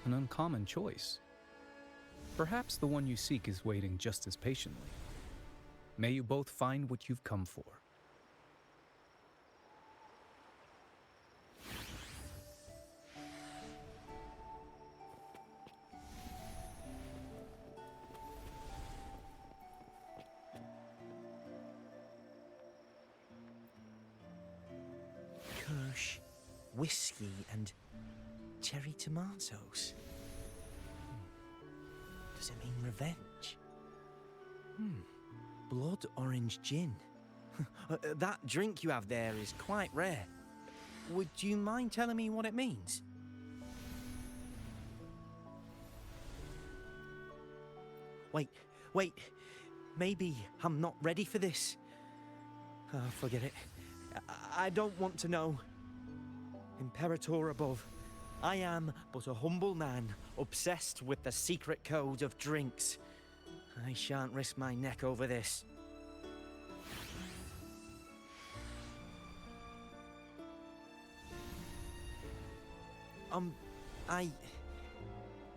Speaker 2: An uncommon choice. Perhaps the one you seek is waiting just as patiently. May you both find what you've come for.
Speaker 16: Kirsch, whiskey, and cherry tomatoes. Does it mean revenge? Blood orange gin. That drink you have there is quite rare. Would you mind telling me what it means? Wait. Maybe I'm not ready for this. Oh, forget it. I don't want to know. Imperator above, I am but a humble man, obsessed with the secret code of drinks. I shan't risk my neck over this.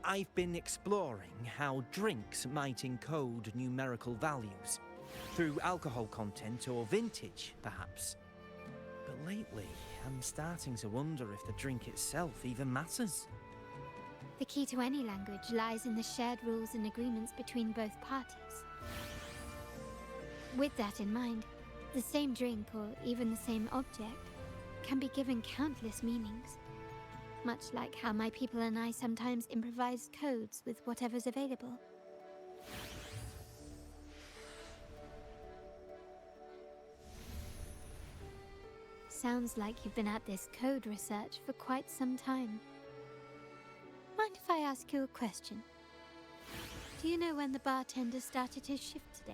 Speaker 16: I've been exploring how drinks might encode numerical values. Through alcohol content or vintage, perhaps. But lately, I'm starting to wonder if the drink itself even matters.
Speaker 1: The key to any language lies in the shared rules and agreements between both parties. With that in mind, the same drink or even the same object can be given countless meanings. Much like how my people and I sometimes improvise codes with whatever's available. Sounds like you've been at this code research for quite some time. Mind if I ask you a question? Do you know when the bartender started his shift today?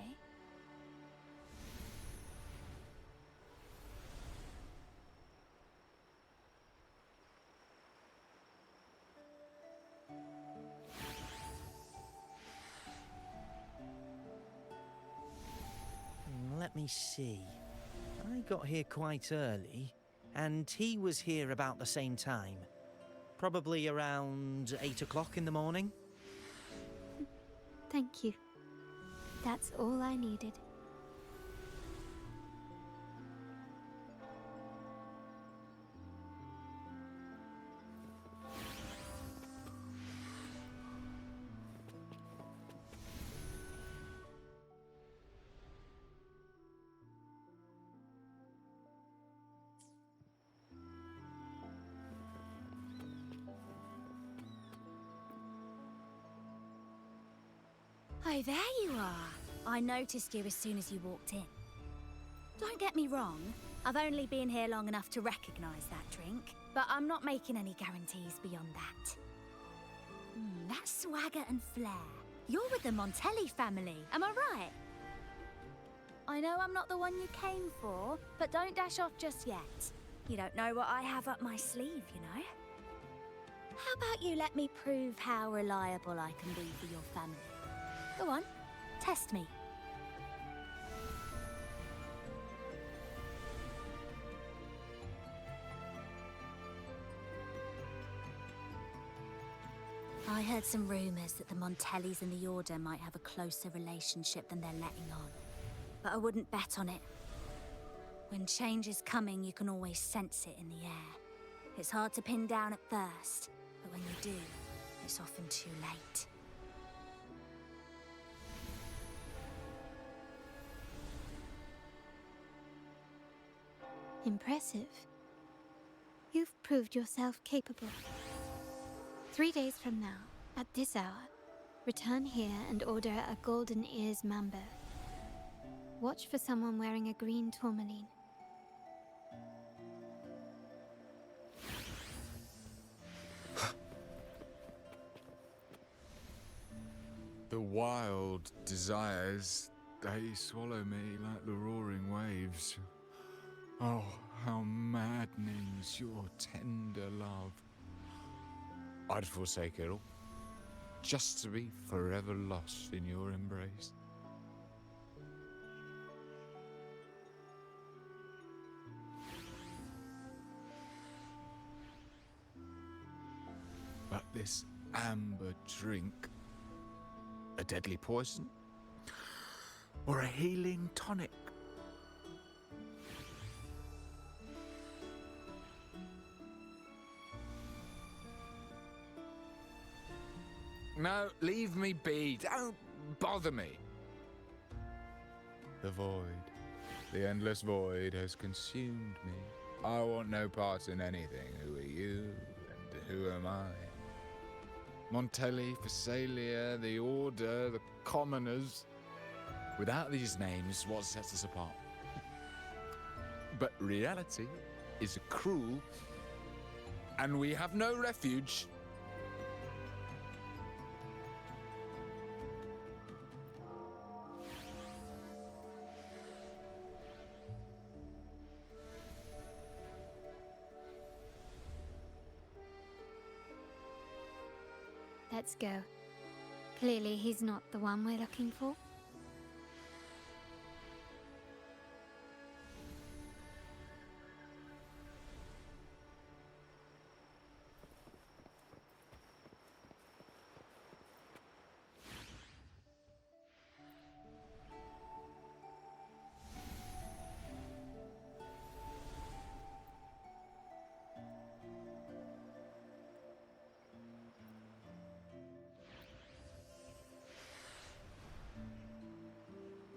Speaker 16: Let me see. I got here quite early, and he was here about the same time. Probably around 8 o'clock in the morning.
Speaker 1: Thank you. That's all I needed.
Speaker 19: Oh, there you are. I noticed you as soon as you walked in. Don't get me wrong, I've only been here long enough to recognize that drink, but I'm not making any guarantees beyond that. That swagger and flair. You're with the Montelli family, am I right? I know I'm not the one you came for, but don't dash off just yet. You don't know what I have up my sleeve, you know? How about you let me prove how reliable I can be for your family? Go on, test me. I heard some rumors that the Montellis and the Order might have a closer relationship than they're letting on. But I wouldn't bet on it. When change is coming, you can always sense it in the air. It's hard to pin down at first, but when you do, it's often too late.
Speaker 1: Impressive. You've proved yourself capable. 3 days from now, at this hour, return here and order a golden ears mambo. Watch for someone wearing a green tourmaline.
Speaker 13: The wild desires, they swallow me like the roaring waves. Oh, how maddening's your tender love. I'd forsake it all, just to be forever lost in your embrace. But this amber drink, a deadly poison, or a healing tonic? No, leave me be. Don't bother me. The void, the endless void has consumed me. I want no part in anything. Who are you and who am I? Montelli, Phasalia, the Order, the Commoners. Without these names, what sets us apart? But reality is cruel, and we have no refuge.
Speaker 1: let's go. Clearly he's not the one we're looking for.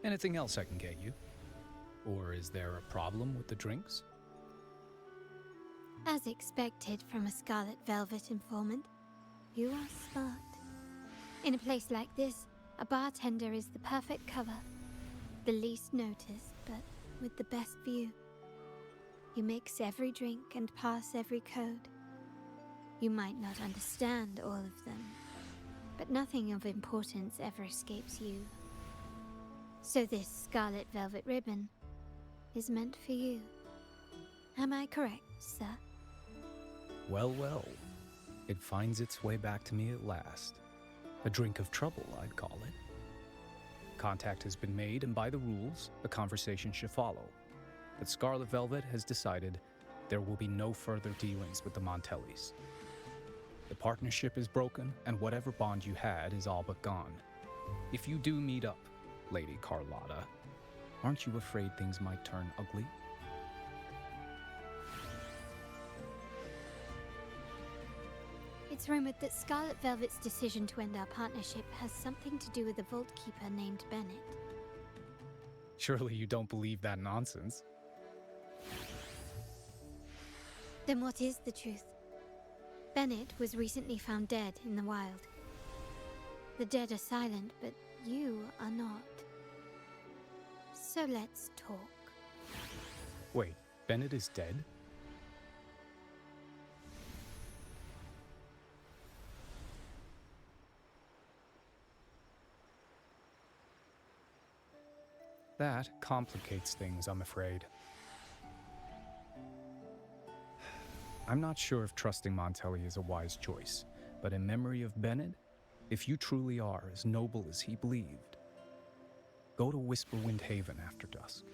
Speaker 2: Anything else I can get you? Or is there a problem with the drinks?
Speaker 1: As expected from a Scarlet Velvet informant, you are smart. In a place like this, a bartender is the perfect cover. The least noticed, but with the best view. You mix every drink and pass every code. You might not understand all of them, but nothing of importance ever escapes you. So this Scarlet Velvet ribbon is meant for you. Am I correct, sir?
Speaker 2: Well, well. It finds its way back to me at last. A drink of trouble, I'd call it. Contact has been made, and by the rules, a conversation should follow. But Scarlet Velvet has decided there will be no further dealings with the Montellis. The partnership is broken, and whatever bond you had is all but gone. If you do meet up, Lady Carlotta, aren't you afraid things might turn ugly?
Speaker 1: It's rumored that Scarlet Velvet's decision to end our partnership has something to do with a Vault Keeper named Bennett.
Speaker 2: Surely you don't believe that nonsense.
Speaker 1: Then what is the truth? Bennett was recently found dead in the wild. The dead are silent, but you are not. So let's talk.
Speaker 2: Wait, Bennett is dead? That complicates things, I'm afraid. I'm not sure if trusting Montelli is a wise choice, but in memory of Bennett, if you truly are as noble as he believed, go to Whisperwind Haven after dusk.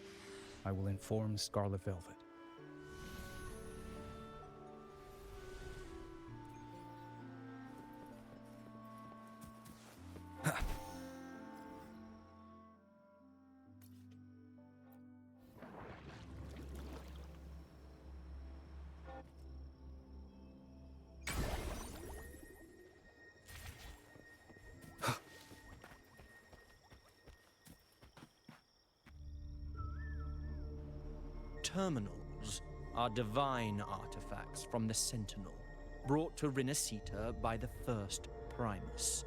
Speaker 2: I will inform Scarlet Velvet.
Speaker 16: Terminals are divine artifacts from the Sentinel, brought to Rinascita by the first Primus.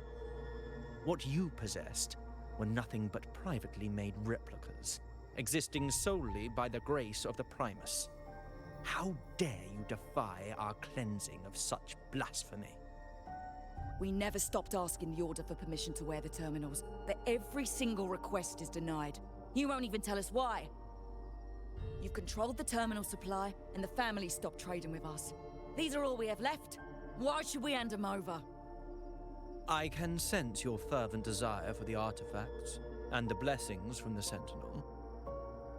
Speaker 16: What you possessed were nothing but privately made replicas, existing solely by the grace of the Primus. How dare you defy our cleansing of such blasphemy?
Speaker 8: We never stopped asking the Order for permission to wear the terminals, but every single request is denied. You won't even tell us why. You've controlled the terminal supply, and the family stopped trading with us. These are all we have left. Why should we hand them over?
Speaker 16: I can sense your fervent desire for the artifacts and the blessings from the Sentinel.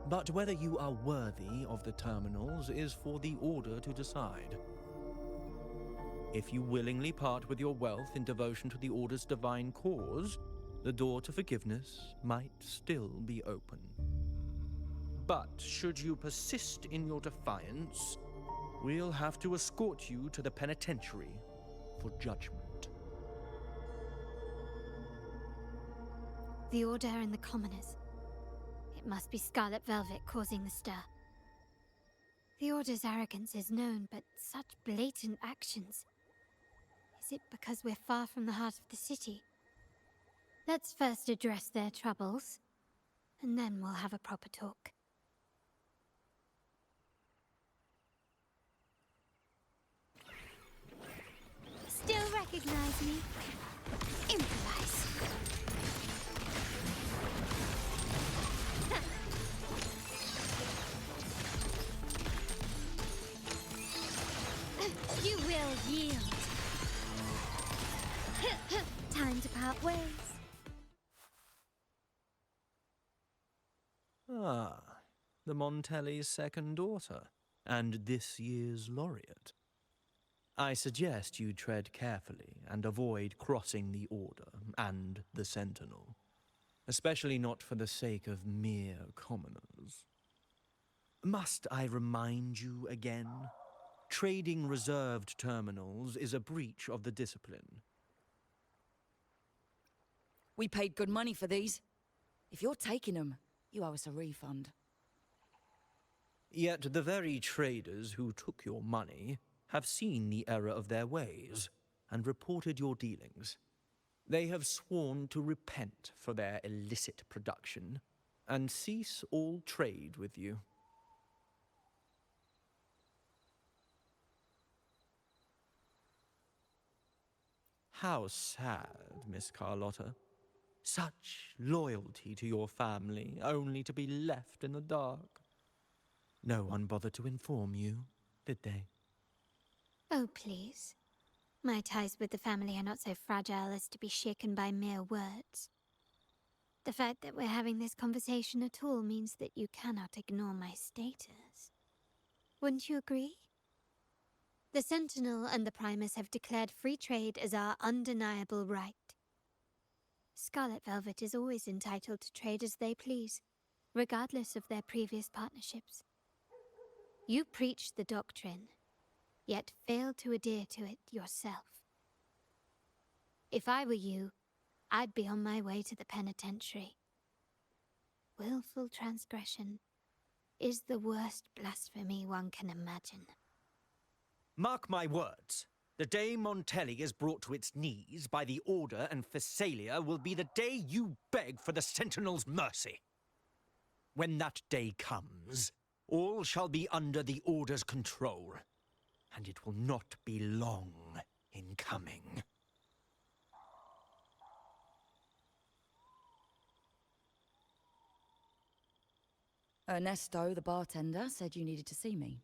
Speaker 16: But whether you are worthy of the terminals is for the Order to decide. If you willingly part with your wealth in devotion to the Order's divine cause, the door to forgiveness might still be open. But should you persist in your defiance, we'll have to escort you to the penitentiary for judgment.
Speaker 1: The Order and the Commoners. It must be Scarlet Velvet causing the stir. The Order's arrogance is known, but such blatant actions. Is it because we're far from the heart of the city? Let's first address their troubles, and then we'll have a proper talk. Still recognize me? Improvise. You will yield.
Speaker 16: Ah, the Montelli's second daughter, and this year's laureate. I suggest you tread carefully and avoid crossing the Order and the Sentinel, especially not for the sake of mere commoners. Must I remind you again? Trading reserved terminals is a breach of the discipline.
Speaker 8: We paid good money for these. If you're taking them, you owe us a refund.
Speaker 16: Yet the very traders who took your money have seen the error of their ways and reported your dealings. They have sworn to repent for their illicit production and cease all trade with you. How sad, Miss Carlotta. Such loyalty to your family, only to be left in the dark. No one bothered to inform you, did they?
Speaker 1: Oh, please. My ties with the family are not so fragile as to be shaken by mere words. The fact that we're having this conversation at all means that you cannot ignore my status. Wouldn't you agree? The Sentinel and the Primus have declared free trade as our undeniable right. Scarlet Velvet is always entitled to trade as they please, regardless of their previous partnerships. You preach the doctrine, yet fail to adhere to it yourself. If I were you, I'd be on my way to the penitentiary. Willful transgression is the worst blasphemy one can imagine.
Speaker 16: Mark my words. The day Montelli is brought to its knees by the Order and Phasalia will be the day you beg for the Sentinel's mercy. When that day comes, all shall be under the Order's control, and it will not be long in coming.
Speaker 8: Ernesto, the bartender, said you needed to see me.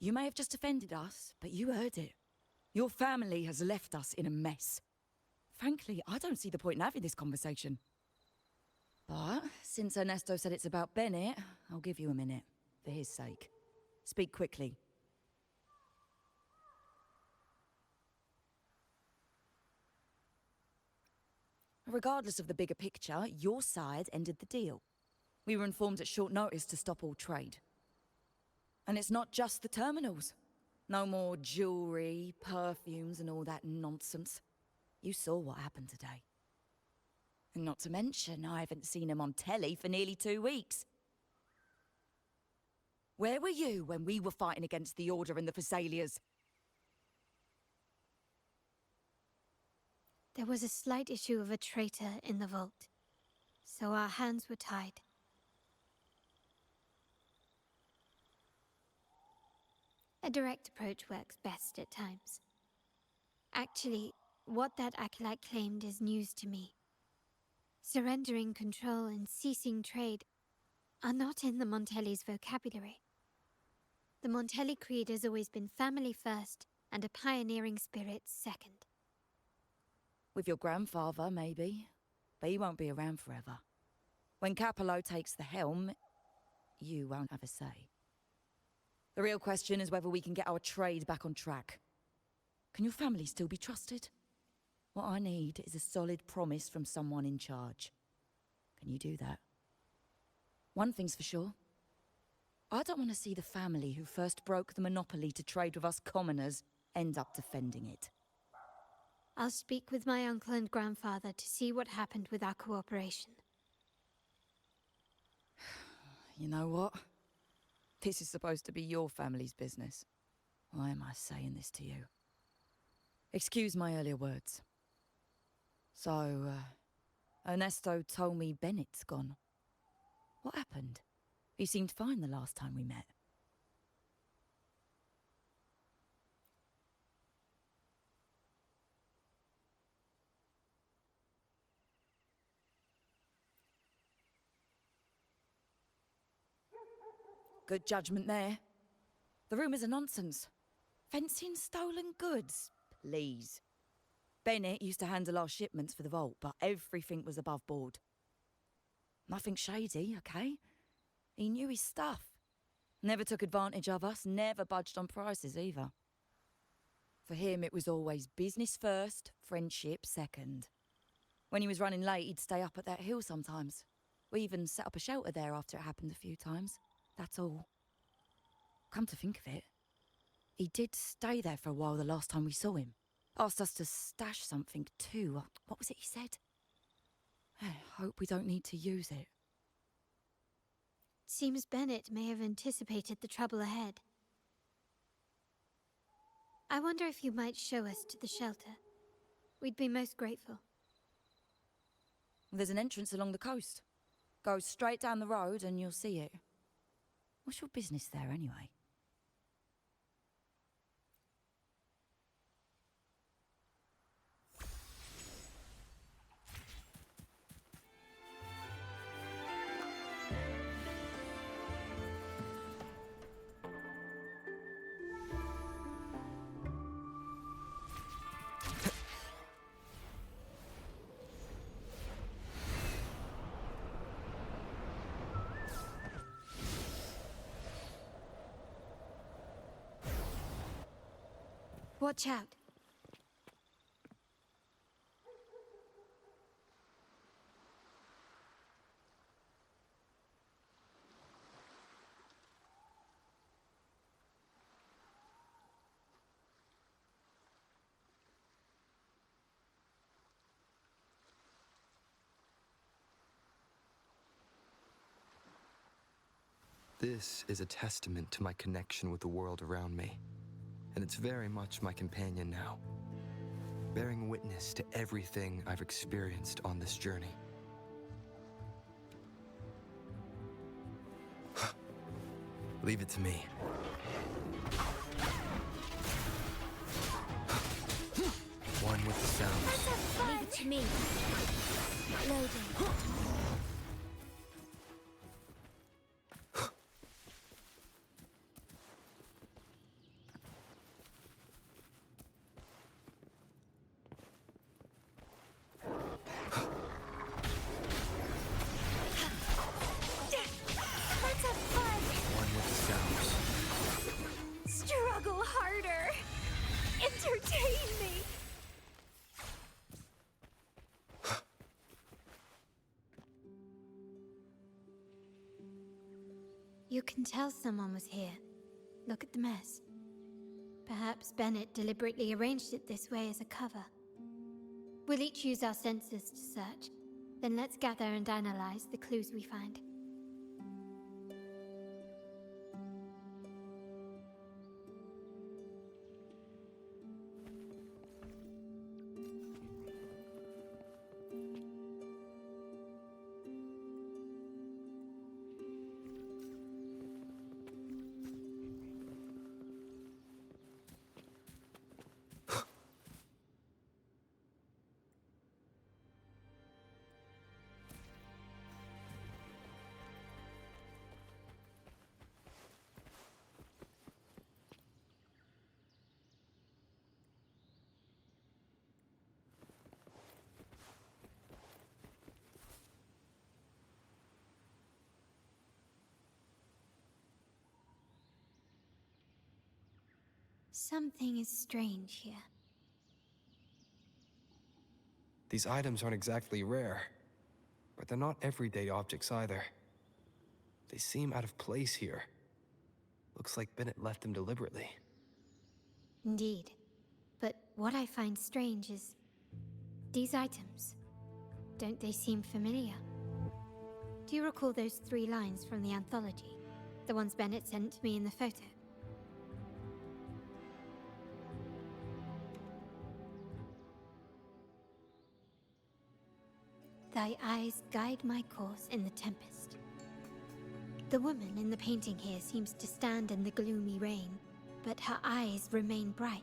Speaker 8: You may have just offended us, but you heard it. Your family has left us in a mess. Frankly, I don't see the point in having this conversation. But since Ernesto said it's about Bennett, I'll give you a minute, for his sake. Speak quickly. Regardless of the bigger picture, your side ended the deal. We were informed at short notice to stop all trade. And it's not just the terminals. No more jewelry, perfumes, and all that nonsense. You saw what happened today. And not to mention, I haven't seen him on telly for nearly 2 weeks. Where were you when we were fighting against the Order and the Phasalias?
Speaker 1: There was a slight issue of a traitor in the vault, so our hands were tied. A direct approach works best at times. Actually, what that acolyte claimed is news to me. Surrendering control and ceasing trade are not in the Montelli's vocabulary. The Montelli creed has always been family first and a pioneering spirit second.
Speaker 8: With your grandfather, maybe. But he won't be around forever. When Capello takes the helm, you won't have a say. The real question is whether we can get our trade back on track. Can your family still be trusted? What I need is a solid promise from someone in charge. Can you do that? One thing's for sure. I don't want to see the family who first broke the monopoly to trade with us commoners end up defending it.
Speaker 1: I'll speak with my uncle and grandfather to see what happened with our cooperation.
Speaker 8: You know what? This is supposed to be your family's business. Why am I saying this to you? Excuse my earlier words. So, Ernesto told me Bennett's gone. What happened? He seemed fine the last time we met. Good judgment there. The rumours are nonsense. Fencing stolen goods? Please. Bennett used to handle our shipments for the vault, but everything was above board. Nothing shady, okay? He knew his stuff. Never took advantage of us, never budged on prices either. For him, it was always business first, friendship second. When he was running late, he'd stay up at that hill sometimes. We even set up a shelter there after it happened a few times. That's all. Come to think of it, he did stay there for a while the last time we saw him. Asked us to stash something too. What was it he said? Hope we don't need to use it.
Speaker 1: Seems Bennett may have anticipated the trouble ahead. I wonder if you might show us to the shelter. We'd be most grateful.
Speaker 8: There's an entrance along the coast. Go straight down the road and you'll see it. What's your business there anyway?
Speaker 1: Watch out.
Speaker 15: This is a testament to my connection with the world around me, and it's very much my companion now, bearing witness to everything I've experienced on this journey. Leave it to me. One with the sounds.
Speaker 19: Leave it to me. Loading.
Speaker 12: Struggle harder! Entertain me!
Speaker 1: You can tell someone was here. Look at the mess. Perhaps Bennett deliberately arranged it this way as a cover. We'll each use our senses to search. Then let's gather and analyze the clues we find. Something is strange here.
Speaker 20: These items aren't exactly rare, but they're not everyday objects either. They seem out of place here. Looks like Bennett left them deliberately.
Speaker 1: Indeed. But what I find strange is... these items. Don't they seem familiar? Do you recall those 3 lines from the anthology? The ones Bennett sent me in the photo? Thy eyes guide my course in the tempest. The woman in the painting here seems to stand in the gloomy rain, but her eyes remain bright.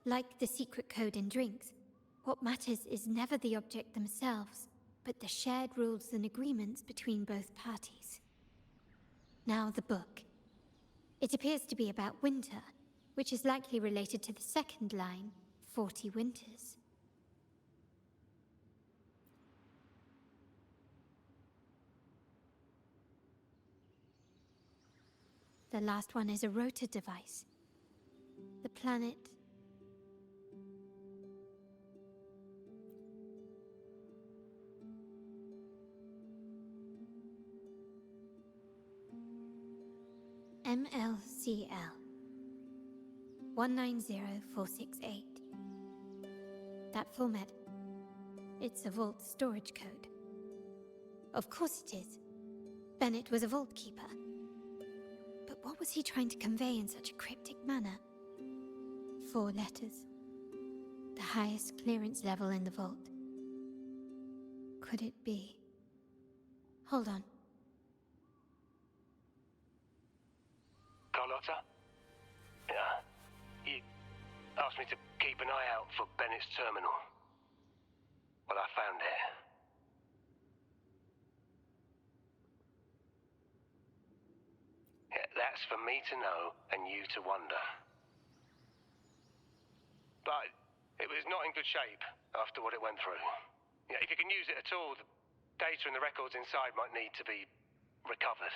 Speaker 1: Like the secret code in drinks, what matters is never the object themselves, but the shared rules and agreements between both parties. Now the book. It appears to be about winter, which is likely related to the second line, 40 winters. The last one is a rotor device. The planet... MLCL 190468. That format. It's a vault storage code. Of course it is. Bennett was a vault keeper. But what was he trying to convey in such a cryptic manner? 4 letters. The highest clearance level in the vault. Could it be? Hold on.
Speaker 4: Carlotta? Yeah. You asked me to keep an eye out for Bennett's terminal. Well, I found it. Yeah, that's for me to know and you to wonder. But it was not in good shape after what it went through. Yeah, if you can use it at all, the data and the records inside might need to be recovered.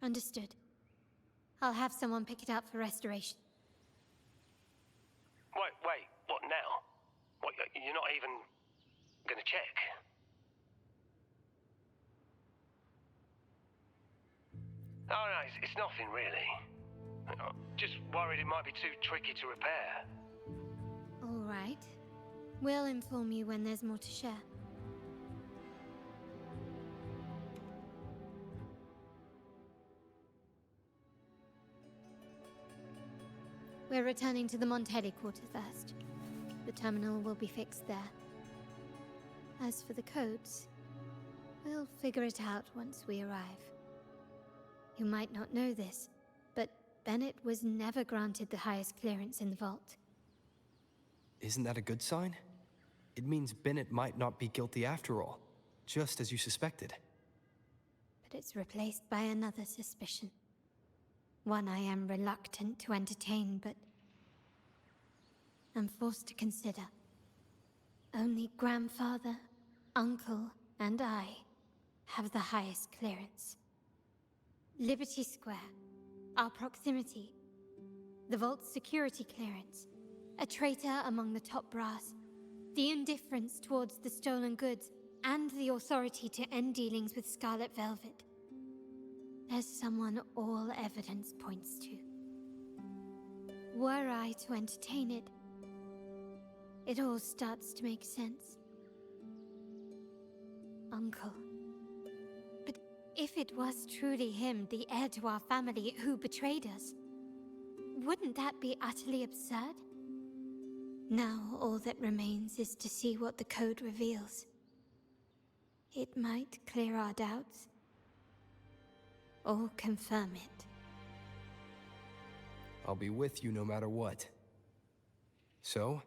Speaker 1: Understood. I'll have someone pick it up for restoration.
Speaker 4: Wait, what now? What, you're not even gonna check? Oh no, it's nothing really. I'm just worried it might be too tricky to repair.
Speaker 1: All right. We'll inform you when there's more to share. We're returning to the Montelli quarter first. The terminal will be fixed there. As for the codes, we'll figure it out once we arrive. You might not know this, but Bennett was never granted the highest clearance in the vault.
Speaker 20: Isn't that a good sign? It means Bennett might not be guilty after all, just as you suspected.
Speaker 1: But it's replaced by another suspicion. One I am reluctant to entertain, but I'm forced to consider. Only grandfather, uncle, and I have the highest clearance. Liberty Square, our proximity, the vault's security clearance, a traitor among the top brass, the indifference towards the stolen goods, and the authority to end dealings with Scarlet Velvet. There's someone all evidence points to. Were I to entertain it, it all starts to make sense. Uncle. But if it was truly him, the heir to our family, who betrayed us, wouldn't that be utterly absurd? Now all that remains is to see what the code reveals. It might clear our doubts, or confirm it.
Speaker 20: I'll be with you no matter what. So,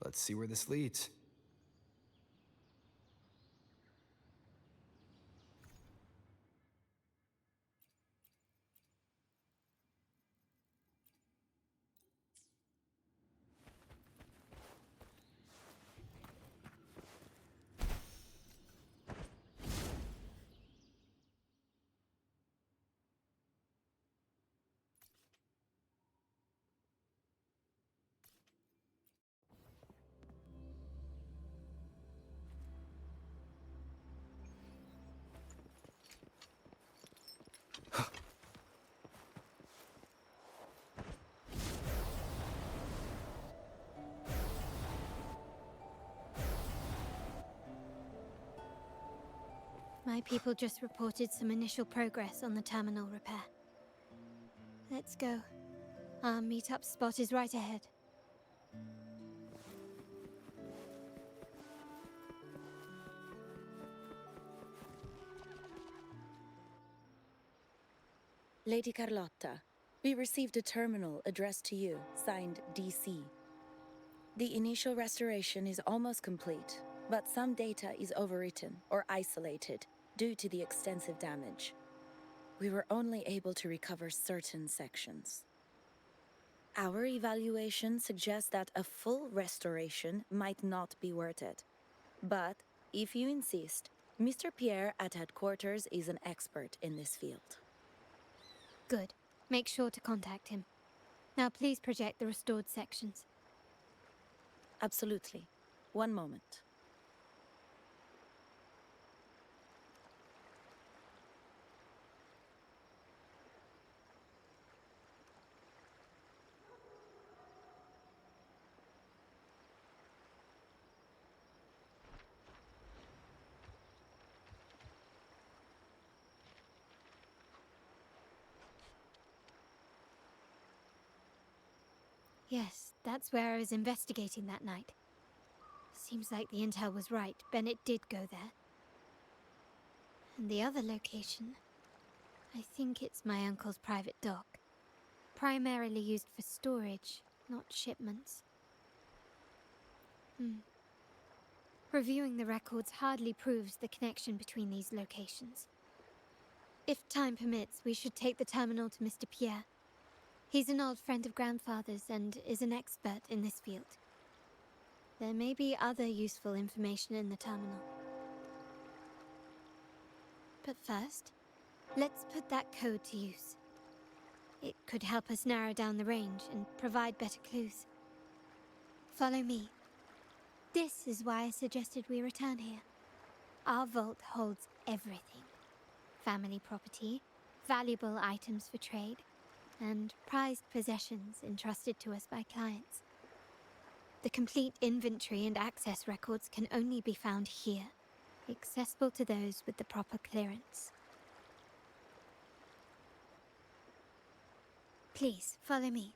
Speaker 20: let's see where this leads.
Speaker 1: My people just reported some initial progress on the terminal repair. Let's go. Our meetup spot is right ahead.
Speaker 8: Lady Carlotta, we received a terminal addressed to you, signed DC. The initial restoration is almost complete, but some data is overwritten or isolated due to the extensive damage. We were only able to recover certain sections. Our evaluation suggests that a full restoration might not be worth it. But, if you insist, Mr. Pierre at headquarters is an expert in this field.
Speaker 1: Good. Make sure to contact him. Now please project the restored sections.
Speaker 8: Absolutely. One moment.
Speaker 1: Yes, that's where I was investigating that night. Seems like the intel was right. Bennett did go there. And the other location, I think it's my uncle's private dock. Primarily used for storage, not shipments. Reviewing the records hardly proves the connection between these locations. If time permits, we should take the terminal to Mr. Pierre. He's an old friend of Grandfather's and is an expert in this field. There may be other useful information in the terminal. But first, let's put that code to use. It could help us narrow down the range and provide better clues. Follow me. This is why I suggested we return here. Our vault holds everything. Family property, valuable items for trade, and prized possessions entrusted to us by clients. The complete inventory and access records can only be found here, accessible to those with the proper clearance. Please, follow me.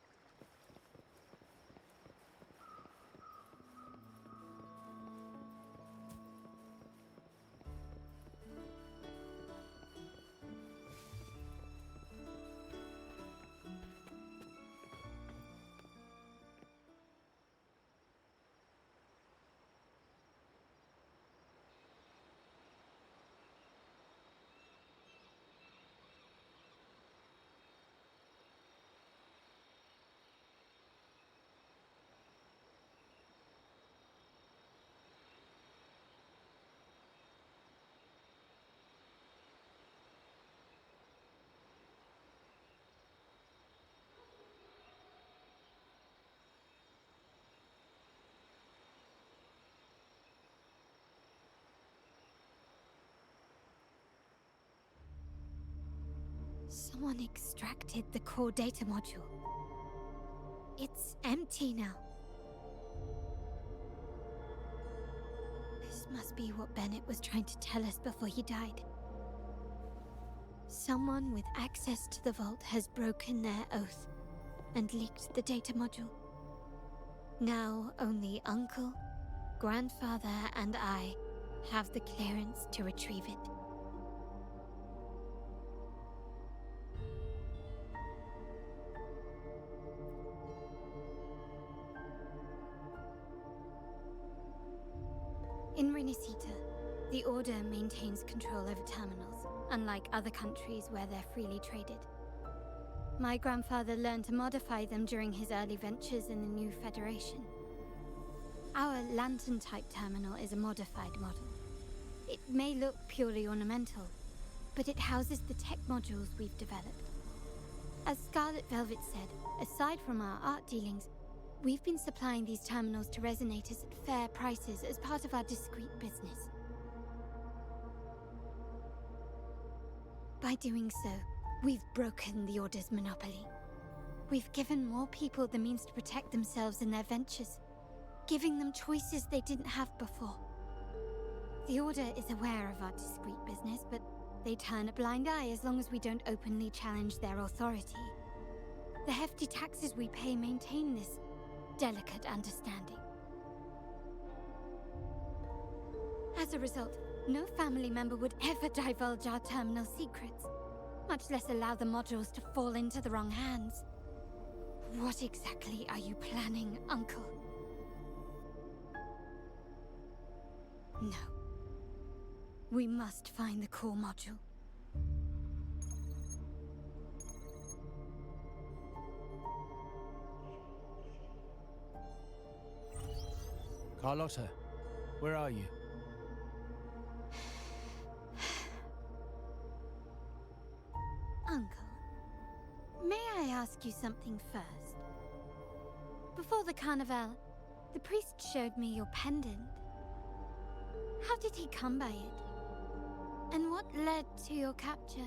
Speaker 1: Someone extracted the core data module. It's empty now. This must be what Bennett was trying to tell us before he died. Someone with access to the vault has broken their oath and leaked the data module. Now only Uncle, Grandfather, and I have the clearance to retrieve it. In Renesita, the Order maintains control over terminals, unlike other countries where they're freely traded. My grandfather learned to modify them during his early ventures in the new Federation. Our lantern-type terminal is a modified model. It may look purely ornamental, but it houses the tech modules we've developed. As Scarlet Velvet said, aside from our art dealings, we've been supplying these terminals to resonators at fair prices as part of our discreet business. By doing so, we've broken the Order's monopoly. We've given more people the means to protect themselves in their ventures, giving them choices they didn't have before. The Order is aware of our discreet business, but they turn a blind eye as long as we don't openly challenge their authority. The hefty taxes we pay maintain this delicate understanding. As a result, no family member would ever divulge our terminal secrets, much less allow the modules to fall into the wrong hands. What exactly are you planning, Uncle? No. We must find the core module.
Speaker 11: Carlotta, where are you?
Speaker 1: Uncle, ask you something first. Before the carnival, the priest showed me your pendant. How did he come by it? And what led to your capture?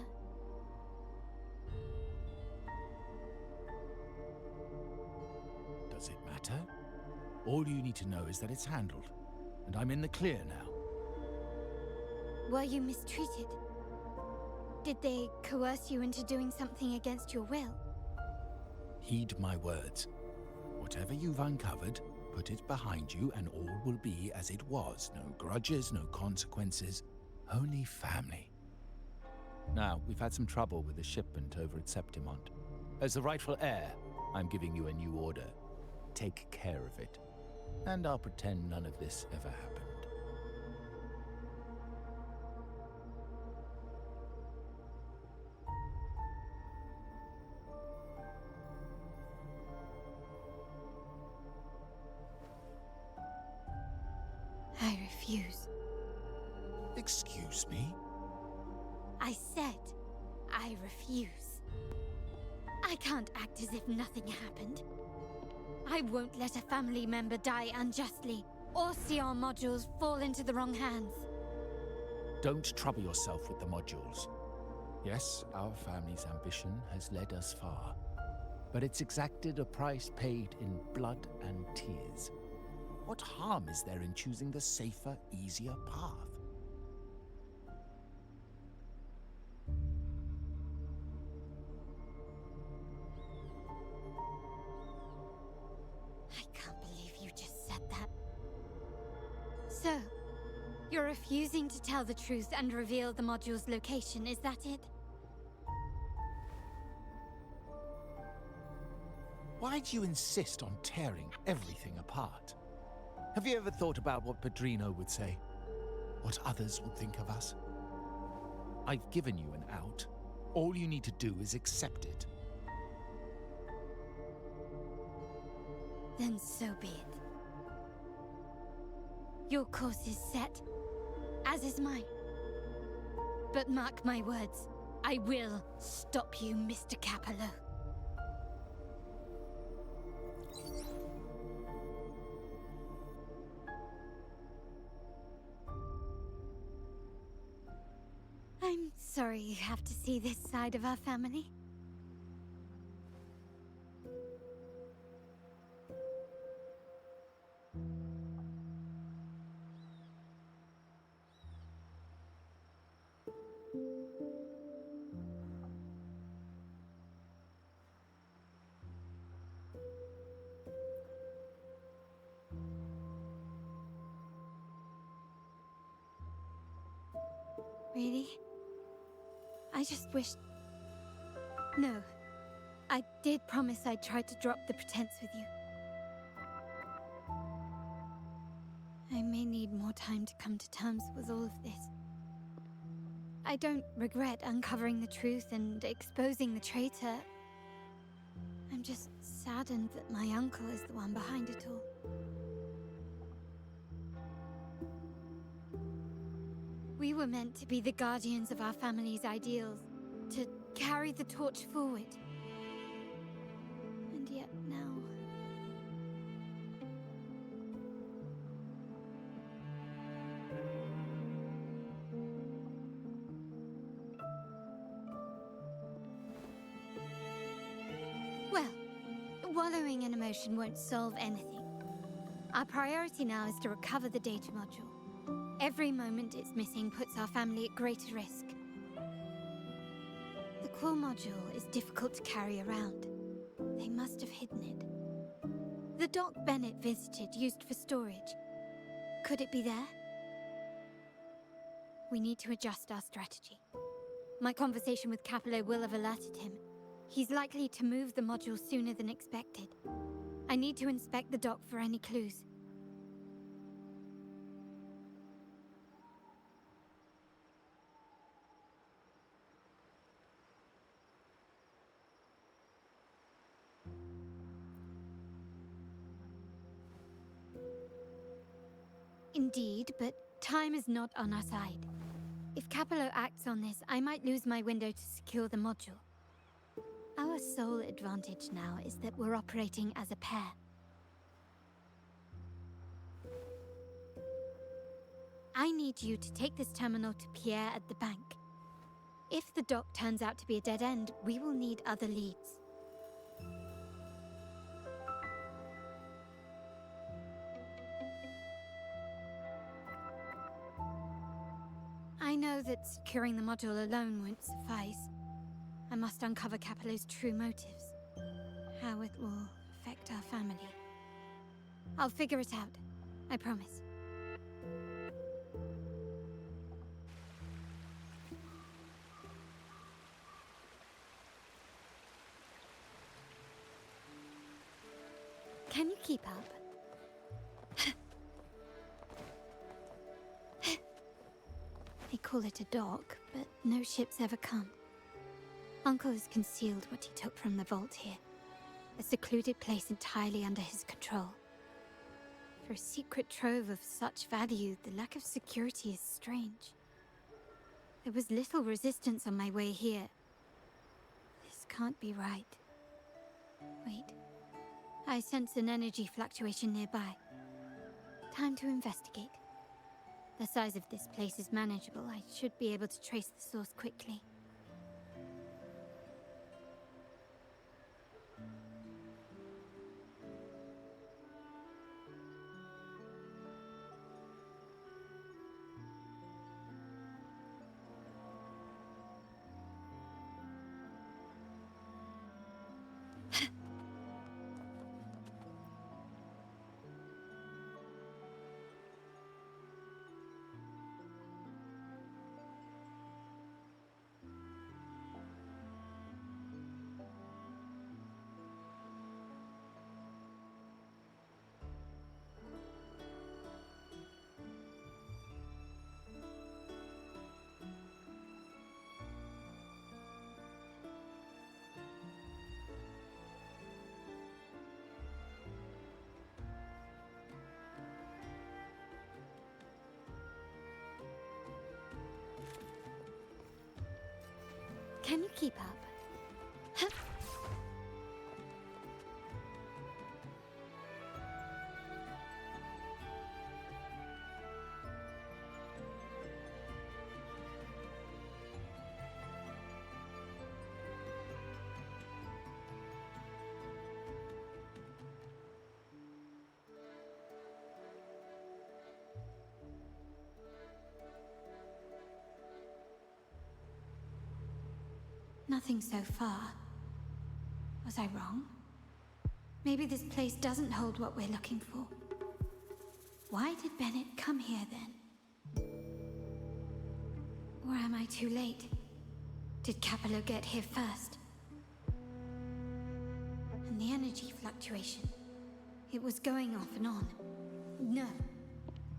Speaker 11: Does it matter? All you need to know is that it's handled, and I'm in the clear now.
Speaker 1: Were you mistreated? Did they coerce you into doing something against your will?
Speaker 11: Heed my words. Whatever you've uncovered, put it behind you and all will be as it was. No grudges, no consequences, only family. Now, we've had some trouble with the shipment over at Septimont. As the rightful heir, I'm giving you a new order. Take care of it. And I'll pretend none of this ever happened.
Speaker 1: I refuse.
Speaker 11: Excuse me?
Speaker 1: I said I refuse. I can't act as if nothing happened. I won't let a family member die unjustly, or see our modules fall into the wrong hands.
Speaker 11: Don't trouble yourself with the modules. Yes, our family's ambition has led us far, but it's exacted a price paid in blood and tears. What harm is there in choosing the safer, easier path?
Speaker 1: I can't believe you just said that. So, you're refusing to tell the truth and reveal the module's location, is that it?
Speaker 11: Why do you insist on tearing everything apart? Have you ever thought about what Padrino would say? What others would think of us? I've given you an out. All you need to do is accept it.
Speaker 1: Then so be it. Your course is set, as is mine. But mark my words, I will stop you, Mr. Capello. I'm sorry you have to see this side of our family. Really? I just wished... No. I did promise I'd try to drop the pretense with you. I may need more time to come to terms with all of this. I don't regret uncovering the truth and exposing the traitor. I'm just saddened that my uncle is the one behind it all. We were meant to be the guardians of our family's ideals, to carry the torch forward. And yet now... Well, wallowing in emotion won't solve anything. Our priority now is to recover the data module. Every moment it's missing puts our family at greater risk. The core module is difficult to carry around. They must have hidden it. The dock Bennett visited, used for storage. Could it be there? We need to adjust our strategy. My conversation with Capello will have alerted him. He's likely to move the module sooner than expected. I need to inspect the dock for any clues. Indeed, but time is not on our side. If Capello acts on this, I might lose my window to secure the module. Our sole advantage now is that we're operating as a pair. I need you to take this terminal to Pierre at the bank. If the dock turns out to be a dead end, we will need other leads. I know that securing the module alone won't suffice. I must uncover Capello's true motives. How it will affect our family. I'll figure it out. I promise. Can you keep up? They call it a dock, but no ships ever come. Uncle has concealed what he took from the vault here. A secluded place entirely under his control. For a secret trove of such value, the lack of security is strange. There was little resistance on my way here. This can't be right. Wait. I sense an energy fluctuation nearby. Time to investigate. The size of this place is manageable. I should be able to trace the source quickly. Can you keep up? Huh? Nothing so far. Was I wrong? Maybe this place doesn't hold what we're looking for. Why did Bennett come here then? Or am I too late? Did Capello get here first? And the energy fluctuation. It was going off and on. No,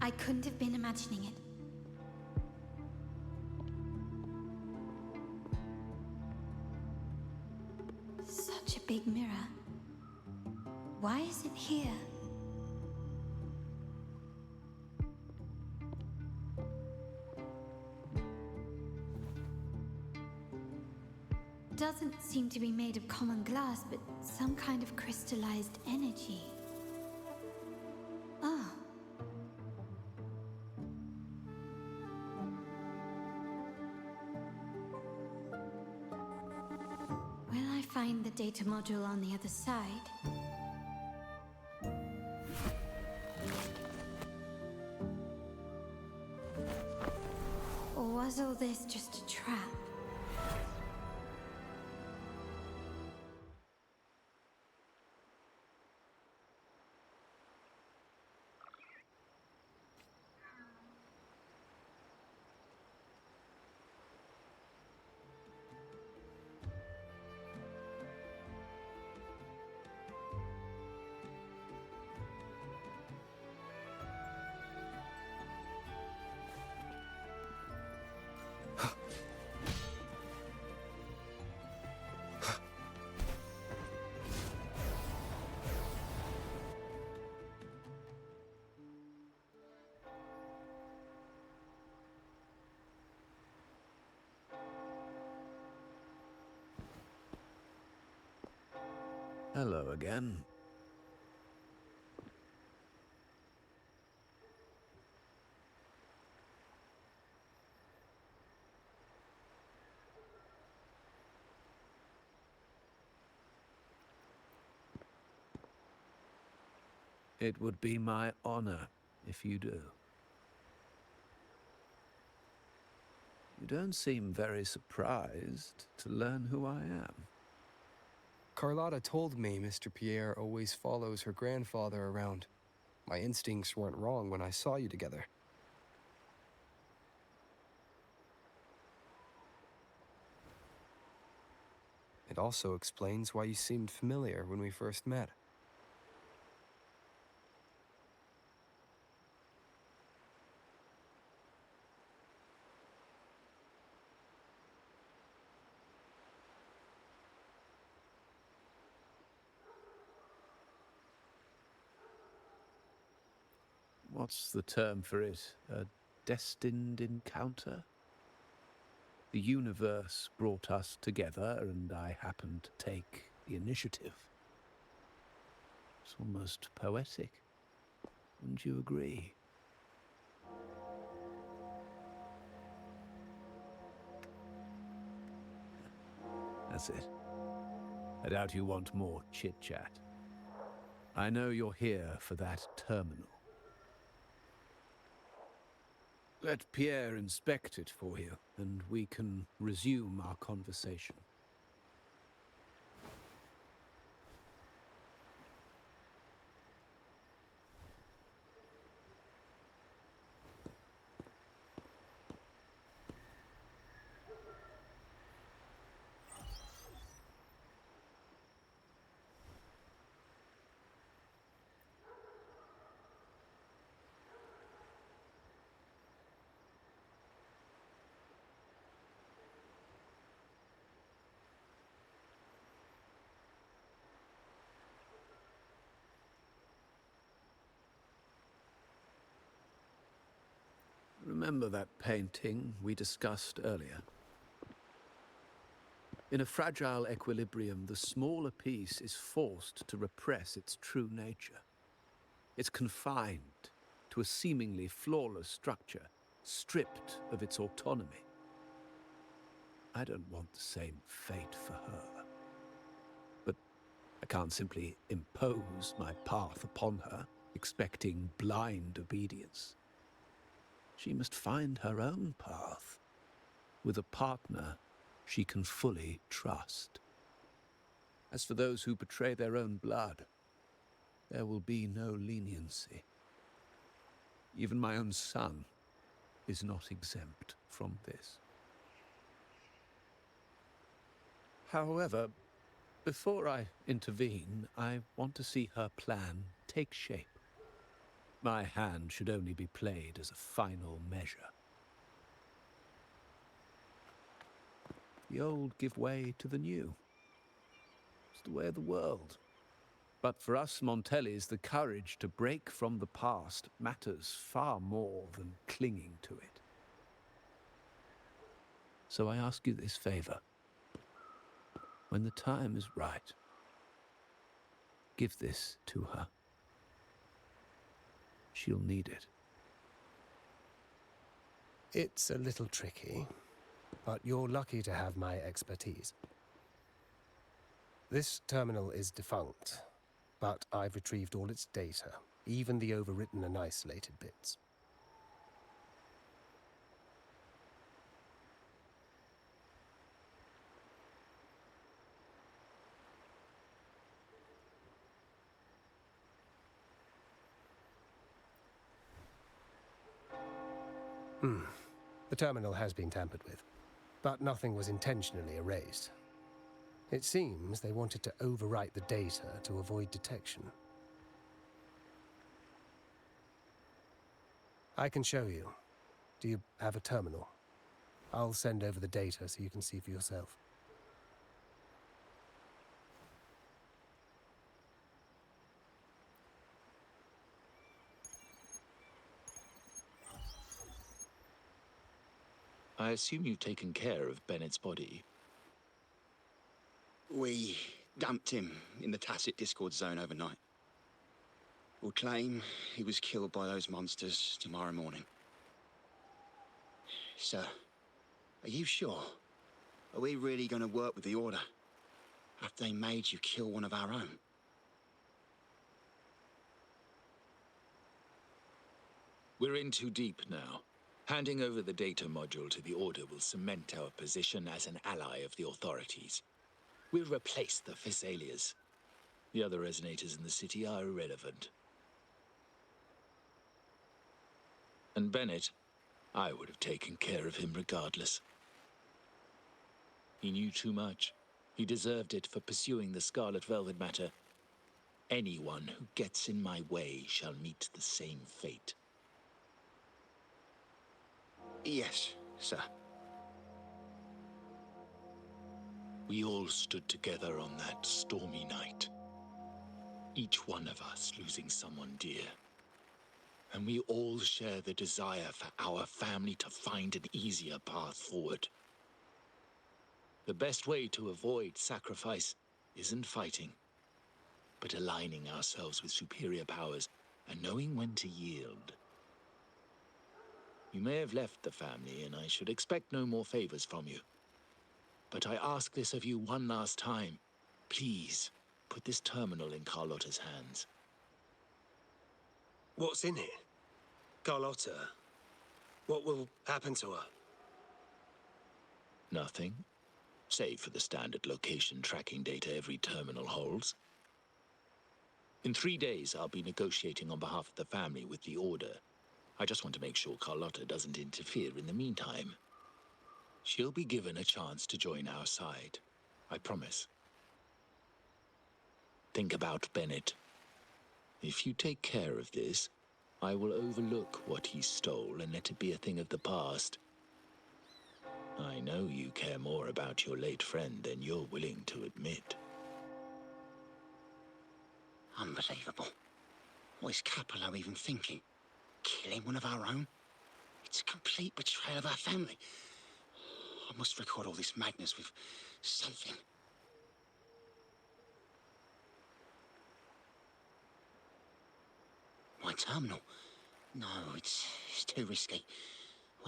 Speaker 1: I couldn't have been imagining it. Such a big mirror. Why is it here? Doesn't seem to be made of common glass, but some kind of crystallized energy. Oh. Will I find the data module on the other side? Or was all this just a trap?
Speaker 3: Hello again. It would be my honor if you do. You don't seem very surprised to learn who I am.
Speaker 20: Carlotta told me Mr. Pierre always follows her grandfather around. My instincts weren't wrong when I saw you together. It also explains why you seemed familiar when we first met.
Speaker 3: What's the term for it? A destined encounter? The universe brought us together, and I happened to take the initiative. It's almost poetic. Wouldn't you agree? That's it. I doubt you want more chit-chat. I know you're here for that terminal. Let Pierre inspect it for you, and we can resume our conversation. Remember that painting we discussed earlier? In a fragile equilibrium, the smaller piece is forced to repress its true nature. It's confined to a seemingly flawless structure, stripped of its autonomy. I don't want the same fate for her. But I can't simply impose my path upon her, expecting blind obedience. She must find her own path, with a partner she can fully trust. As for those who betray their own blood, there will be no leniency. Even my own son is not exempt from this. However, before I intervene, I want to see her plan take shape. My hand should only be played as a final measure. The old give way to the new. It's the way of the world. But for us Montellis, the courage to break from the past matters far more than clinging to it. So I ask you this favor. When the time is right, give this to her. She'll need it.
Speaker 4: It's a little tricky, but you're lucky to have my expertise. This terminal is defunct, but I've retrieved all its data, even the overwritten and isolated bits. The terminal has been tampered with, but nothing was intentionally erased. It seems they wanted to overwrite the data to avoid detection. I can show you. Do you have a terminal? I'll send over the data so you can see for yourself.
Speaker 21: I assume you've taken care of Bennett's body.
Speaker 22: We
Speaker 21: dumped him in the tacit Discord zone overnight. We'll claim he was killed by those monsters tomorrow morning. Sir, are you sure? Are we really going to work with the Order after they made you kill one of our own?
Speaker 22: We're in too deep now. Handing over the data module to the Order will cement our position as an ally of the authorities. We'll replace the Thessalias. The other resonators in the city are irrelevant. And Bennett, I would have taken care of him regardless. He knew too much. He deserved it for pursuing the Scarlet Velvet matter. Anyone who gets in my way shall meet the same fate.
Speaker 21: Yes, sir.
Speaker 22: We all stood together on that stormy night. Each one of us losing someone dear. And we all share the desire for our family to find an easier path forward. The best way to avoid sacrifice isn't fighting, but aligning ourselves with superior powers and knowing when to yield. You may have left the family, and I should expect no more favors from you. But I ask this of you one last time. Please, put this terminal in Carlotta's hands.
Speaker 4: What's in it? Carlotta? What will happen to her?
Speaker 22: Nothing, save for the standard location tracking data every terminal holds. In 3 days, I'll be negotiating on behalf of the family with the Order. I just want to make sure Carlotta doesn't interfere in the meantime. She'll be given a chance to join our side. I promise. Think about Bennett. If you take care of this, I will overlook what he stole and let it be a thing of the past. I know you care more about your late friend than you're willing to admit.
Speaker 21: Unbelievable. What is Capello even thinking? Killing one of our own? It's a complete betrayal of our family. I must record all this madness with something. My terminal? No, it's too risky.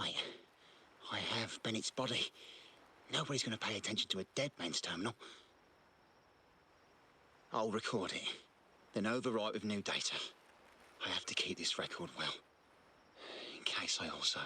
Speaker 21: Wait, I have Bennett's body. Nobody's going to pay attention to a dead man's terminal. I'll record it, then overwrite with new data. I have to keep this record well, in case I also...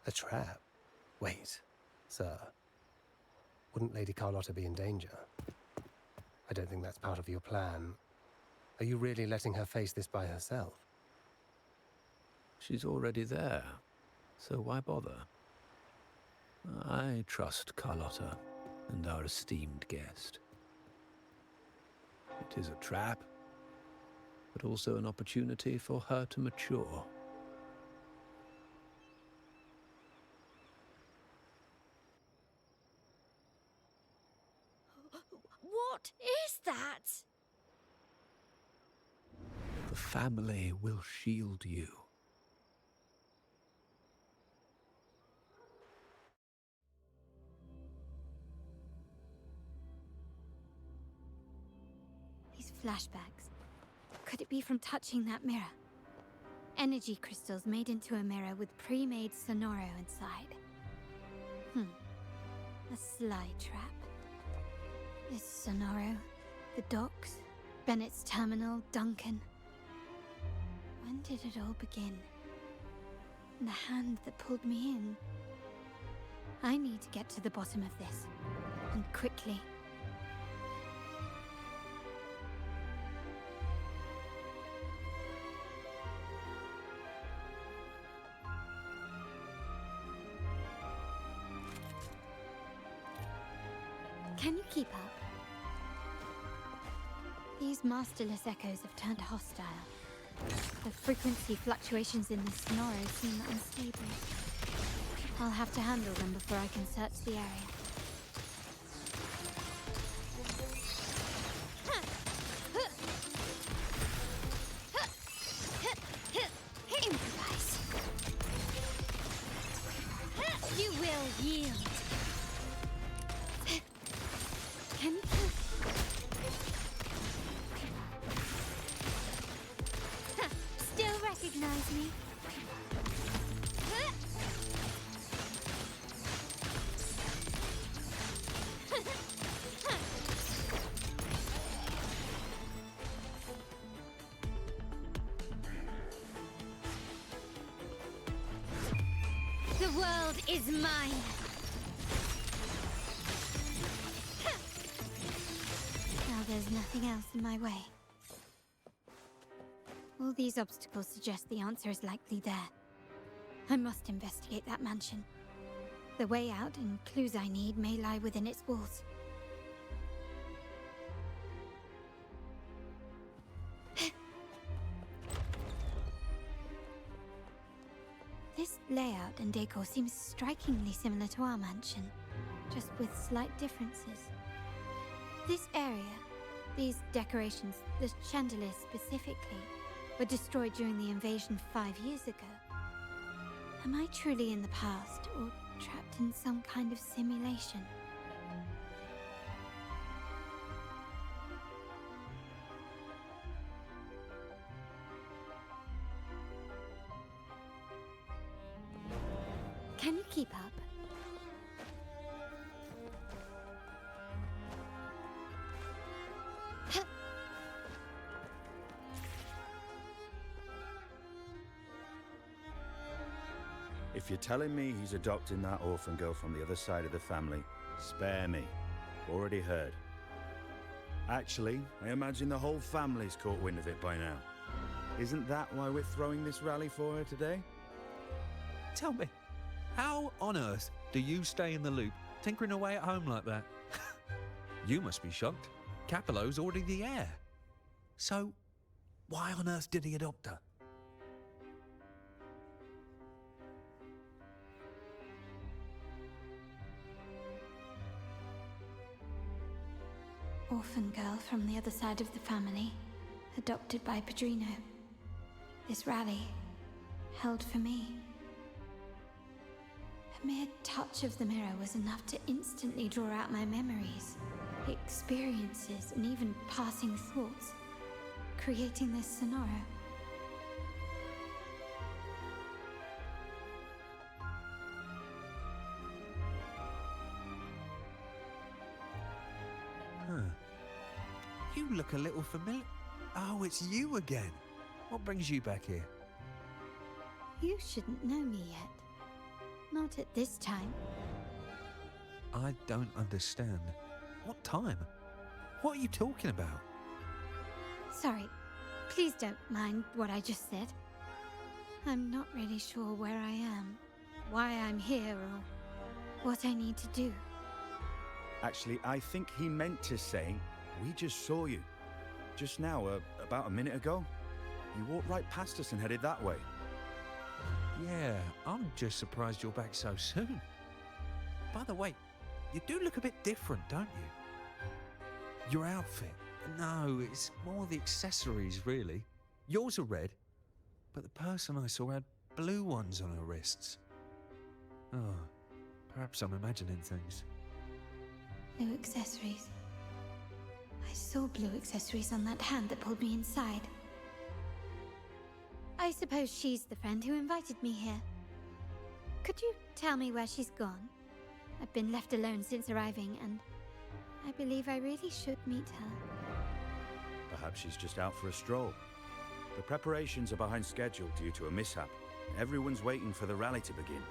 Speaker 4: A trap? Wait, sir. Wouldn't Lady Carlotta be in danger? I don't think that's part of your plan. Are you really letting her face this by herself?
Speaker 11: She's already there, so why bother? I trust Carlotta and our esteemed guest. It is a trap, but also an opportunity for her to mature.
Speaker 19: What is that?
Speaker 11: The family will shield you.
Speaker 1: These flashbacks. Could it be from touching that mirror? Energy crystals made into a mirror with pre-made Sonoro inside. A sly trap. This Sonoro, the docks, Bennett's terminal, Duncan. When did it all begin? The hand that pulled me in. I need to get to the bottom of this. And quickly. Can you keep up? These masterless echoes have turned hostile. The frequency fluctuations in the sonoro seem unstable. I'll have to handle them before I can search the area. Improvise. You will yield. Can you still recognize me? The world is mine. Now there's nothing else in my way. All these obstacles suggest the answer is likely there. I must investigate that mansion. The way out and clues I need may lie within its walls. This layout and decor seems strikingly similar to our mansion, just with slight differences. This area, these decorations, the chandeliers specifically, were destroyed during the invasion 5 years ago. Am I truly in the past, or trapped in some kind of simulation? Can you keep up?
Speaker 6: If you're telling me he's adopting that orphan girl from the other side of the family, spare me. Already heard. Actually, I imagine the whole family's caught wind of it by now. Isn't that why we're throwing this rally for her today?
Speaker 9: Tell me, how on earth do you stay in the loop, tinkering away at home like that? You must be shocked. Capello's already the heir. So, why on earth did he adopt her?
Speaker 1: Orphan girl from the other side of the family, adopted by Padrino. This rally, held for me. A mere touch of the mirror was enough to instantly draw out my memories, experiences, and even passing thoughts, creating this sonoro.
Speaker 9: Huh. You look a little familiar. Oh, it's you again. What brings you back here?
Speaker 1: You shouldn't know me yet. Not at this time.
Speaker 9: I don't understand. What time? What are you talking about?
Speaker 1: Sorry, please don't mind what I just said. I'm not really sure where I am, why I'm here, or what I need to do.
Speaker 6: Actually, I think he meant to say, we just saw you. Just now, about a minute ago. You walked right past us and headed that way.
Speaker 9: Yeah, I'm just surprised you're back so soon. By the way, you do look a bit different, don't you? Your outfit. No, it's more the accessories, really. Yours are red, but the person I saw had blue ones on her wrists. Oh, perhaps I'm imagining things.
Speaker 1: Blue accessories. I saw blue accessories on that hand that pulled me inside. I suppose she's the friend who invited me here. Could you tell me where she's gone? I've been left alone since arriving, and I believe I really should meet her.
Speaker 6: Perhaps she's just out for a stroll. The preparations are behind schedule due to a mishap. Everyone's waiting for the rally to begin.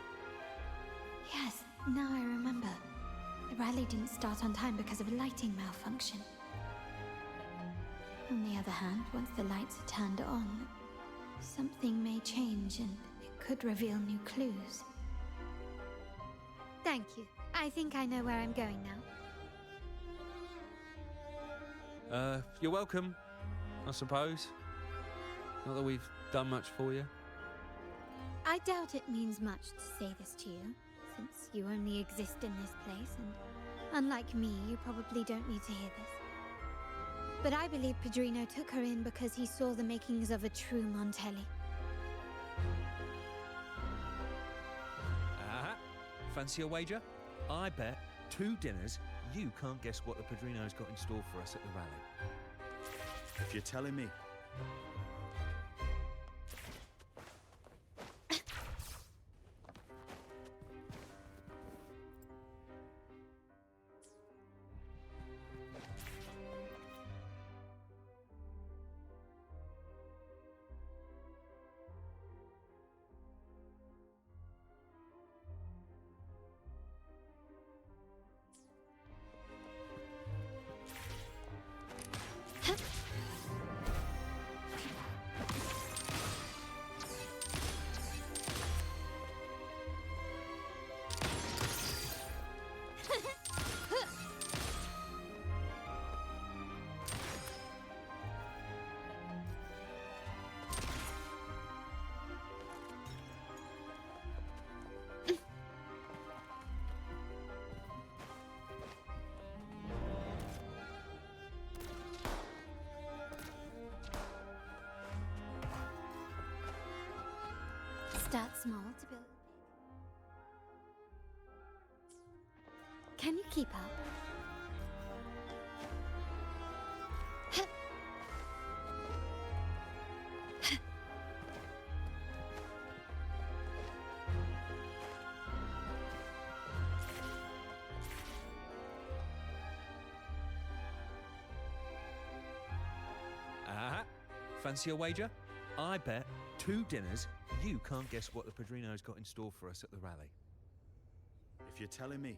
Speaker 1: Yes, now I remember. The rally didn't start on time because of a lighting malfunction. On the other hand, once the lights are turned on, something may change and it could reveal new clues. Thank you. I think I know where I'm going now.
Speaker 9: You're welcome, I suppose. Not that we've done much for you.
Speaker 1: I doubt it means much to say this to you, since you only exist in this place, and unlike me, you probably don't need to hear this. But I believe Padrino took her in because he saw the makings of a true Montelli.
Speaker 9: Fancy a wager? I bet 2 dinners you can't guess what the Padrino's got in store for us at the rally.
Speaker 6: If you're telling me.
Speaker 1: Start small to build. Can you keep up?
Speaker 9: Fancy a wager? I bet 2 dinners you can't guess what the Padrino's got in store for us at the rally.
Speaker 6: If you're telling me.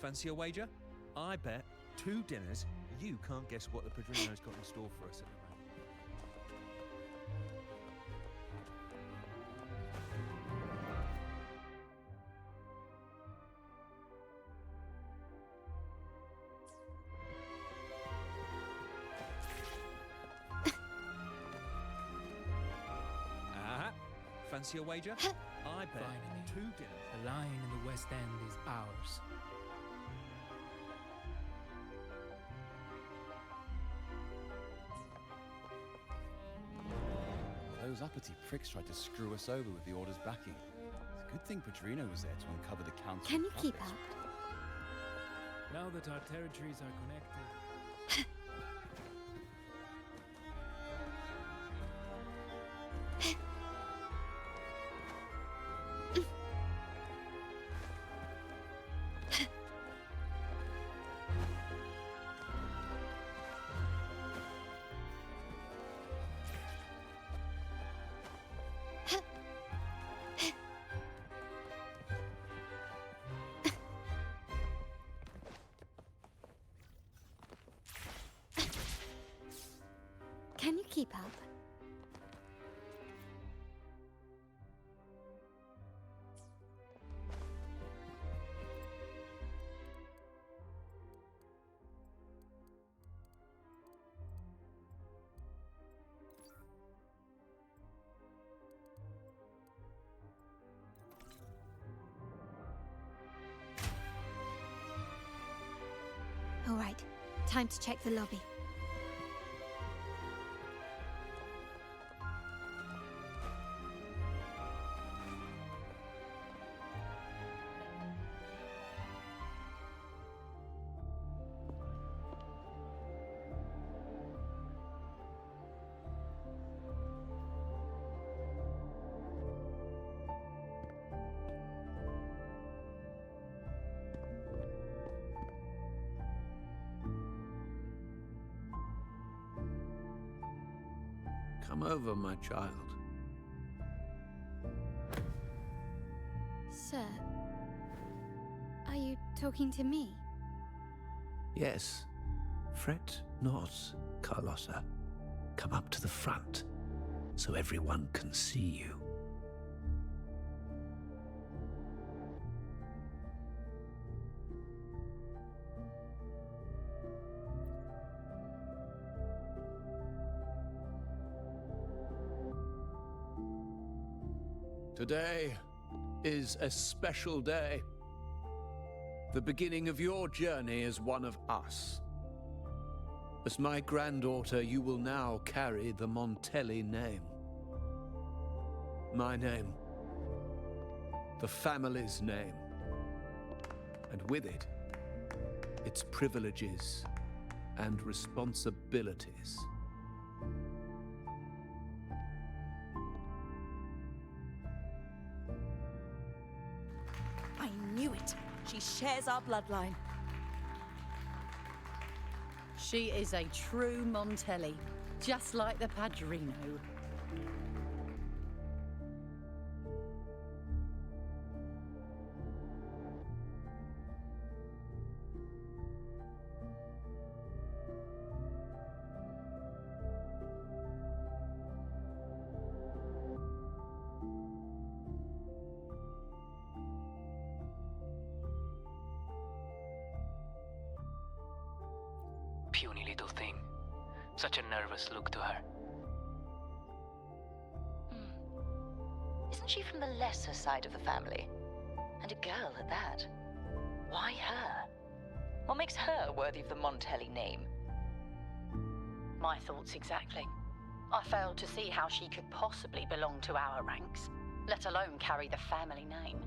Speaker 9: Fancy a wager? I bet 2 dinners you can't guess what the Padrino's got in store for us at the rally. Fancy a wager? I bet
Speaker 2: Finally,
Speaker 9: 2 dinners.
Speaker 2: the line in the West End is ours.
Speaker 10: Those uppity pricks tried to screw us over with the Order's backing. It's a good thing Padrino was there to uncover the council.
Speaker 1: Can you keep up?
Speaker 2: Now that our territories are connected...
Speaker 1: Can you keep up? All right, time to check the lobby.
Speaker 3: Come over, my child.
Speaker 1: Sir, are you talking to me?
Speaker 3: Yes. Fret not, Carlotta. Come up to the front. so everyone can see you.
Speaker 14: Today is a special day. The beginning of your journey as one of us. As my granddaughter, you will now carry the Montelli name. My name. The family's name. And with it, its privileges and responsibilities.
Speaker 8: I knew it. She shares our bloodline.
Speaker 18: She is a true Montelli, just like the Padrino.
Speaker 23: Puny little thing. Such a nervous look to her.
Speaker 24: Isn't she from the lesser side of the family? And a girl at that. Why her? What makes her worthy of the Montelli name?
Speaker 18: My thoughts exactly. I failed to see how she could possibly belong to our ranks, let alone carry the family name.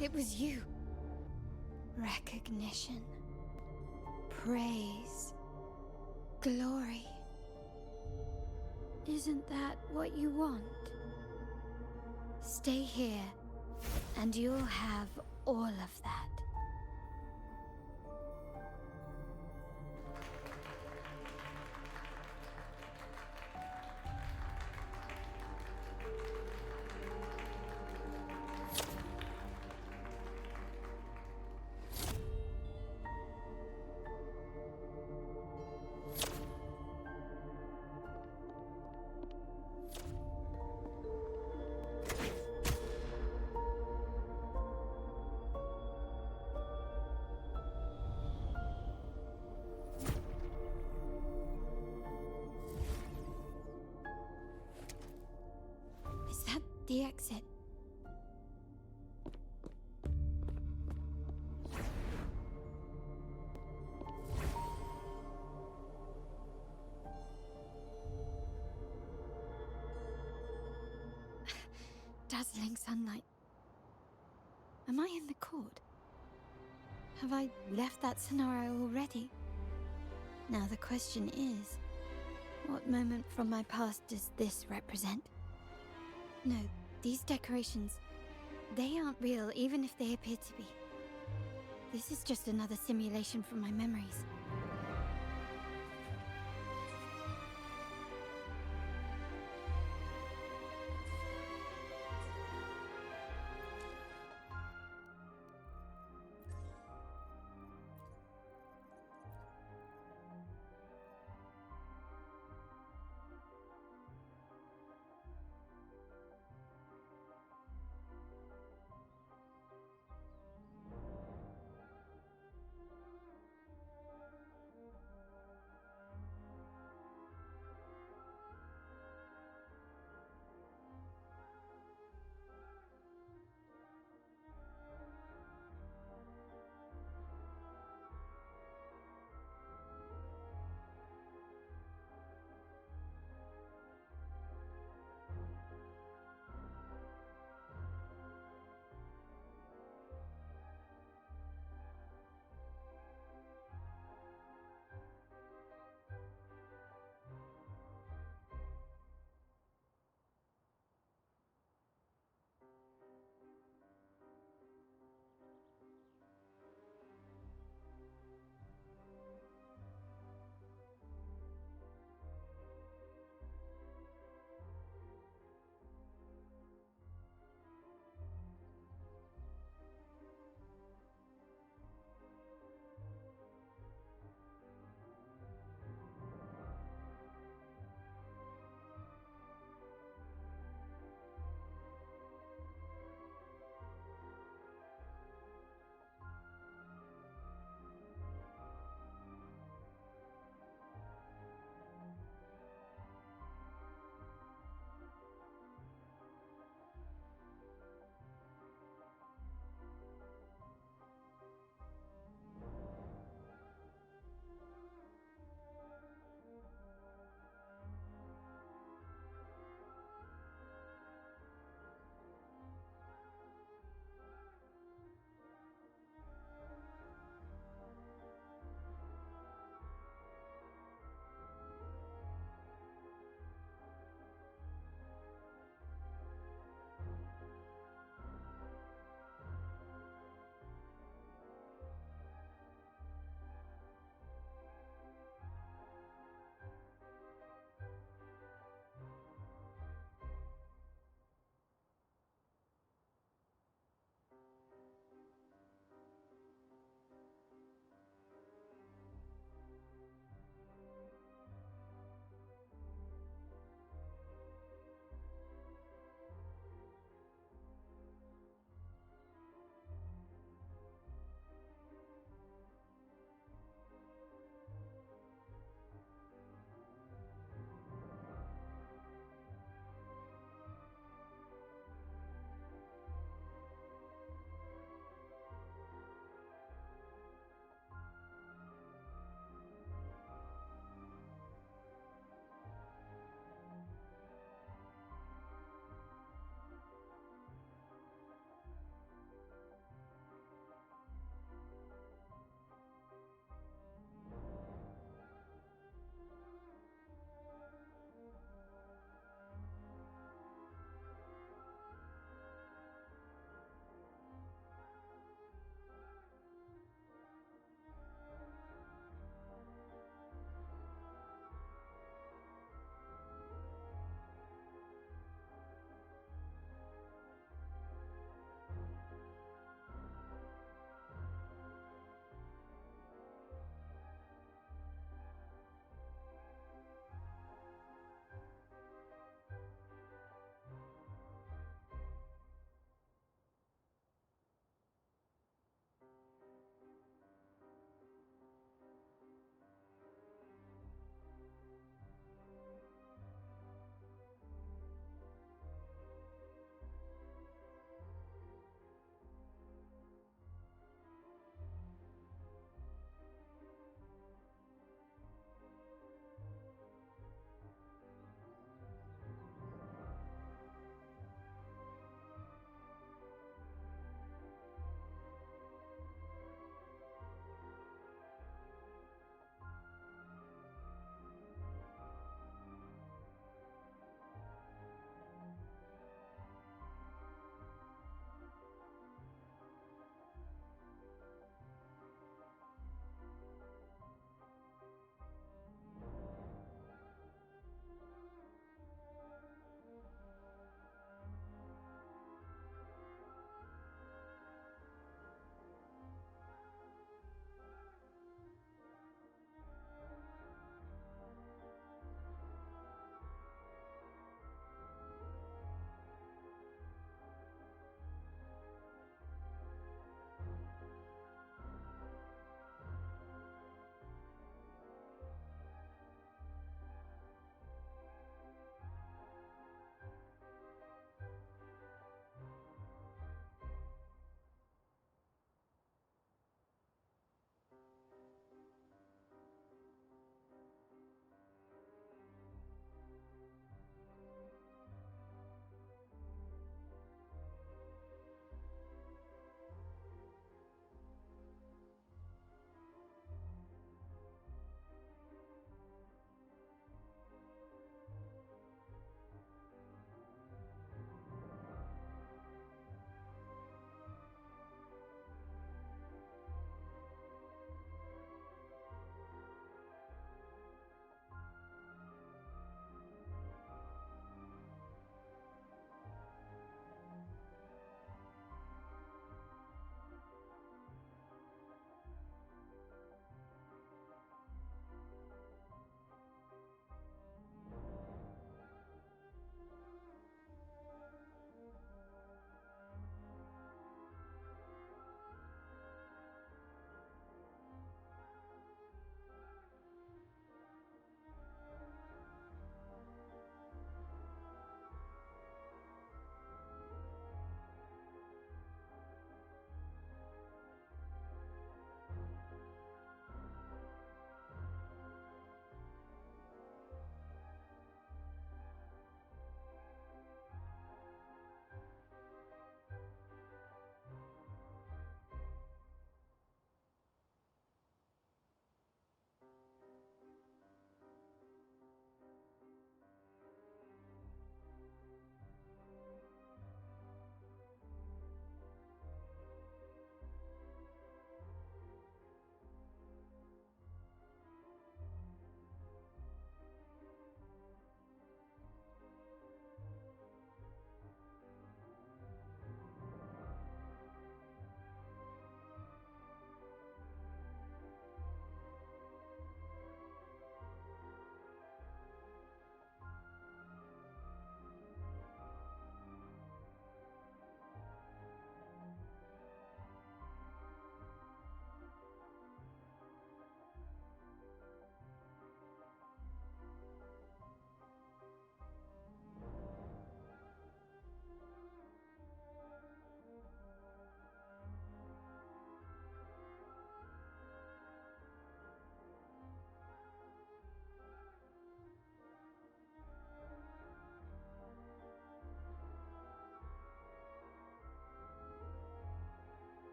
Speaker 1: It was you. Recognition. Praise. Glory. Isn't that what you want? Stay here, and you'll have all of that. Is that the exit? Dazzling sunlight. Am I in the court? Have I left that scenario already? Now the question is, what moment from my past does this represent? No, these decorations, they aren't real even if they appear to be. This is just another simulation from my memories.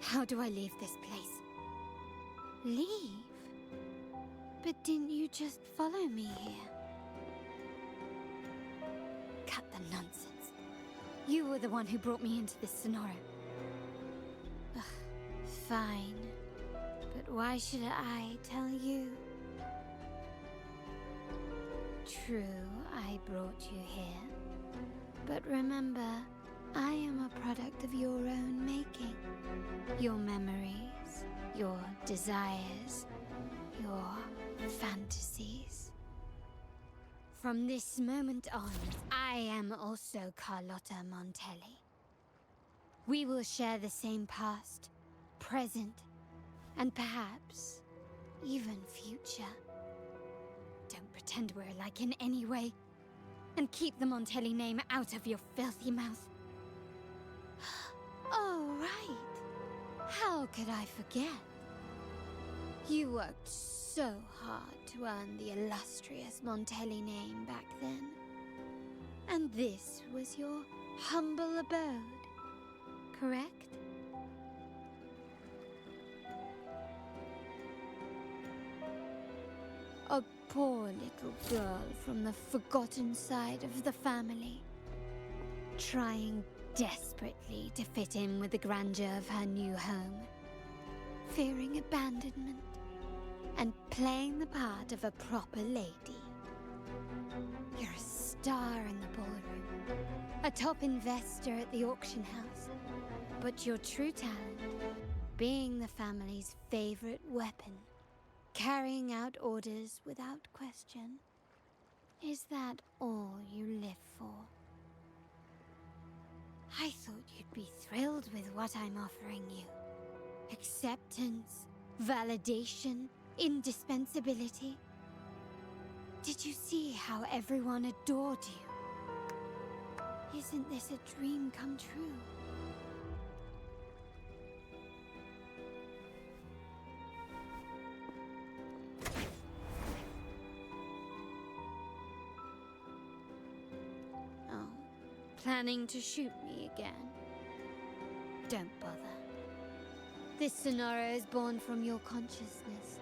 Speaker 1: How do I leave this place? Leave? But didn't you just follow me here? Cut the nonsense. You were the one who brought me into this scenario. Ugh, fine. But why should I tell you? True, I brought you here. But remember, I am a product of your own making. Your memories, your desires, your fantasies. From this moment on, I am also Carlotta Montelli. We will share the same past, present, and perhaps even future. Don't pretend we're alike in any way, and keep the Montelli name out of your filthy mouth. Oh, right. How could I forget? You worked so hard to earn the illustrious Montelli name back then. And this was your humble abode, correct? A poor little girl from the forgotten side of the family, trying desperately to fit in with the grandeur of her new home, fearing abandonment, and playing the part of a proper lady. You're a star in the ballroom, a top investor at the auction house, but your true talent, being the family's favorite weapon, carrying out orders without question. Is that all you live for? I thought you'd be thrilled with what I'm offering you. Acceptance, validation, indispensability. Did you see how everyone adored you? Isn't this a dream come true? Oh, planning to shoot me again? Don't bother. This scenario is born from your consciousness,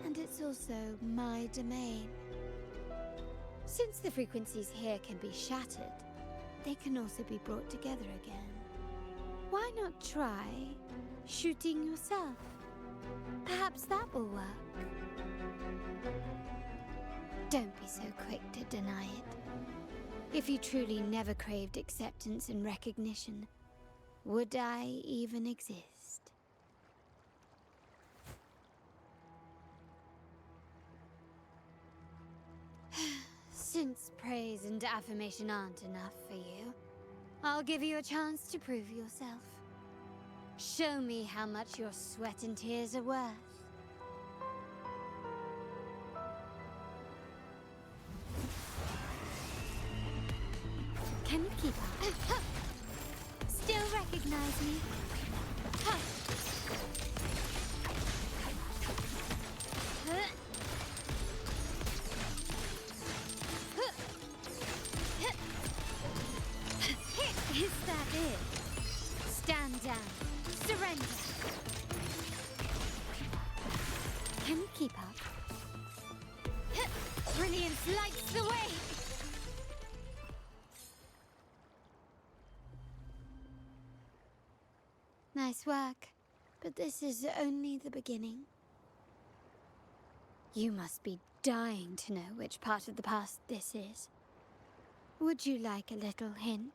Speaker 1: and it's also my domain. Since the frequencies here can be shattered, they can also be brought together again. Why not try shooting yourself? Perhaps that will work. Don't be so quick to deny it. If you truly never craved acceptance and recognition, would I even exist? Since praise and affirmation aren't enough for you, I'll give you a chance to prove yourself. Show me how much your sweat and tears are worth. Can you keep up? Still recognize me? Is that it? Stand down. Surrender. Can you keep up? Brilliance lights the way! Nice work, but this is only the beginning. You must be dying to know which part of the past this is. Would you like a little hint?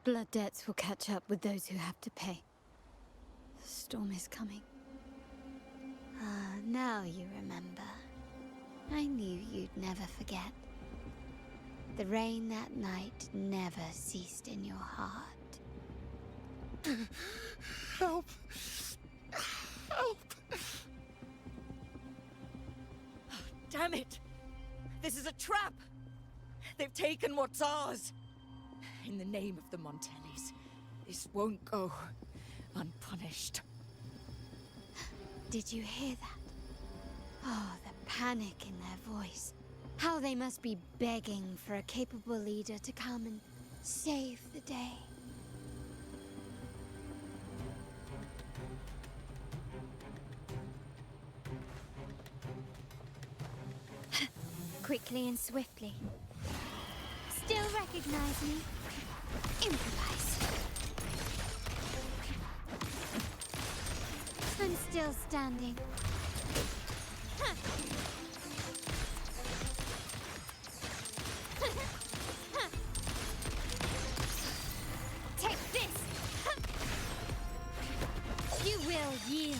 Speaker 1: Blood debts will catch up with those who have to pay. The storm is coming. Ah, now you remember. I knew you'd never forget. The rain that night never ceased in your heart.
Speaker 9: Help! Help!
Speaker 8: Damn it! This is a trap! They've taken what's ours! In the name of the Montellis, this won't go unpunished.
Speaker 1: Did you hear that? Oh, the panic in their voice. How they must be begging for a capable leader to come and save the day. Quickly and swiftly. Still recognize me? Improvise. I'm still standing. Take this! You will yield.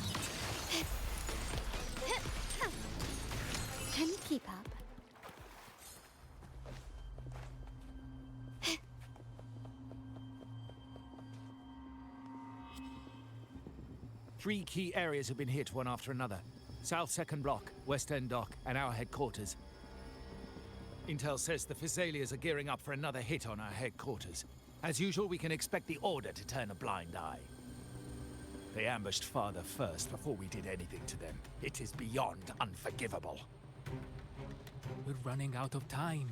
Speaker 1: Can you keep up?
Speaker 11: 3 key areas have been hit one after another. South 2nd Block, West End Dock, and our headquarters. Intel says the Physalias are gearing up for another hit on our headquarters. As usual, we can expect the Order to turn a blind eye. They ambushed Father first before we did anything to them. It is beyond unforgivable.
Speaker 5: We're running out of time.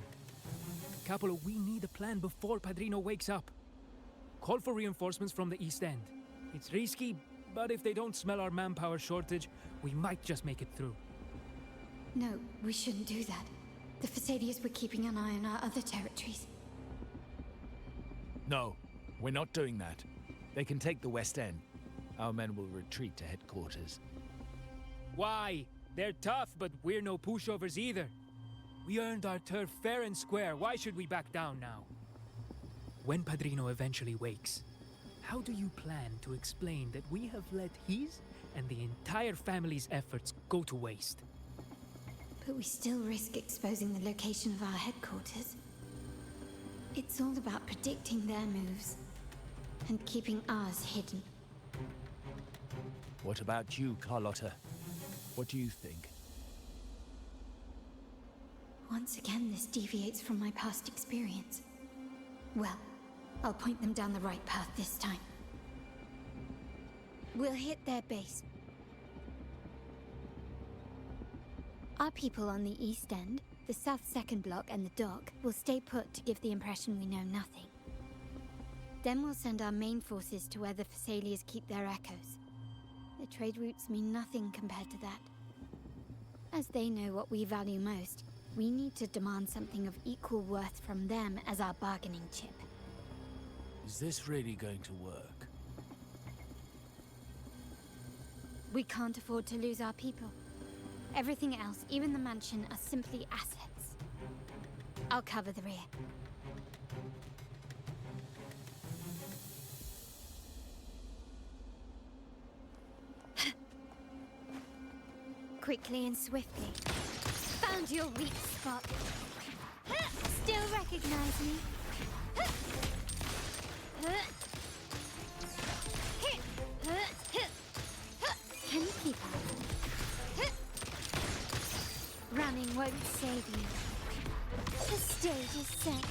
Speaker 5: Capolo, we need a plan before Padrino wakes up. Call for reinforcements from the East End. It's risky, but if they don't smell our manpower shortage, we might just make it through.
Speaker 1: No, we shouldn't do that. The Physalias were keeping an eye on our other territories.
Speaker 11: No, we're not doing that. They can take the West End. Our men will retreat to headquarters.
Speaker 5: Why? They're tough, but we're no pushovers either. We earned our turf fair and square. Why should we back down now? When Padrino eventually wakes, how do you plan to explain that we have let his and the entire family's efforts go to waste?
Speaker 1: But we still risk exposing the location of our headquarters. It's all about predicting their moves and keeping ours hidden.
Speaker 11: What about you, Carlotta? What do you think?
Speaker 1: Once again, this deviates from my past experience. Well, I'll point them down the right path this time. We'll hit their base. Our people on the East End, the South 2nd Block, and the dock will stay put to give the impression we know nothing. Then we'll send our main forces to where the Physalias keep their echoes. The trade routes mean nothing compared to that. As they know what we value most, we need to demand something of equal worth from them as our bargaining chip.
Speaker 11: Is this really going to work?
Speaker 1: We can't afford to lose our people. Everything else, even the mansion, are simply assets. I'll cover the rear. Quickly and swiftly. Found your weak spot. Still recognize me? Can you keep up? Running won't save you. The stage is set.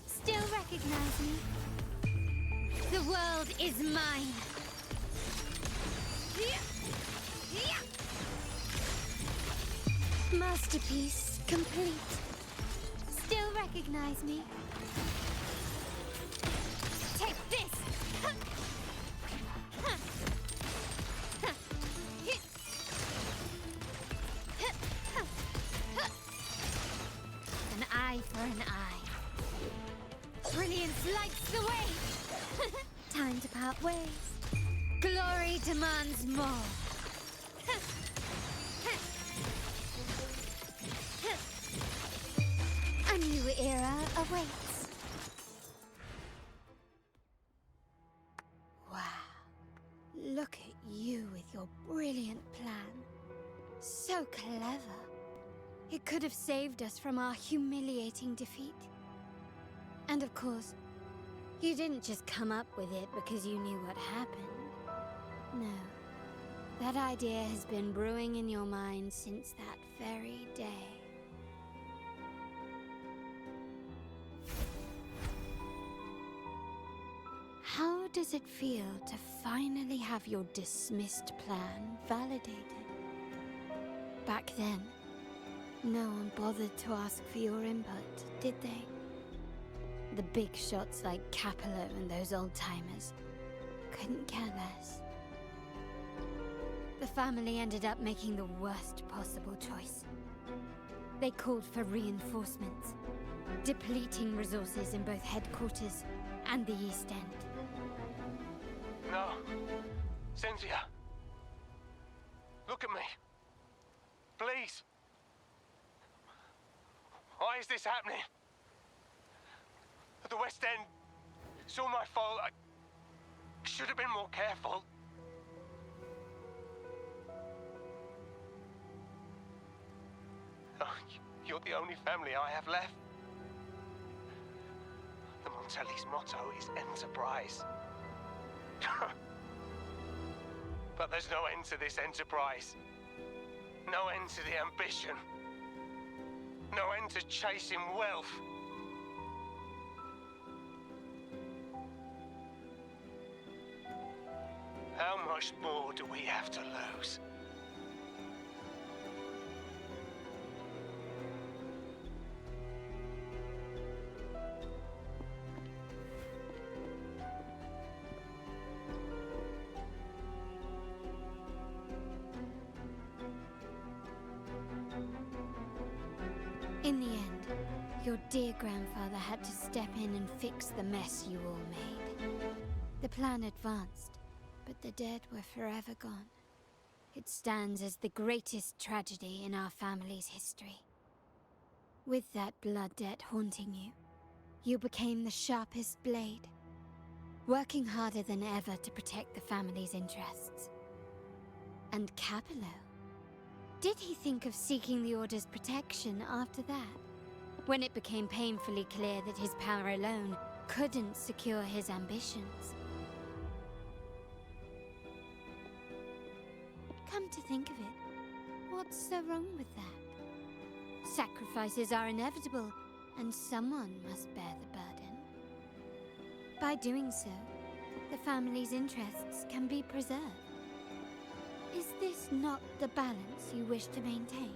Speaker 1: Still recognize me? The world is mine. Masterpiece complete. Still recognize me? Take this! An eye for an eye. Brilliance lights the way! Time to part ways. Glory demands more. A new era awaits. Wow. Look at you with your brilliant plan. So clever. It could have saved us from our humiliating defeat. And of course, you didn't just come up with it because you knew what happened. No. That idea has been brewing in your mind since that very day. does it feel to finally have your dismissed plan validated? Back then, no one bothered to ask for your input, did they? The big shots like Capello and those old-timers couldn't care less. The family ended up making the worst possible choice. They called for reinforcements, depleting resources in both headquarters and the East End.
Speaker 4: No. Cynthia. Look at me. Please. Why is this happening? At the West End, it's all my fault. I should have been more careful. Oh, you're the only family I have left. The Montelli's motto is enterprise. But there's no end to this enterprise. No end to the ambition. No end to chasing wealth. How much more do we have to lose?
Speaker 1: In the end, your dear grandfather had to step in and fix the mess you all made. The plan advanced, but the dead were forever gone. It stands as the greatest tragedy in our family's history. With that blood debt haunting you, you became the sharpest blade, working harder than ever to protect the family's interests. And Capello? Did he think of seeking the Order's protection after that? When it became painfully clear that his power alone couldn't secure his ambitions? Come to think of it, what's so wrong with that? Sacrifices are inevitable, and someone must bear the burden. By doing so, the family's interests can be preserved. Is this not the balance you wish to maintain?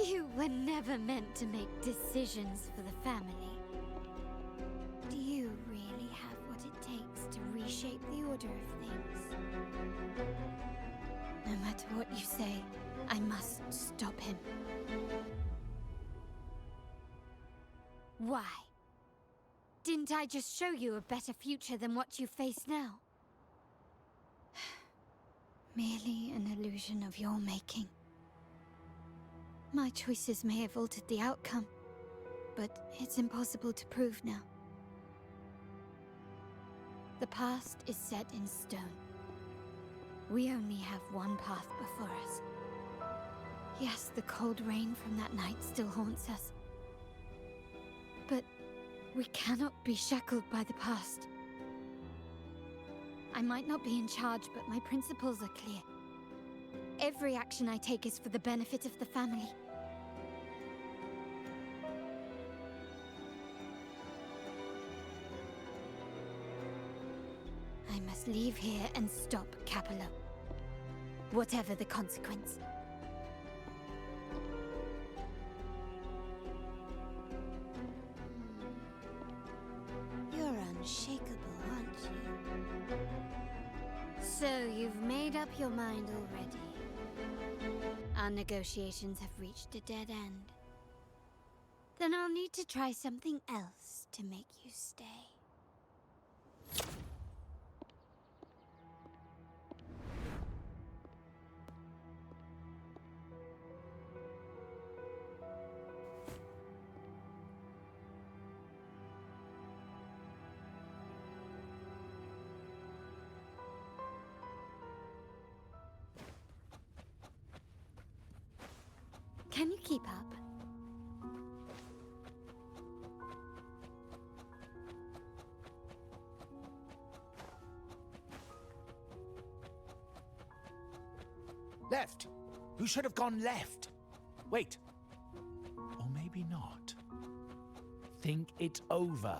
Speaker 1: You were never meant to make decisions for the family. Do you really have what it takes to reshape the order of things? No matter what you say, I must stop him. Why? Didn't I just show you a better future than what you face now? Merely an illusion of your making. My choices may have altered the outcome, but it's impossible to prove now. The past is set in stone. We only have one path before us. Yes, the cold rain from that night still haunts us. But we cannot be shackled by the past. I might not be in charge, but my principles are clear. Every action I take is for the benefit of the family. I must leave here and stop Capello. Whatever the consequence. You're unshakable, aren't you? So you've made up your mind already. Our negotiations have reached a dead end. Then I'll need to try something else to make you stay. Can you keep up?
Speaker 3: Left! You should have gone left. Wait. Or maybe not.
Speaker 11: think it's over.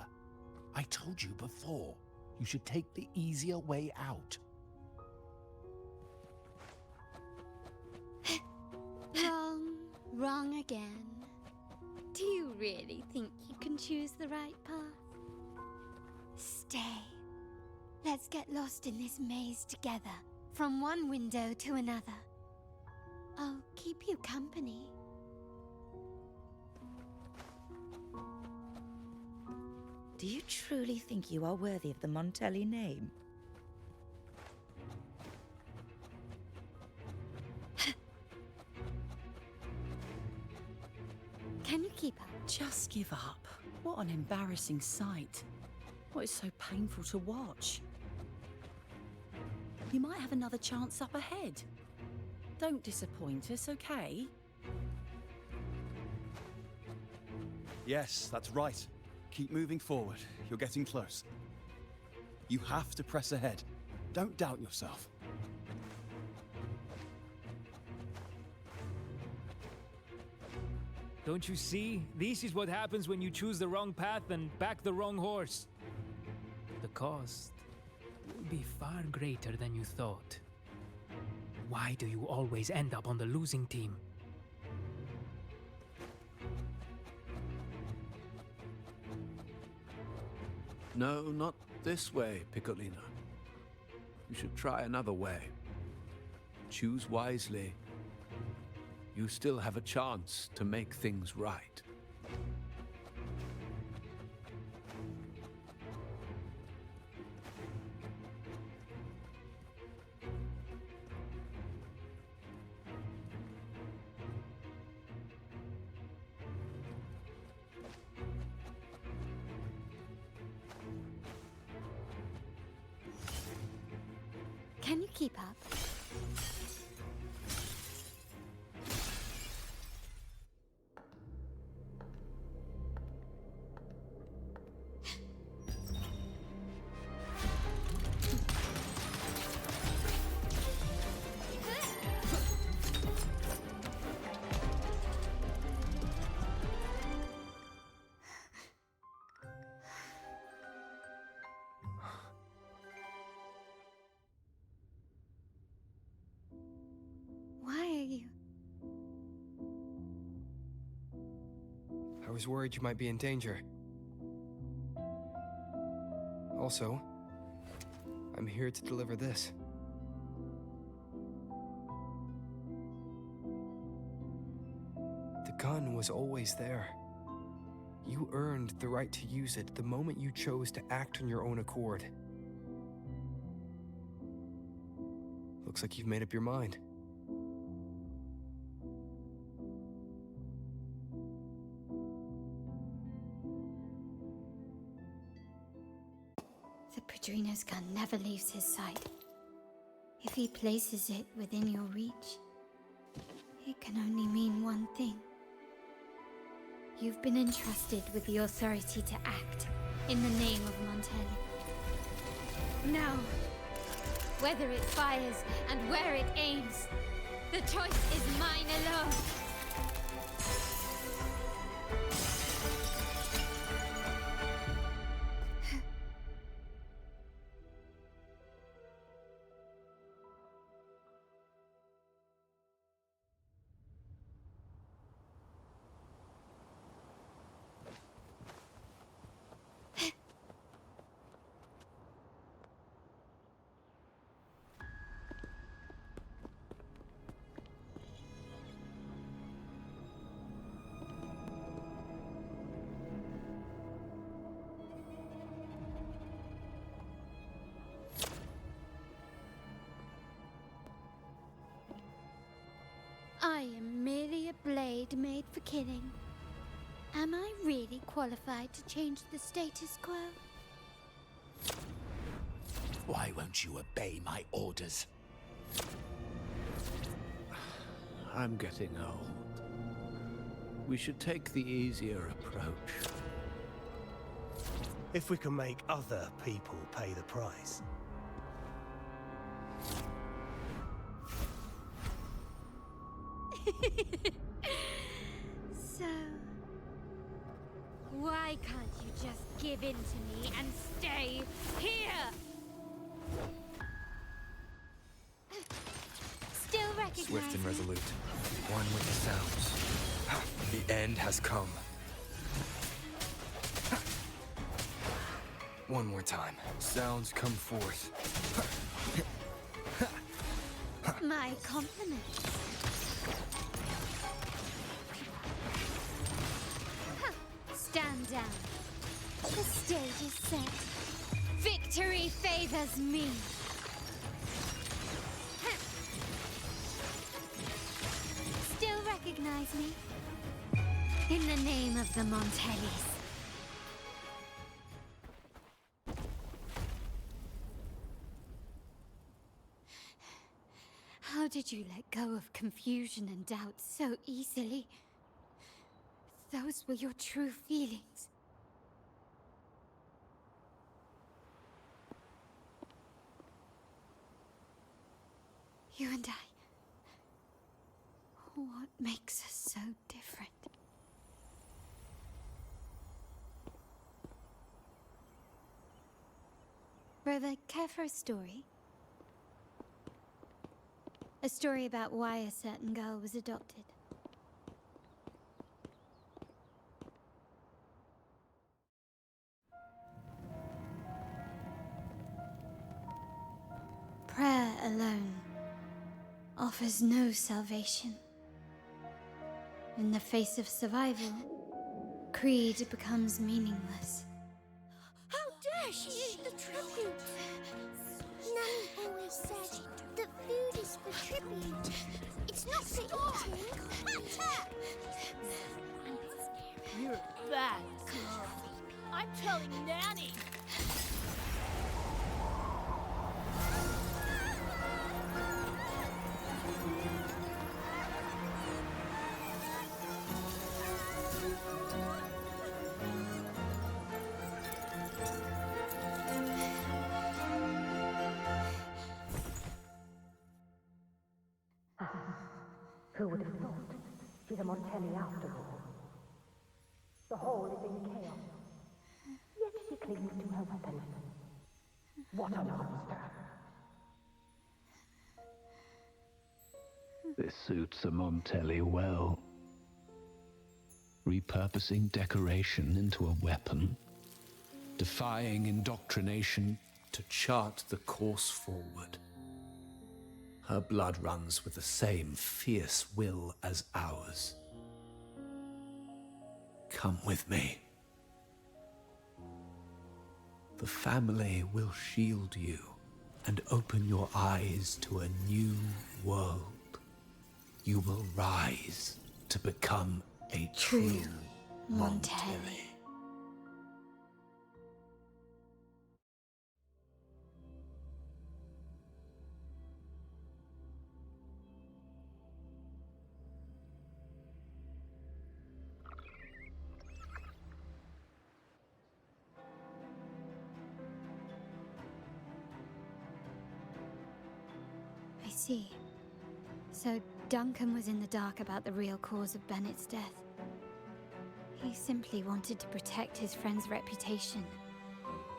Speaker 11: I told you before, you should take the easier way out.
Speaker 1: Wrong again. Do you really think you can choose the right path? Stay. Let's get lost in this maze together, from one window to another. I'll keep you company.
Speaker 7: Do you truly think you are worthy of the Montelli name?
Speaker 1: Can you keep up?
Speaker 8: Just give up. What an embarrassing sight. What is so painful to watch? You might have another chance up ahead. Don't disappoint us, okay?
Speaker 10: Yes, that's right. Keep moving forward. You're getting close. You have to press ahead. Don't doubt yourself.
Speaker 5: Don't you see? This is what happens when you choose the wrong path and back the wrong horse. The cost will be far greater than you thought. Why do you always end up on the losing team?
Speaker 14: No, not this way, Piccolina. You should try another way. Choose wisely. You still have a chance to make things right.
Speaker 1: Can you keep up? Why are you?
Speaker 20: I was worried you might be in danger. Also, I'm here to deliver this. The gun was always there. You earned the right to use it the moment you chose to act on your own accord. Looks like you've made up your mind.
Speaker 1: The Padrino's gun never leaves his side. If he places it within your reach, it can only mean one thing. You've been entrusted with the authority to act in the name of Montelli. Now, whether it fires and where it aims, the choice is mine alone. I am merely a blade made for killing. Am I really qualified to change the status quo?
Speaker 3: Why won't you obey my orders?
Speaker 14: I'm getting old. We should take the easier approach.
Speaker 4: If we can make other people pay the price.
Speaker 1: So, why Why can't you just give in to me and stay here? Still recognize
Speaker 20: Swift and
Speaker 1: me?
Speaker 20: resolute. One with the sounds. The end has come. One more time. Sounds come forth.
Speaker 1: My compliments. Stand down. The stage is set. Victory favors me. Still recognize me? In the name of the Montellis. How did you let go of confusion and doubt so easily? Those were your true feelings. You and I. What makes us so different? Rover, care for a story? A story about why a certain girl was adopted. Prayer alone offers no salvation. In the face of survival, creed becomes meaningless.
Speaker 13: How dare she eat the tribute? Nanny always said that food is for tribute. It's not for eating.
Speaker 15: You're a bad girl. I'm telling Nanny.
Speaker 16: Who would have thought? She's a Montelli after all. The hall is in chaos. Yet she clings to her weapon. What a monster!
Speaker 17: This suits a Montelli well. Repurposing decoration into a weapon.
Speaker 14: Defying indoctrination to chart the course forward. Her blood runs with the same fierce will as ours. Come with me. The family will shield you and open your eyes to a new world. You will rise to become a true Montelli.
Speaker 1: I see. So Duncan was in the dark about the real cause of Bennett's death. He simply wanted to protect his friend's reputation,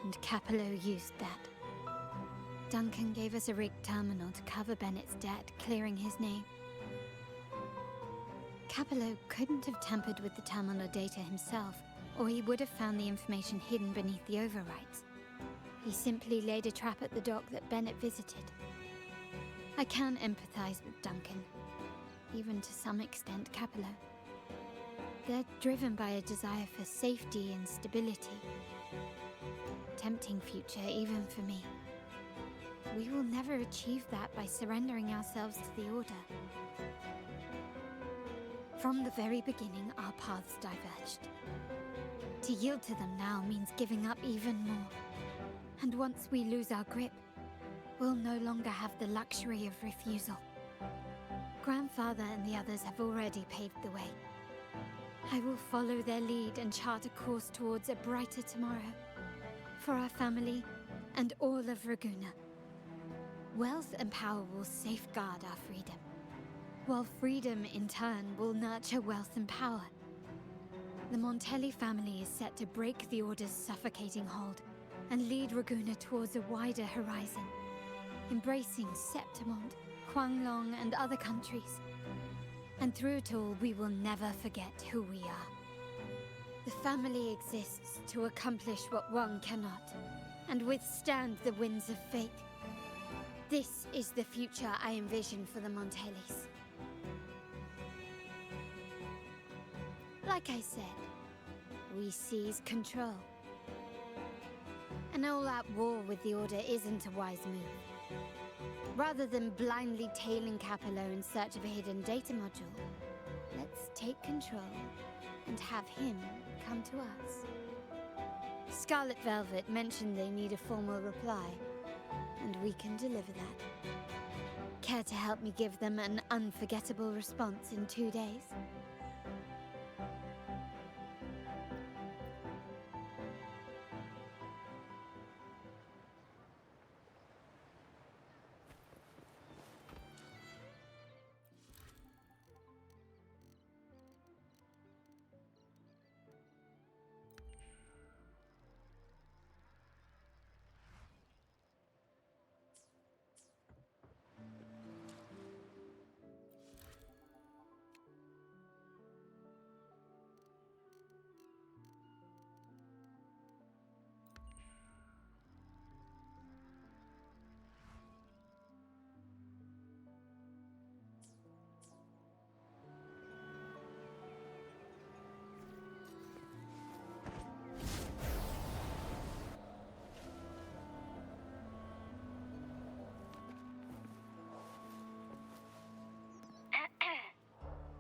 Speaker 1: and Capello used that. Duncan gave us a rigged terminal to cover Bennett's debt, clearing his name. Capello couldn't have tampered with the terminal data himself, or he would have found the information hidden beneath the overwrites. He simply laid a trap at the dock that Bennett visited. I can empathize with Duncan, even to some extent Capello. They're driven by a desire for safety and stability. Tempting future even for me. We will never achieve that by surrendering ourselves to the Order. From the very beginning, our paths diverged. To yield to them now means giving up even more. And once we lose our grip, we'll no longer have the luxury of refusal. Grandfather and the others have already paved the way. I will follow their lead and chart a course towards a brighter tomorrow. For our family and all of Raguna. Wealth and power will safeguard our freedom, while freedom in turn will nurture wealth and power. The Montelli family is set to break the Order's suffocating hold and lead Raguna towards a wider horizon, embracing Septimont, Huanglong, and other countries. And through it all, we will never forget who we are. The family exists to accomplish what one cannot, and withstand the winds of fate. This is the future I envision for the Montellis. Like I said, we seize control. An all-out war with the Order isn't a wise move. Rather than blindly tailing Capello in search of a hidden data module, let's take control and have him come to us. Scarlet Velvet mentioned they need a formal reply, and we can deliver that. Care to help me give them an unforgettable response in 2 days?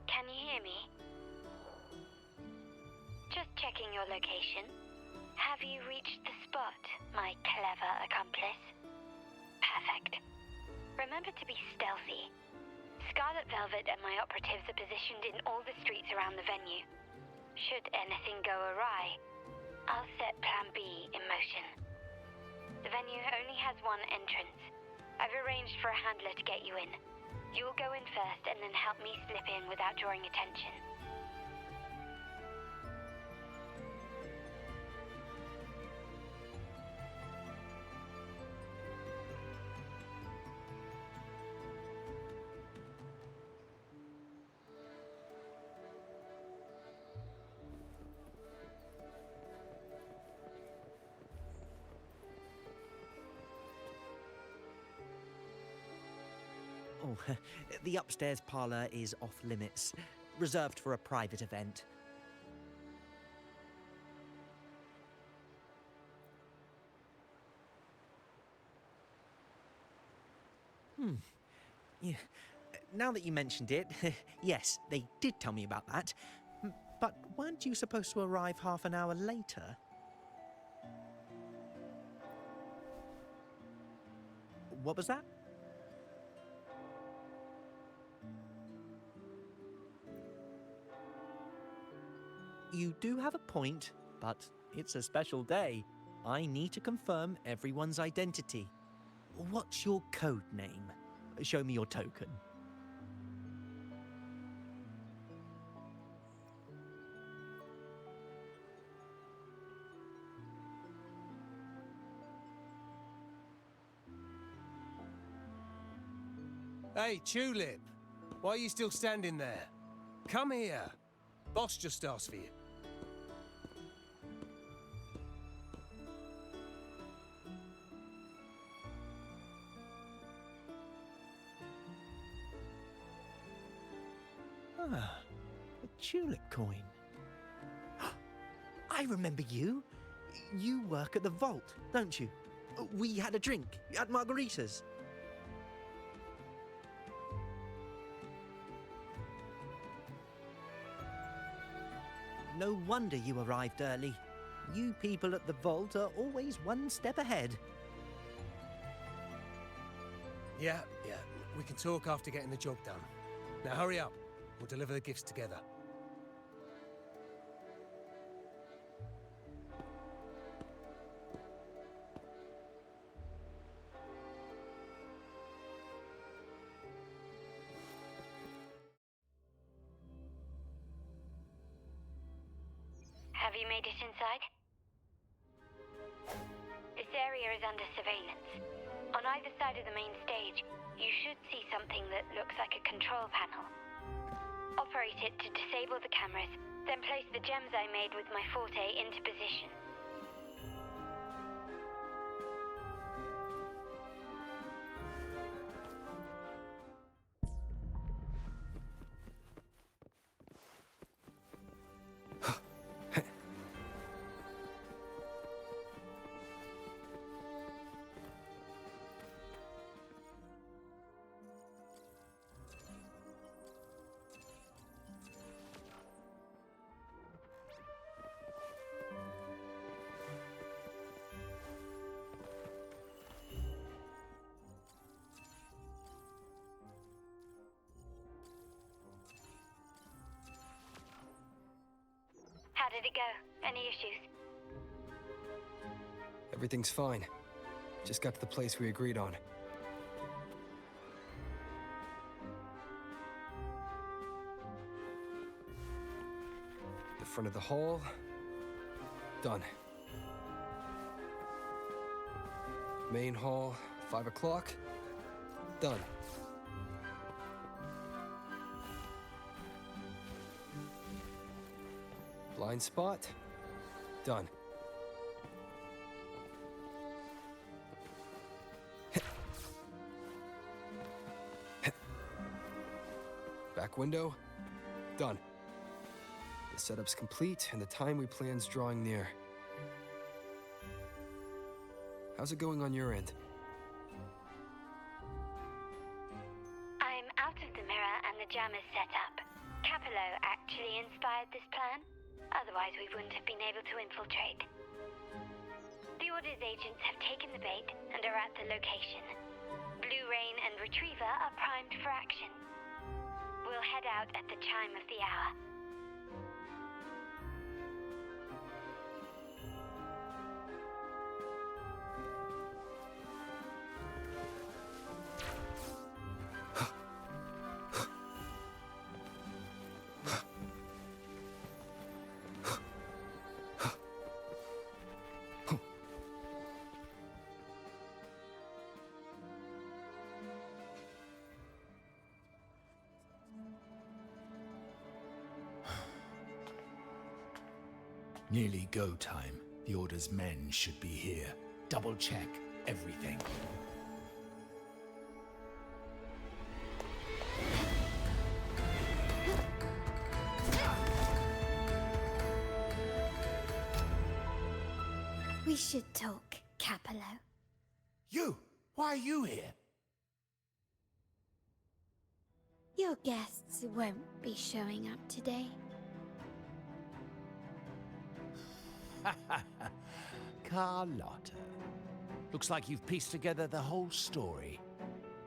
Speaker 12: Can you hear me? Just checking your location. Have you reached the spot, my clever accomplice? Perfect. Remember to be stealthy. Scarlet Velvet and my operatives are positioned in all the streets around the venue. Should anything go awry, I'll set Plan B in motion. The venue only has one entrance. I've arranged for a handler to get you in. You'll go in first and then help me slip in without drawing attention.
Speaker 19: Oh, the upstairs parlour is off limits, reserved for a private event. Yeah. Now that you mentioned it, yes, they did tell me about that. But weren't you supposed to arrive half an hour later? What was that? You do have a point, but it's a special day. I need to confirm everyone's identity. What's your code name? Show me your token.
Speaker 4: Hey, Tulip! Why are you still standing there? Come here. Boss just asked for you.
Speaker 19: Ah, a tulip coin. I remember you. You work at the vault, don't you? We had a drink at Margarita's. No wonder you arrived early. You people at the vault are always one step ahead.
Speaker 4: Yeah. We can talk after getting the job done. Now hurry up. We'll deliver the gifts together.
Speaker 12: Have you made it inside? This area is under surveillance. On either side of the main stage, you should see something that looks like a control panel. Operate it to disable the cameras, then place the gems I made with my forte into position. How did it go? Any issues?
Speaker 20: Everything's fine. Just got to the place we agreed on. The front of the hall. Done. Main hall, 5 o'clock. Done. Blind spot. Done. Back window. Done. The setup's complete, and the time we plan's drawing near. How's it going on your end?
Speaker 12: I'm out of the mirror and the jam is set up. Capello actually inspired this plan. Otherwise, we wouldn't have been able to infiltrate. The Order's agents have taken the bait and are at the location. Blue Rain and Retriever are primed for action. We'll head out at the chime of the hour.
Speaker 11: Nearly go time. The Order's men should be here. Double check everything.
Speaker 1: We should talk, Capello.
Speaker 3: You! Why are you here?
Speaker 1: Your guests won't be showing up today.
Speaker 11: Carlotta. Looks like you've pieced together the whole story.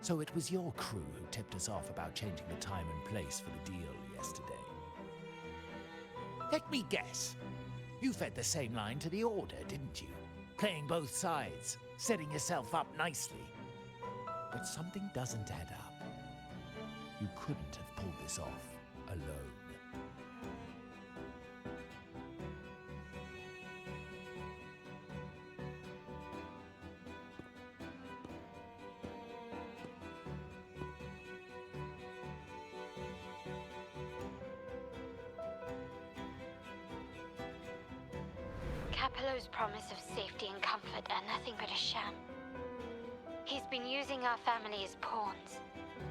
Speaker 11: So it was your crew who tipped us off about changing the time and place for the deal yesterday. Let me guess. You fed the same line to the Order, didn't you? Playing both sides, setting yourself up nicely. But something doesn't add up. You couldn't have pulled this off alone.
Speaker 12: Capello's promise of safety and comfort are nothing but a sham. He's been using our family as pawns,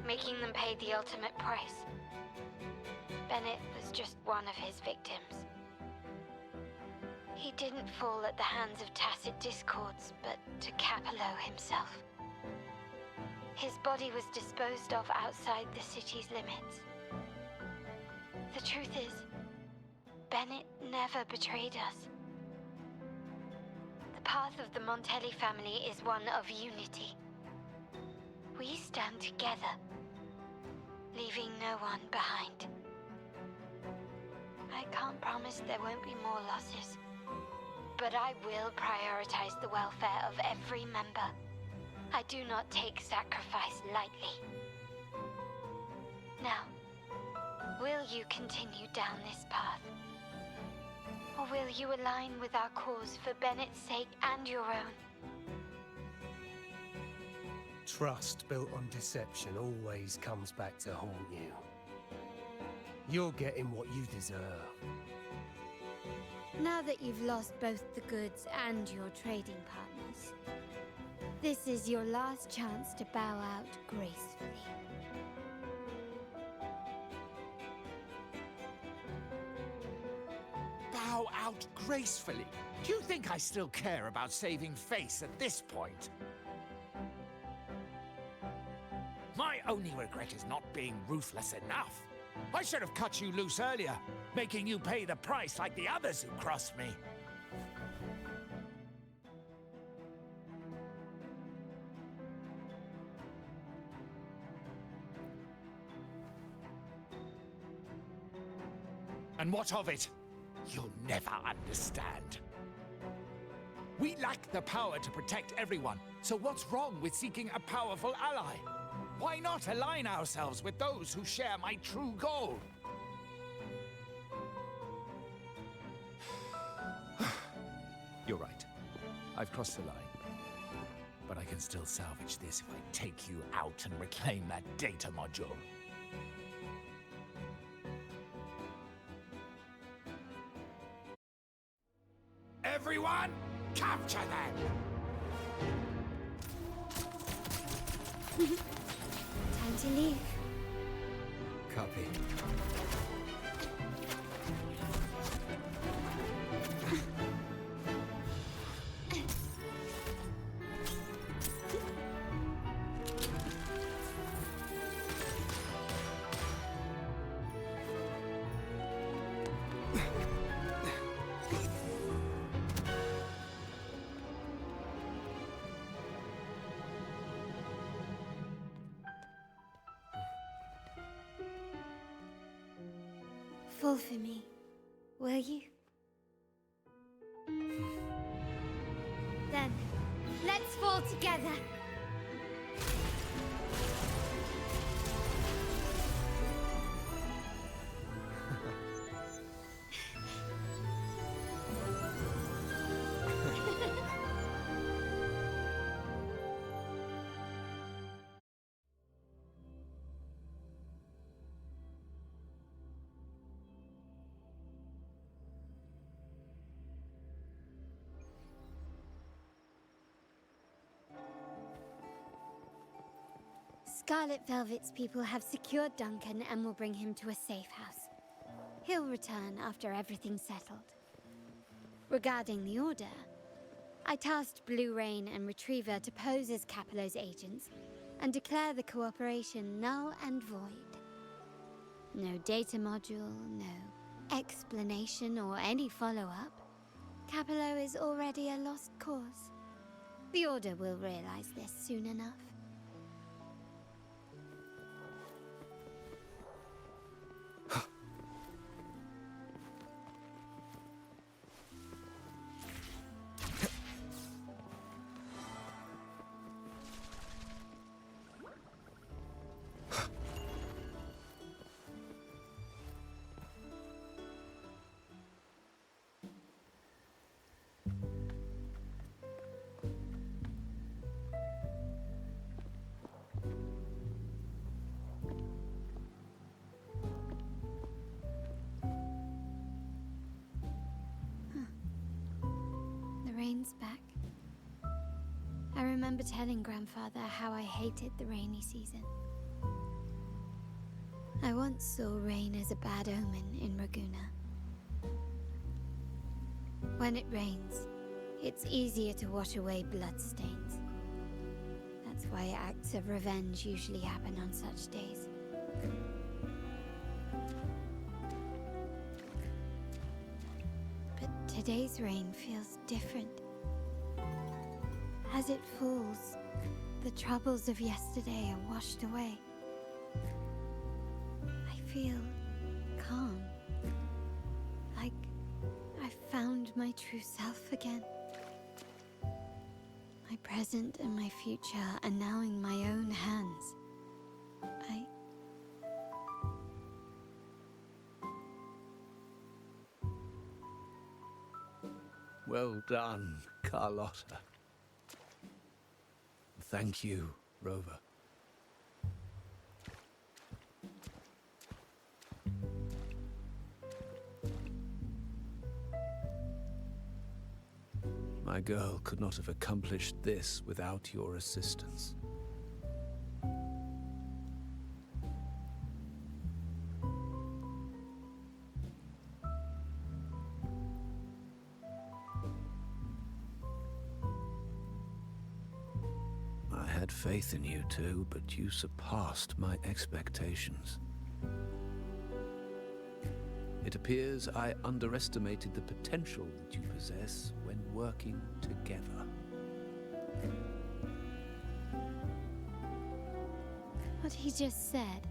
Speaker 12: making them pay the ultimate price. Bennett was just one of his victims. He didn't fall at the hands of tacit discords, but to Capello himself. His body was disposed of outside the city's limits. The truth is, Bennett never betrayed us. The path of the Montelli family is one of unity. We stand together, leaving no one behind. I can't promise there won't be more losses, but I will prioritize the welfare of every member. I do not take sacrifice lightly. Now, will you continue down this path? Or will you align with our cause for Bennett's sake and your own?
Speaker 4: Trust built on deception always comes back to haunt you. You're getting what you deserve.
Speaker 1: Now that you've lost both the goods and your trading partners, this is your last chance to bow out gracefully.
Speaker 11: Bow out gracefully? Do you think I still care about saving face at this point? My only regret is not being ruthless enough. I should have cut you loose earlier, making you pay the price like the others who crossed me. And what of it? You'll never understand. We lack the power to protect everyone, so what's wrong with seeking a powerful ally? Why not align ourselves with those who share my true goal? You're right. I've crossed the line. But I can still salvage this if I take you out and reclaim that data module. Everyone, capture them!
Speaker 1: Time to leave.
Speaker 20: Copy.
Speaker 1: Fall for me, will you? Then, let's fall together. Scarlet Velvet's people have secured Duncan and will bring him to a safe house. He'll return after everything's settled. Regarding the Order, I tasked Blue Rain and Retriever to pose as Capello's agents and declare the cooperation null and void. No data module, no explanation or any follow-up. Capello is already a lost cause. The Order will realize this soon enough. Rain's back. I remember telling Grandfather how I hated the rainy season. I once saw rain as a bad omen in Raguna. When it rains, it's easier to wash away bloodstains. That's why acts of revenge usually happen on such days. Today's rain feels different. As it falls, the troubles of yesterday are washed away. I feel calm. Like I've found my true self again. My present and my future are now in my own hands.
Speaker 14: Well done, Carlotta. Thank you, Rover. My girl could not have accomplished this without your assistance. I had faith in you too, but you surpassed my expectations. It appears I underestimated the potential that you possess when working together.
Speaker 1: What he just said.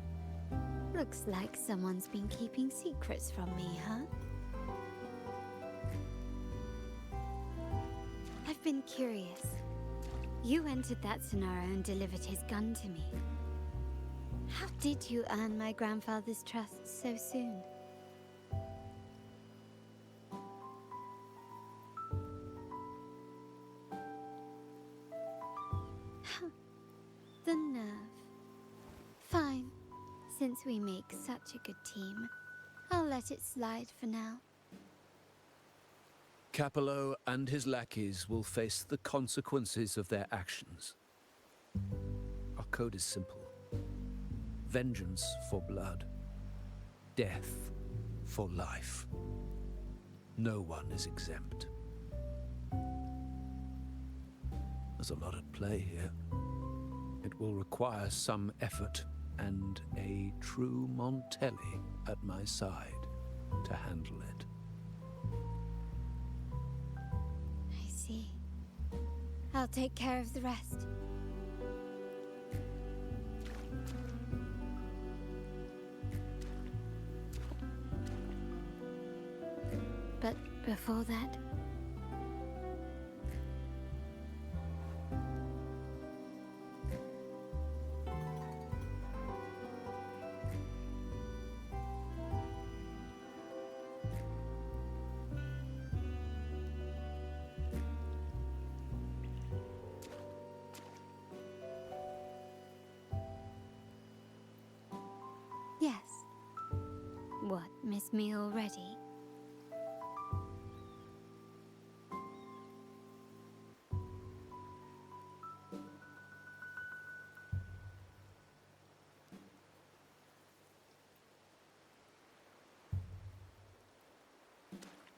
Speaker 1: Looks like someone's been keeping secrets from me, huh? I've been curious. You entered that scenario and delivered his gun to me. How did you earn my grandfather's trust so soon? The nerve. Fine. Since we make such a good team, I'll let it slide for now.
Speaker 14: Capello and his lackeys will face the consequences of their actions. Our code is simple. Vengeance for blood. Death for life. No one is exempt. There's a lot at play here. It will require some effort and a true Montelli at my side to handle it.
Speaker 1: I see. I'll take care of the rest. But before that... Yes. What, miss me already?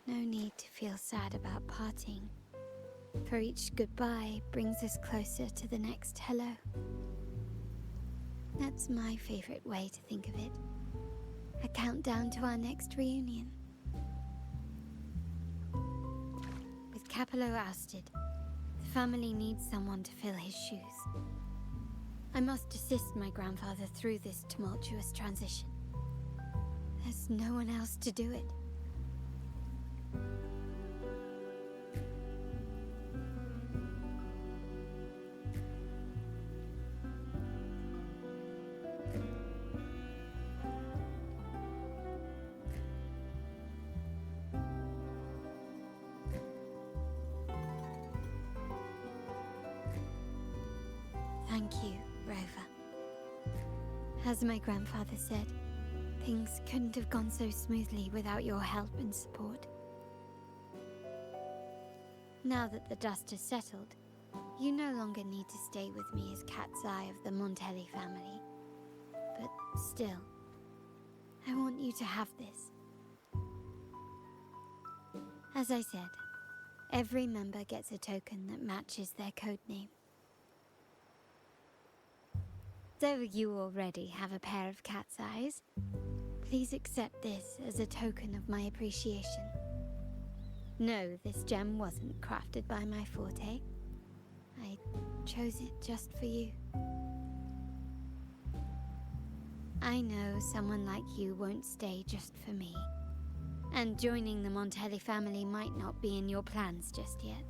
Speaker 1: No need to feel sad about parting, for each goodbye brings us closer to the next hello. That's my favorite way to think of it. A countdown to our next reunion. With Capello ousted, the family needs someone to fill his shoes. I must assist my grandfather through this tumultuous transition. There's no one else to do it. Thank you, Rover. As my grandfather said, things couldn't have gone so smoothly without your help and support. Now that the dust has settled, you no longer need to stay with me as cat's eye of the Montelli family. But still, I want you to have this. As I said, every member gets a token that matches their codename. Though you already have a pair of cat's eyes, please accept this as a token of my appreciation. No, this gem wasn't crafted by my forte. I chose it just for you. I know someone like you won't stay just for me, and joining the Montelli family might not be in your plans just yet.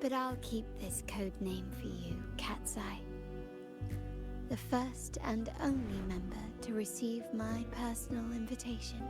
Speaker 1: But I'll keep this code name for you, Cat's Eye. The first and only member to receive my personal invitation.